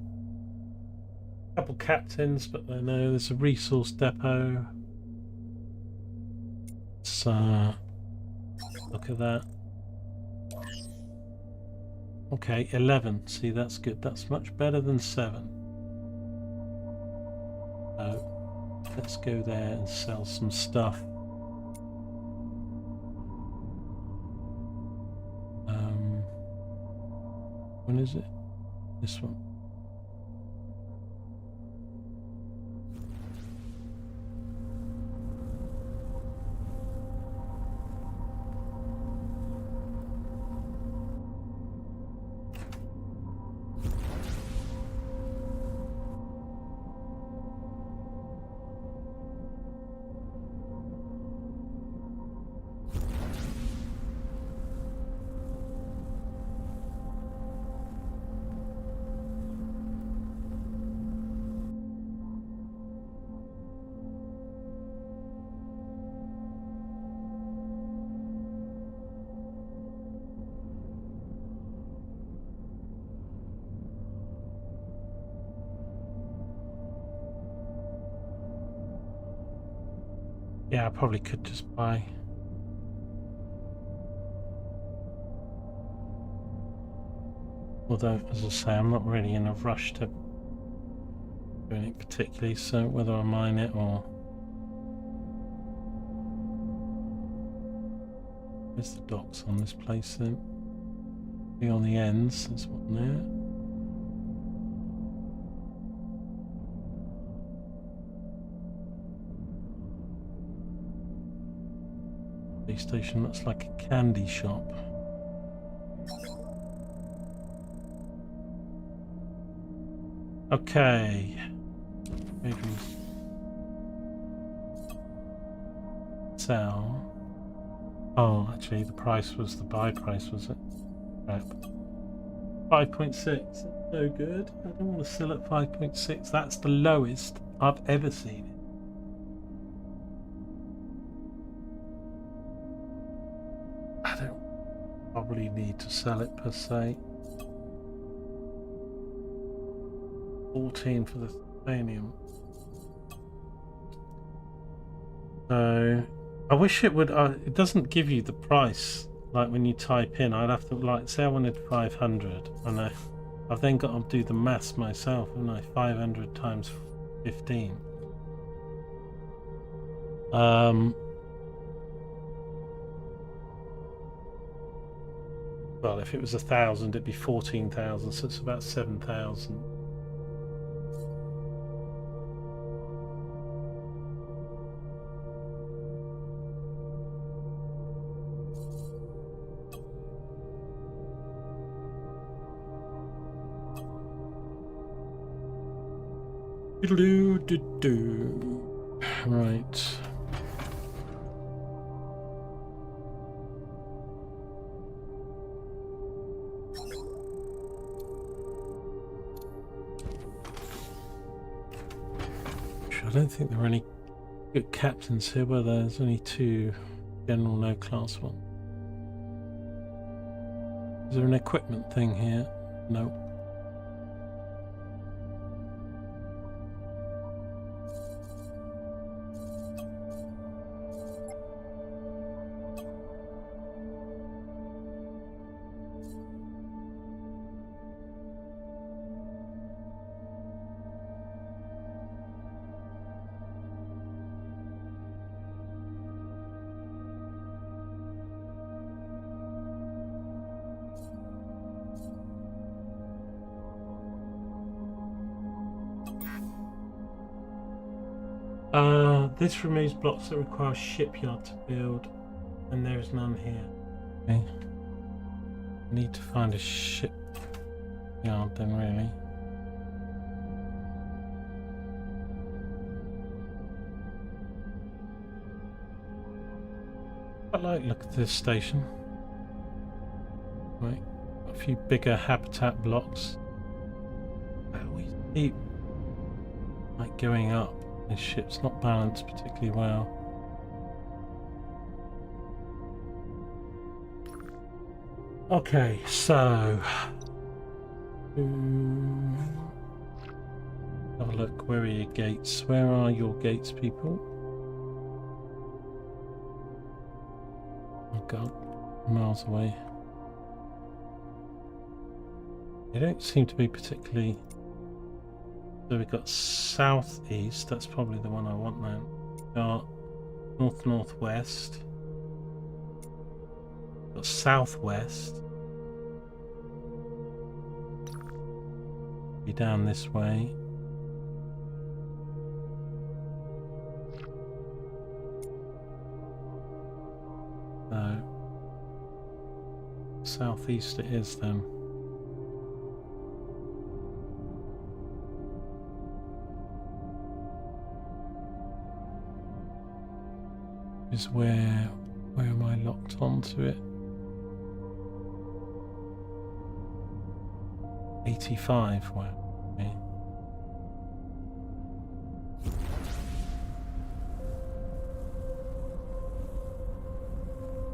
Couple captains, but they know there's a resource depot. Let's look at that. Okay, 11. See, that's good. That's much better than 7. So let's go there and sell some stuff. When is it? This one. Yeah, I probably could just buy. Although, as I say, I'm not really in a rush to do anything particularly, so whether I mine it or... Where's the docks on this place then? Be on the ends, there's one there. Police station looks like a candy shop. Okay. Maybe sell. Oh, actually, the price was the buy price, was it? Crap. 5.6. So good. I don't want to sell at 5.6. That's the lowest I've ever seen it. I don't probably need to sell it per se. 14 for the titanium. So I wish it would. It doesn't give you the price like when you type in. I'd have to say I wanted 500, and I've then got to do the maths myself, and 500 times 15. Well, if it was 1,000, it'd be 14,000, so it's about 7,000. Right. I don't think there are any good captains here, were there? There's only 2 general no class ones. Is there an equipment thing here? No. This removes blocks that require a shipyard to build, and there is none here. Okay. Need to find a shipyard then, really. I like look at this station. Right, a few bigger habitat blocks. We keep like going up. This ship's not balanced particularly well. Okay, so have a look. Where are your gates? Where are your gates, people? Oh god, miles away. They don't seem to be particularly. So we've got southeast, that's probably the one I want now. We've got northwest. We've got southwest. Be down this way. So southeast it is then. Is where am I locked onto it? 85, wow. Okay.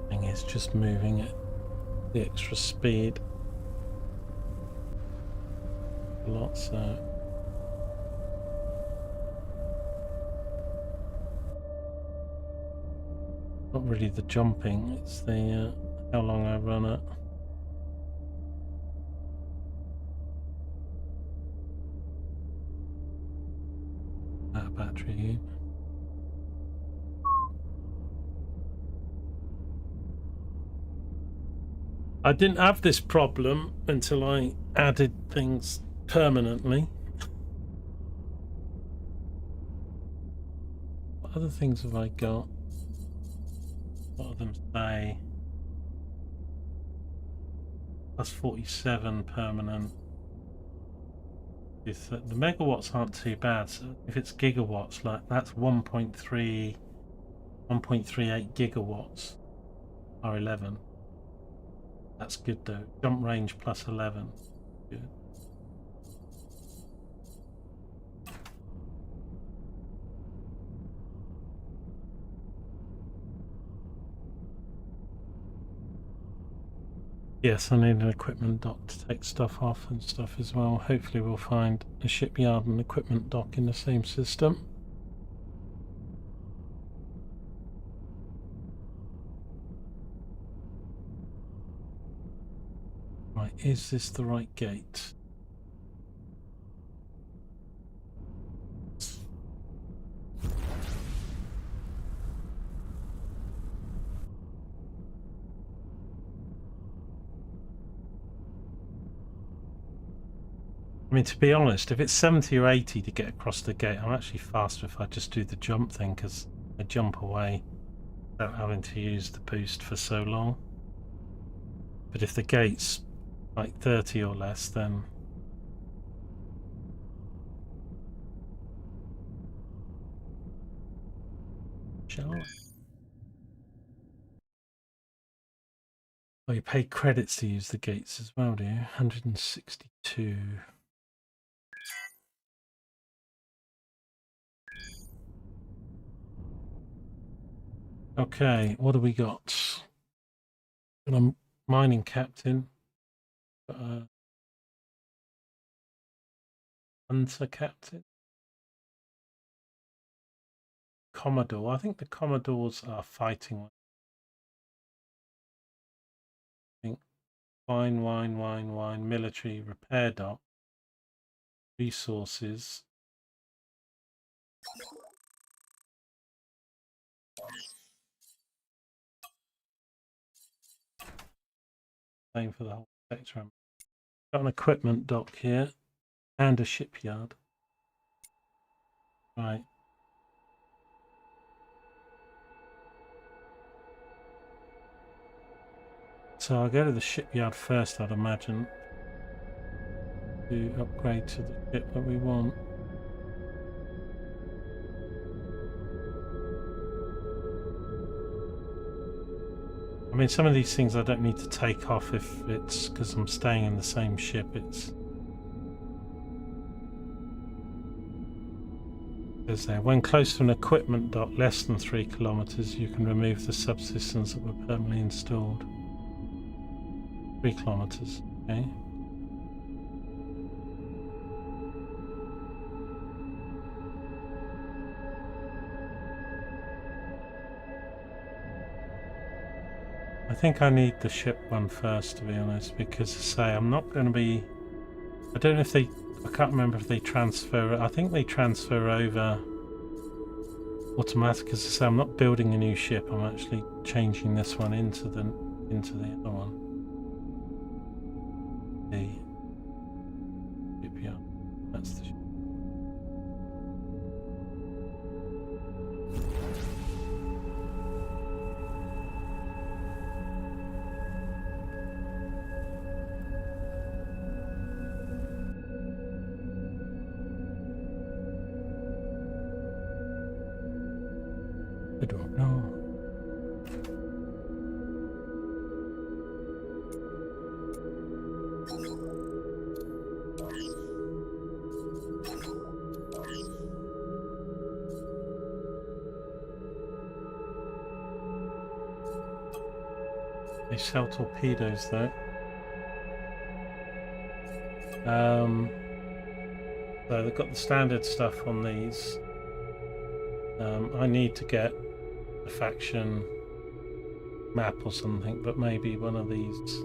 Thing is just moving at the extra speed a lot, so not really the jumping, it's the how long I run it. That battery. I didn't have this problem until I added things permanently. What other things have I got? What of them say? Plus 47 permanent. The megawatts aren't too bad. So if it's gigawatts, like that's 1.38 gigawatts. R11. That's good though. Jump range plus 11. Good. Yes, I need an equipment dock to take stuff off and stuff as well. Hopefully we'll find a shipyard and equipment dock in the same system. Right, is this the right gate? I mean, to be honest, if it's 70 or 80 to get across the gate, I'm actually faster if I just do the jump thing, because I jump away without having to use the boost for so long. But if the gate's like 30 or less, then shall I? Oh, you pay credits to use the gates as well, do you? 162. Okay, what do we got? Got a mining captain. Got a hunter captain. Commodore. I think the Commodores are fighting. I think wine, military repair dock, resources. Same for the whole spectrum. Got an equipment dock here and a shipyard. Right. So I'll go to the shipyard first, I'd imagine, to upgrade to the ship that we want. I mean, some of these things I don't need to take off if it's because I'm staying in the same ship. It's says there, when close to an equipment dock less than 3 kilometers, you can remove the subsystems that were permanently installed. 3 kilometers, okay. I think I need the ship one first, to be honest, because say I'm not going to be. I don't know if they. I can't remember if they transfer. I think they transfer over automatic. As I say, I'm not building a new ship. I'm actually changing this one into the other one. The shipyard. That's the ship. I don't know. They sell torpedoes though. So they've got the standard stuff on these. I need to get a faction map or something, but maybe one of these,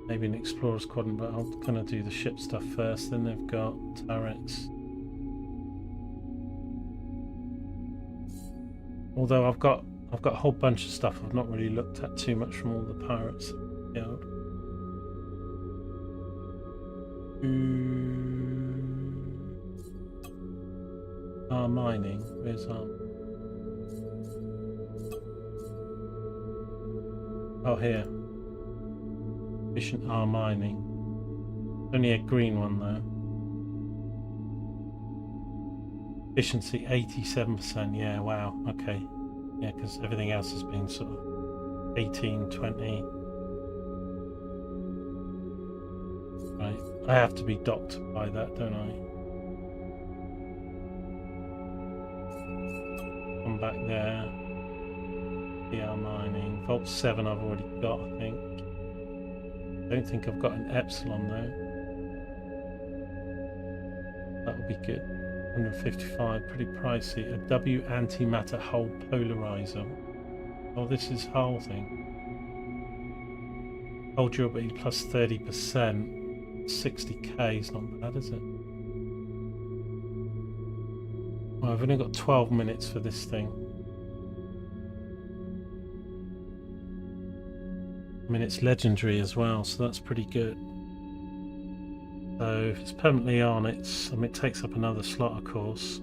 maybe an explorer's quadrant, but I'm gonna do the ship stuff first. Then they've got turrets. Although I've got a whole bunch of stuff I've not really looked at too much from all the pirates. Yeah. Our mining. Where's our? Oh, here. Efficient R mining. Only a green one though. Efficiency 87%. Yeah, wow. Okay. Yeah, because everything else has been sort of 18, 20. Right. I have to be docked by that, don't I? Come back there. PR mining. Vault 7 I've already got, I think. Don't think I've got an epsilon though. That would be good. 155, pretty pricey. A W antimatter hull polarizer. Oh, this is hull thing. Hull durability plus 30%. 60k is not bad, is it? Well, I've only got 12 minutes for this thing. I mean, it's legendary as well, so that's pretty good. So if it's permanently on, it takes up another slot, of course.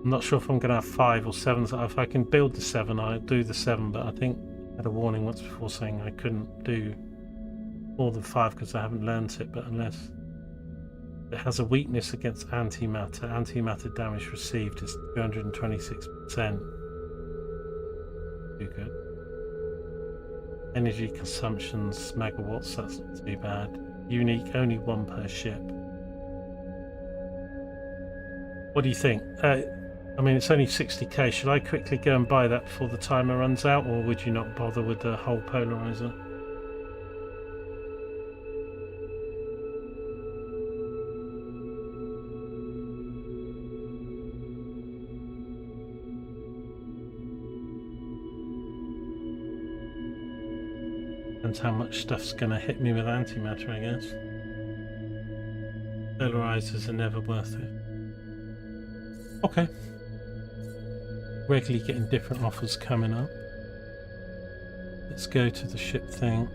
I'm not sure if I'm going to have 5 or 7. So if I can build the 7, I'll do the 7, but I think I had a warning once before saying I couldn't do more than 5 because I haven't learnt it, but unless it has a weakness against antimatter. Antimatter damage received is 226%. Too good. Energy consumptions, megawatts, that's not too bad. Unique, only 1 per ship. What do you think? I mean, it's only 60k. Should I quickly go and buy that before the timer runs out, or would you not bother with the whole polarizer? Depends how much stuff's going to hit me with antimatter, I guess. Polarizers are never worth it. Okay. Regularly getting different offers coming up. Let's go to the ship thing.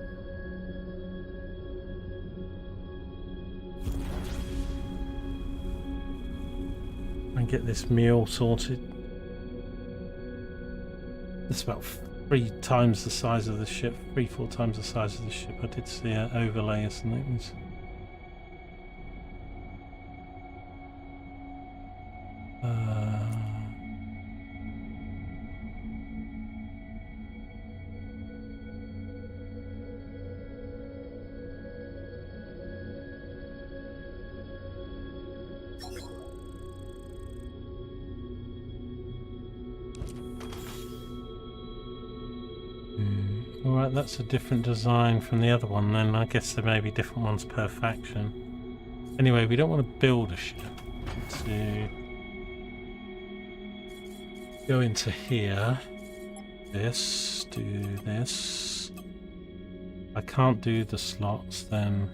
And get this mule sorted. It's about 3 times the size of the ship, 3-4 times the size of the ship. I did see an overlay or something. Alright, that's a different design from the other one then. I guess there may be different ones per faction. Anyway, we don't want to build a ship. To go into here. This, do this. I can't do the slots then.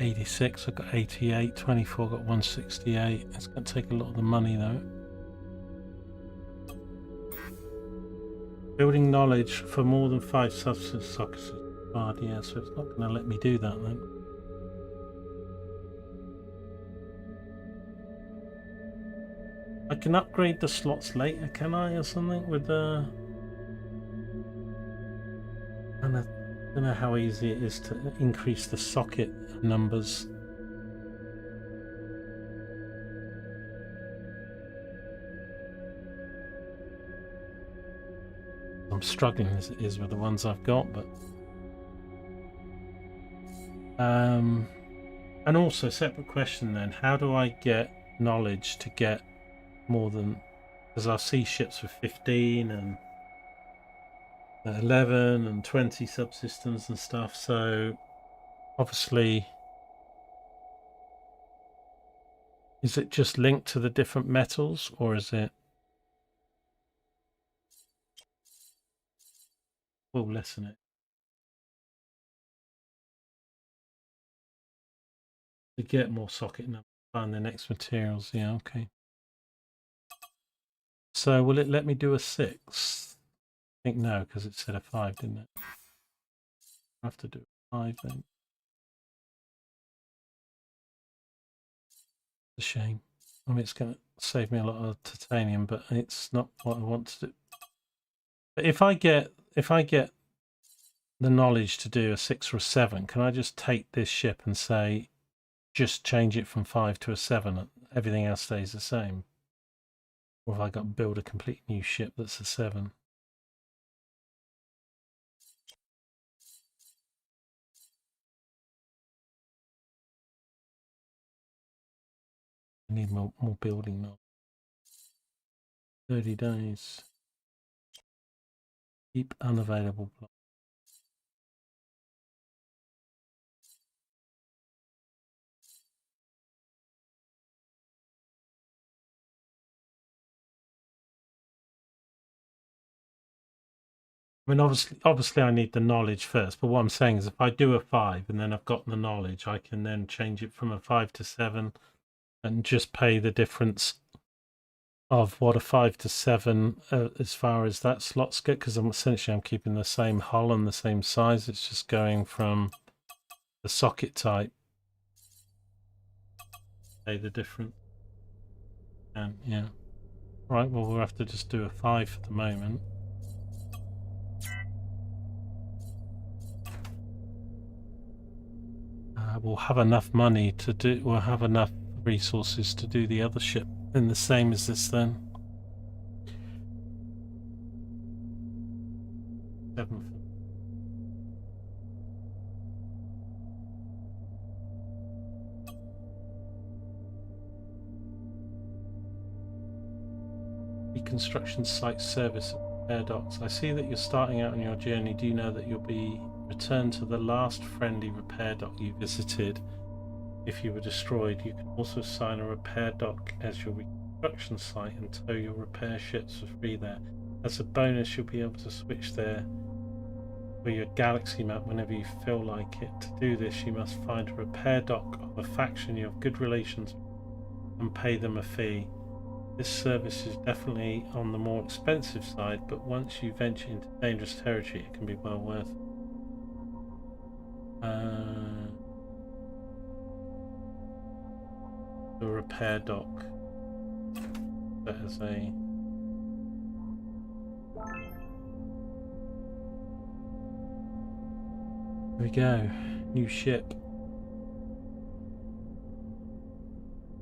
86, I've got 88, 24, got 168. It's going to take a lot of the money though. Building knowledge for more than 5 substance sockets is hard, yeah, so it's not going to let me do that then. I can upgrade the slots later, can I, or something with the... I don't know how easy it is to increase the socket numbers. I'm struggling as it is with the ones I've got, but and also separate question then, how do I get knowledge to get more than, because I see ships with 15 and 11 and 20 subsystems and stuff, so obviously is it just linked to the different metals, or is it will lessen it to get more socket numbers, find the next materials? Yeah, okay. So will it let me do a 6? I think no, because it said a 5, didn't it? I have to do a 5 then. It's a shame. I mean, it's going to save me a lot of titanium, but it's not what I want to do. But if I get the knowledge to do a 6 or a 7, can I just take this ship and say, just change it from 5 to a 7 and everything else stays the same? Or have I got to build a complete new ship that's a 7? I need more building now. 30 days. Keep unavailable block. I mean, obviously I need the knowledge first, but what I'm saying is if I do a 5 and then I've got the knowledge, I can then change it from a 5 to 7 and just pay the difference of what a 5 to 7 as far as that slot's get, because I'm keeping the same hull and the same size. It's just going from the socket type. Pay the difference. And yeah. Right, well, we'll have to just do a 5 for the moment. We'll have enough money to do, we'll have enough resources to do the other ship in the same as this then. 7. Reconstruction site service at air docks. I see that you're starting out on your journey. Do you know that you'll be returned to the last friendly repair dock you visited if you were destroyed? You can also assign a repair dock as your reconstruction site and tow your repair ships for free there. As a bonus, you'll be able to switch there for your galaxy map whenever you feel like it. To do this, you must find a repair dock of a faction you have good relations with and pay them a fee. This service is definitely on the more expensive side, but once you venture into dangerous territory, it can be well worth it. The repair dock. That is a... Here we go. New ship.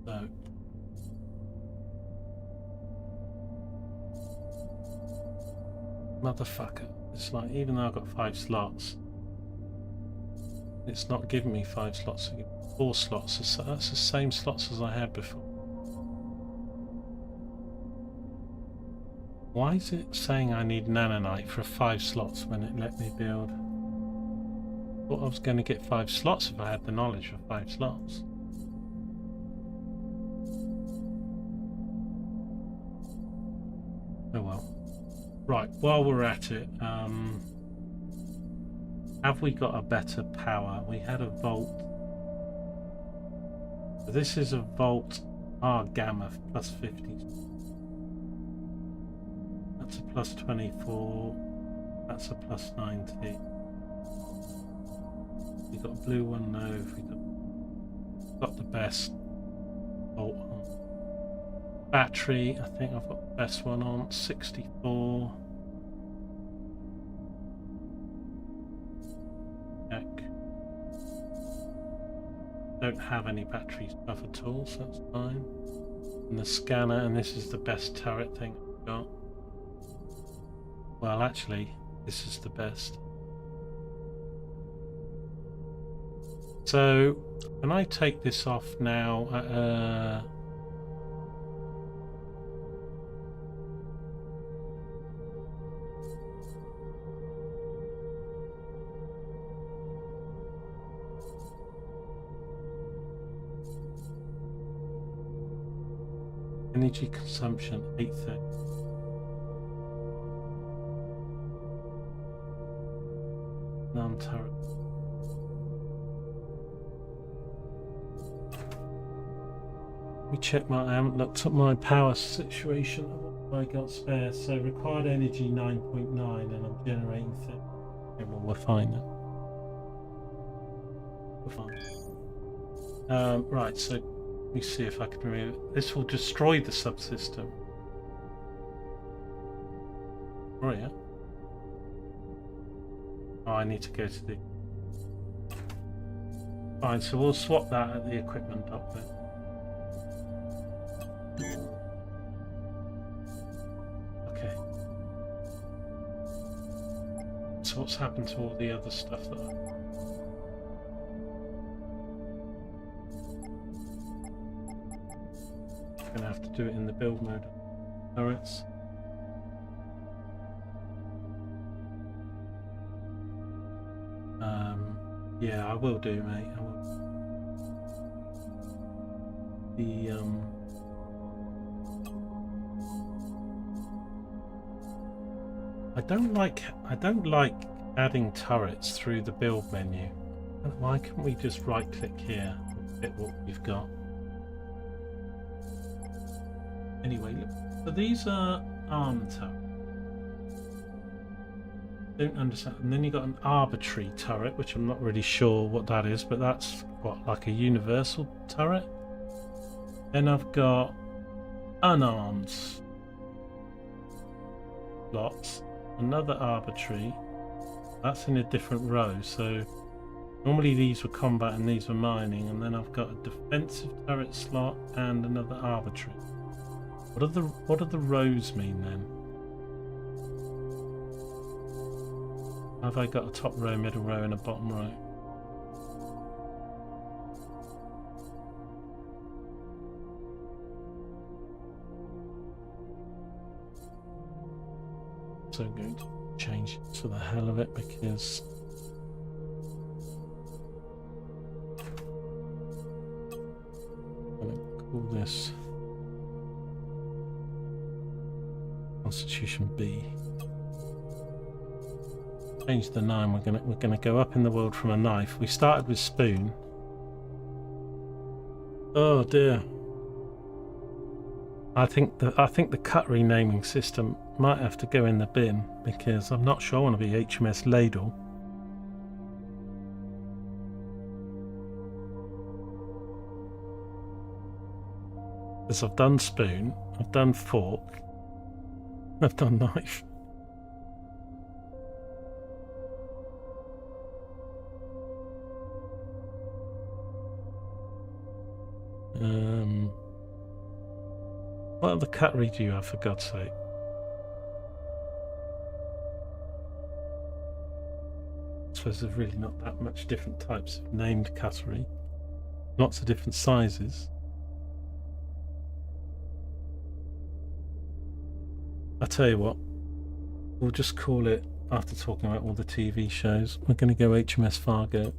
So... Motherfucker. It's like, even though I've got 5 slots, it's not giving me 5 slots, it's 4 slots. So that's the same slots as I had before. Why is it saying I need nanonite for 5 slots when it let me build? I thought I was going to get 5 slots if I had the knowledge for 5 slots. Oh well. Right, while we're at it, have we got a better power? We had a volt. This is a volt R gamma plus 50. That's a plus 24. That's a plus 90. We got a blue one? No. We got the best volt on. Battery, I think I've got the best one on. 64. Don't have any battery stuff at all, so that's fine. And the scanner, and this is the best turret thing I've got. Well, actually, this is the best. So, can I take this off now? Energy consumption 830. Non-turret. Let me check I haven't looked at my power situation. What have I got spare? So required energy 9.9 and I'm generating 30. Okay, well, we're fine then. We're fine. Right, so let me see if I can remove it. This will destroy the subsystem. Oh yeah. Oh, I need to go to the... Fine, so we'll swap that at the equipment dock then. Okay. So what's happened to all the other stuff that I'm gonna have to do it in the build mode. Turrets. Yeah, I will do, mate. I will. I don't like adding turrets through the build menu. Why can't we just right click here and fit what we've got? Anyway, look, so these are arm turrets. Don't understand. And then you got an arbitrary turret, which I'm not really sure what that is, but that's what, like a universal turret. Then I've got unarmed slots, another arbitrary. That's in a different row. So normally these were combat and these were mining, and then I've got a defensive turret slot and another arbitrary. What do the rows mean then? Have I got a top row, middle row, and a bottom row? So I'm going to change it for the hell of it because I'm going to call this Constitution B. Change the 9. We're gonna go up in the world from a knife. We started with spoon. Oh dear. I think the cut renaming system might have to go in the bin because I'm not sure I want to be HMS Ladle. Because I've done spoon, I've done fork, I've done knife. What other cutlery do you have, for God's sake? I suppose there's really not that much different types of named cutlery. Lots of different sizes. I tell you what, we'll just call it, after talking about all the TV shows, we're going to go HMS Fargo.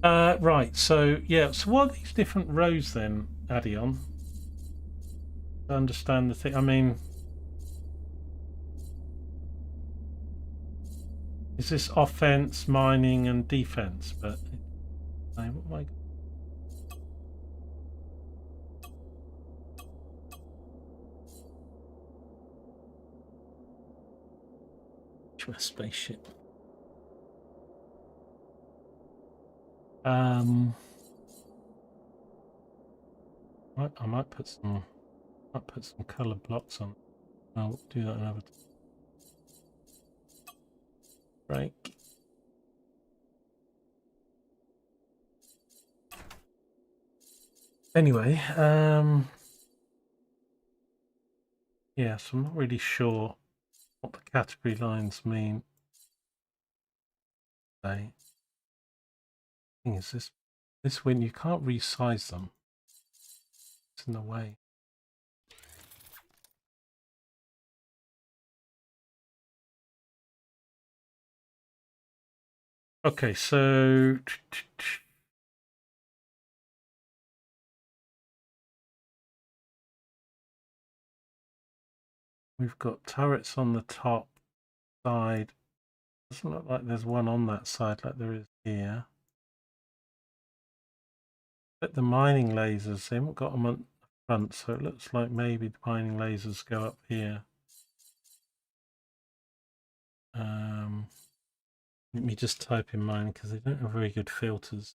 Right, so yeah, so what are these different rows then, Avorion? To understand the thing, I mean, is this offense, mining, and defense? But what am I? HMS spaceship. I might put some color blocks on. I'll do that another time. Break. Anyway, yeah, so I'm not really sure what the category lines mean. Thing is, this win, you can't resize them. It's in the way. Okay, so we've got turrets on the top side. Doesn't look like there's one on that side like there is here. But the mining lasers, they haven't got them on the front, so it looks like maybe the mining lasers go up here. Let me just type in mine because they don't have very good filters.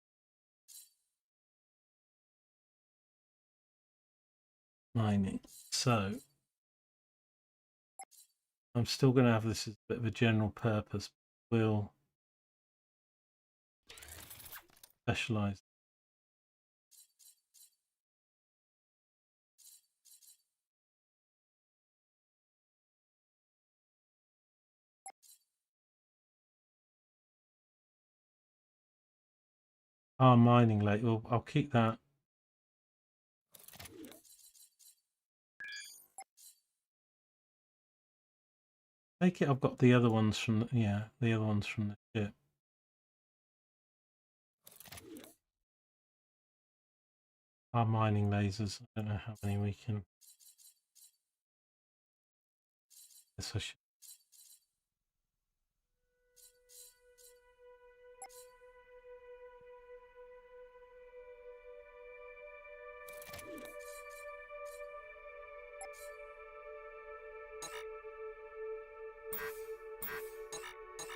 Mining. So I'm still going to have this as a bit of a general purpose. We'll specialize. Our mining late. Well, I'll keep that. Take it. I've got the other ones from the other ones from the ship. Our mining lasers. I don't know how many we can. Guess I should.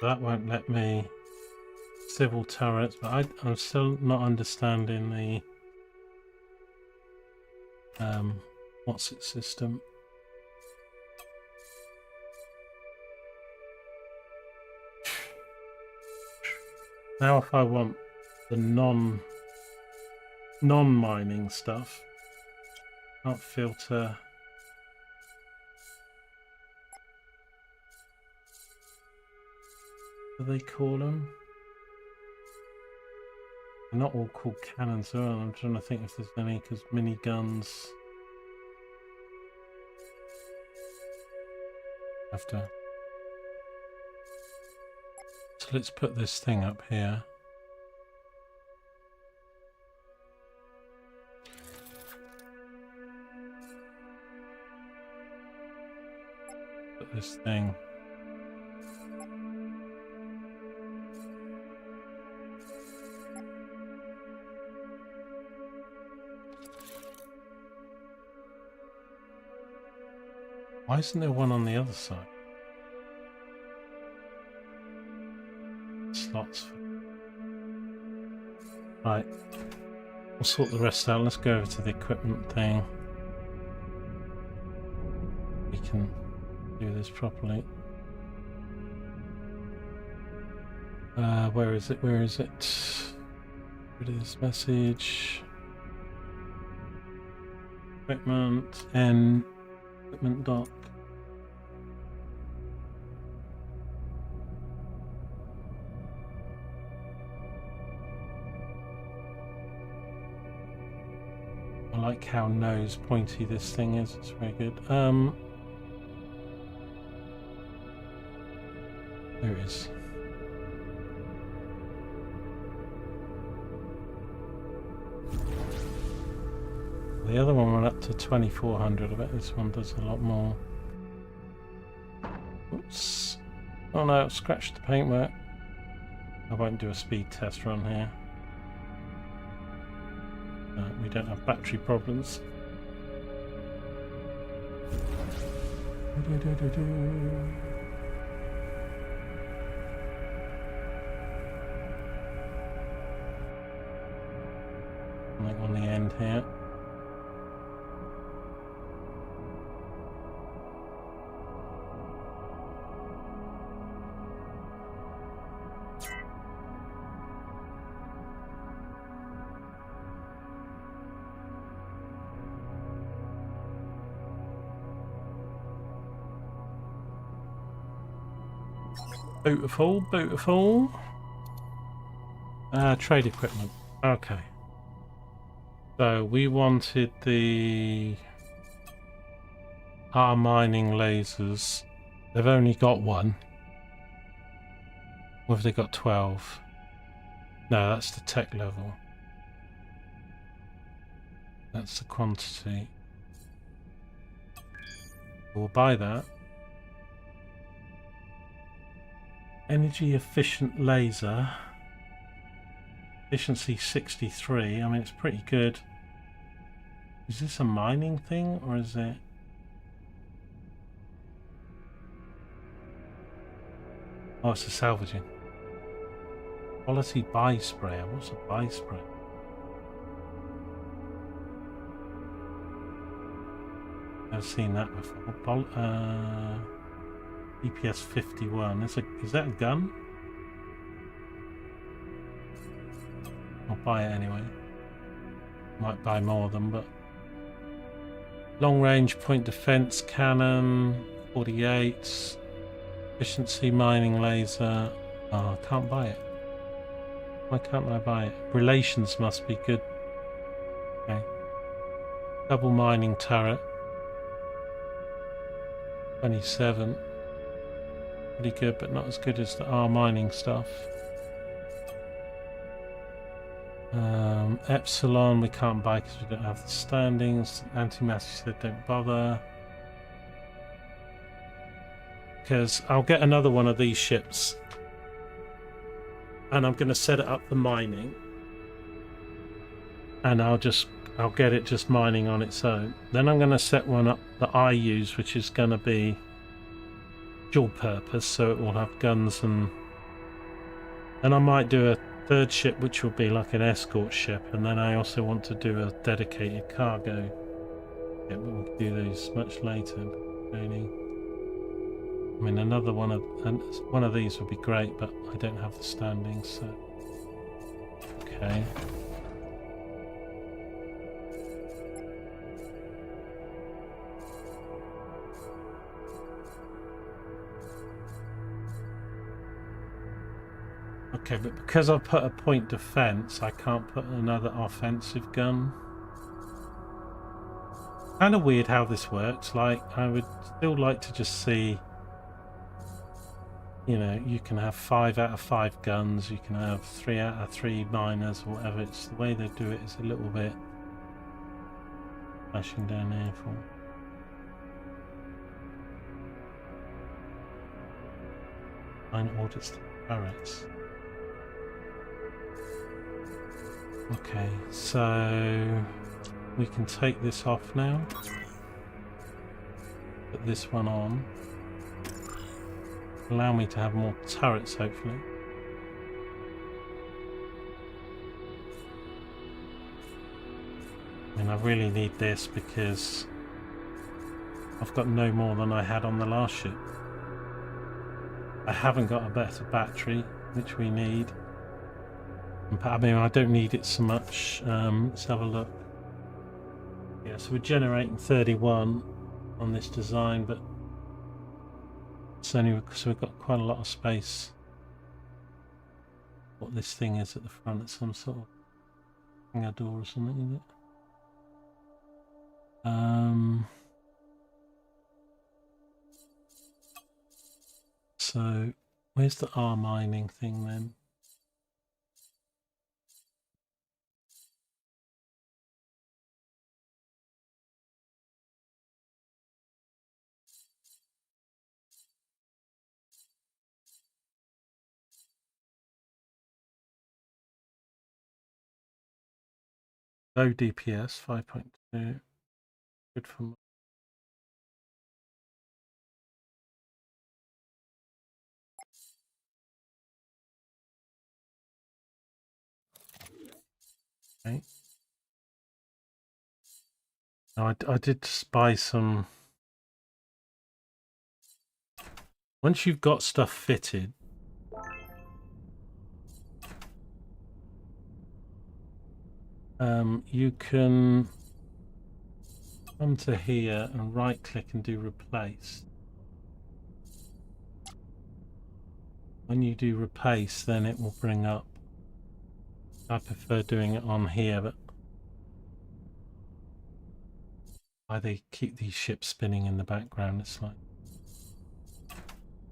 That won't let me civil turrets, but I'm still not understanding the what's its system. Now if I want the non-mining stuff, can't filter. What do they call them? They're not all called cannons, are they? I'm trying to think if there's any, because mini guns have to. So let's put this thing up here. Put this thing. Why isn't there one on the other side? Slots. Right. We'll sort the rest out. Let's go over to the equipment thing. We can do this properly. Where is it? Where is it? Rid of this message. Equipment and equipment dock. I like how nose pointy this thing is. It's very good. There it is. The other one went up to 2400. I bet this one does a lot more. Oops. Oh no, scratched the paintwork. I won't do a speed test run here. We don't have battery problems. Something on the end here. Beautiful, beautiful. Trade equipment. Okay. So we wanted the mining lasers. They've only got one. Or have they got 12? No, that's the tech level. That's the quantity. We'll buy that. Energy efficient laser. Efficiency 63. I mean, it's pretty good. Is this a mining thing or is it? Oh, it's a salvaging. Quality buy sprayer. What's a buy spray? I've seen that before. DPS 51. Is that a gun? I'll buy it anyway. Might buy more of them, but long range point defense cannon 48. Efficiency mining laser. Oh, I can't buy it. Why can't I buy it? Relations must be good. Okay. Double mining turret. 27. Pretty good, but not as good as the R mining stuff. Epsilon we can't buy because we don't have the standings. Antimatter said don't bother. Because I'll get another one of these ships and I'm going to set it up for mining. And I'll get it just mining on its own. Then I'm going to set one up that I use, which is going to be dual purpose, so it will have guns, and then I might do a third ship which will be like an escort ship, and then I also want to do a dedicated cargo ship, but we'll do those much later. Really, I mean, another one of these would be great, but I don't have the standings, so okay. Okay, but because I've put a point defense, I can't put another offensive gun. Kind of weird how this works. Like, I would still like to just see, you know, you can have 5 out of 5 guns, you can have 3 out of 3 miners or whatever. It's the way they do it is a little bit flashing down here for. Mine orders to turrets. Okay, so we can take this off now. Put this one on. Allow me to have more turrets, hopefully. I mean, I really need this because I've got no more than I had on the last ship. I haven't got a better battery, which we need. I mean, I don't need it so much. Let's have a look. Yeah, so we're generating 31 on this design, but it's only because we've got quite a lot of space. What this thing is at the front, it's some sort of hangar door or something, isn't it? So where's the R mining thing then? Low DPS 5.2. Good for me. Okay. Now I did buy some. Once you've got stuff fitted, you can come to here and right click and do replace. When you do replace, then it will bring up. I prefer doing it on here, but why they keep these ships spinning in the background, it's like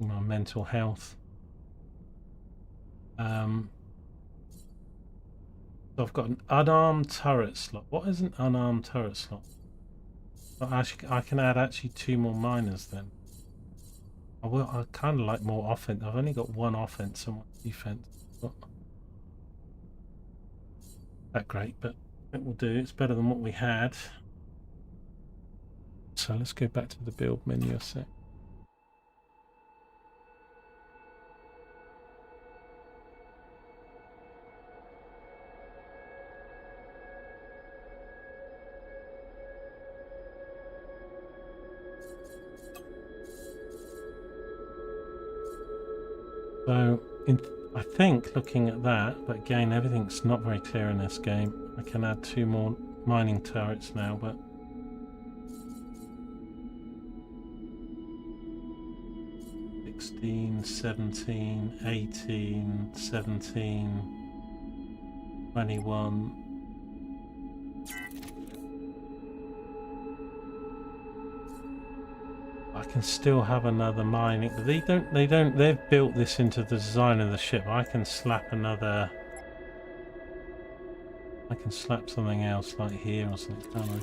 my mental health. So I've got an unarmed turret slot. What is an unarmed turret slot? Well, actually, I can add actually 2 more miners then. I kind of like more offense. I've only got 1 offense and 1 defense. Not that great, but it will do. It's better than what we had. So let's go back to the build menu a sec. So, I think looking at that, but again, everything's not very clear in this game. I can add 2 more mining turrets now, but 16, 17, 18, 17, 21. I can still have another mining, but they've built this into the design of the ship. I can slap another I can slap something else like here or something, can't I?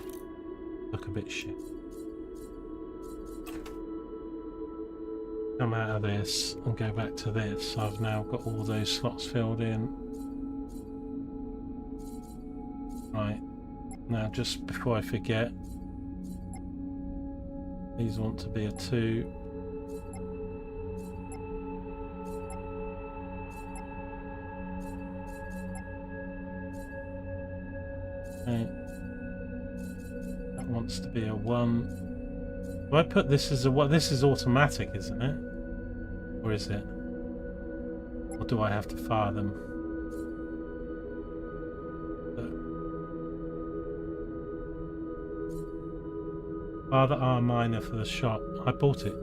Look a bit shit. Come out of this and go back to this. So I've now got all those slots filled in. Right, now just before I forget, these want to be a 2. Okay. That wants to be a 1. Do I put this as a 1? This is automatic, isn't it? Or is it? Or do I have to fire them? Fire the R minor for the shot. I bought it.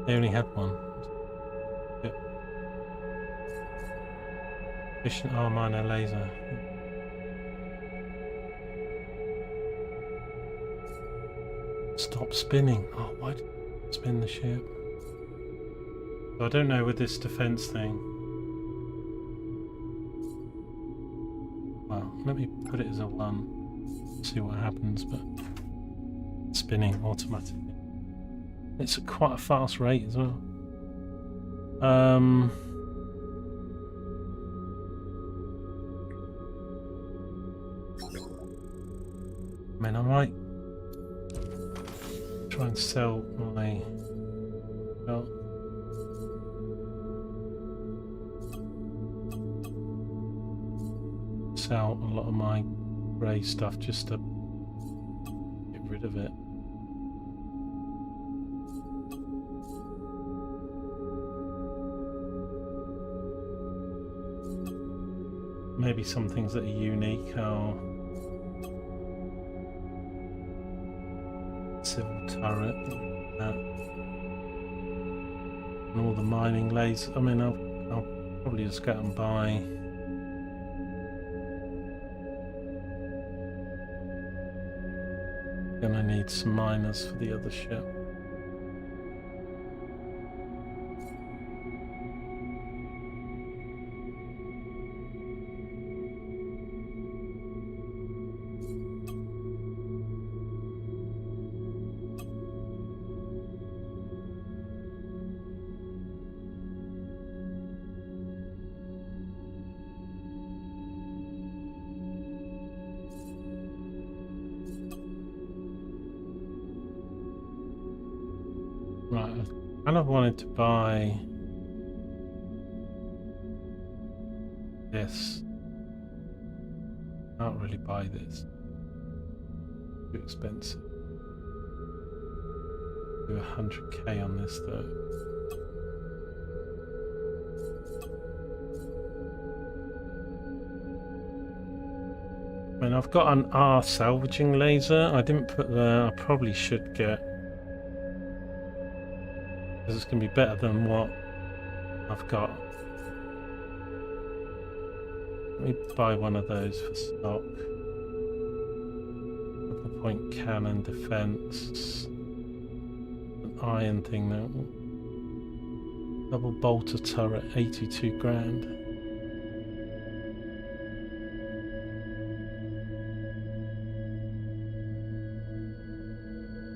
They only had one. Yep. Efficient R minor laser. Stop spinning. Oh, why did it spin the ship? So I don't know with this defense thing. Well, let me put it as a 1. See what happens, but spinning automatically. It's at quite a fast rate as well. I mean, I might try and sell my... Well, sell a lot of my grey stuff just to get rid of it. Maybe some things that are unique are civil turret, and all the mining lasers. I mean, I'll probably just go out and buy gonna need some miners for the other ship. Right, I kind of wanted to buy this. Can't really buy this. Too expensive. Do 100k on this though. I mean, I've got an R salvaging laser. I didn't put the. I probably should get. Because it's going to be better than what I've got. Let me buy one of those for stock. The point cannon defense. An iron thing though. Double bolter turret, 82 grand.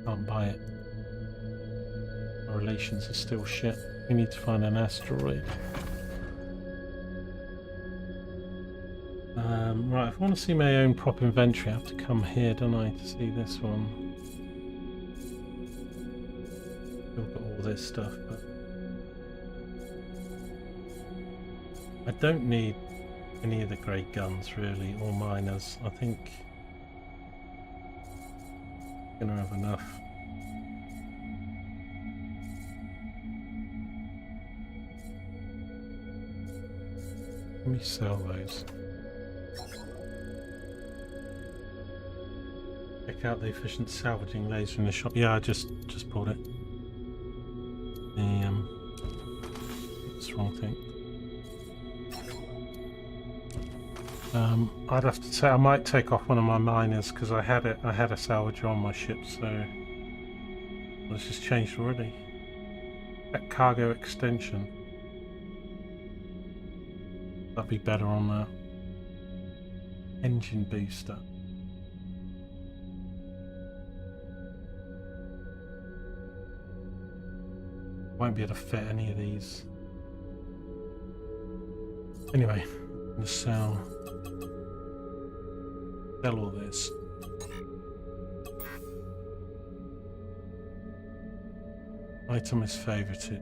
Can't buy it. Our relations are still shit. We need to find an asteroid. Right, if I want to see my own prop inventory, I have to come here, don't I, to see this one. Still got all this stuff, but I don't need any of the great guns really, or miners. I think I'm gonna have enough. Let me sell those. Check out the efficient salvaging laser in the shop. Yeah, I just bought it. That's the wrong thing. I'd have to say I might take off one of my miners because I had a salvager on my ship, so well, it's just changed already. That cargo extension. That'd be better on the engine booster. Won't be able to fit any of these. Anyway, I'm going to sell all this. Item is favorited.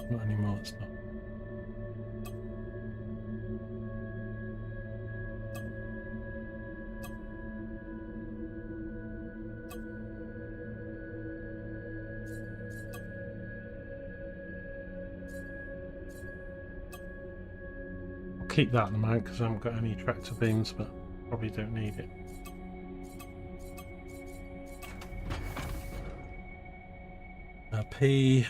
Not anymore, it's not. I'll keep that in the moment because I haven't got any tractor beams, but probably don't need it. P.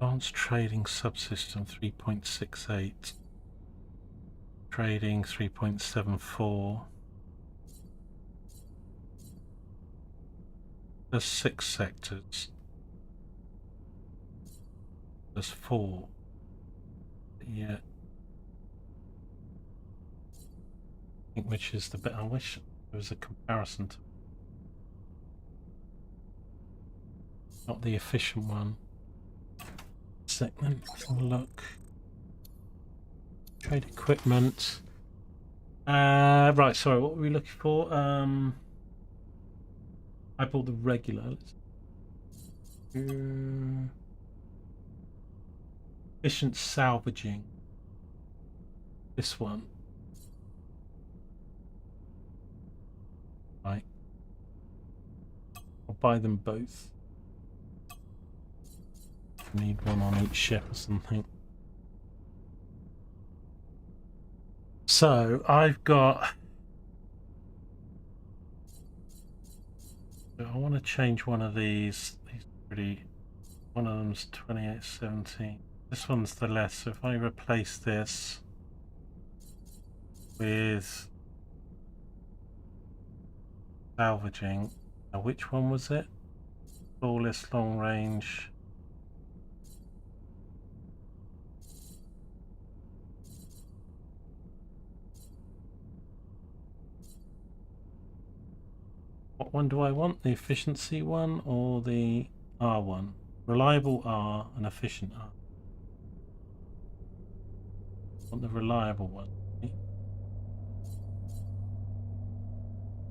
Advanced Trading Subsystem 3.68. Trading 3.74. There's 6 sectors. There's 4. Yeah. I think which is the bit I wish there was a comparison to. Not the efficient one. Second, let's have a look. Trade equipment. Right, sorry, what were we looking for? I bought the regular. Efficient salvaging. This one. Right. I'll buy them both. Need one on each ship or something. So I've got. I want to change one of these. These pretty. One of them's 2817. This one's the less. So if I replace this with salvaging, now which one was it? Flawless long range. What one do I want? The efficiency one or the R one? Reliable R and efficient R. I want the reliable one.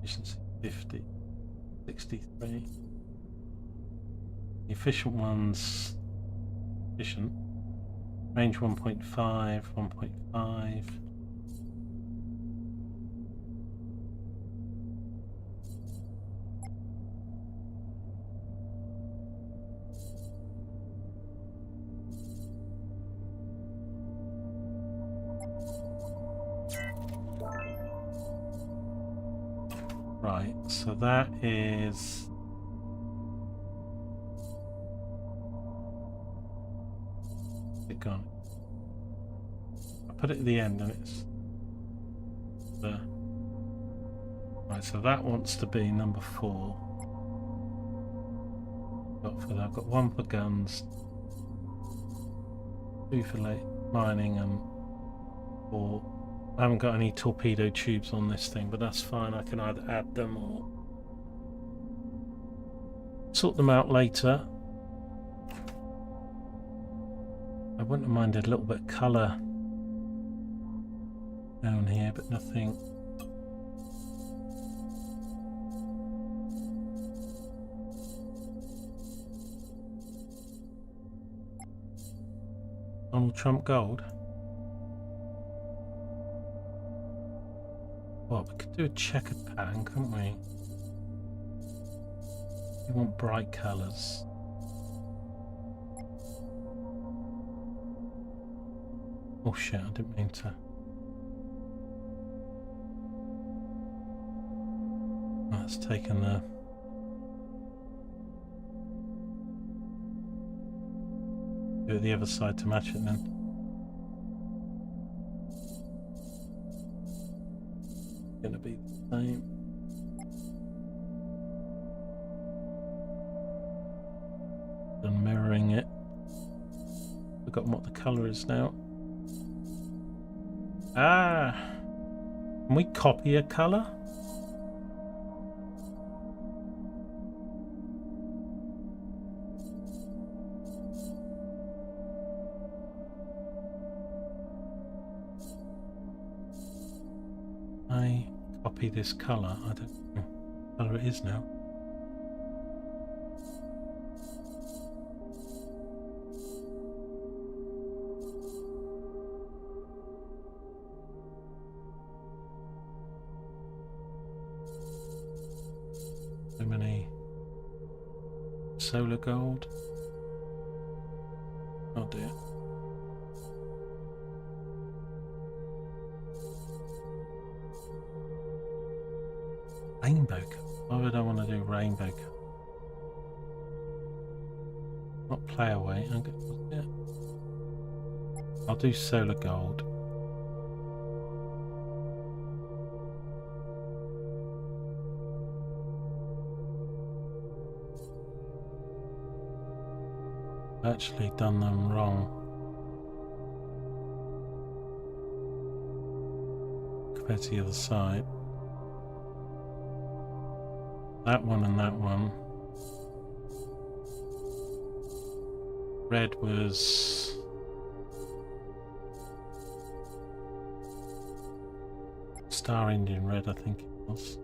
Efficiency 50, 63. The efficient one's efficient. Range 1.5, 1.5. Right, so that is it gone. I put it at the end and it's the right, so that wants to be number 4. For that, I've got 1 for guns, 2 for late mining, and 4. I haven't got any torpedo tubes on this thing, but that's fine. I can either add them or sort them out later. I wouldn't have minded a little bit of colour down here, but nothing. Donald Trump gold. Well, we could do a checkered pattern, couldn't we? We want bright colours. Oh shit, I didn't mean to. That's taken the... Do it the other side to match it then. going to be the same. And mirroring it. Forgotten what the colour is now. Ah! Can we copy a colour? I copy this colour. I don't know what colour it is now. So many solar gold. Oh dear. Rainbow colour. Why would I want to do rainbow colour? Not play away. I'll do solar gold. Actually done them wrong compared to the other side. That one and that one. Red was Star Indian red, I think it was.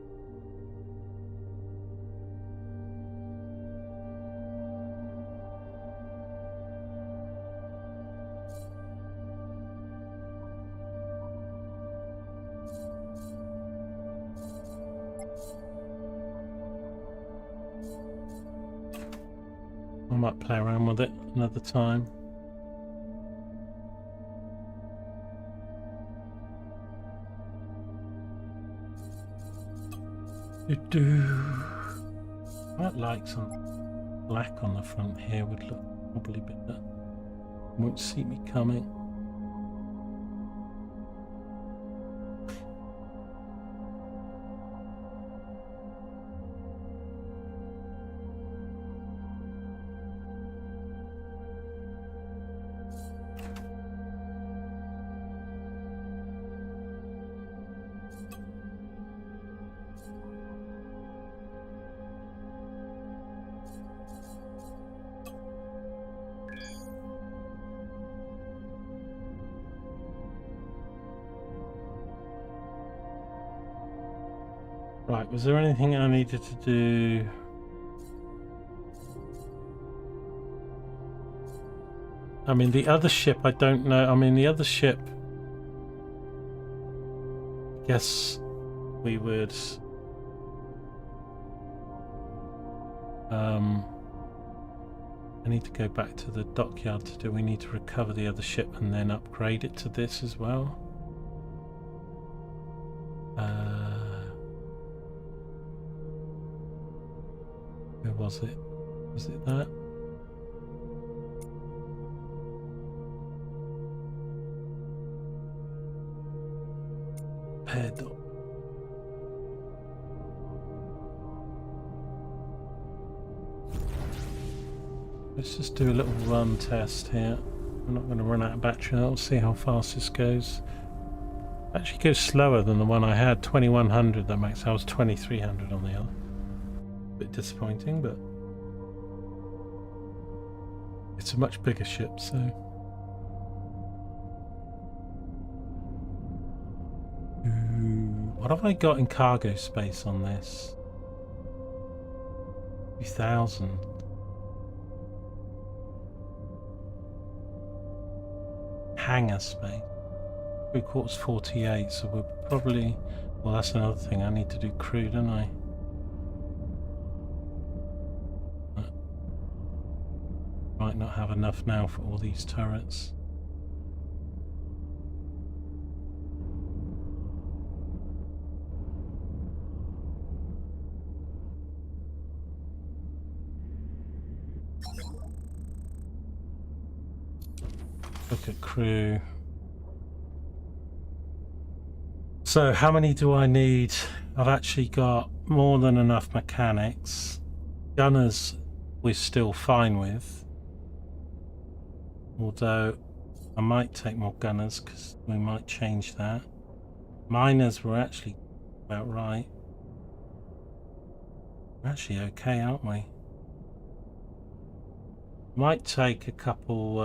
I might play around with it another time. I might like some black on the front here, would look probably better. Won't see me coming. Right, was there anything I needed to do? I mean, the other ship, I don't know. I mean, the other ship, I guess we would I need to go back to the dockyard to do. We need to recover the other ship and then upgrade it to this as well. Where was it? Was it that? Head. Let's just do a little run test here. I'm not going to run out of battery. I'll see how fast this goes. Actually goes slower than the one I had. 2100 that makes. I was 2300 on the other. Bit disappointing, but it's a much bigger ship, so what have I got in cargo space on this? 2000. Hangar space. 3/4 48, so we're probably, well, that's another thing. I need to do crew, don't I? Might not have enough now for all these turrets. Look at crew. So how many do I need? I've actually got more than enough mechanics. Gunners we're still fine with, although I might take more gunners because we might change that. Miners were actually about right. We're actually okay, aren't we? Might take a couple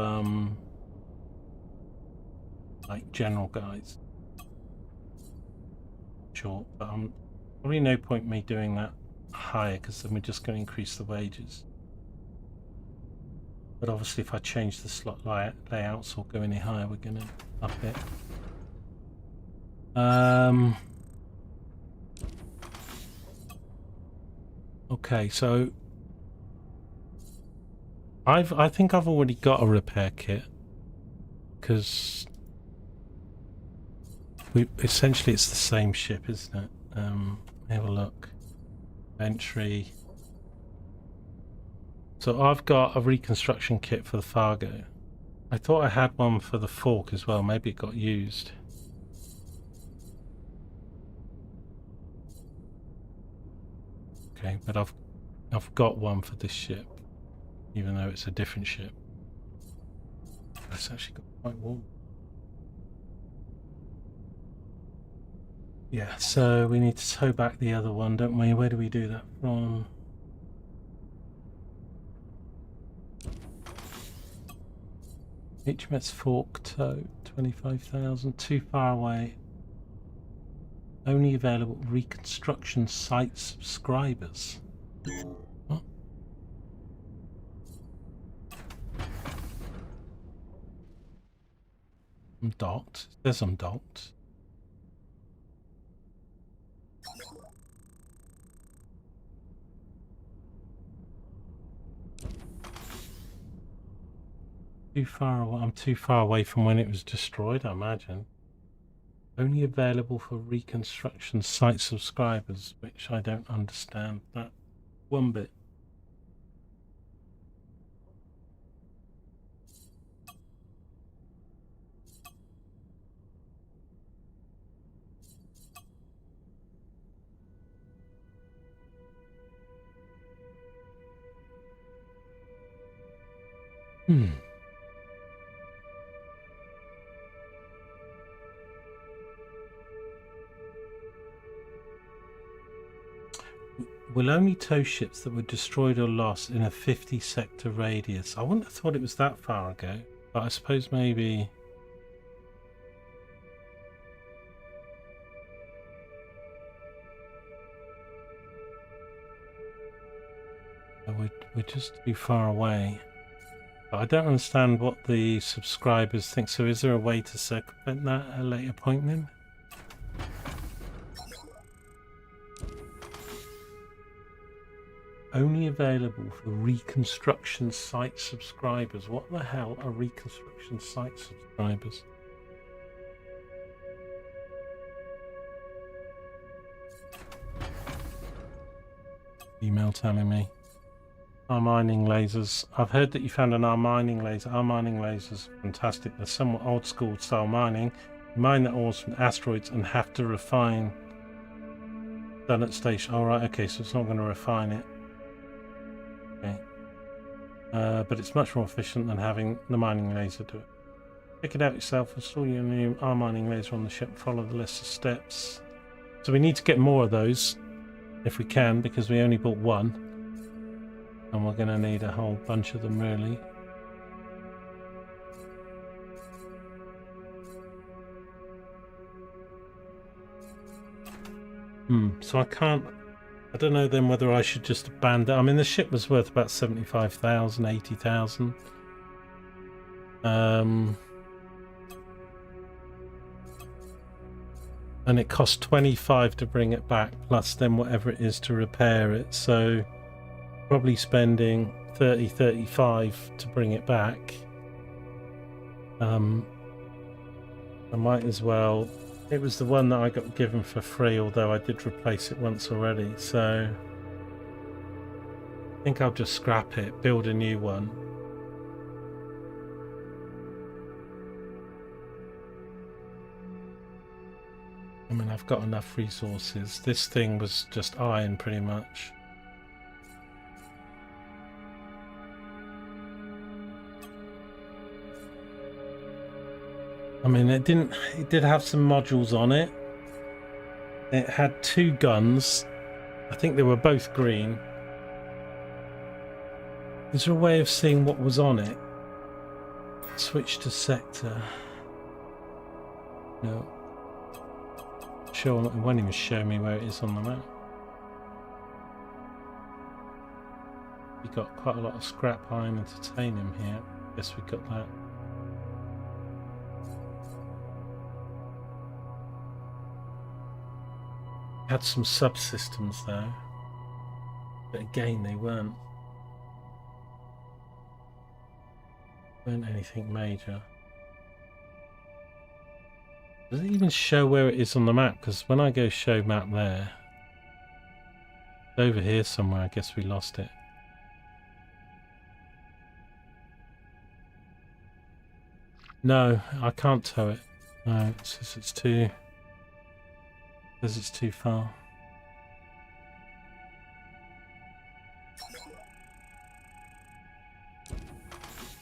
like general guys. Sure, but probably no point me doing that higher because then we're just going to increase the wages. But obviously if I change the slot layouts or go any higher, we're going to up it. Okay, so I think I've already got a repair kit because essentially it's the same ship, isn't it? Have a look. Entry. So I've got a reconstruction kit for the Fargo. I thought I had one for the Fork as well. Maybe it got used. Okay, but I've got one for this ship, even though it's a different ship. It's actually got quite warm. Yeah, so we need to tow back the other one, don't we? Where do we do that from? HMS Fork tow, 25,000, too far away. Only available reconstruction site subscribers. What? I'm docked. It says I'm docked. Too far away. I'm too far away from when it was destroyed, I imagine. Only available for reconstruction site subscribers, which I don't understand that one bit. Will only tow ships that were destroyed or lost in a 50 sector radius. I wouldn't have thought it was that far ago, but I suppose maybe. We're just too far away. But I don't understand what the subscribers think. So is there a way to circumvent that at a later point then? Only available for reconstruction site subscribers. What the hell are reconstruction site subscribers? Email telling me. Our mining lasers. I've heard that you found an our mining laser. Our mining lasers are fantastic. They're somewhat old school style mining. You mine the ores from asteroids and have to refine. Done at station. Alright, okay, so it's not going to refine it. Okay. But it's much more efficient than having the mining laser do it. Check it out yourself. Install your new our mining laser on the ship and follow the list of steps. So we need to get more of those if we can, because we only bought one. And we're going to need a whole bunch of them, really. So I don't know then whether I should just abandon. I mean, the ship was worth about 75,000, 80,000. And it cost 25 to bring it back, plus then whatever it is to repair it. So probably spending 30, 35 to bring it back. I might as well. It was the one that I got given for free, although I did replace it once already. So I think I'll just scrap it, build a new one. I mean, I've got enough resources. This thing was just iron pretty much. I mean, it did have some modules on it. It had 2 guns. I think they were both green. Is there a way of seeing what was on it? Switch to sector. No. Sure, it won't even show me where it is on the map. We got quite a lot of scrap iron and titanium here. Guess we got that. Had some subsystems though, but again they weren't anything major. Does it even show where it is on the map? Because when I go show map there, it's over here somewhere. I guess we lost it. No, I can't tow it. No, it says it's too far.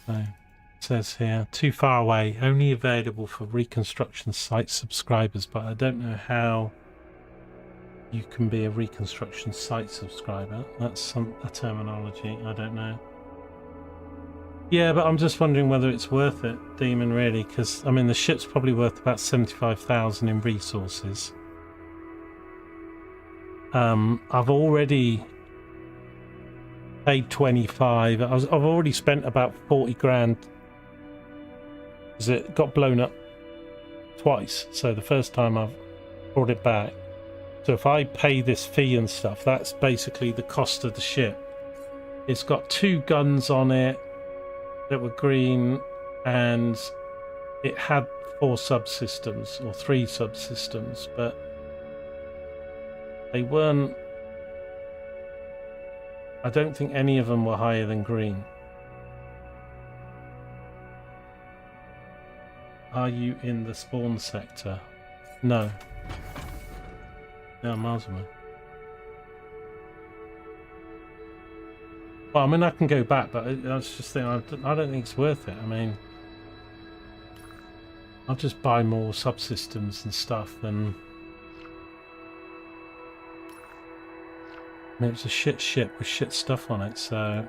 So it says here, too far away, only available for reconstruction site subscribers, but I don't know how you can be a reconstruction site subscriber. That's a terminology, I don't know. Yeah, but I'm just wondering whether it's worth it, Demon, really, because I mean the ship's probably worth about 75,000 in resources. I've already paid 25. I've already spent about 40 grand because it got blown up twice. So the first time I've brought it back. So if I pay this fee and stuff, that's basically the cost of the ship. It's got 2 guns on it that were green, and it had 4 subsystems or 3 subsystems, but they weren't. I don't think any of them were higher than green. Are you in the spawn sector? No. No, I'm miles away. Well, I mean, I can go back, but I was just thinking, I don't think it's worth it. I mean, I'll just buy more subsystems and stuff and... I mean, it's a shit ship with shit stuff on it, so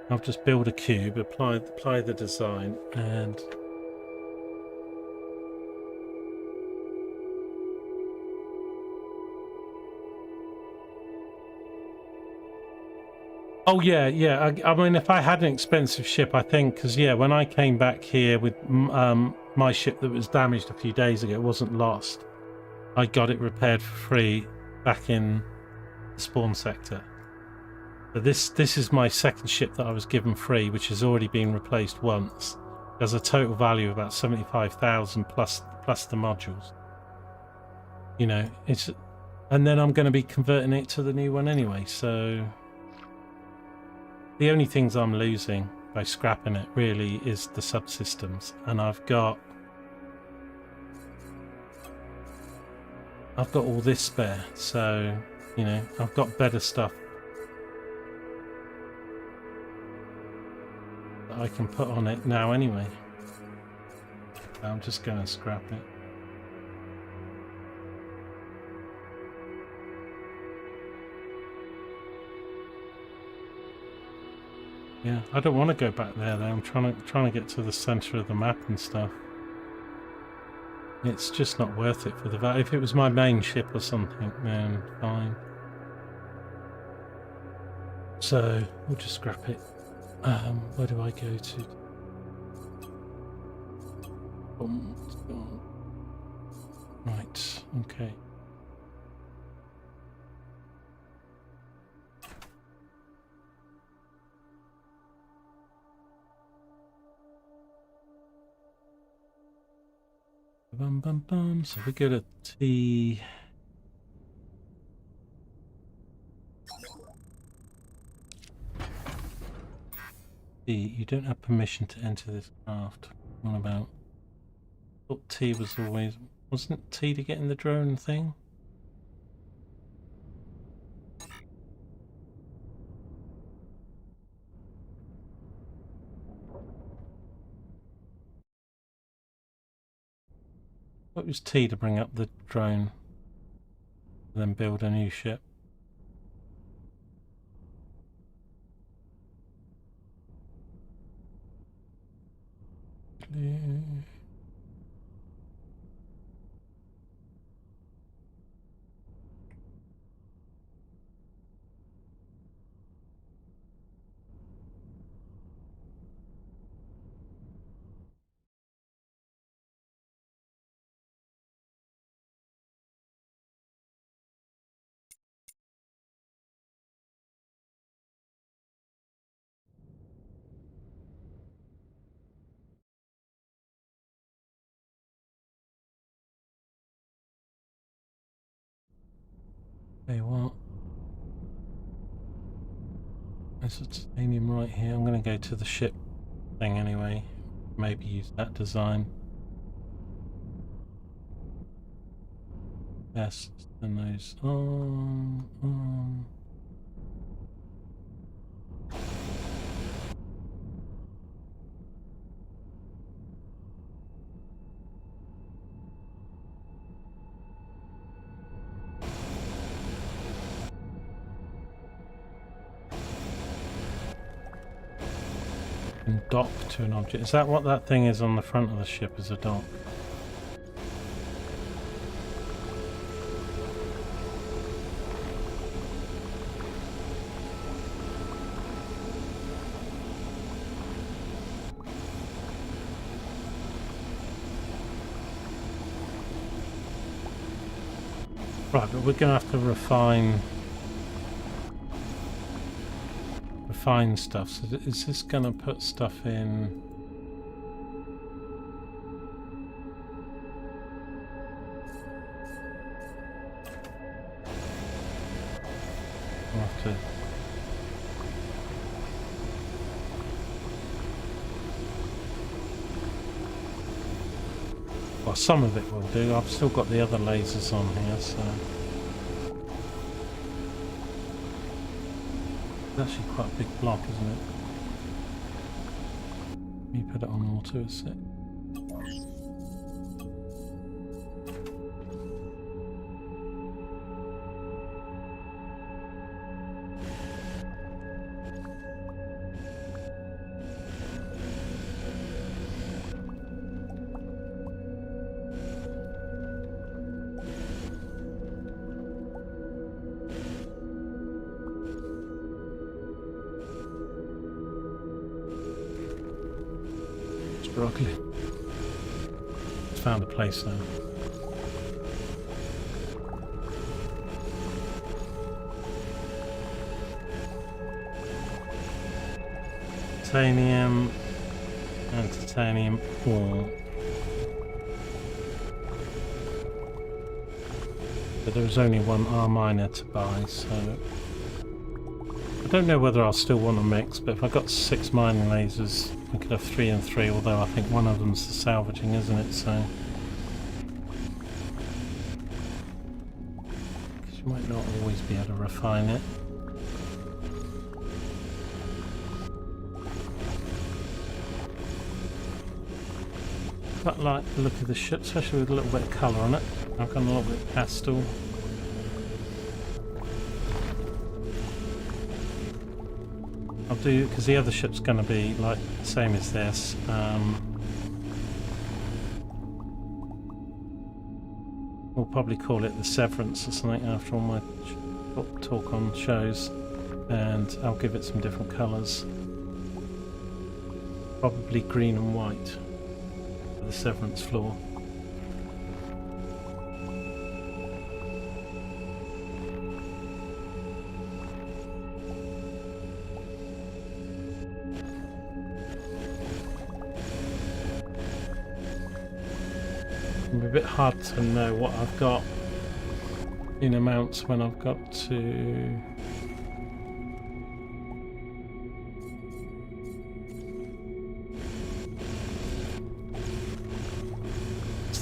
I'll just build a cube, apply the design, and oh yeah. I mean, if I had an expensive ship, I think, because yeah, when I came back here with my ship that was damaged a few days ago, it wasn't lost. I got it repaired for free back in spawn sector. But this is my second ship that I was given free, which has already been replaced once. There's a total value of about 75,000 plus the modules. You know, it's, and then I'm going to be converting it to the new one anyway. So the only things I'm losing by scrapping it really is the subsystems, and I've got all this spare, so you know, I've got better stuff that I can put on it now anyway. I'm just going to scrap it. Yeah, I don't want to go back there though. I'm trying to get to the center of the map and stuff. It's just not worth it for the value. If it was my main ship or something, then fine. So we'll just scrap it. Where do I go to? Right, okay. So we go to T. You don't have permission to enter this craft. What about? I thought T was always. Wasn't T to get in the drone thing? What was T to bring up the drone? Then build a new ship. Hey, what? There's a titanium right here. I'm going to go to the ship thing anyway. Maybe use that design. Best than those. And dock to an object. Is that what that thing is on the front of the ship, is a dock? Right, but we're going to have to refine stuff. So is this going to put stuff in? I'll have to. Well, some of it will do. I've still got the other lasers on here, so. It's actually quite a big block, isn't it? Let me put it on auto a sec. Struggling. Found a place now. Titanium and titanium ore. But there was only one R minor to buy, so I don't know whether I'll still want a mix, but if I got 6 mining lasers, we could have 3 and 3, although I think one of them's the salvaging, isn't it? So because you might not always be able to refine it. Quite like the look of the ship, especially with a little bit of colour on it. I've gone a little bit pastel. I'll do, because the other ship's going to be like the same as this. We'll probably call it the Severance or something after all my talk on shows, and I'll give it some different colours. Probably green and white for the Severance floor. It's a bit hard to know what I've got in amounts when I've got to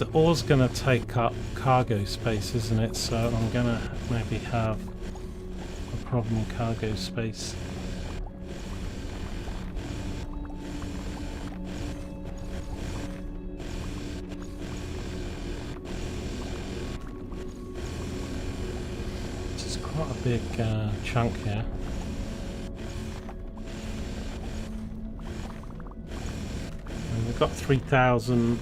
the ore's going to take up cargo space, isn't it? So I'm going to maybe have a problem in cargo space. This is quite a big chunk here. And we've got 3,000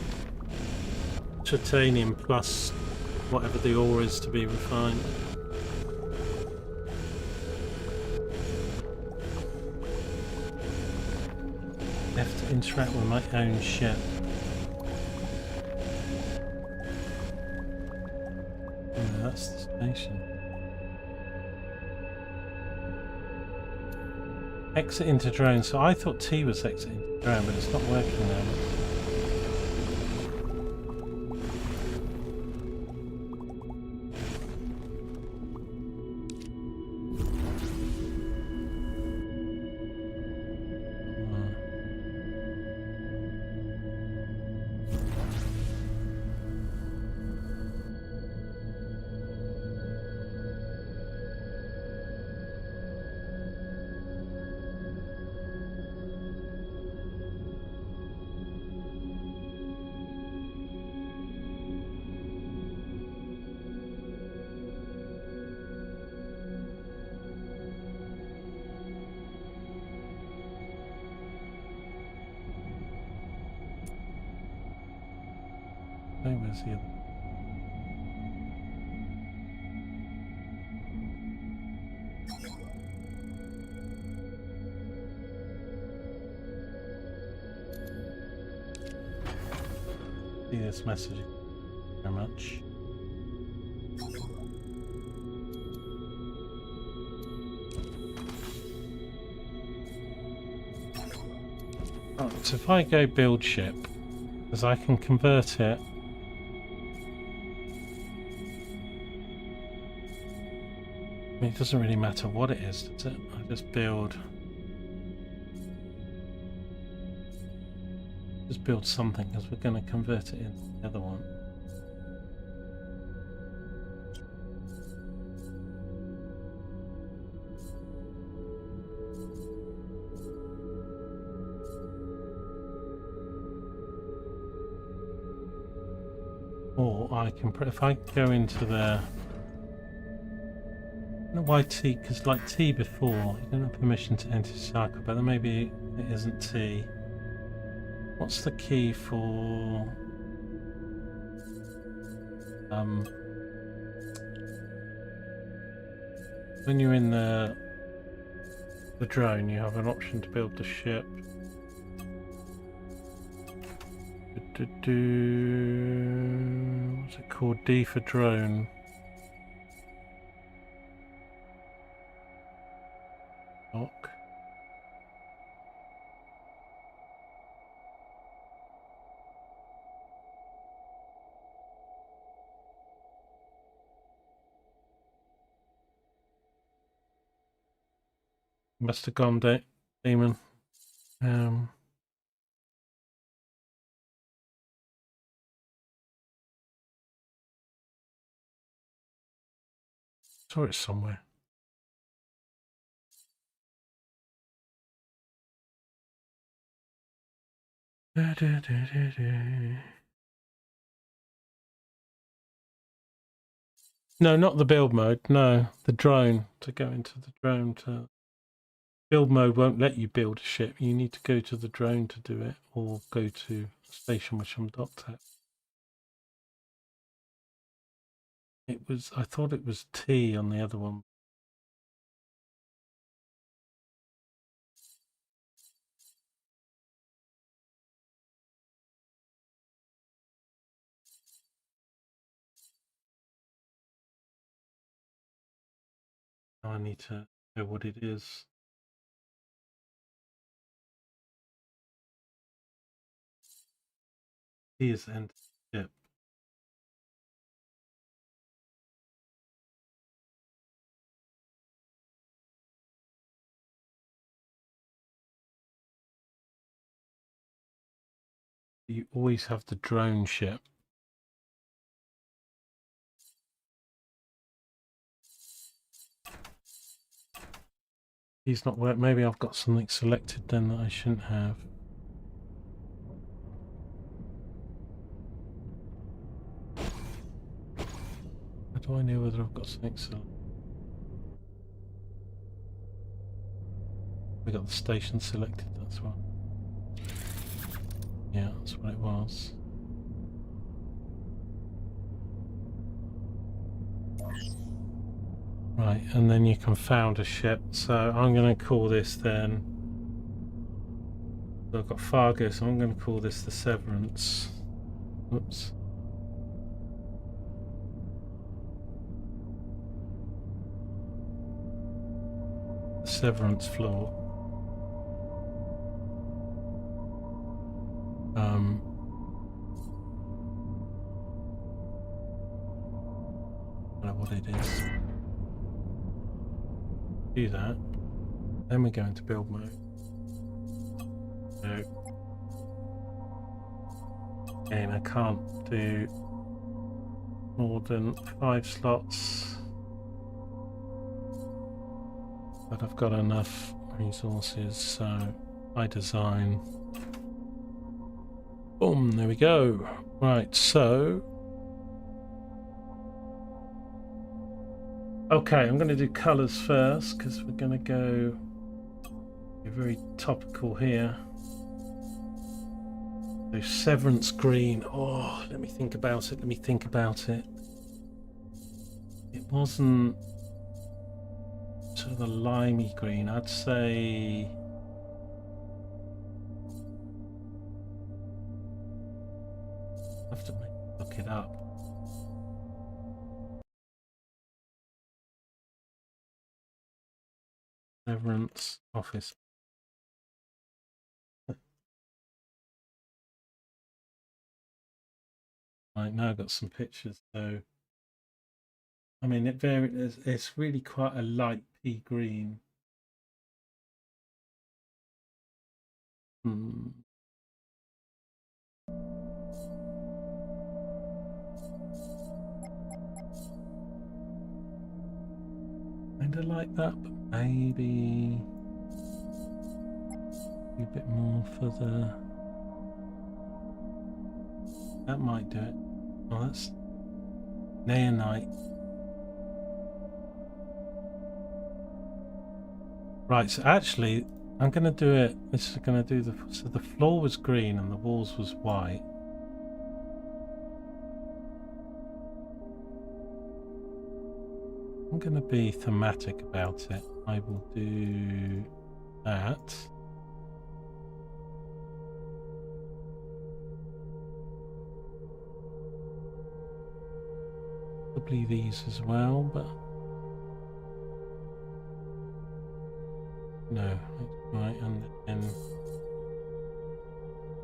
titanium plus whatever the ore is to be refined. I have to interact with my own ship. Oh, that's the station. Exit into drone. So I thought T was exit into drone, but it's not working now. Oh, where's the other? See this message very much. Oh, so if I go build ship, because I can convert it. I mean, it doesn't really matter what it is, does it? I just build something because we're going to convert it into the other one. Or I can, if I go into the, I don't know why T, because like T before, you don't have permission to enter cycle, but then maybe it isn't T. What's the key for when you're in the drone, you have an option to build the ship. What's it called? D for drone. Dock. Must have gone demon. Saw it somewhere. No, not the build mode. No, the drone. To go into the drone to build mode won't let you build a ship. You need to go to the drone to do it, or go to a station which I'm docked at. It was. I thought it was T on the other one. Now I need to know what it is. T is enter ship. You always have the drone ship. He's not work. Maybe I've got something selected then that I shouldn't have. How do I know whether I've got something selected? We got the station selected, that's right. Yeah, that's what it was. Right, and then you can found a ship. So I'm going to call this then. So I've got Fargo, so I'm going to call this the Severance. Oops. The Severance floor. I don't know what it is. Do that. Then we go into build mode. So, again, I can't do more than 5 slots, but I've got enough resources, so by design. Boom, there we go. Right, so okay, I'm going to do colours first because we're going to go very topical here. So Severance green. Oh, let me think about it. It wasn't sort of a limey green. I'd say I have to look it up. Severance office. Right, now I've got some pictures, so I mean it's really quite a light pea green. Kinda like that, but maybe a bit more for the... That might do it. Oh, that's Neonite. Right, so actually, I'm going to do it. This is going to do the... So the floor was green and the walls was white. I'm going to be thematic about it. I will do that. Probably these as well, but no, right. And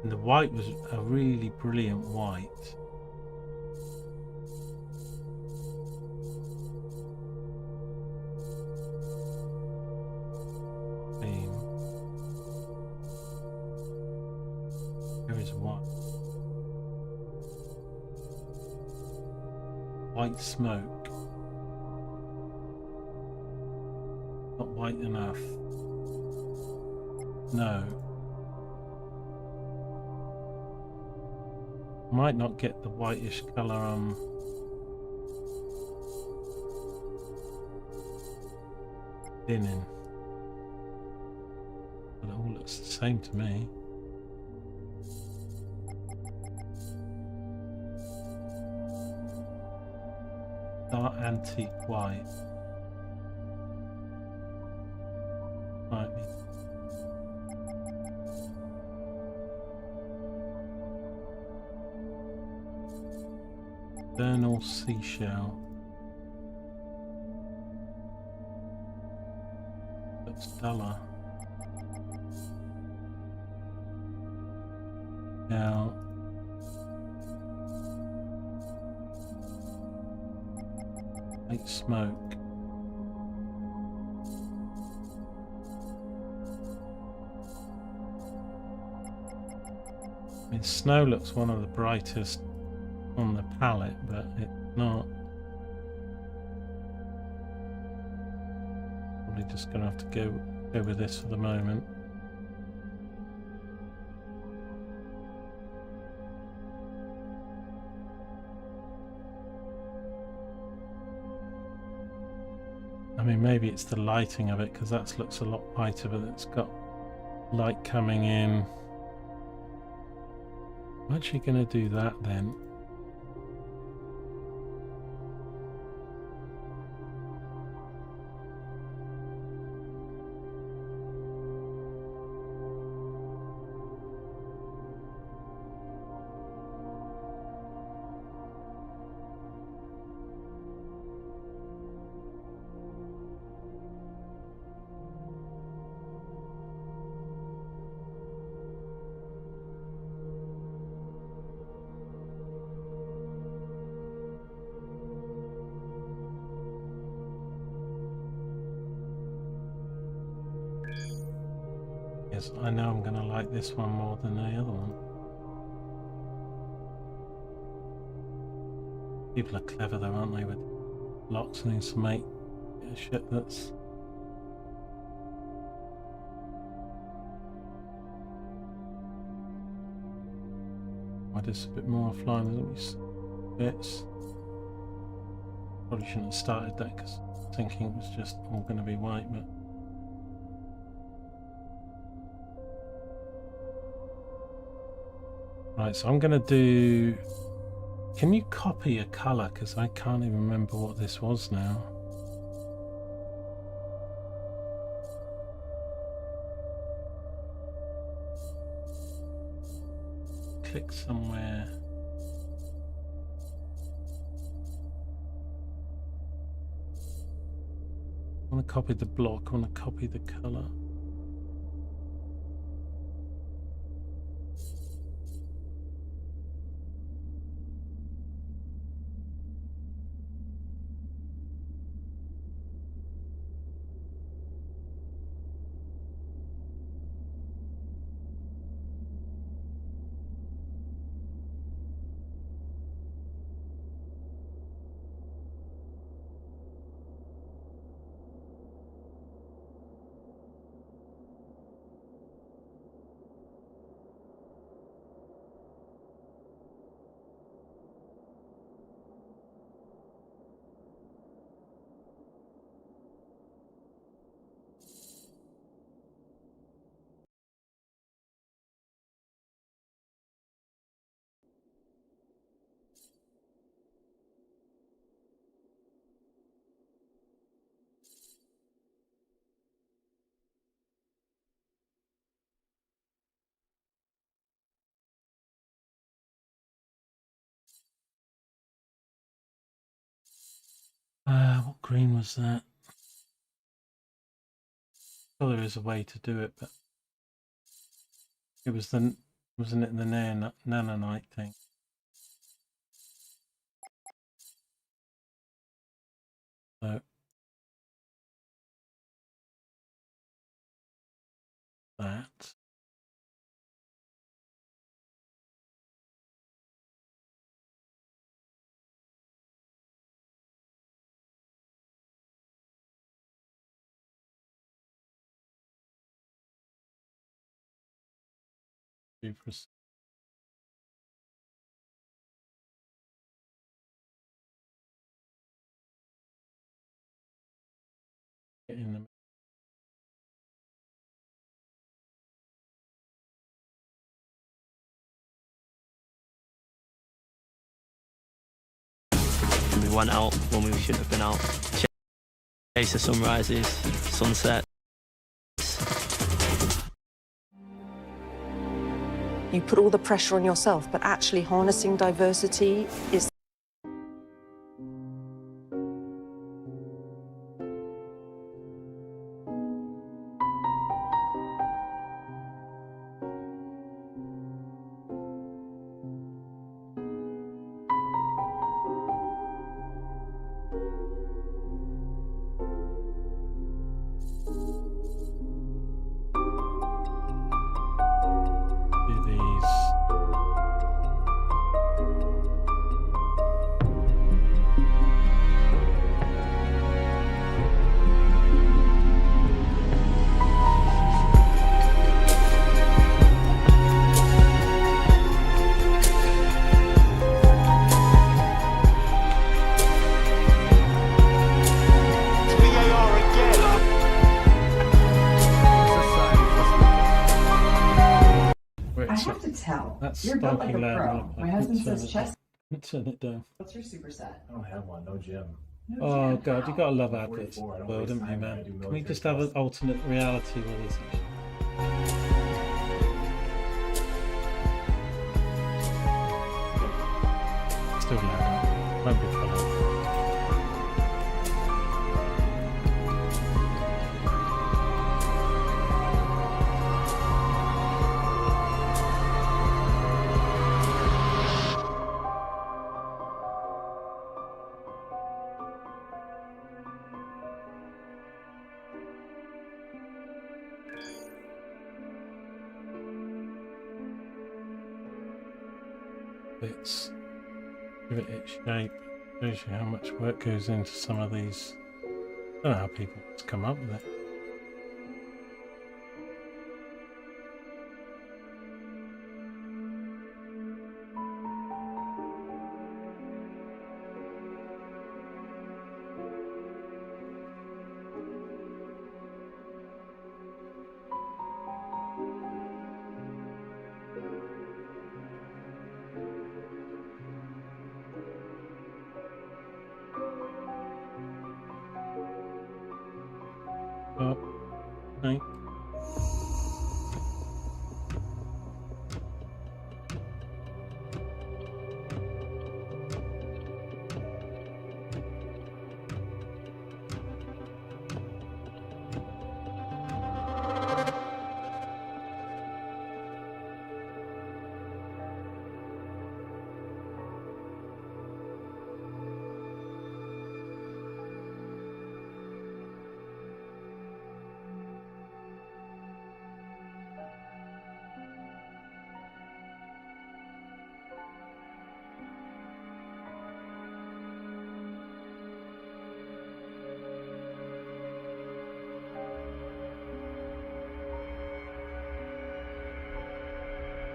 the white was a really brilliant white. There is white. White smoke. Not white enough. No. Might not get the whitish colour on linen. But it all looks the same to me. Dark antique white. Might be. Vernal seashell. Looks duller. Now white smoke. I mean, snow looks one of the brightest on the palette, but it's not. Probably just gonna have to go Go with this for the moment. I mean, maybe it's the lighting of it, because that looks a lot whiter, but it's got light coming in. I'm actually going to do that then. Yes, I know I'm going to like this one more than the other one. People are clever though, aren't they, with blocks and things to make shit that's... I just a bit more offline than these bits. Probably shouldn't have started that, because I was thinking it was just all going to be white, but... Right, so I'm going to do... Can you copy a colour? Because I can't even remember what this was now. Click somewhere. I want to copy the block, I want to copy the colour. What green was that? Well, there is a way to do it, but it was the, wasn't it the nanonite thing? So that. In the we went out when we shouldn't have been out. Chase the sunrises, sunsets. You put all the pressure on yourself, but actually harnessing diversity is... that You're built sparking like a loud pro. enough. My husband says chest. Turn it down. What's your superset? I don't have one, no gym. No Oh gym. god, you How? gotta love I'm adverts, 44, I don't well, waste don't you, time when I man? do Can we military just have an stuff. alternate reality with this? Still loud. Won't be for long. Bits, give it its shape, shows you how much work goes into some of these. I don't know how people just come up with it. Oh, okay.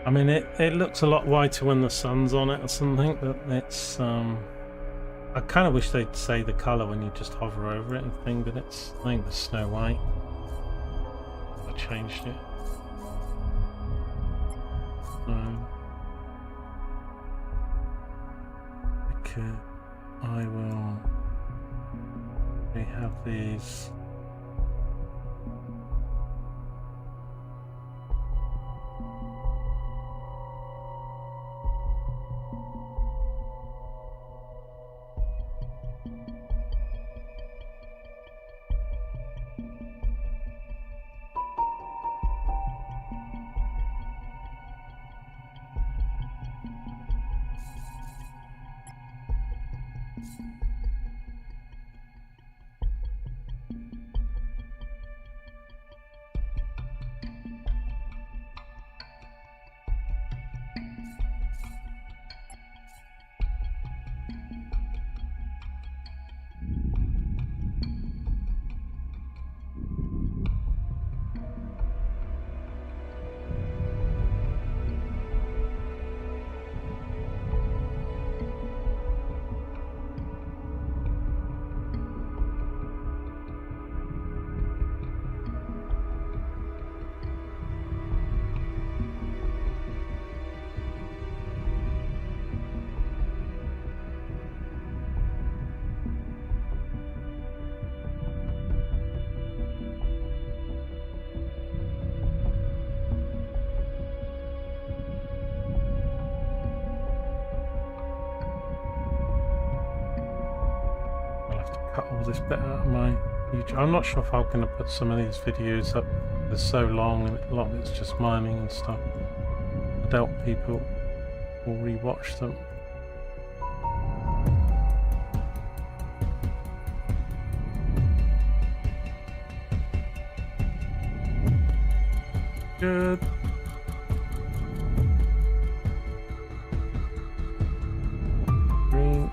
I mean, it looks a lot whiter when the sun's on it or something, but it's I kind of wish they'd say the color when you just hover over it and thing, but it's, I think, the Snow White. I changed it. Okay, I will. We have these. Cut all this bit out of my YouTube. I'm not sure if I'm going to put some of these videos up. They're so long and a lot of it's just miming and stuff. I doubt people will rewatch them. Good. Green.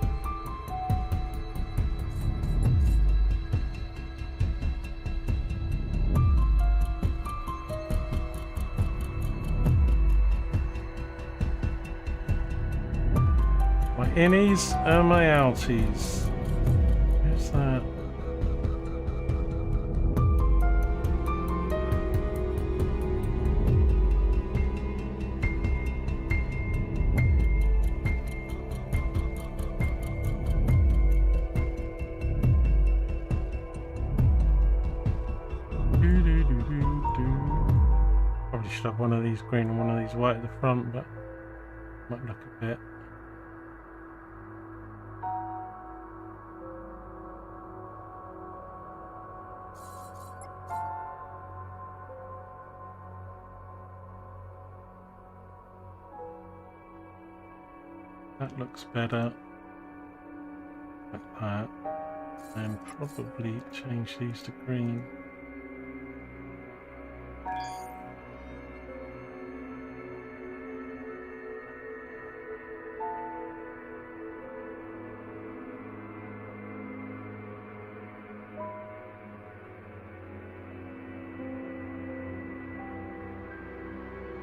My innies and my outies. Where's that? to have one of these green and one of these white at the front, but might look a bit. That looks better. Like that. And probably change these to green.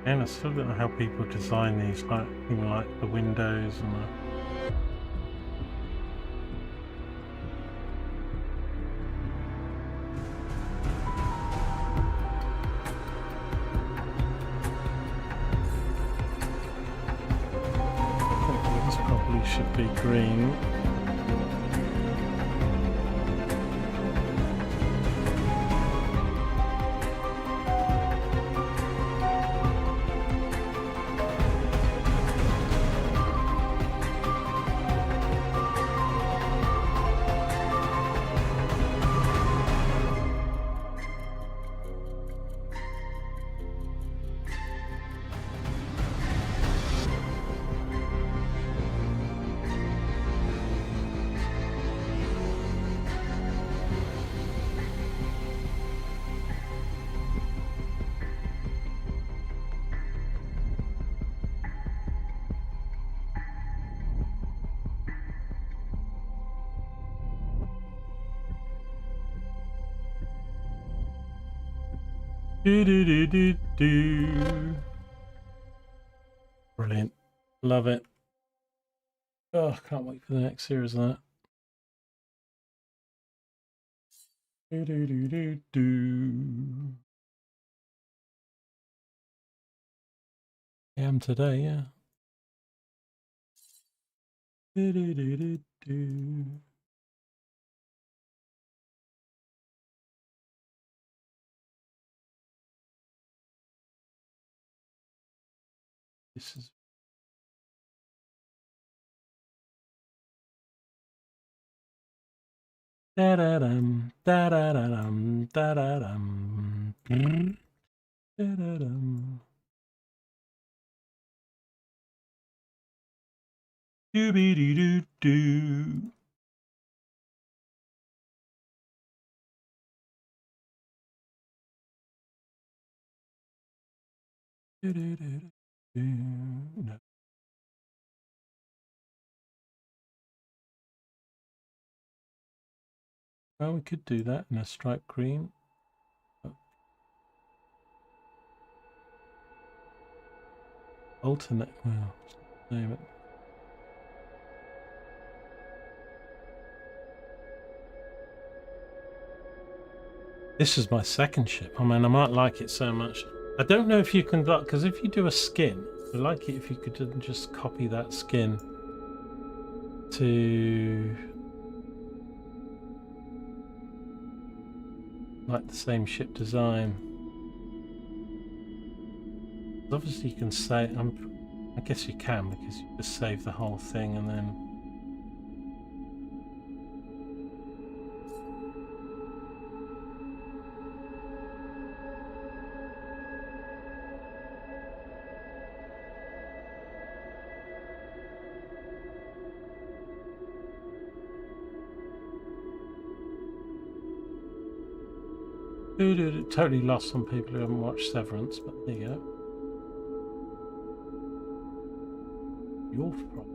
And I still don't know how people design these, like even like the windows and the should be green. Do. Brilliant. Love it. Oh, can't wait for the next series of that. Do. I am today, yeah. Do. This is da-da-dum, da-da-da-dum, da-da-dum, da-da-dum. Do-be-dee-doo-doo. No. Well, we could do that in a striped green. Alternate, well, name it. This is my second ship. I mean, I might like it so much. I don't know if you can, because if you do a skin, I'd like it if you could just copy that skin to like the same ship design. Obviously you can say, I guess you can, because you just save the whole thing and then totally lost on people who haven't watched Severance, but there you go. Your problem.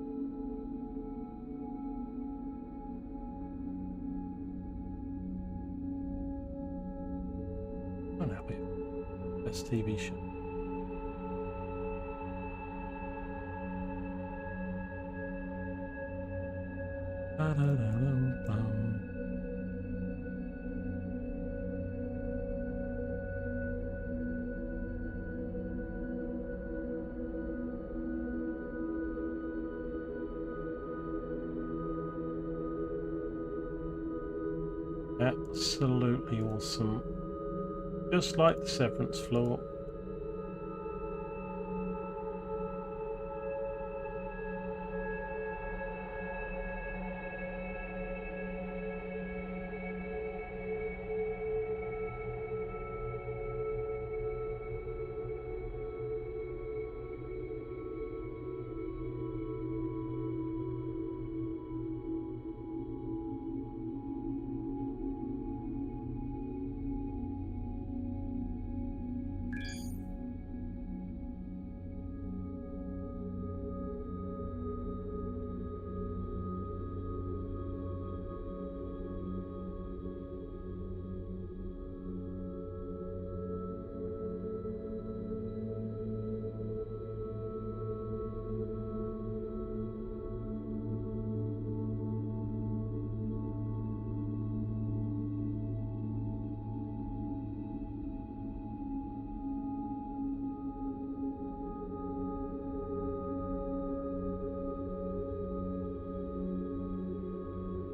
I'm happy. Best TV show. Absolutely awesome. Just like the Severance floor.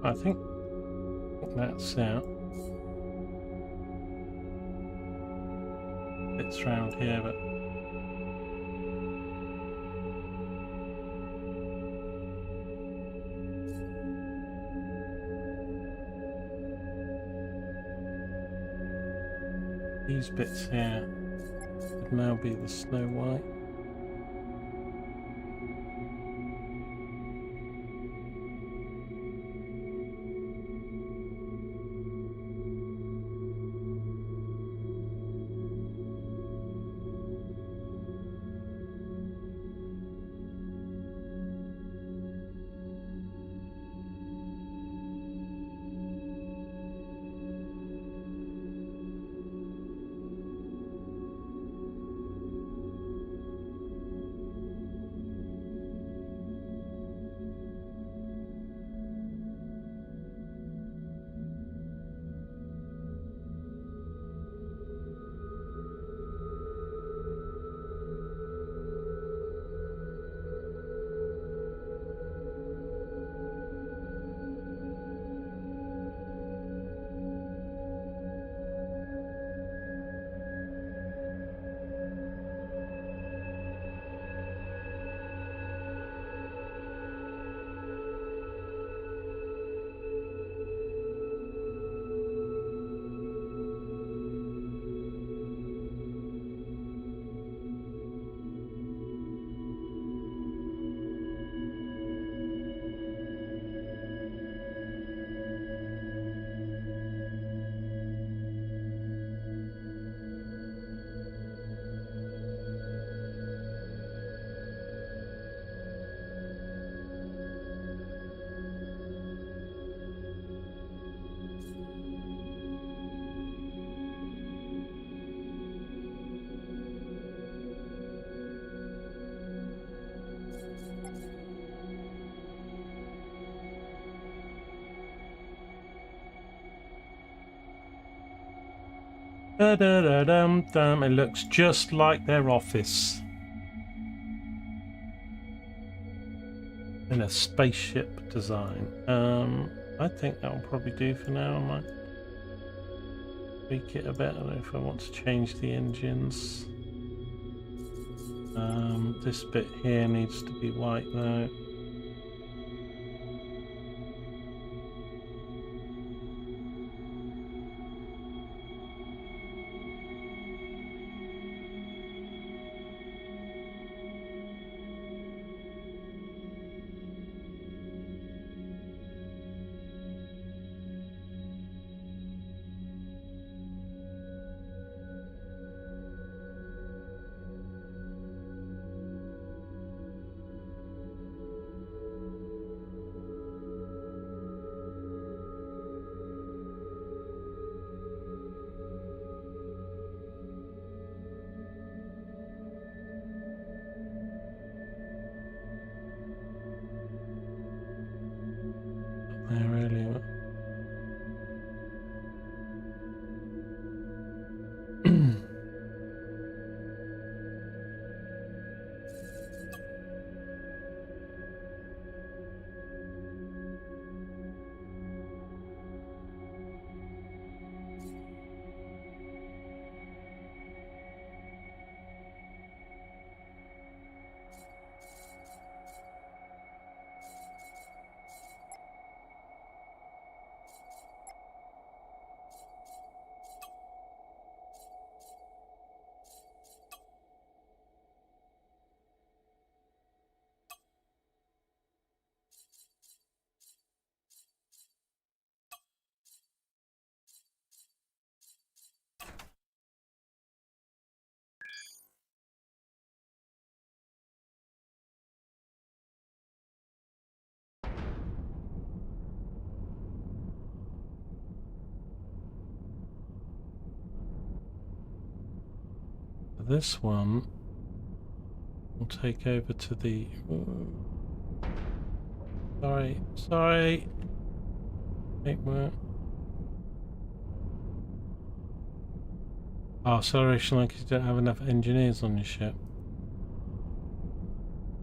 I think that's out. Bits round here, but these bits here would now be the Snow White. Da-da-da-dum-dum. It looks just like their office in a spaceship design. I think that will probably do for now. I might tweak it a bit. I don't know if I want to change the engines. This bit here needs to be white though. There really. This one will take over to the... Sorry. Make work. Oh, sorry, Shank, you don't have enough engineers on your ship.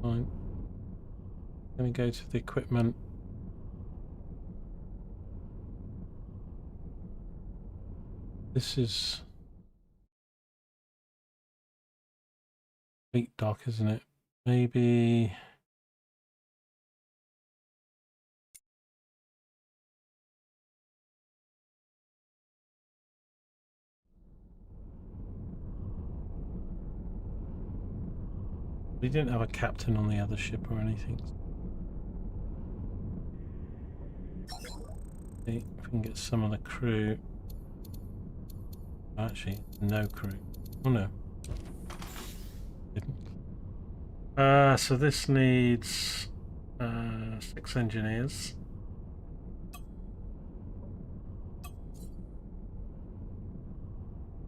Fine. Gonna go to the equipment. This is fleet dock, isn't it? Maybe we didn't have a captain on the other ship or anything. See if we can get some of the crew. Actually, no crew. Oh no. Didn't. So this needs 6 engineers.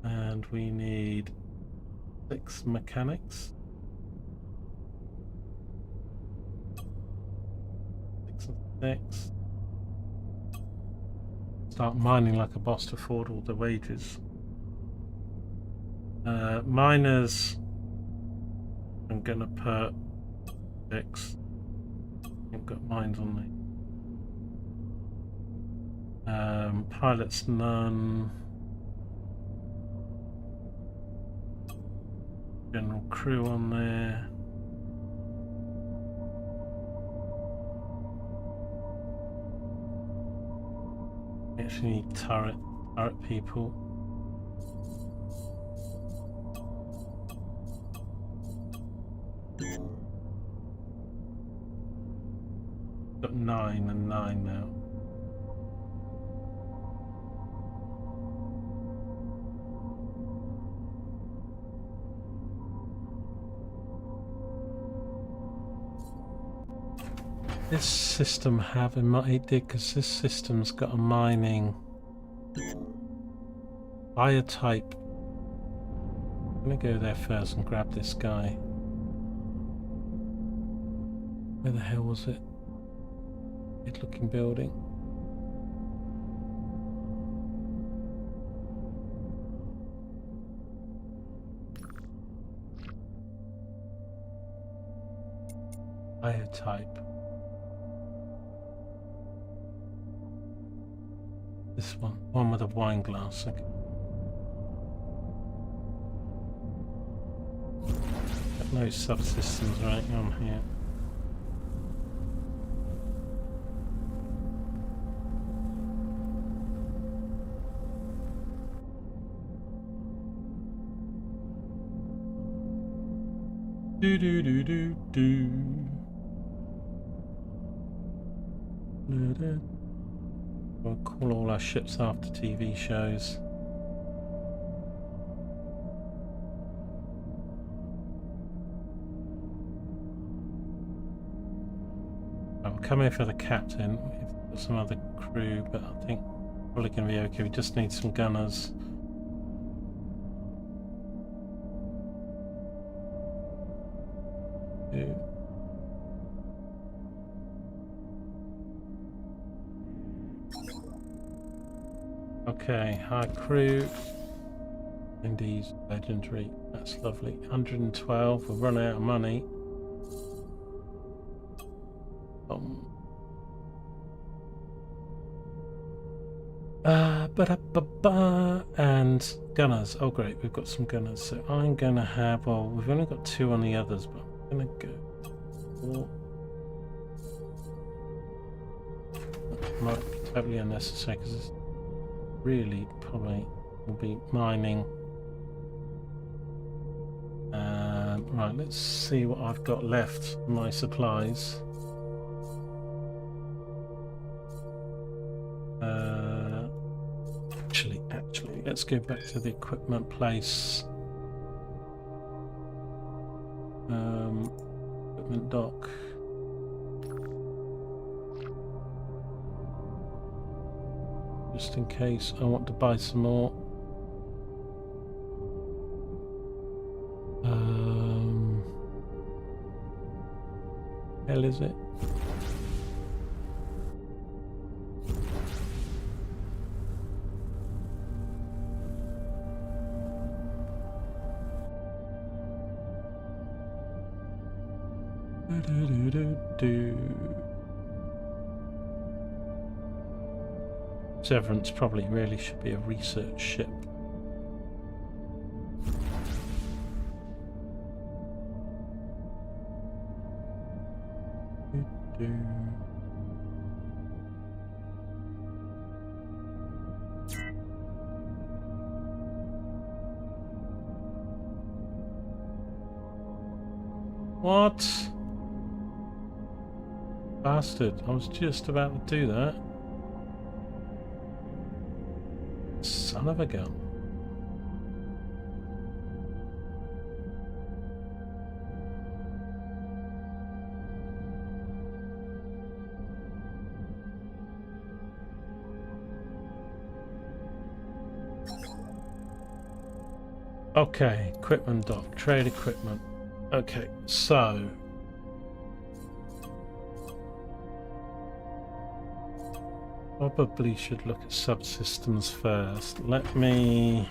And we need 6 mechanics. 6 and 6. Start mining like a boss to afford all the wages. Miners, I'm gonna put 6. I've got mines on me. Pilots, none. General crew on there. We actually need turret people. Got 9 and 9 now. This system have in mind, it did, because this system's got a mining fire type. I'm gonna go there first and grab this guy. Where the hell was it? Good looking building. Fire type. This one with a wine glass. Okay. Got no subsystems right on here. Do do do do do. We'll call all our ships after TV shows. I'll come here for the captain. We've got some other crew, but I think probably going to be okay. We just need some gunners. Okay, high crew. Indeed, legendary. That's lovely. 112. We'll run out of money. And gunners. Oh great, we've got some gunners. So I'm gonna have, well, we've only got 2 on the others, but I'm gonna go 4. That might be totally unnecessary because it's really probably will be mining. Right, let's see what I've got left in my supplies. Actually, let's go back to the equipment place. Equipment dock. Just in case I want to buy some more. Hell is it? Severance probably really should be a research ship. What? Bastard, I was just about to do that. Son of a gun. Okay, equipment dock, trade equipment. Okay, so probably should look at subsystems first. Let me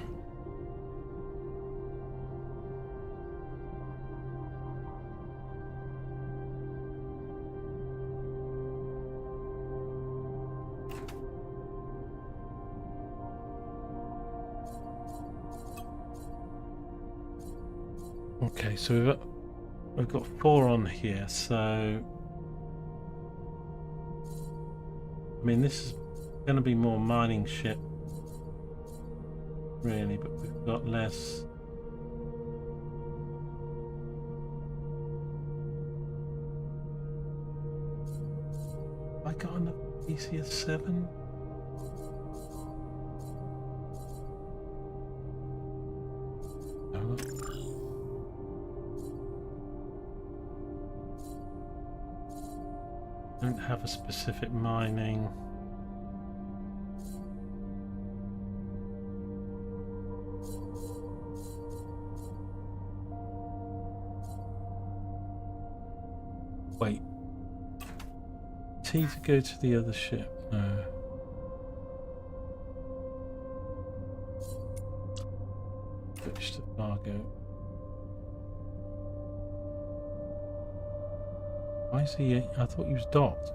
okay, so we've got 4 on here, so I mean this is going to be more mining ship really, but we've got less. I got enough PCS 7. Don't have a specific mining. Wait. T to go to the other ship? No. Switch to cargo. Why is he? I thought he was docked.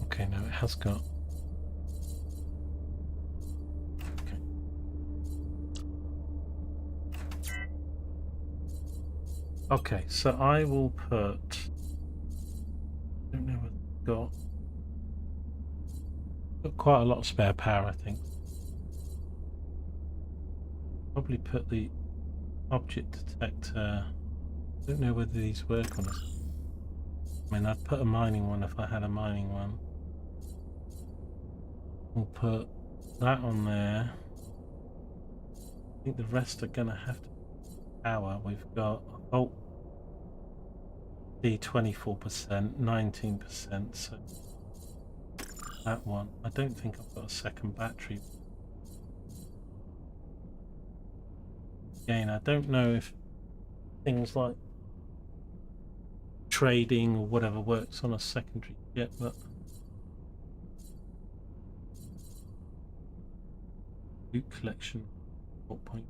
Okay, no, it has got. Okay. Okay, so I will put. I don't know what I've got. Got quite a lot of spare power, I think. Probably put the object detector. I don't know whether these work on us. I mean, I'd put a mining one if I had a mining one. We'll put that on there. I think the rest are gonna have to power. We've got a volt D 24%, 19%, so that one. I don't think I've got a second battery. Again, I don't know if things like trading or whatever works on a secondary yet, but loot collection, what point?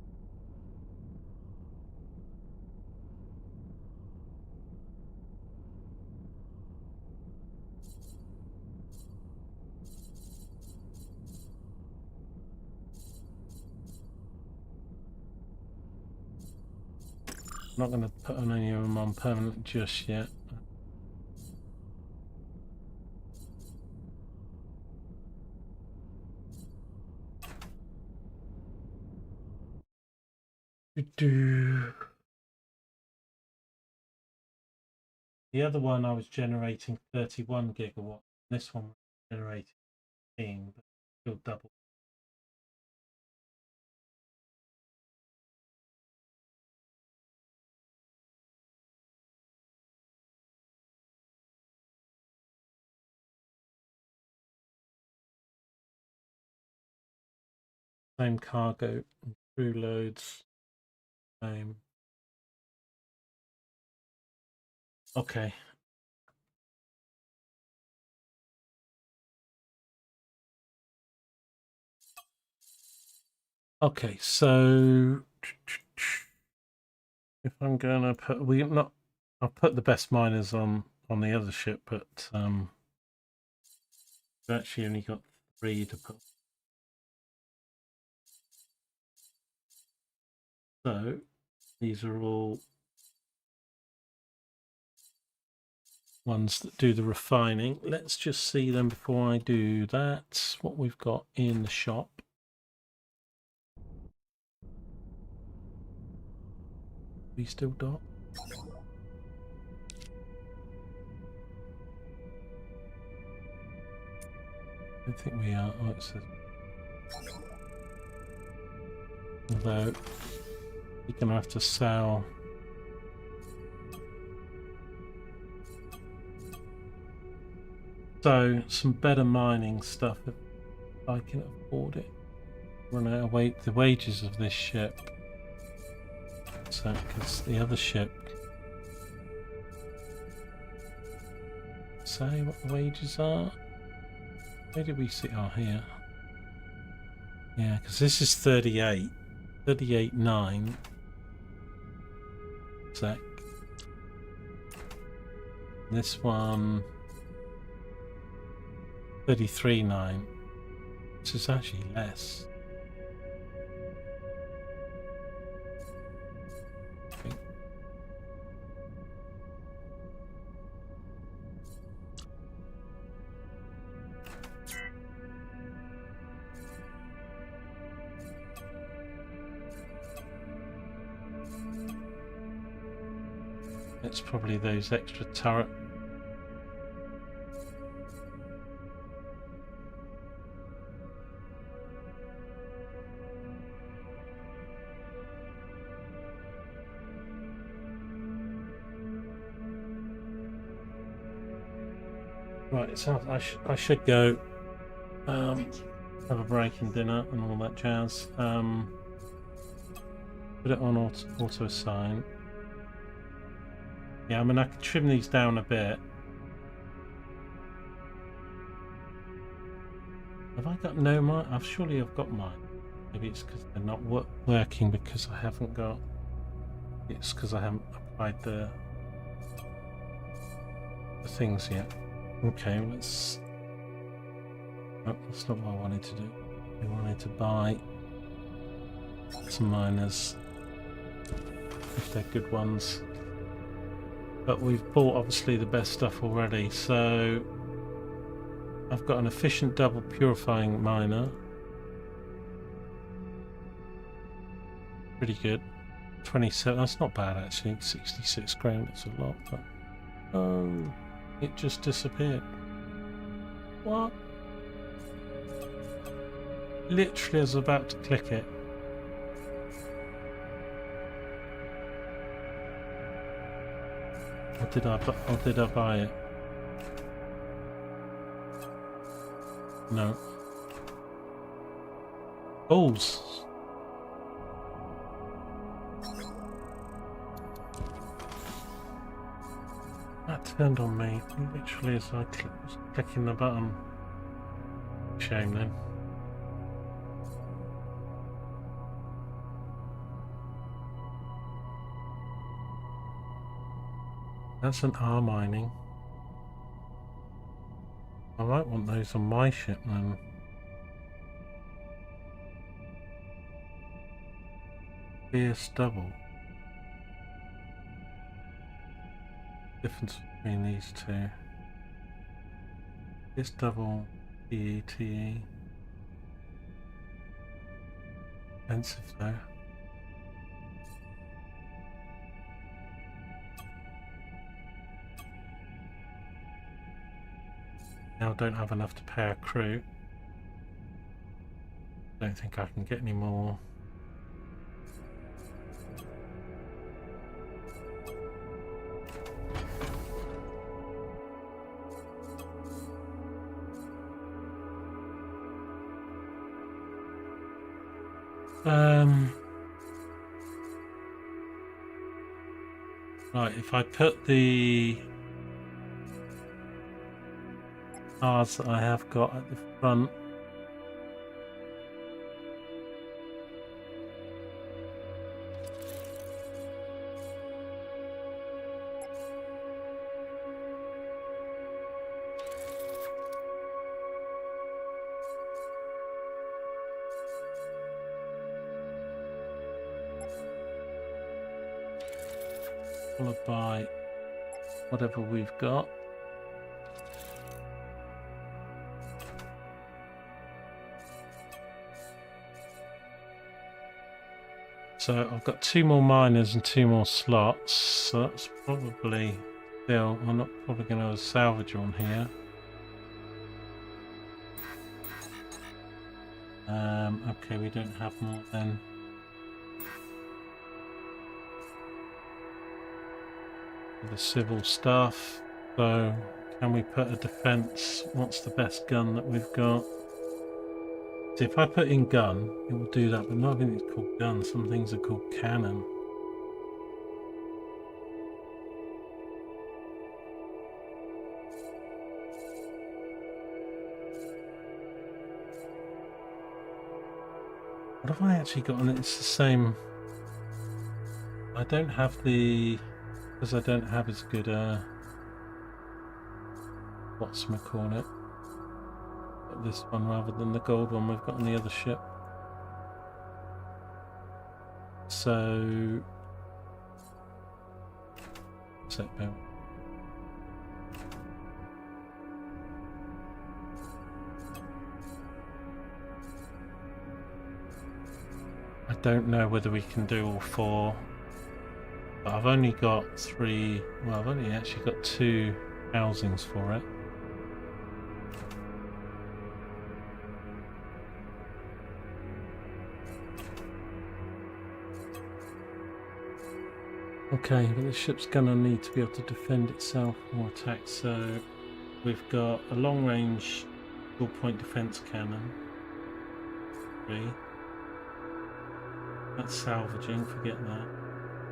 I'm not going to put on any of them on permanent just yet. The other one I was generating 31 gigawatt. This one was generating 15, but still double. Same cargo and crew loads. Same. Okay. Okay, so if I'm gonna put I'll put the best miners on the other ship, but we've actually only got 3 to put. So these are all ones that do the refining. Let's just see them before I do that. What we've got in the shop. We still dot? I don't think we are. Oh, it says. Although you're gonna have to sell. So some better mining stuff if I can afford it. Run out of the wages of this ship. So because the other ship. Say what the wages are. Where did we see? Oh, here. Yeah, because this is 38. 38.9 sec. This one 33.9. This is actually less. Okay. It's probably those extra turret. Right, so I should go have a break and dinner and all that jazz. Put it on auto assign. Yeah, I mean I could trim these down a bit. Have I got no mine? Surely I've got mine. Maybe it's because they're not working because I haven't got. It's because I haven't applied the things yet. Okay, let's. Oh, that's not what I wanted to do. I wanted to buy some miners if they're good ones. But we've bought obviously the best stuff already, so I've got an efficient double purifying miner. Pretty good. 27, that's not bad actually. 66 grand, it's a lot, but oh, it just disappeared. What? Literally I was about to click it. Or did I buy it? No. Balls. That turned on me literally as I was clicking the button. Shame then. That's an R mining. I might want those on my ship then. Fierce double. Difference between these two. Fierce double PETE. Expensive though. Now I don't have enough to pay a crew. Don't think I can get any more. Right, if I put the cards that I have got at the front, followed by whatever we've got. So I've got 2 more miners and 2 more slots, so that's probably still, I'm not probably going to have a salvage on here. Okay, we don't have more then. The civil stuff, so can we put a defense? What's the best gun that we've got? See, if I put in gun, it will do that, but not everything's called gun. Some things are called cannon. What have I actually got on it? It's the same. I don't have the, because I don't have as good a, whatchamacallit, this one rather than the gold one we've got on the other ship. So, I don't know whether we can do all 4, but I've only got 3, well I've only actually got 2 housings for it. Okay, but the ship's gonna need to be able to defend itself or attack, so we've got a long range dual point defense cannon. 3. That's salvaging, forget that.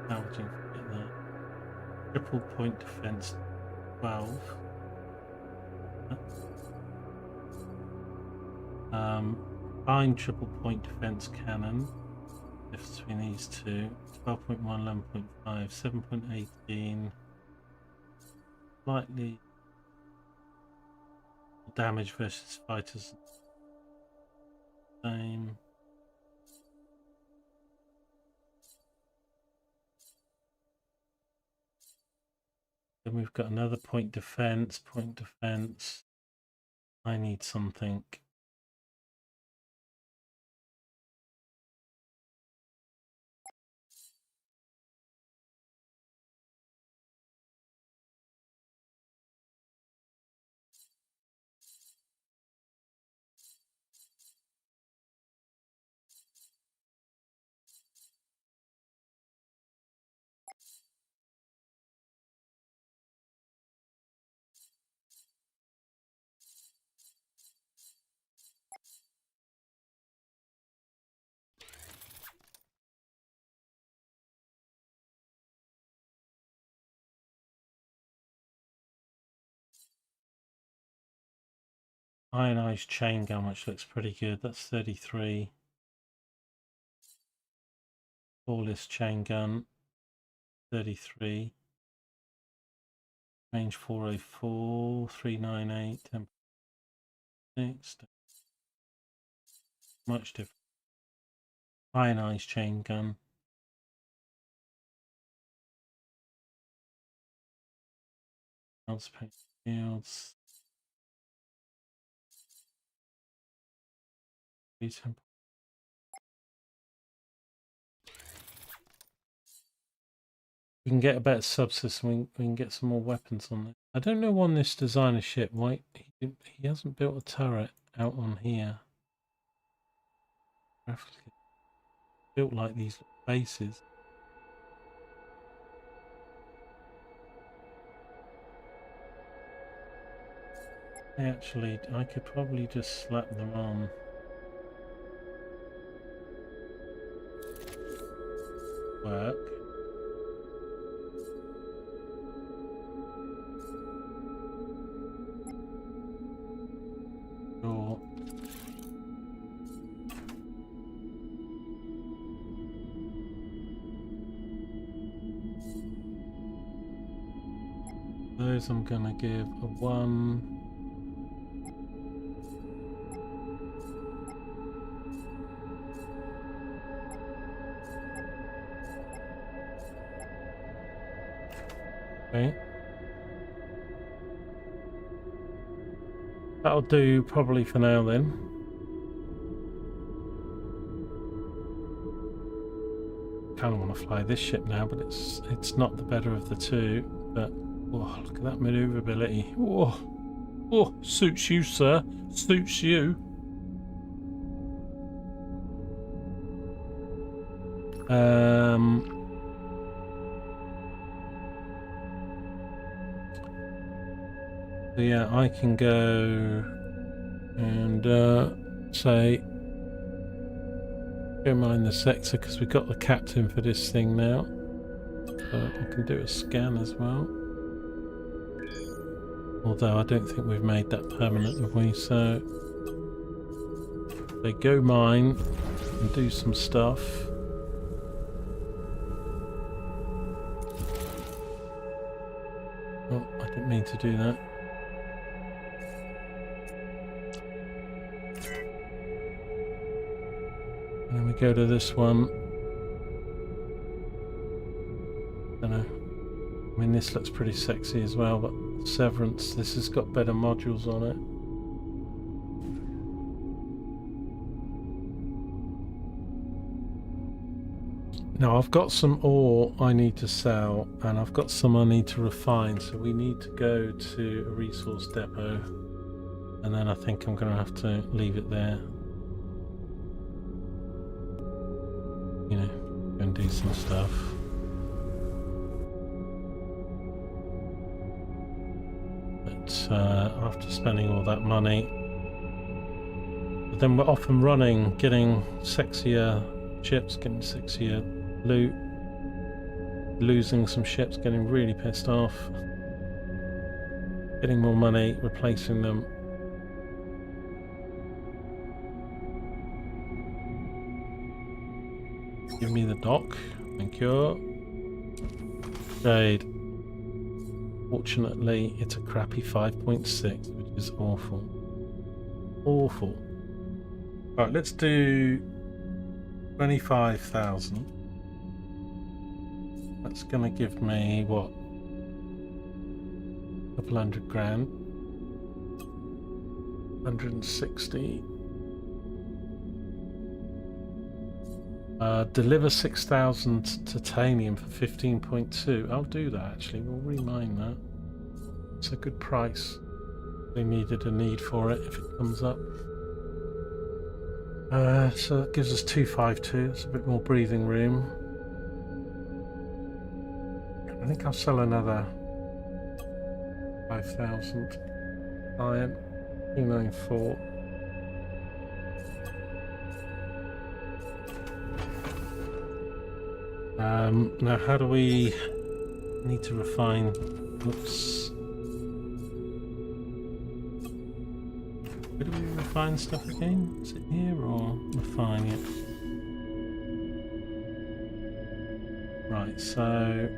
Salvaging, forget that. Triple point defense, 12. Combined triple point defense cannon. Difference between these two: 12.1, 11.5, 7.18. Slightly damage versus fighters. Same. Then we've got another point defense. Point defense. I need something. Ionized chain gun, which looks pretty good. That's 33. Tallest chain gun, 33. Range 404, 398, 10.6. Much different. Ionized chain gun. Fields. We can get a better subsystem. We can get some more weapons on it. I don't know on this designer ship why he hasn't built a turret out on here. Built like these bases. Actually, I could probably just slap them on. Work. Sure. Those I'm gonna give a 1. Okay. That'll do probably for now then. Kind of want to fly this ship now, but it's not the better of the two. But oh, look at that maneuverability. Oh, suits you, sir. Suits you. So yeah, I can go and say go mine the sector because we've got the captain for this thing now. So I can do a scan as well. Although I don't think we've made that permanent, have we? So they go mine and do some stuff. Oh, I didn't mean to do that. And then we go to this one. I don't know. I mean, this looks pretty sexy as well, but Severance, this has got better modules on it. Now, I've got some ore I need to sell, and I've got some I need to refine, so we need to go to a resource depot, and then I think I'm going to have to leave it there. You know, go and do some stuff. But after spending all that money, but then we're off and running, getting sexier ships, getting sexier loot, losing some ships, getting really pissed off, getting more money, replacing them. Give me the dock, thank you. Trade. Fortunately, it's a crappy 5.6, which is awful. Awful. Right, let's do 25,000. That's going to give me, what? A couple hundred grand. 160. Deliver 6,000 titanium for 15.2. I'll do that actually. We'll remine that. It's a good price. They needed a need for it if it comes up. So that gives us 252. It's a bit more breathing room. I think I'll sell another 5,000 iron. 294. Now how do we need to refine? Oops. Where do we refine stuff again? Is it here or refine it? Right, so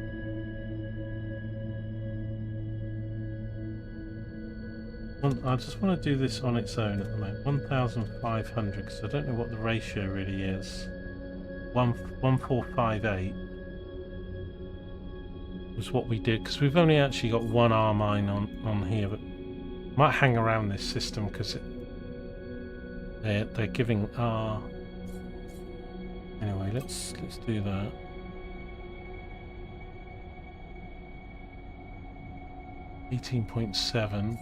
I just want to do this on its own at the moment. 1,500 because I don't know what the ratio really is. 1458 was what we did because we've only actually got one R mine on here, but might hang around this system because they're giving R. Anyway, let's do that. $18.7.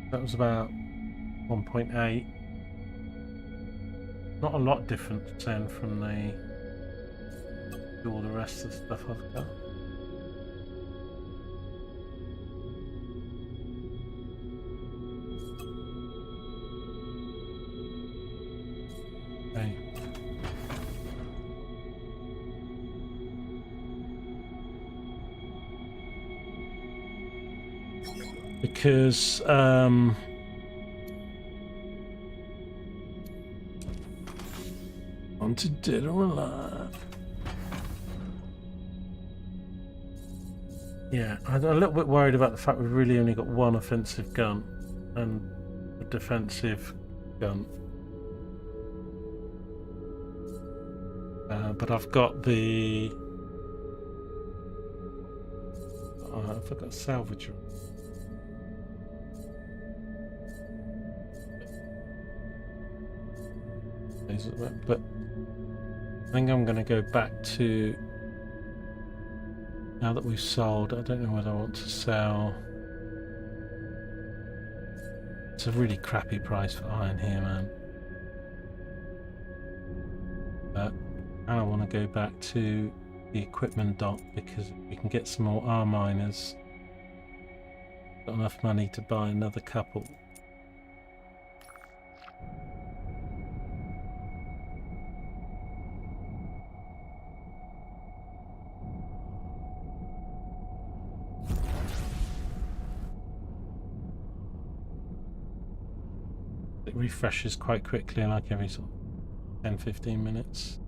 That was about 1.8. Not a lot different then from all the rest of the stuff I've got. Okay. Because wanted dead or alive. Yeah, I'm a little bit worried about the fact we've really only got one offensive gun and a defensive gun. But I've got the if I've got a salvager. But I think I'm going to go back to, now that we've sold, I don't know whether I want to sell. It's a really crappy price for iron here, man. But I want to go back to the equipment dock because we can get some more R miners. Got enough money to buy another couple. It refreshes quite quickly, like every sort of 10-15 minutes.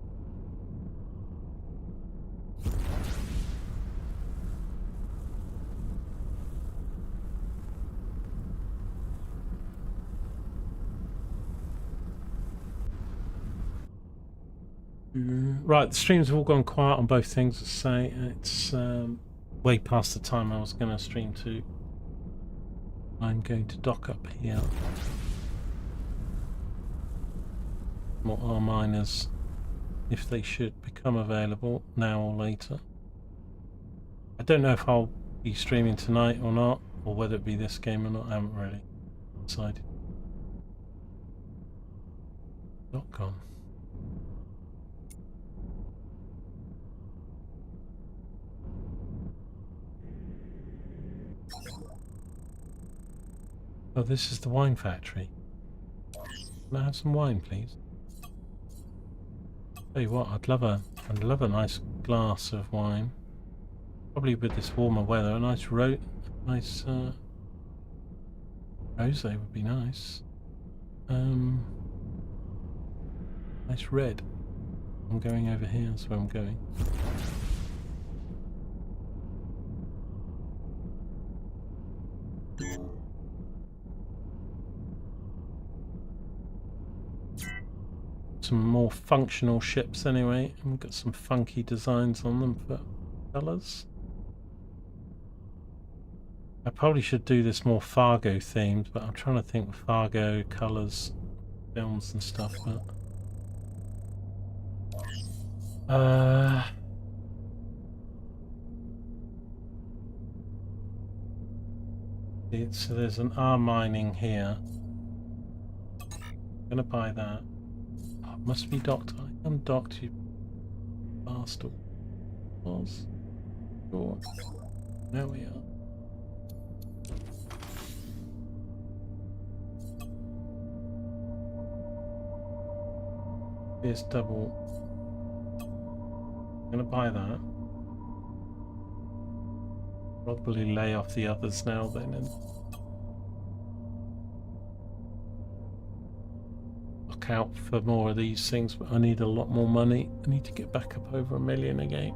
Right, the streams have all gone quiet on both things, to say. It's way past the time I was going to stream to. I'm going to dock up here. More R miners, if they should become available now or later. I don't know if I'll be streaming tonight or not, or whether it be this game or not. I haven't really decided. Not gone. Oh, this is the wine factory. Can I have some wine, please? Tell you what, I'd love a nice glass of wine. Probably with this warmer weather, a nice rosé would be nice. Nice red. I'm going over here, that's where I'm going. Some more functional ships anyway, and we've got some funky designs on them for colours. I probably should do this more Fargo themed, but I'm trying to think of Fargo colours, films and stuff. But so there's an R mining here. I'm gonna buy that. Oh, it must be docked. I am docked, you bastard. Was. Sure. There we are. Here's double. I'm gonna buy that. Probably lay off the others now then and look out for more of these things, but I need a lot more money. I need to get back up over 1 million again.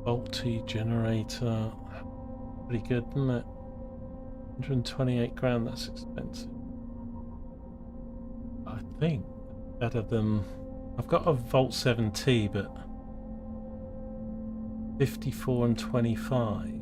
Multi generator. Pretty good, isn't it? 128 grand, that's expensive. I think better than... I've got a Volt 7T, but 54 and 25.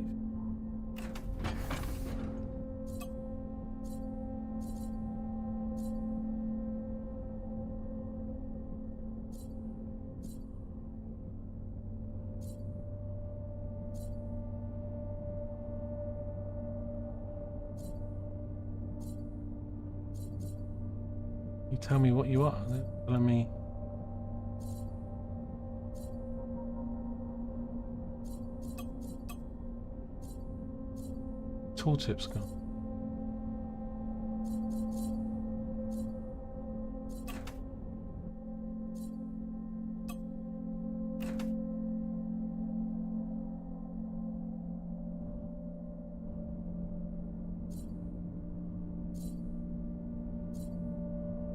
You tell me what you are. They're telling me. Tooltip's gone.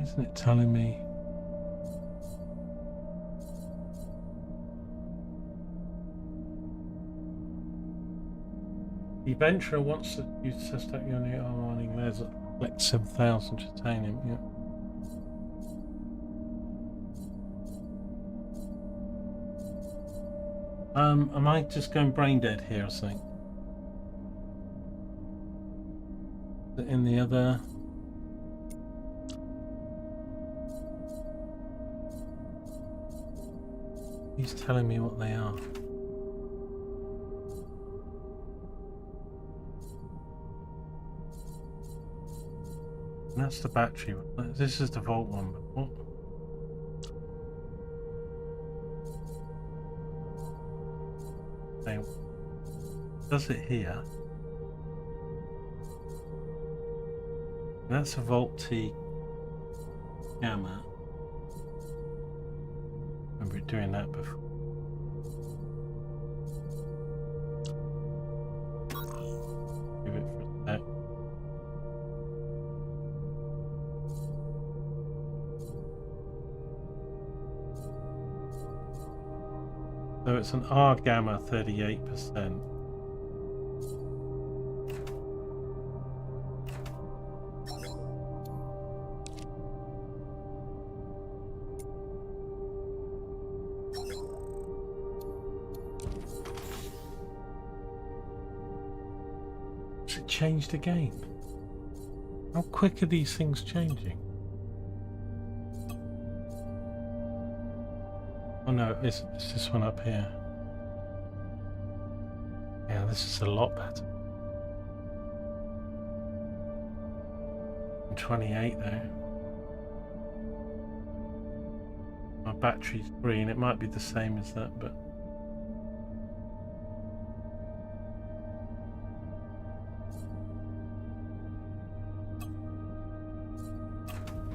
Isn't it telling me? The adventurer wants to you to test out your new armor mining. There's like 7,000 titanium. Yeah. Am I just going brain dead here or something? In the other... He's telling me what they are. And that's the battery one. This is the vault one, but what? Okay. Does it here? That's a Vault T gamma. Remember doing that before. Give it for a sec. So it's an R gamma 38%. Has it changed again? How quick are these things changing? Oh no, it's this one up here. Yeah, this is a lot better. 28 though. My battery's green. It might be the same as that, but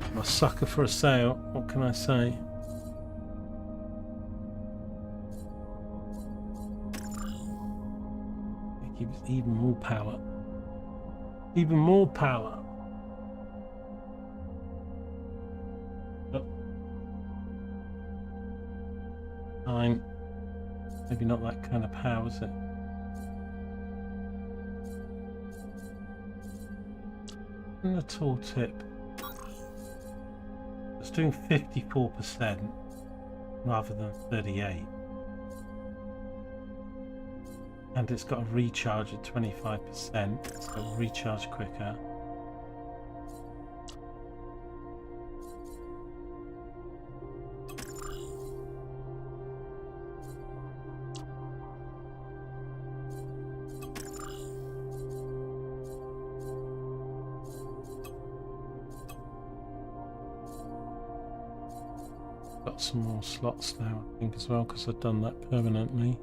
I'm a sucker for a sale. What can I say? It gives even more power. Even more power. Oh. Fine. Maybe not that kind of power, is it? In the tooltip, it's doing 54% rather than 38%. And it's got a recharge at 25%, so it'll recharge quicker. Got some more slots now, I think, as well, because I've done that permanently.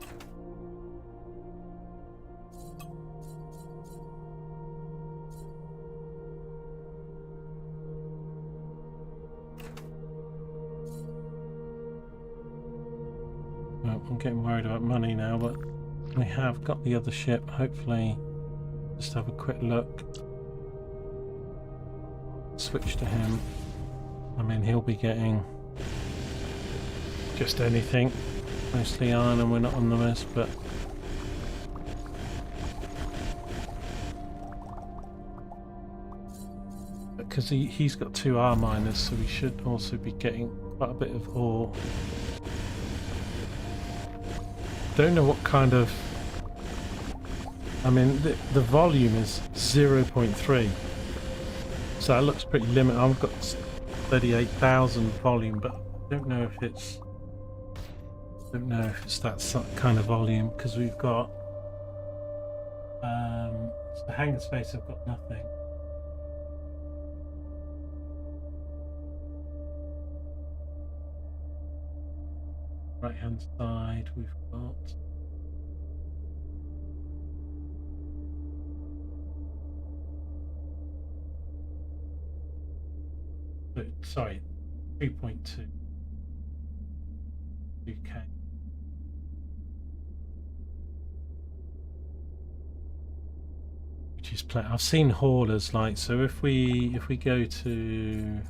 I'm getting worried about money now, but we have got the other ship. Hopefully, just have a quick look. Switch to him. I mean, he'll be getting just anything, mostly iron, and we're not on the rest, but because he's got 2 R miners, so we should also be getting quite a bit of ore. Don't know what kind of... I mean, the volume is 0.3, so that looks pretty limited. I've got 38,000 volume, but I don't know if it's that kind of volume, because we've got the hangar space. I've got nothing. Right hand side we've got sorry, 3.2 UK. Which is play. I've seen haulers like, so if we go to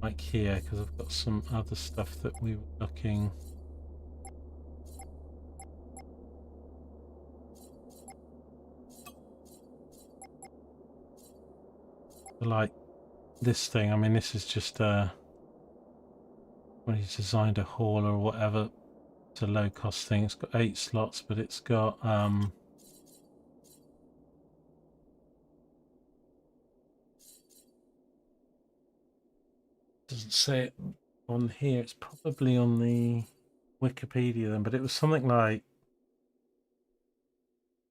like here, because I've got some other stuff that we were looking. Like this thing, I mean, this is just when he's designed a hauler or whatever, It's a low cost thing. It's got 8 slots, but it's got doesn't say it on here. It's probably on the Wikipedia then, but it was something like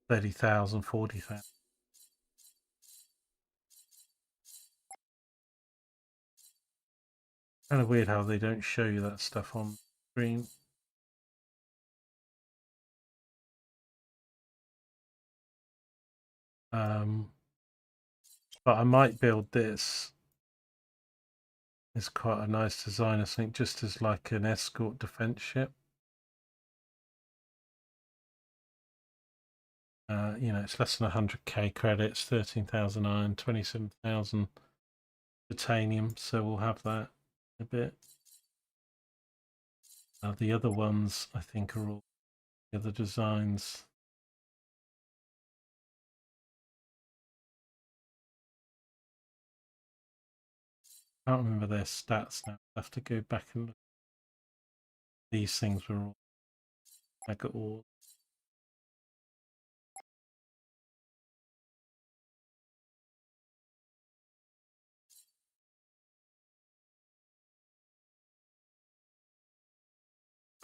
30,000, 40,000. Kind of weird how they don't show you that stuff on screen. But I might build this. It's quite a nice design, I think, just as like an escort defense ship. You know, it's less than 100k credits, 13,000 iron, 27,000 titanium, so we'll have that a bit. The other ones, I think, are all the other designs. I can't remember their stats now. I have to go back and look. These things were all mega ore.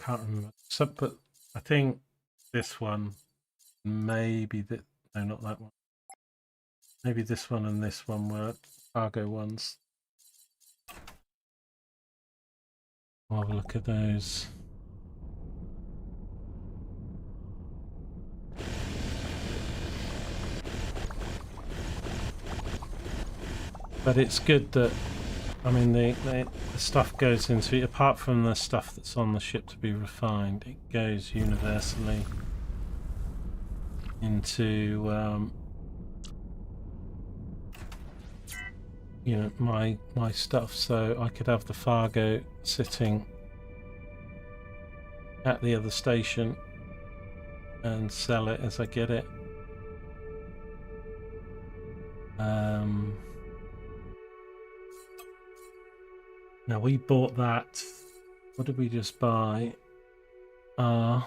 Can't remember. So, but I think this one, maybe that. No, not that one. Maybe this one and this one were cargo ones. I'll have a look at those. But it's good that, I mean, the stuff goes into, apart from the stuff that's on the ship to be refined, it goes universally into, you know, my stuff. So I could have the Fargo sitting at the other station and sell it as I get it. Now we bought that. What did we just buy? Minor.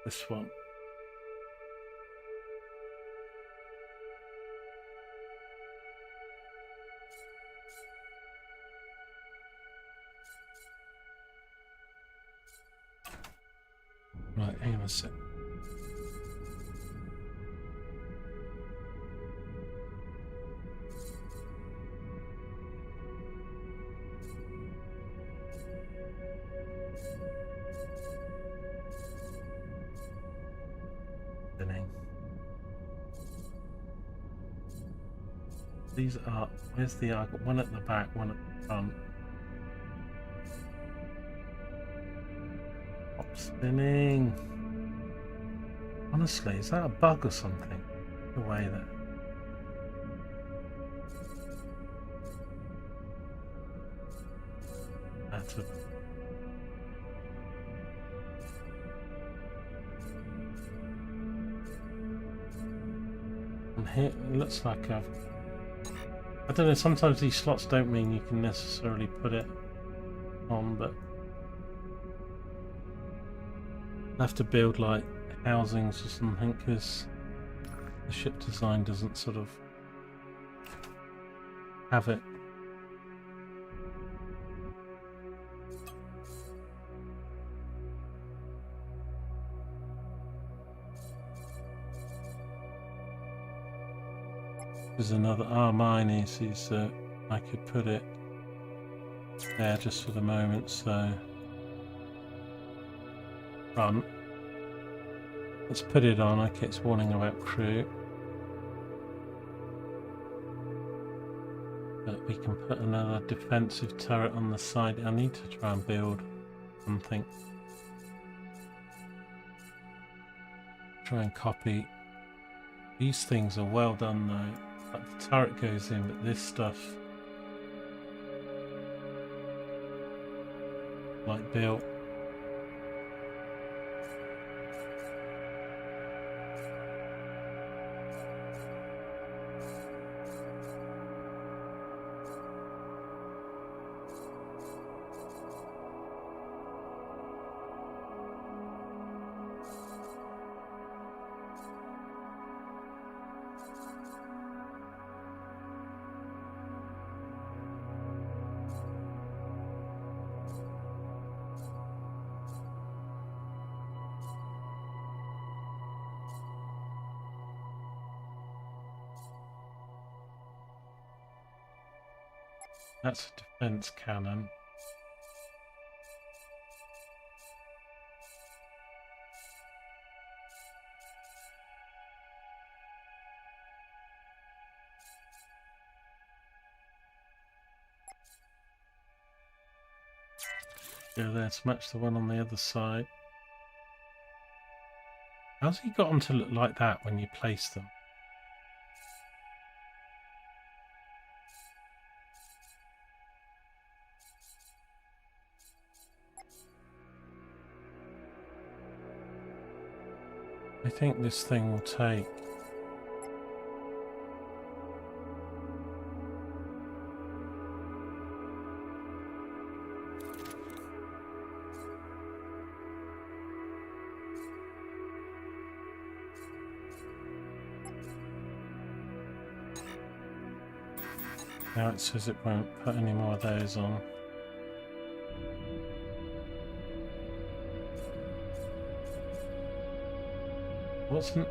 This one. Right, hang on a sec. These are, where's the, I've got one at the back, one at the front. Stop spinning. Honestly, is that a bug or something? The way that. That's a. And here, it looks like I've. I don't know, sometimes these slots don't mean you can necessarily put it on, but I have to build like housings or something because the ship design doesn't sort of have it. There's another, mine is I could put it there just for the moment, so front. Let's put it on. Okay, it's warning about crew. But we can put another defensive turret on the side. I need to try and build something. Try and copy. These things are well done though. Like the turret goes in, but this stuff, like built. That's a defense cannon. Yeah, let's match the one on the other side. How's he got them to look like that when you place them? I think this thing will take. Now it says it won't put any more of those on. What's an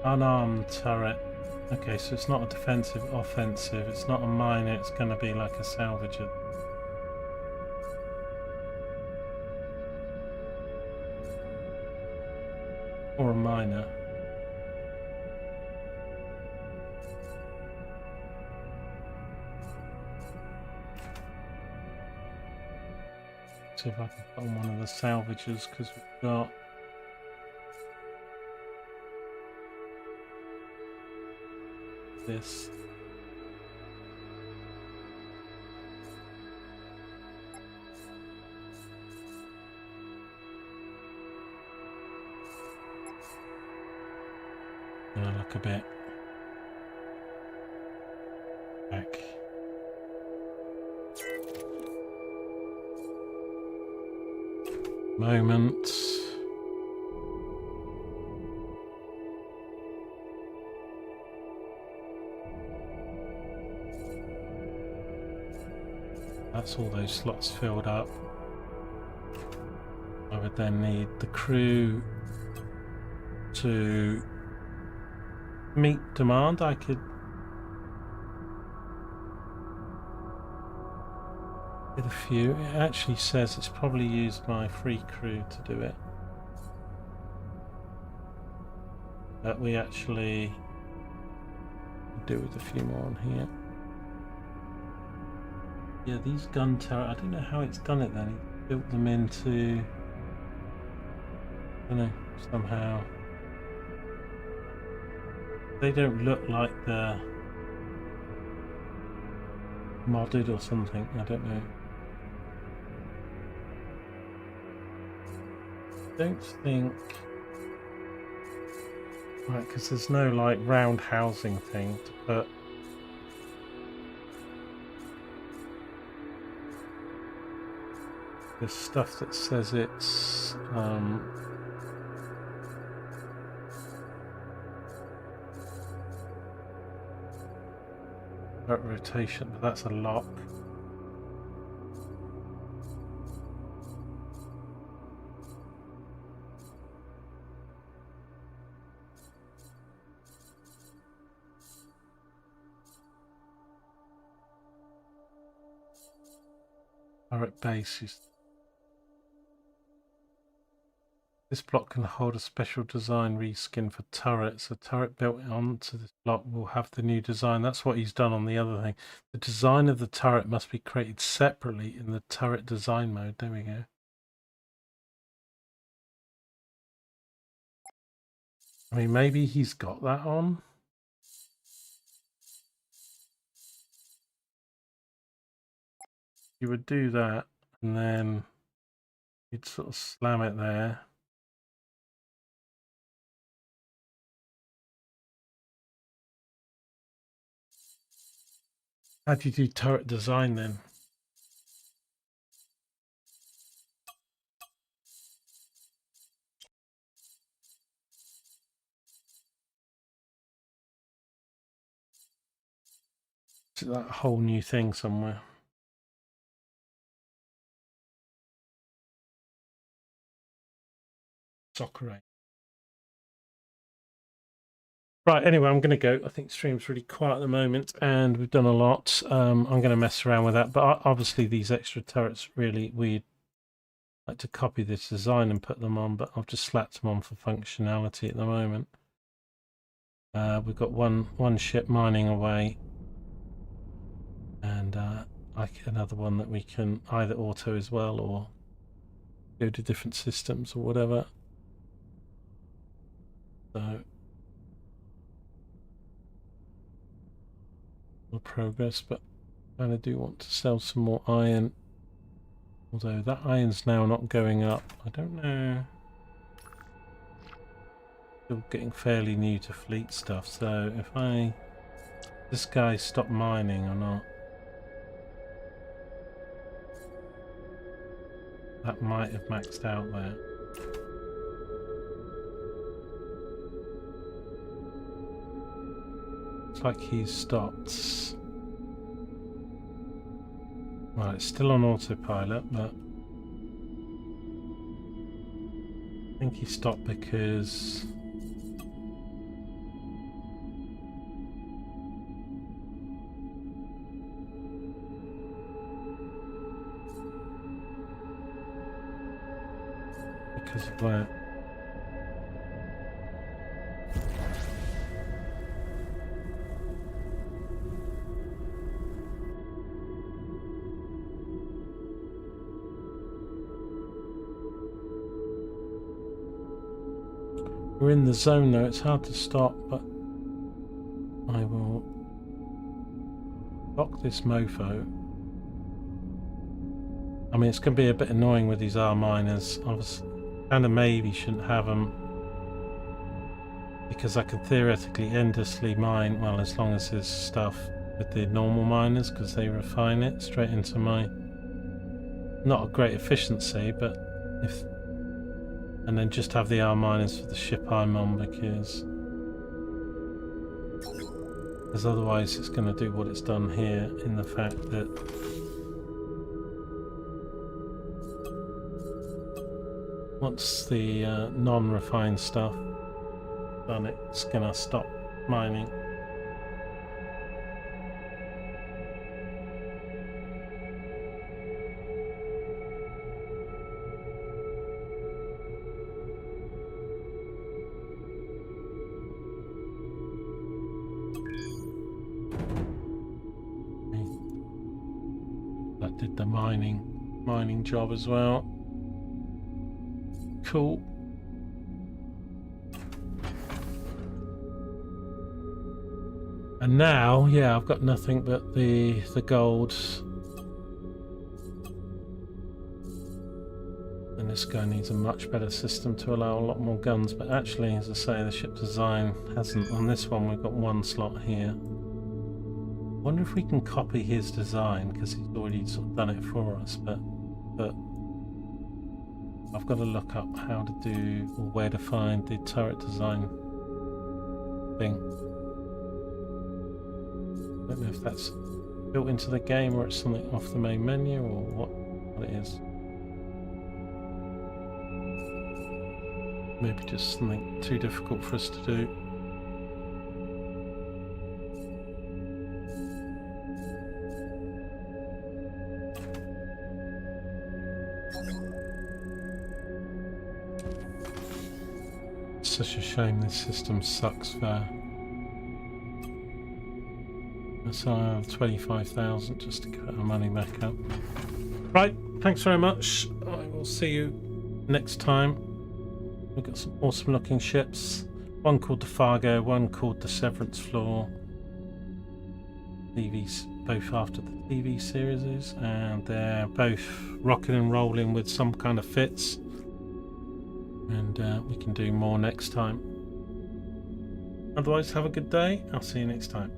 unarmed turret? Okay, so it's not a defensive, offensive. It's not a miner. It's going to be like a salvager. Or a miner. See if I can put on one of the salvagers, because we've got this. Gonna look a bit back. Moment. That's all those slots filled up. I would then need the crew to meet demand. I could get a few. It actually says it's probably used my free crew to do it. But we actually do with a few more on here. Yeah, these gun turret, I don't know how it's done it then. He built them into, I don't know, somehow. They don't look like they're modded or something, I don't know. Don't think, right, because there's no like round housing thing to put. There's stuff that says it's about rotation, but that's a lock. Turret base is. This block can hold a special design reskin for turrets. A turret built onto this block will have the new design. That's what he's done on the other thing. The design of the turret must be created separately in the turret design mode. There we go. I mean, maybe he's got that on. You would do that, and then you'd sort of slam it there. How do you do turret design then? Is that whole new thing somewhere? Soccer. Right, anyway, I'm going to go. I think stream's really quiet at the moment, and we've done a lot. I'm going to mess around with that, but obviously these extra turrets really we'd like to copy this design and put them on, but I've just slapped them on for functionality at the moment. We've got one ship mining away, and like another one that we can either auto as well or go to different systems or whatever. So progress, but I kind of do want to sell some more iron, although that iron's now not going up. I don't know, still getting fairly new to fleet stuff, so if this guy stop mining or not, that might have maxed out there. Like he's stopped. Well, it's still on autopilot, but I think he stopped because of that. We're in the zone though, it's hard to stop, but I will lock this mofo. I mean, it's going to be a bit annoying with these R miners. I was kind of maybe shouldn't have them, because I could theoretically endlessly mine, well, as long as there's stuff with the normal miners, because they refine it straight into my, not a great efficiency, but if, and then just have the R miners for the ship I'm on, because otherwise it's going to do what it's done here, in the fact that once the non-refined stuff done, it's going to stop mining. That did the mining job as well. Cool. And now, yeah, I've got nothing but the gold. And this guy needs a much better system to allow a lot more guns, but actually, as I say, the ship design hasn't. On this one, we've got one slot here. I wonder if we can copy his design, because he's already sort of done it for us, but I've got to look up how to do, or where to find the turret design thing. I don't know if that's built into the game or it's something off the main menu, or what it is. Maybe just something too difficult for us to do. Such a shame this system sucks for. So I have 25,000 just to get our money back up. Right, thanks very much. I will see you next time. We've got some awesome looking ships. One called the Fargo, one called the Severance Floor. TVs, both after the TV series, and they're both rocking and rolling with some kind of fits. And we can do more next time. Otherwise, have a good day. I'll see you next time.